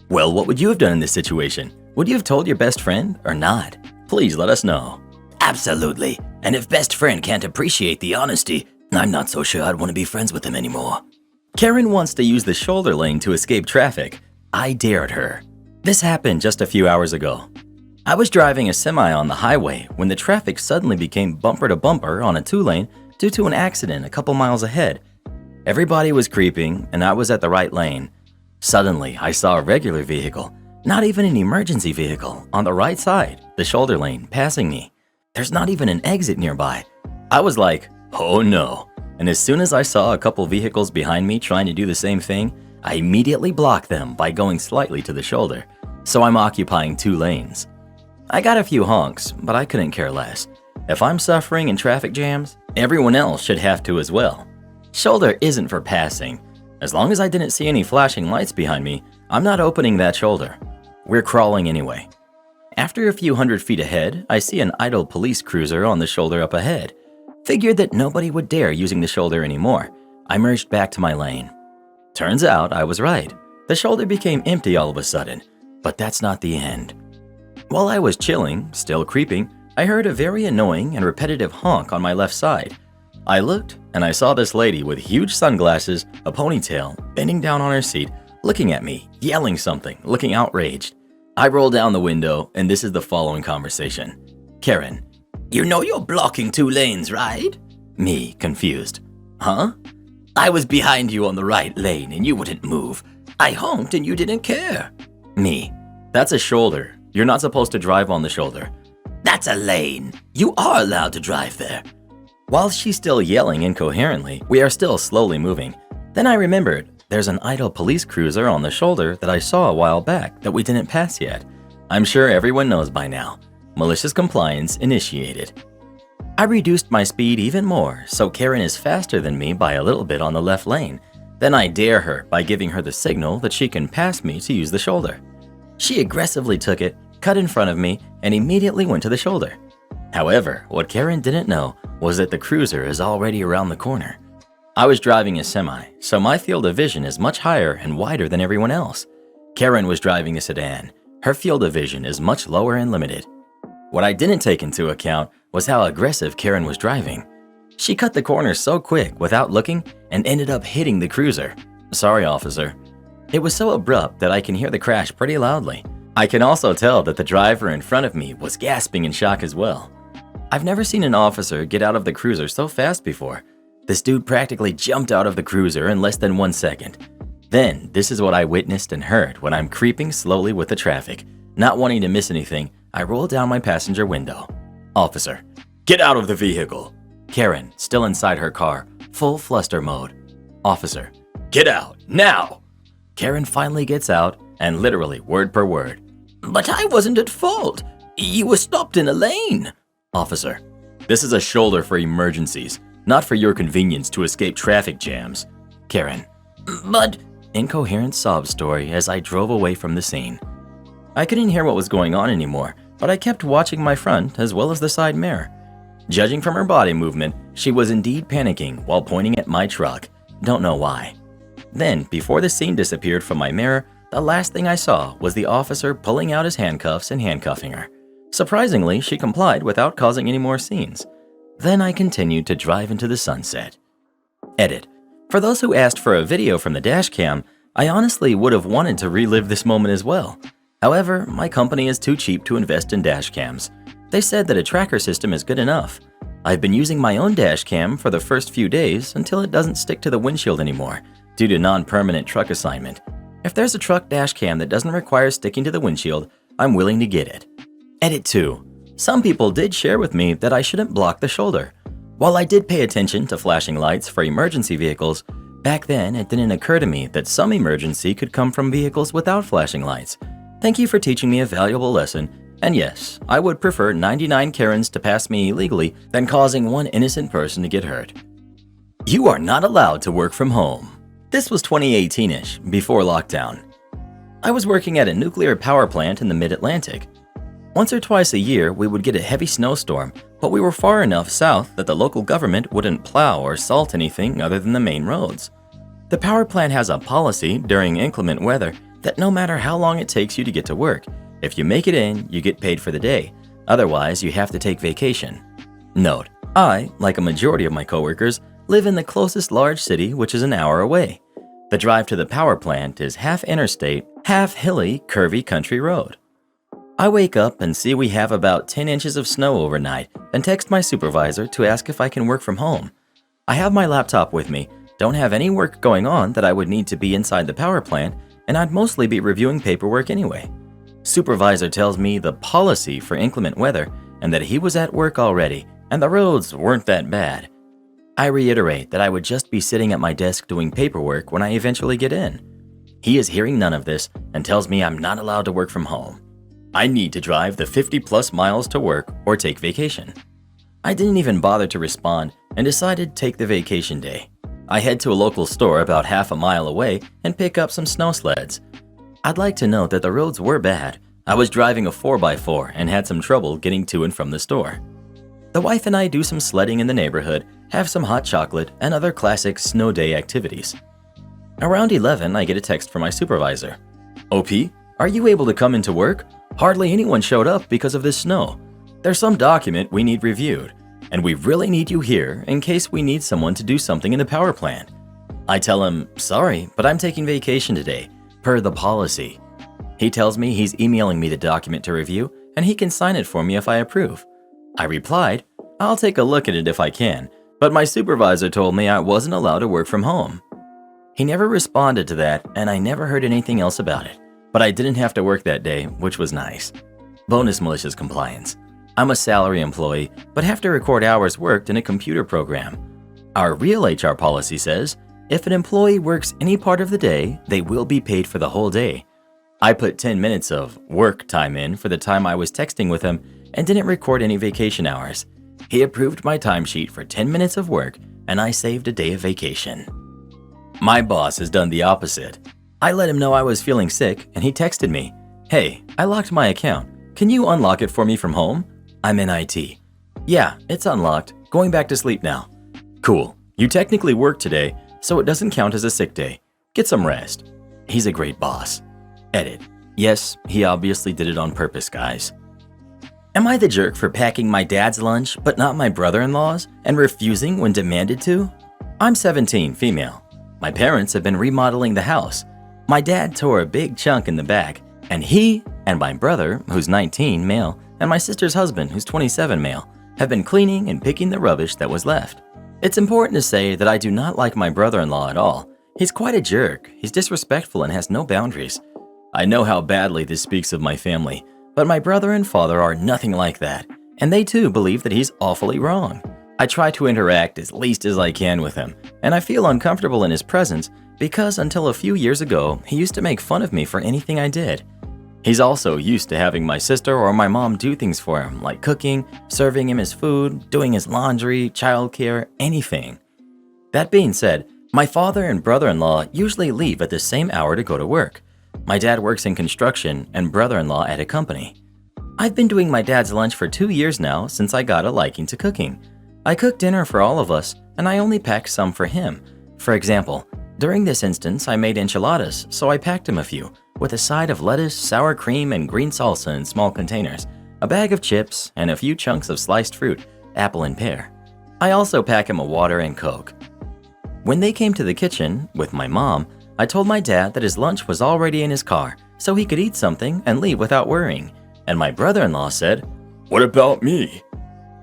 Well, what would you have done in this situation? Would you have told your best friend or not? Please let us know. Absolutely. And if best friend can't appreciate the honesty, I'm not so sure I'd want to be friends with him anymore. Karen wants to use the shoulder lane to escape traffic. I dared her. This happened just a few hours ago. I was driving a semi on the highway when the traffic suddenly became bumper to bumper on a 2-lane due to an accident a couple miles ahead. Everybody was creeping and I was at the right lane. Suddenly, I saw a regular vehicle, not even an emergency vehicle, on the right side, the shoulder lane, passing me. There's not even an exit nearby. I was like, oh no. And as soon as I saw a couple vehicles behind me trying to do the same thing, I immediately blocked them by going slightly to the shoulder. So I'm occupying 2 lanes. I got a few honks, but I couldn't care less. If I'm suffering in traffic jams, everyone else should have to as well. Shoulder isn't for passing. As long as I didn't see any flashing lights behind me, I'm not opening that shoulder. We're crawling anyway. After a few hundred feet ahead, I see an idle police cruiser on the shoulder up ahead. Figured that nobody would dare using the shoulder anymore. I merged back to my lane. Turns out I was right. The shoulder became empty all of a sudden, but that's not the end. While I was chilling, still creeping, I heard a very annoying and repetitive honk on my left side. I looked and I saw this lady with huge sunglasses, a ponytail, bending down on her seat, looking at me, yelling something, looking outraged. I roll down the window and this is the following conversation. Karen: You know you're blocking 2 lanes, right? Me, confused. Huh? I was behind you on the right lane and you wouldn't move. I honked and you didn't care. Me: That's a shoulder. You're not supposed to drive on the shoulder. That's a lane. You are allowed to drive there. While she's still yelling incoherently, we are still slowly moving. Then I remembered there's an idle police cruiser on the shoulder that I saw a while back that we didn't pass yet. I'm sure everyone knows by now. Malicious compliance initiated. I reduced my speed even more, so Karen is faster than me by a little bit on the left lane. Then I dare her by giving her the signal that she can pass me to use the shoulder. She aggressively took it, cut in front of me, and immediately went to the shoulder. However, what Karen didn't know was that the cruiser is already around the corner. I was driving a semi, so my field of vision is much higher and wider than everyone else. Karen was driving a sedan. Her field of vision is much lower and limited. What I didn't take into account was how aggressive Karen was driving. She cut the corner so quick without looking and ended up hitting the cruiser. Sorry, officer. It was so abrupt that I can hear the crash pretty loudly. I can also tell that the driver in front of me was gasping in shock as well. I've never seen an officer get out of the cruiser so fast before. This dude practically jumped out of the cruiser in less than 1 second. Then, this is what I witnessed and heard when I'm creeping slowly with the traffic. Not wanting to miss anything, I roll down my passenger window. Officer: Get out of the vehicle. Karen, still inside her car, full fluster mode. Officer: Get out, now! Karen finally gets out, and literally word per word. But I wasn't at fault. You were stopped in a lane. Officer: This is a shoulder for emergencies, not for your convenience to escape traffic jams. Karen: But... Incoherent sob story as I drove away from the scene. I couldn't hear what was going on anymore, but I kept watching my front as well as the side mirror. Judging from her body movement, she was indeed panicking while pointing at my truck. Don't know why. Then, before the scene disappeared from my mirror, the last thing I saw was the officer pulling out his handcuffs and handcuffing her. Surprisingly, she complied without causing any more scenes. Then I continued to drive into the sunset. Edit. For those who asked for a video from the dash cam, I honestly would have wanted to relive this moment as well. However, my company is too cheap to invest in dash cams. They said that a tracker system is good enough. I've been using my own dash cam for the first few days until it doesn't stick to the windshield anymore due to non-permanent truck assignment. If there's a truck dash cam that doesn't require sticking to the windshield, I'm willing to get it. Edit 2. Some people did share with me that I shouldn't block the shoulder. While I did pay attention to flashing lights for emergency vehicles, back then it didn't occur to me that some emergency could come from vehicles without flashing lights. Thank you for teaching me a valuable lesson. And yes, I would prefer 99 Karens to pass me illegally than causing one innocent person to get hurt. You are not allowed to work from home. This was 2018-ish, before lockdown. I was working at a nuclear power plant in the mid-Atlantic. Once or twice a year, we would get a heavy snowstorm, but we were far enough south that the local government wouldn't plow or salt anything other than the main roads. The power plant has a policy during inclement weather that no matter how long it takes you to get to work, if you make it in, you get paid for the day. Otherwise, you have to take vacation. Note, I, like a majority of my coworkers, live in the closest large city, which is an hour away. The drive to the power plant is half interstate, half hilly, curvy country road. I wake up and see we have about 10 inches of snow overnight and text my supervisor to ask if I can work from home. I have my laptop with me, don't have any work going on that I would need to be inside the power plant, and I'd mostly be reviewing paperwork anyway. Supervisor tells me the policy for inclement weather and that he was at work already and the roads weren't that bad. I reiterate that I would just be sitting at my desk doing paperwork when I eventually get in. He is hearing none of this and tells me I'm not allowed to work from home. I need to drive the 50+ miles to work or take vacation. I didn't even bother to respond and decided to take the vacation day. I head to a local store about half a mile away and pick up some snow sleds. I'd like to note that the roads were bad. I was driving a 4x4 and had some trouble getting to and from the store. The wife and I do some sledding in the neighborhood, have some hot chocolate, and other classic snow day activities. Around 11, I get a text from my supervisor. OP, are you able to come into work? Hardly anyone showed up because of this snow. There's some document we need reviewed, and we really need you here in case we need someone to do something in the power plant. I tell him, sorry, but I'm taking vacation today, per the policy. He tells me he's emailing me the document to review, and he can sign it for me if I approve. I replied, I'll take a look at it if I can, but my supervisor told me I wasn't allowed to work from home. He never responded to that, and I never heard anything else about it, but I didn't have to work that day, which was nice. Bonus malicious compliance. I'm a salary employee, but have to record hours worked in a computer program. Our real HR policy says, if an employee works any part of the day, they will be paid for the whole day. I put 10 minutes of work time in for the time I was texting with him and didn't record any vacation hours. He approved my timesheet for 10 minutes of work, and I saved a day of vacation. My boss has done the opposite. I let him know I was feeling sick, and he texted me, hey, I locked my account. Can you unlock it for me from home? I'm in IT. Yeah, it's unlocked. Going back to sleep now. Cool. You technically worked today, so it doesn't count as a sick day. Get some rest. He's a great boss. Edit. Yes, he obviously did it on purpose, guys. Am I the jerk for packing my dad's lunch but not my brother-in-law's and refusing when demanded to? I'm 17, female. My parents have been remodeling the house. My dad tore a big chunk in the back, and he and my brother, who's 19, male, and my sister's husband, who's 27, male, have been cleaning and picking the rubbish that was left. It's important to say that I do not like my brother-in-law at all. He's quite a jerk. He's disrespectful and has no boundaries. I know how badly this speaks of my family, but my brother and father are nothing like that, and they too believe that he's awfully wrong. I try to interact as least as I can with him, and I feel uncomfortable in his presence because until a few years ago, he used to make fun of me for anything I did. He's also used to having my sister or my mom do things for him, like cooking, serving him his food, doing his laundry, childcare, anything. That being said, my father and brother-in-law usually leave at the same hour to go to work. My dad works in construction and brother-in-law at a company. I've been doing my dad's lunch for 2 years now since I got a liking to cooking. I cook dinner for all of us, and I only pack some for him. For example, during this instance, I made enchiladas, so I packed him a few, with a side of lettuce, sour cream, and green salsa in small containers, a bag of chips, and a few chunks of sliced fruit, apple and pear. I also pack him a water and Coke. When they came to the kitchen, with my mom, I told my dad that his lunch was already in his car, so he could eat something and leave without worrying. And my brother-in-law said, "What about me?"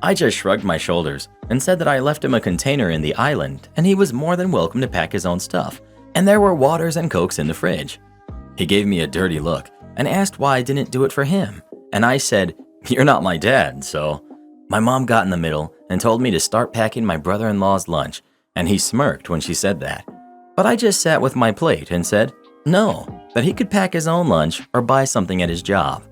I just shrugged my shoulders and said that I left him a container in the island and he was more than welcome to pack his own stuff, and there were waters and Cokes in the fridge. He gave me a dirty look and asked why I didn't do it for him, and I said, "You're not my dad, so..." My mom got in the middle and told me to start packing my brother-in-law's lunch, and he smirked when she said that. But I just sat with my plate and said, no, that he could pack his own lunch or buy something at his job.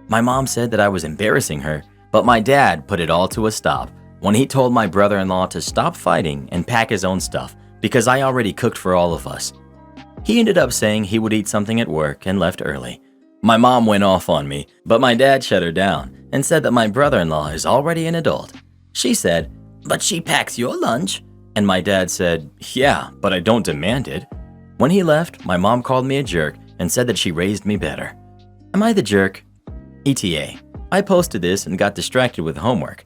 My mom said that I was embarrassing her, but my dad put it all to a stop when he told my brother-in-law to stop fighting and pack his own stuff because I already cooked for all of us. He ended up saying he would eat something at work and left early. My mom went off on me, but my dad shut her down and said that my brother-in-law is already an adult. She said, "But she packs your lunch." And my dad said, "Yeah, but I don't demand it." When he left, my mom called me a jerk and said that she raised me better. Am I the jerk? ETA. I posted this and got distracted with homework.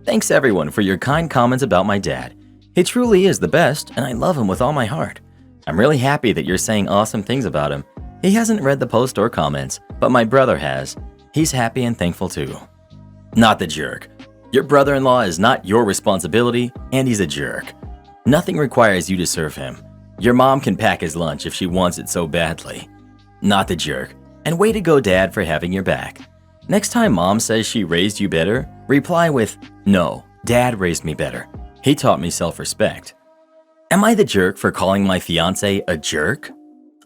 Thanks everyone for your kind comments about my dad. He truly is the best and I love him with all my heart. I'm really happy that you're saying awesome things about him. He hasn't read the post or comments, but my brother has. He's happy and thankful too. Not the jerk. Your brother-in-law is not your responsibility and he's a jerk. Nothing requires you to serve him. Your mom can pack his lunch if she wants it so badly. Not the jerk. And way to go, Dad, for having your back. Next time Mom says she raised you better, reply with, "No, Dad raised me better. He taught me self-respect." Am I the jerk for calling my fiance a jerk?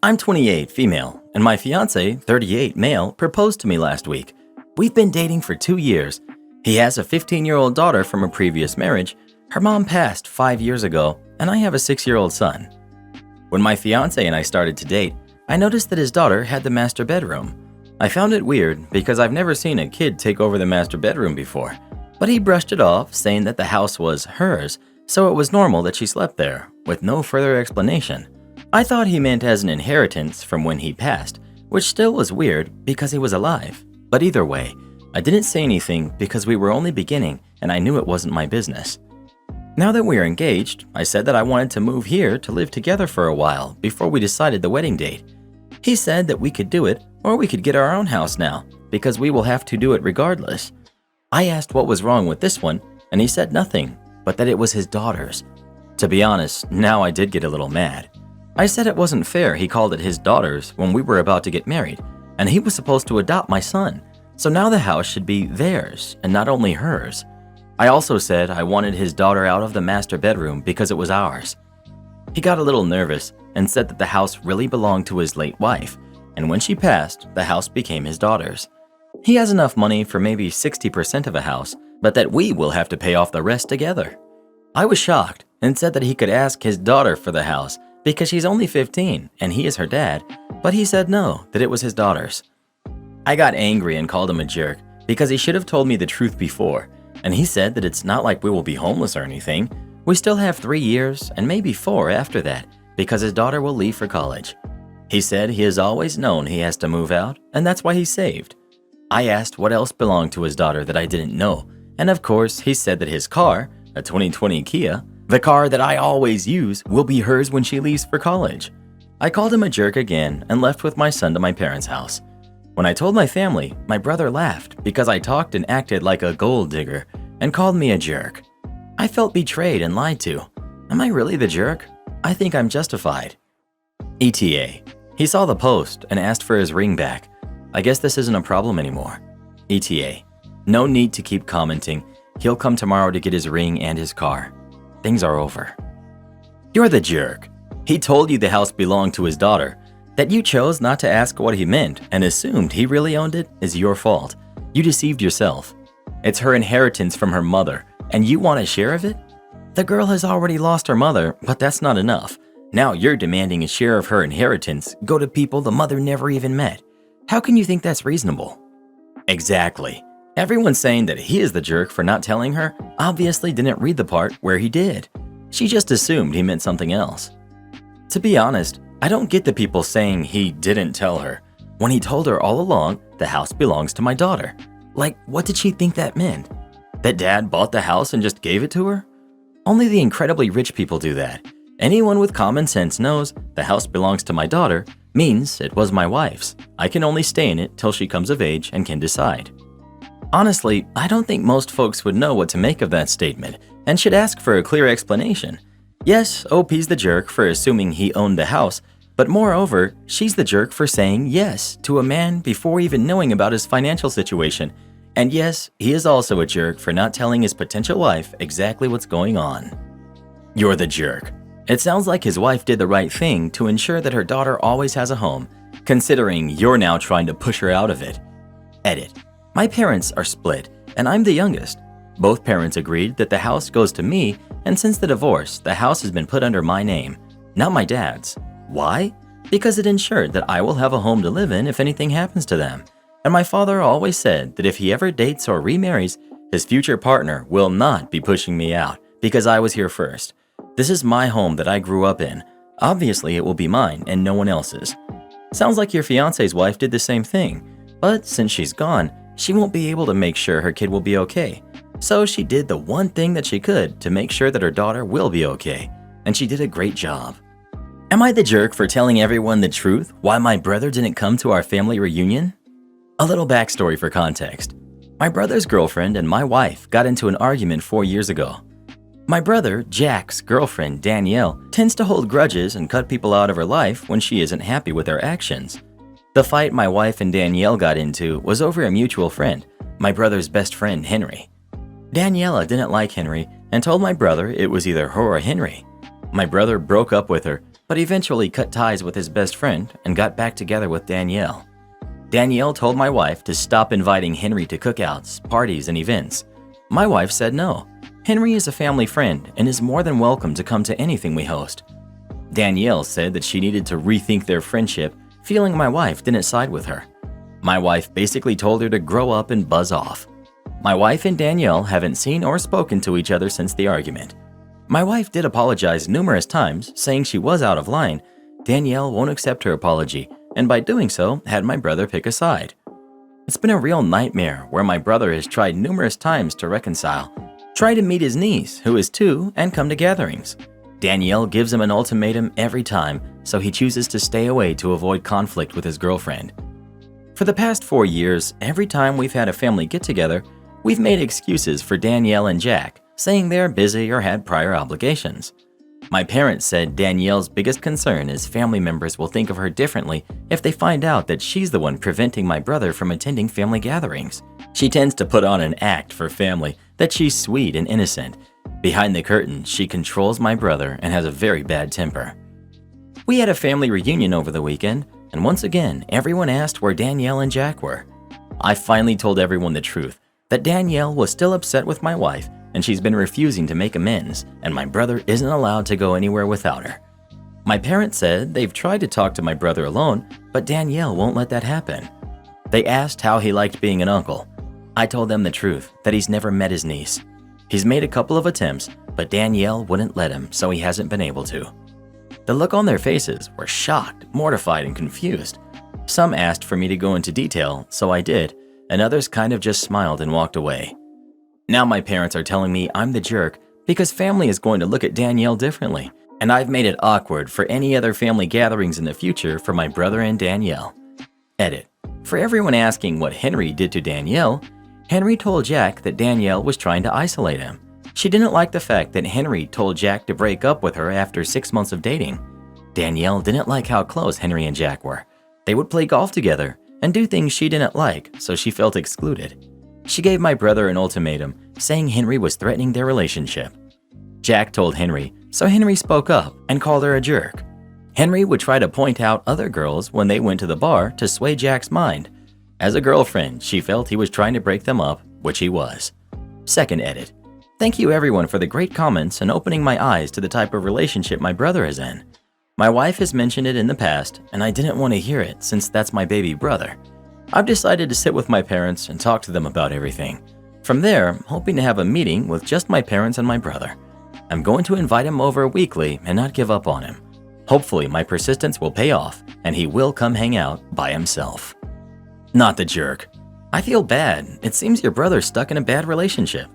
I'm 28, female, and my fiance, 38, male, proposed to me last week. We've been dating for 2 years. He has a 15-year-old daughter from a previous marriage. Her mom passed 5 years ago, and I have a 6-year-old son. When my fiance and I started to date, I noticed that his daughter had the master bedroom. I found it weird because I've never seen a kid take over the master bedroom before, but he brushed it off, saying that the house was hers, so it was normal that she slept there, with no further explanation. I thought he meant as an inheritance from when he passed, which still was weird because he was alive. But either way, I didn't say anything because we were only beginning and I knew it wasn't my business. Now that we're engaged, I said that I wanted to move here to live together for a while before we decided the wedding date. He said that we could do it or we could get our own house now because we will have to do it regardless. I asked what was wrong with this one and he said nothing, but that it was his daughter's. To be honest, now I did get a little mad. I said it wasn't fair he called it his daughter's when we were about to get married and he was supposed to adopt my son, so now the house should be theirs and not only hers. I also said I wanted his daughter out of the master bedroom because it was ours. He got a little nervous and said that the house really belonged to his late wife, and when she passed, the house became his daughter's. He has enough money for maybe 60% of a house, but that we will have to pay off the rest together. I was shocked and said that he could ask his daughter for the house because she's only 15 and he is her dad, but he said no, that it was his daughter's. I got angry and called him a jerk because he should have told me the truth before. And he said that it's not like we will be homeless or anything. We still have 3 years and maybe 4 after that because his daughter will leave for college. He said he has always known he has to move out and that's why he saved. I asked what else belonged to his daughter that I didn't know. And of course, he said that his car, a 2020 Kia, the car that I always use, will be hers when she leaves for college. I called him a jerk again and left with my son to my parents' house. When I told my family, my brother laughed because I talked and acted like a gold digger and called me a jerk. I felt betrayed and lied to. Am I really the jerk? I think I'm justified. ETA. He saw the post and asked for his ring back. I guess this isn't a problem anymore. ETA. No need to keep commenting. He'll come tomorrow to get his ring and his car. Things are over. You're the jerk. He told you the house belonged to his daughter. That you chose not to ask what he meant and assumed he really owned it is your fault. You deceived yourself. It's her inheritance from her mother, and you want a share of it? The girl has already lost her mother, but that's not enough. Now you're demanding a share of her inheritance go to people the mother never even met. How can you think that's reasonable? Exactly. Everyone saying that he is the jerk for not telling her obviously didn't read the part where he did. She just assumed he meant something else. To be honest, I don't get the people saying he didn't tell her when he told her all along the house belongs to my daughter. Like, what did she think that meant? That dad bought the house and just gave it to her? Only the incredibly rich people do that. Anyone with common sense knows the house belongs to my daughter means it was my wife's. I can only stay in it till she comes of age and can decide. Honestly, I don't think most folks would know what to make of that statement and should ask for a clear explanation. Yes, OP's the jerk for assuming he owned the house, but moreover, she's the jerk for saying yes to a man before even knowing about his financial situation. And yes, he is also a jerk for not telling his potential wife exactly what's going on. You're the jerk. It sounds like his wife did the right thing to ensure that her daughter always has a home, considering you're now trying to push her out of it. Edit. My parents are split, and I'm the youngest. Both parents agreed that the house goes to me, and since the divorce, the house has been put under my name, not my dad's. Why? Because it ensured that I will have a home to live in if anything happens to them. And my father always said that if he ever dates or remarries, his future partner will not be pushing me out because I was here first. This is my home that I grew up in. Obviously, it will be mine and no one else's. Sounds like your fiance's wife did the same thing, but since she's gone, she won't be able to make sure her kid will be okay. So she did the one thing that she could to make sure that her daughter will be okay, and she did a great job. Am I the jerk for telling everyone the truth why my brother didn't come to our family reunion? A little backstory for context. My brother's girlfriend and my wife got into an argument 4 years ago. My brother, Jack's girlfriend, Danielle, tends to hold grudges and cut people out of her life when she isn't happy with their actions. The fight my wife and Danielle got into was over a mutual friend, my brother's best friend, Henry. Daniela didn't like Henry and told my brother it was either her or Henry. My brother broke up with her, but eventually cut ties with his best friend and got back together with Danielle. Danielle told my wife to stop inviting Henry to cookouts, parties, and events. My wife said no. Henry is a family friend and is more than welcome to come to anything we host. Danielle said that she needed to rethink their friendship, feeling my wife didn't side with her. My wife basically told her to grow up and buzz off. My wife and Danielle haven't seen or spoken to each other since the argument. My wife did apologize numerous times, saying she was out of line. Danielle won't accept her apology, and by doing so, had my brother pick a side. It's been a real nightmare where my brother has tried numerous times to reconcile, try to meet his niece, who is 2, and come to gatherings. Danielle gives him an ultimatum every time, so he chooses to stay away to avoid conflict with his girlfriend. For the past 4 years, every time we've had a family get-together, we've made excuses for Danielle and Jack, saying they're busy or had prior obligations. My parents said Danielle's biggest concern is family members will think of her differently if they find out that she's the one preventing my brother from attending family gatherings. She tends to put on an act for family that she's sweet and innocent. Behind the curtain, she controls my brother and has a very bad temper. We had a family reunion over the weekend, and once again, everyone asked where Danielle and Jack were. I finally told everyone the truth, that Danielle was still upset with my wife, and she's been refusing to make amends, and my brother isn't allowed to go anywhere without her. My parents said they've tried to talk to my brother alone, but Danielle won't let that happen. They asked how he liked being an uncle. I told them the truth, that he's never met his niece. He's made a couple of attempts, but Danielle wouldn't let him, so he hasn't been able to. The look on their faces were shocked, mortified, and confused. Some asked for me to go into detail, so I did, and others kind of just smiled and walked away. Now my parents are telling me I'm the jerk because family is going to look at Danielle differently, and I've made it awkward for any other family gatherings in the future for my brother and Danielle. Edit. For everyone asking what Henry did to Danielle, Henry told Jack that Danielle was trying to isolate him. She didn't like the fact that Henry told Jack to break up with her after 6 months of dating. Danielle didn't like how close Henry and Jack were. They would play golf together and do things she didn't like, so she felt excluded. She gave my brother an ultimatum, saying Henry was threatening their relationship. Jack told Henry, so Henry spoke up and called her a jerk. Henry would try to point out other girls when they went to the bar to sway Jack's mind. As a girlfriend, she felt he was trying to break them up, which he was. Second edit. Thank you everyone for the great comments and opening my eyes to the type of relationship my brother is in. My wife has mentioned it in the past, and I didn't want to hear it since that's my baby brother. I've decided to sit with my parents and talk to them about everything. From there, I'm hoping to have a meeting with just my parents and my brother. I'm going to invite him over weekly and not give up on him. Hopefully, my persistence will pay off and he will come hang out by himself. Not the jerk. I feel bad. It seems your brother's stuck in a bad relationship.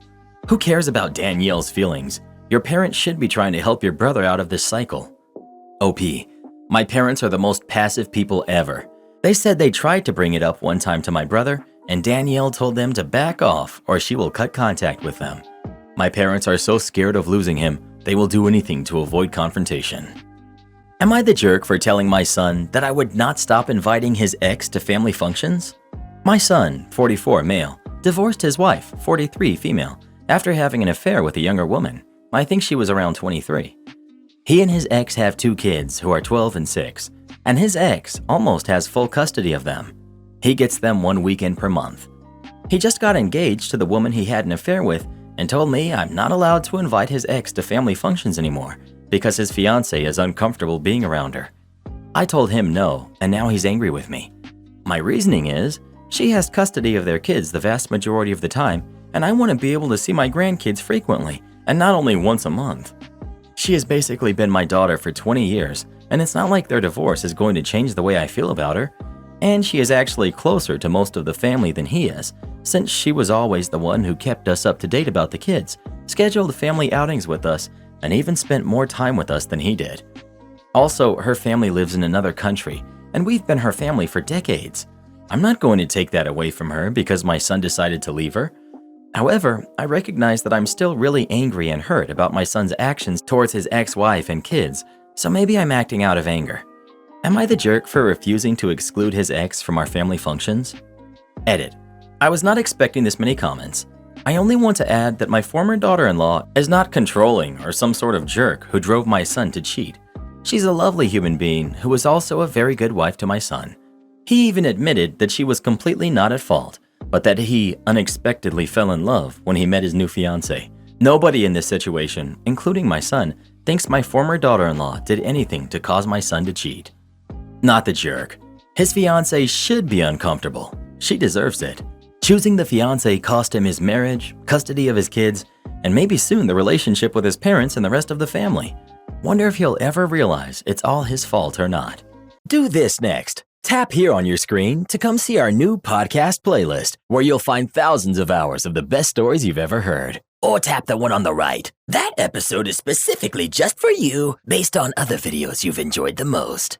Who cares about Danielle's feelings? Your parents should be trying to help your brother out of this cycle. OP. My parents are the most passive people ever. They said they tried to bring it up one time to my brother, and Danielle told them to back off or she will cut contact with them. My parents are so scared of losing him, they will do anything to avoid confrontation. Am I the jerk for telling my son that I would not stop inviting his ex to family functions? My son, 44 male, divorced his wife, 43 female, after having an affair with a younger woman. I think she was around 23. He and his ex have 2 kids who are 12 and 6, and his ex almost has full custody of them. He gets them 1 weekend per month. He just got engaged to the woman he had an affair with and told me I'm not allowed to invite his ex to family functions anymore because his fiancée is uncomfortable being around her. I told him no, and now he's angry with me. My reasoning is, she has custody of their kids the vast majority of the time, and I want to be able to see my grandkids frequently, and not only once a month. She has basically been my daughter for 20 years, and it's not like their divorce is going to change the way I feel about her. And she is actually closer to most of the family than he is, since she was always the one who kept us up to date about the kids, scheduled family outings with us, and even spent more time with us than he did. Also, her family lives in another country, and we've been her family for decades. I'm not going to take that away from her because my son decided to leave her. However, I recognize that I'm still really angry and hurt about my son's actions towards his ex-wife and kids, so maybe I'm acting out of anger. Am I the jerk for refusing to exclude his ex from our family functions? Edit. I was not expecting this many comments. I only want to add that my former daughter-in-law is not controlling or some sort of jerk who drove my son to cheat. She's a lovely human being who was also a very good wife to my son. He even admitted that she was completely not at fault, but that he unexpectedly fell in love when he met his new fiancée. Nobody in this situation, including my son, thinks my former daughter-in-law did anything to cause my son to cheat. Not the jerk. His fiancée should be uncomfortable. She deserves it. Choosing the fiancé cost him his marriage, custody of his kids, and maybe soon the relationship with his parents and the rest of the family. Wonder if he'll ever realize it's all his fault or not. Do this next. Tap here on your screen to come see our new podcast playlist, where you'll find thousands of hours of the best stories you've ever heard. Or tap the one on the right. That episode is specifically just for you, based on other videos you've enjoyed the most.